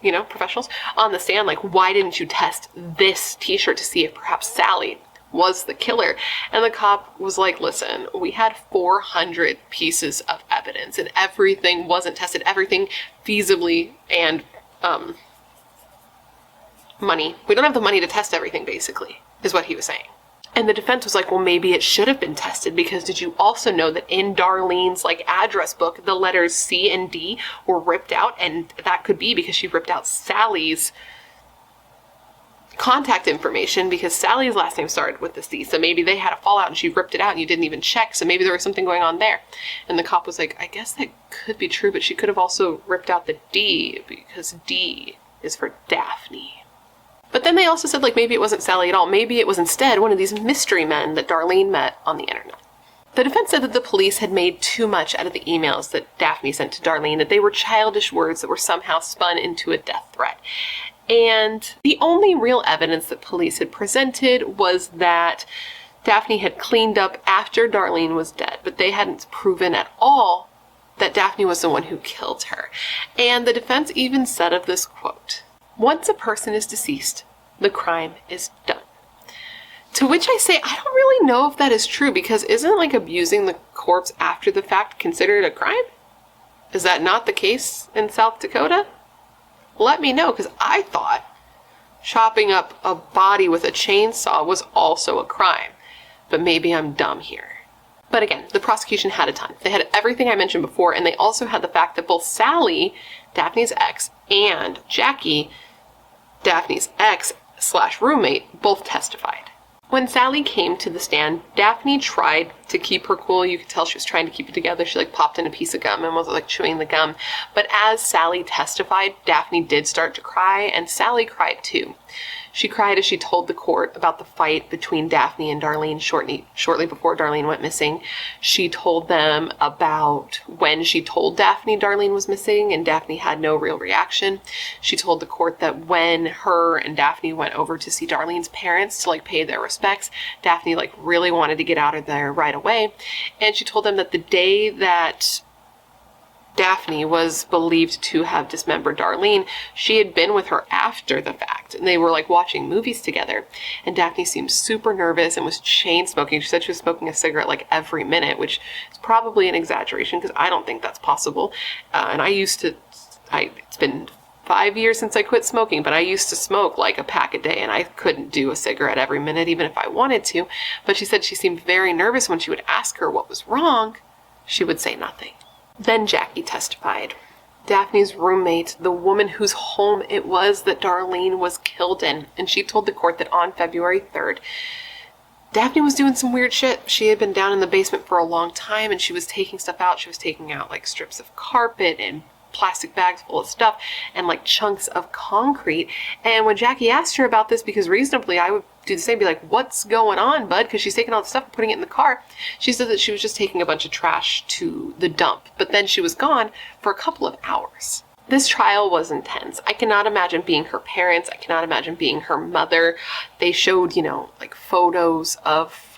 professionals, on the stand, like, why didn't you test this t-shirt to see if perhaps Sally was the killer? And the cop was like, listen, we had 400 pieces of evidence and everything wasn't tested, everything feasibly, and money. We don't have the money to test everything, basically, is what he was saying. And the defense was like, well, maybe it should have been tested, because did you also know that in Darlene's address book, the letters C and D were ripped out, and that could be because she ripped out Sally's contact information, because Sally's last name started with the C, so maybe they had a fallout and she ripped it out and you didn't even check, so maybe there was something going on there. And the cop was like, I guess that could be true, but she could have also ripped out the D, because D is for Daphne. But then they also said maybe it wasn't Sally at all, maybe it was instead one of these mystery men that Darlene met on the internet. The defense said that the police had made too much out of the emails that Daphne sent to Darlene, that they were childish words that were somehow spun into a death threat. And the only real evidence that police had presented was that Daphne had cleaned up after Darlene was dead, but they hadn't proven at all that Daphne was the one who killed her. And the defense even said of this quote, once a person is deceased, the crime is done. To which I say, I don't really know if that is true, because isn't abusing the corpse after the fact considered a crime? Is that not the case in South Dakota? Let me know, because I thought chopping up a body with a chainsaw was also a crime. But maybe I'm dumb here. But again, the prosecution had a ton. They had everything I mentioned before, and they also had the fact that both Sally, Daphne's ex, and Jackie, Daphne's ex/roommate, both testified. When Sally came to the stand, Daphne tried to keep her cool. You could tell she was trying to keep it together. She popped in a piece of gum and was chewing the gum. But as Sally testified, Daphne did start to cry, and Sally cried too. She cried as she told the court about the fight between Daphne and Darlene shortly before Darlene went missing. She told them about when she told Daphne Darlene was missing and Daphne had no real reaction. She told the court that when her and Daphne went over to see Darlene's parents to like pay their respects, Daphne like really wanted to get out of there right away. And she told them that the day that Daphne was believed to have dismembered Darlene, she had been with her after the fact, and they were like watching movies together. And Daphne seemed super nervous and was chain smoking. She said she was smoking a cigarette like every minute, which is probably an exaggeration because I don't think that's possible. And it's been 5 years since I quit smoking, but I used to smoke like a pack a day, and I couldn't do a cigarette every minute, even if I wanted to. But she said she seemed very nervous. When she would ask her what was wrong, she would say nothing. Then Jackie testified. Daphne's roommate, the woman whose home it was that Darlene was killed in, and she told the court that on February 3rd, Daphne was doing some weird shit. She had been down in the basement for a long time, and she was taking stuff out. She was taking out like strips of carpet and plastic bags full of stuff and like chunks of concrete. And when Jackie asked her about this, because reasonably I would do the same, be like, what's going on, bud? Because she's taking all the stuff and putting it in the car. She said that she was just taking a bunch of trash to the dump, but then she was gone for a couple of hours. This trial was intense. I cannot imagine being her parents. I cannot imagine being her mother. They showed, like photos of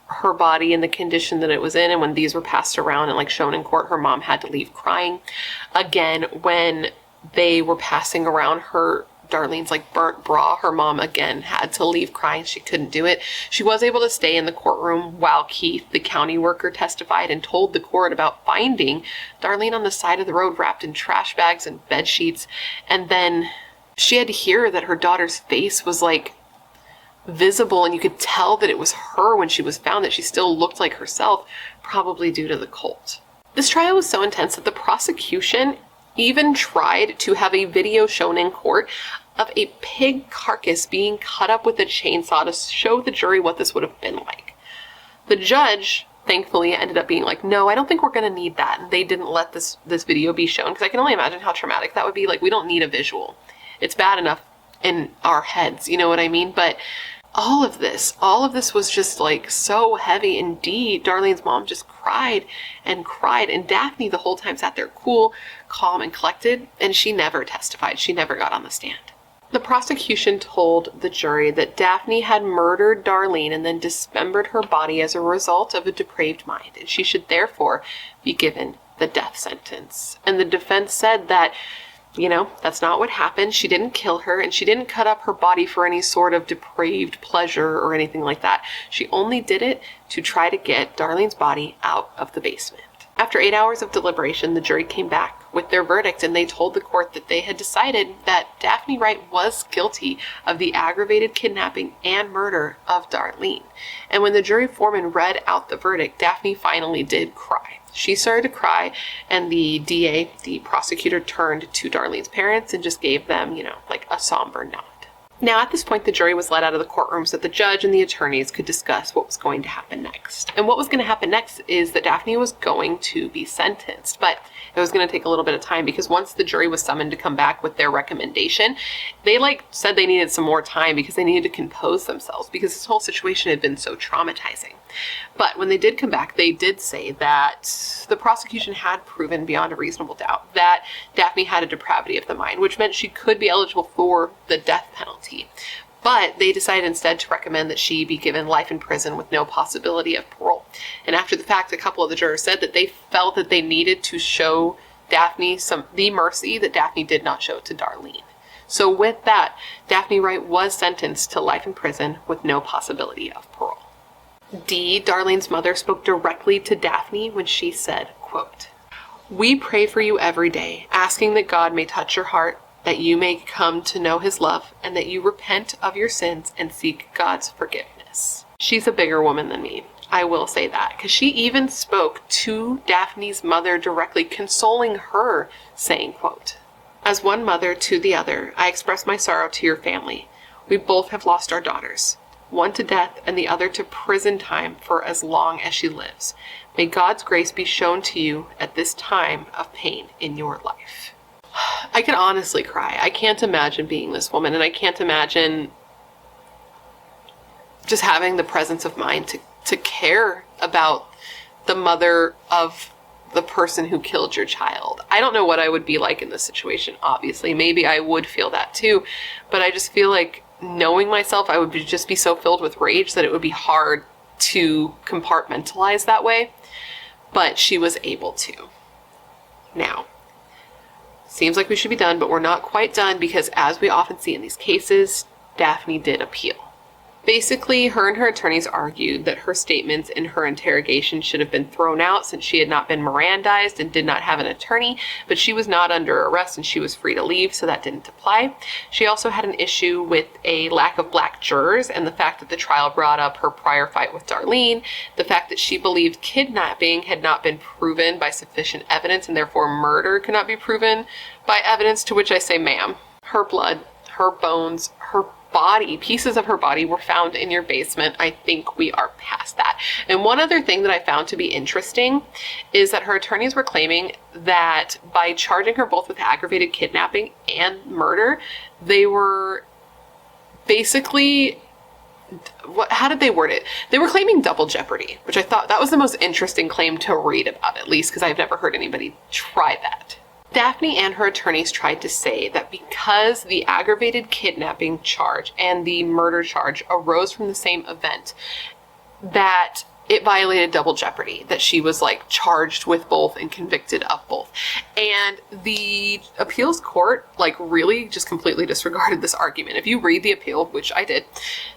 her body and the condition that it was in, and when these were passed around and like shown in court, her mom had to leave crying. Again, when they were passing around Darlene's like burnt bra, her mom again had to leave crying. She couldn't do it. She was able to stay in the courtroom while Keith, the county worker, testified and told the court about finding Darlene on the side of the road wrapped in trash bags and bed sheets. And then she had to hear that her daughter's face was like visible, and you could tell that it was her when she was found, that she still looked like herself, probably due to the cold. This trial was so intense that the prosecution even tried to have a video shown in court of a pig carcass being cut up with a chainsaw to show the jury what this would have been like. The judge, thankfully, ended up being like, no, I don't think we're going to need that. And they didn't let this video be shown, because I can only imagine how traumatic that would be. Like, we don't need a visual. It's bad enough in our heads, you know what I mean? But all of this was just like so heavy. Indeed, Darlene's mom just cried and cried, and Daphne the whole time sat there cool, calm, and collected, and she never testified. She never got on the stand. The prosecution told the jury that Daphne had murdered Darlene and then dismembered her body as a result of a depraved mind, and she should therefore be given the death sentence. And the defense said that, that's not what happened. She didn't kill her, and she didn't cut up her body for any sort of depraved pleasure or anything like that. She only did it to try to get Darlene's body out of the basement. After 8 hours of deliberation, the jury came back with their verdict, and they told the court that they had decided that Daphne Wright was guilty of the aggravated kidnapping and murder of Darlene. And when the jury foreman read out the verdict, Daphne finally did cry. She started to cry, and the DA, the prosecutor, turned to Darlene's parents and just gave them, like a somber nod. Now, at this point, the jury was let out of the courtroom so that the judge and the attorneys could discuss what was going to happen next. And what was going to happen next is that Daphne was going to be sentenced, but it was going to take a little bit of time, because once the jury was summoned to come back with their recommendation, they said they needed some more time because they needed to compose themselves, because this whole situation had been so traumatizing. But when they did come back, they did say that the prosecution had proven beyond a reasonable doubt that Daphne had a depravity of the mind, which meant she could be eligible for the death penalty. But they decided instead to recommend that she be given life in prison with no possibility of parole. And after the fact, a couple of the jurors said that they felt that they needed to show Daphne the mercy that Daphne did not show to Darlene. So with that, Daphne Wright was sentenced to life in prison with no possibility of parole. Darlene's mother, spoke directly to Daphne when she said, quote, "We pray for you every day, asking that God may touch your heart, that you may come to know his love, and that you repent of your sins and seek God's forgiveness." She's a bigger woman than me. I will say that, because she even spoke to Daphne's mother directly, consoling her, saying, quote, "As one mother to the other, I express my sorrow to your family. We both have lost our daughters, one to death and the other to prison time for as long as she lives. May God's grace be shown to you at this time of pain in your life." I can honestly cry. I can't imagine being this woman, and I can't imagine just having the presence of mind to care about the mother of the person who killed your child. I don't know what I would be like in this situation, obviously. Maybe I would feel that too, but I just feel like knowing myself, I would just be so filled with rage that it would be hard to compartmentalize that way, but she was able to. Now, seems like we should be done, but we're not quite done because, as we often see in these cases, Daphne did appeal. Basically, her and her attorneys argued that her statements in her interrogation should have been thrown out since she had not been Mirandized and did not have an attorney, but she was not under arrest and she was free to leave, so that didn't apply. She also had an issue with a lack of black jurors and the fact that the trial brought up her prior fight with Darlene, the fact that she believed kidnapping had not been proven by sufficient evidence and therefore murder could not be proven by evidence, to which I say, ma'am, her blood, her bones, her body, pieces of her body were found in your basement. I think we are past that. And one other thing that I found to be interesting is that her attorneys were claiming that by charging her both with aggravated kidnapping and murder, they were basically, how did they word it? They were claiming double jeopardy, which I thought that was the most interesting claim to read about, at least because I've never heard anybody try that. Daphne and her attorneys tried to say that because the aggravated kidnapping charge and the murder charge arose from the same event, that it violated double jeopardy, that she was like charged with both and convicted of both. And the appeals court like really just completely disregarded this argument. If you read the appeal, which I did,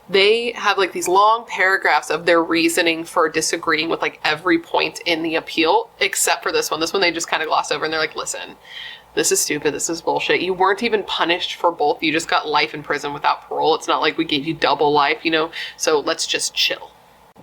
they have like these long paragraphs of their reasoning for disagreeing with like every point in the appeal, except for this one. This one they just kind of gloss over and they're like, listen, this is stupid. This is bullshit. You weren't even punished for both. You just got life in prison without parole. It's not like we gave you double life, you know? So let's just chill.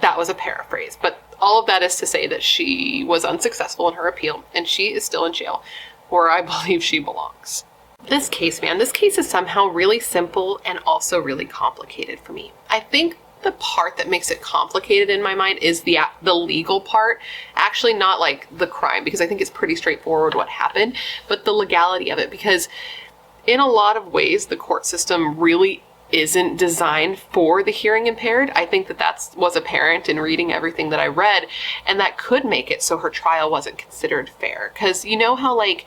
That was a paraphrase, but all of that is to say that she was unsuccessful in her appeal and she is still in jail, where I believe she belongs. This case, man, this case is somehow really simple and also really complicated for me. I think the part that makes it complicated in my mind is the legal part, actually not like the crime, because I think it's pretty straightforward what happened, but the legality of it, because in a lot of ways, the court system really isn't designed for the hearing impaired. I think that was apparent in reading everything that I read, and that could make it so her trial wasn't considered fair. Because you know how like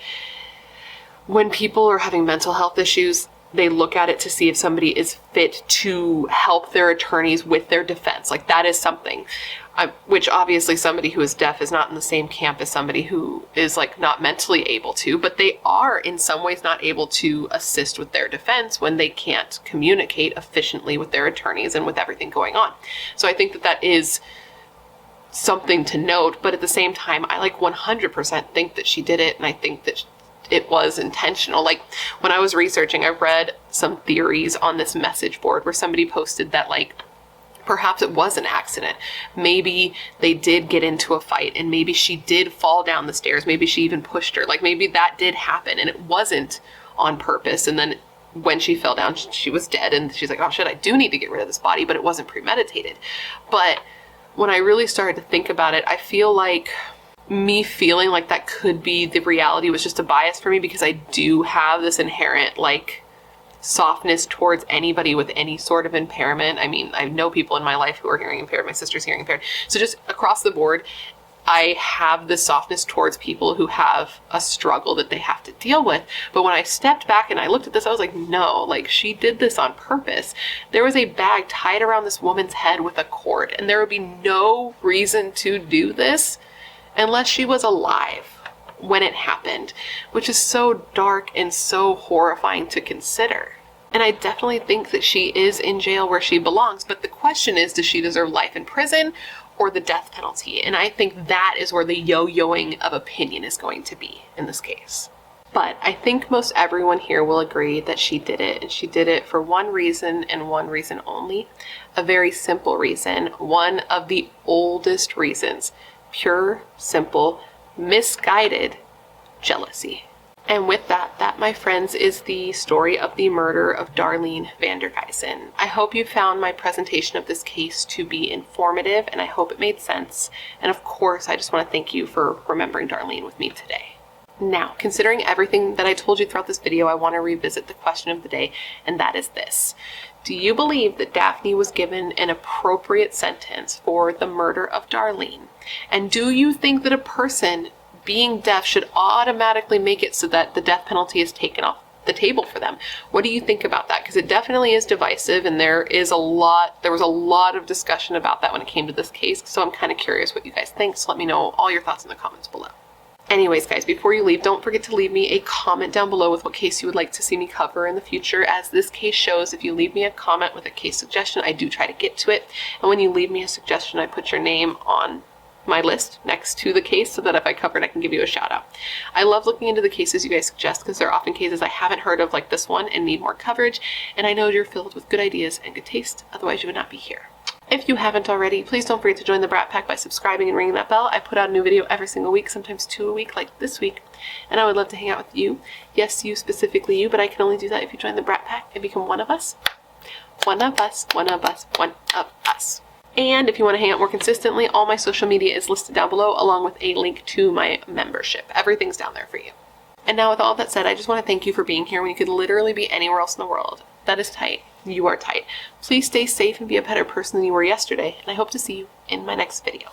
when people are having mental health issues, they look at it to see if somebody is fit to help their attorneys with their defense. Like that is something, which obviously somebody who is deaf is not in the same camp as somebody who is like not mentally able to, but they are in some ways not able to assist with their defense when they can't communicate efficiently with their attorneys and with everything going on. So I think that is something to note, but at the same time, I like 100% think that she did it, and I think that it was intentional. Like when I was researching, I read some theories on this message board where somebody posted that like perhaps it was an accident. Maybe they did get into a fight and maybe she did fall down the stairs. Maybe she even pushed her. Like maybe that did happen and it wasn't on purpose. And then when she fell down, she was dead and she's like, oh shit, I do need to get rid of this body, but it wasn't premeditated. But when I really started to think about it, I feel like me feeling like that could be the reality was just a bias for me, because I do have this inherent like softness towards anybody with any sort of impairment. I mean, I know people in my life who are hearing impaired. My sister's hearing impaired. So just across the board, I have this softness towards people who have a struggle that they have to deal with. But when I stepped back and I looked at this, I was like, no, like she did this on purpose. There was a bag tied around this woman's head with a cord, and there would be no reason to do this unless she was alive when it happened, which is so dark and so horrifying to consider. And I definitely think that she is in jail where she belongs, but the question is, does she deserve life in prison or the death penalty? And I think that is where the yo-yoing of opinion is going to be in this case. But I think most everyone here will agree that she did it, and she did it for one reason and one reason only. A very simple reason, one of the oldest reasons. Pure, simple, misguided jealousy. And with that, my friends, is the story of the murder of Darlene Vandergiesen. I hope you found my presentation of this case to be informative, and I hope it made sense. And of course, I just want to thank you for remembering Darlene with me today. Now, considering everything that I told you throughout this video, I want to revisit the question of the day, and that is this. Do you believe that Daphne was given an appropriate sentence for the murder of Darlene? And do you think that a person being deaf should automatically make it so that the death penalty is taken off the table for them? What do you think about that? Because it definitely is divisive, and there was a lot of discussion about that when it came to this case. So I'm kind of curious what you guys think. So let me know all your thoughts in the comments below. Anyways, guys, before you leave, don't forget to leave me a comment down below with what case you would like to see me cover in the future. As this case shows, if you leave me a comment with a case suggestion, I do try to get to it. And when you leave me a suggestion, I put your name on my list next to the case so that if I cover it, I can give you a shout out. I love looking into the cases you guys suggest because they're often cases I haven't heard of, like this one, and need more coverage. And I know you're filled with good ideas and good taste, otherwise you would not be here. If you haven't already, please don't forget to join the Brat Pack by subscribing and ringing that bell. I put out a new video every single week, sometimes 2 a week, like this week. And I would love to hang out with you. Yes, you, specifically you, but I can only do that if you join the Brat Pack and become one of us. One of us, one of us, one of us. And if you want to hang out more consistently, all my social media is listed down below, along with a link to my membership. Everything's down there for you. And now with all that said, I just want to thank you for being here when you could literally be anywhere else in the world. That is tight. You are tight. Please stay safe and be a better person than you were yesterday, and I hope to see you in my next video.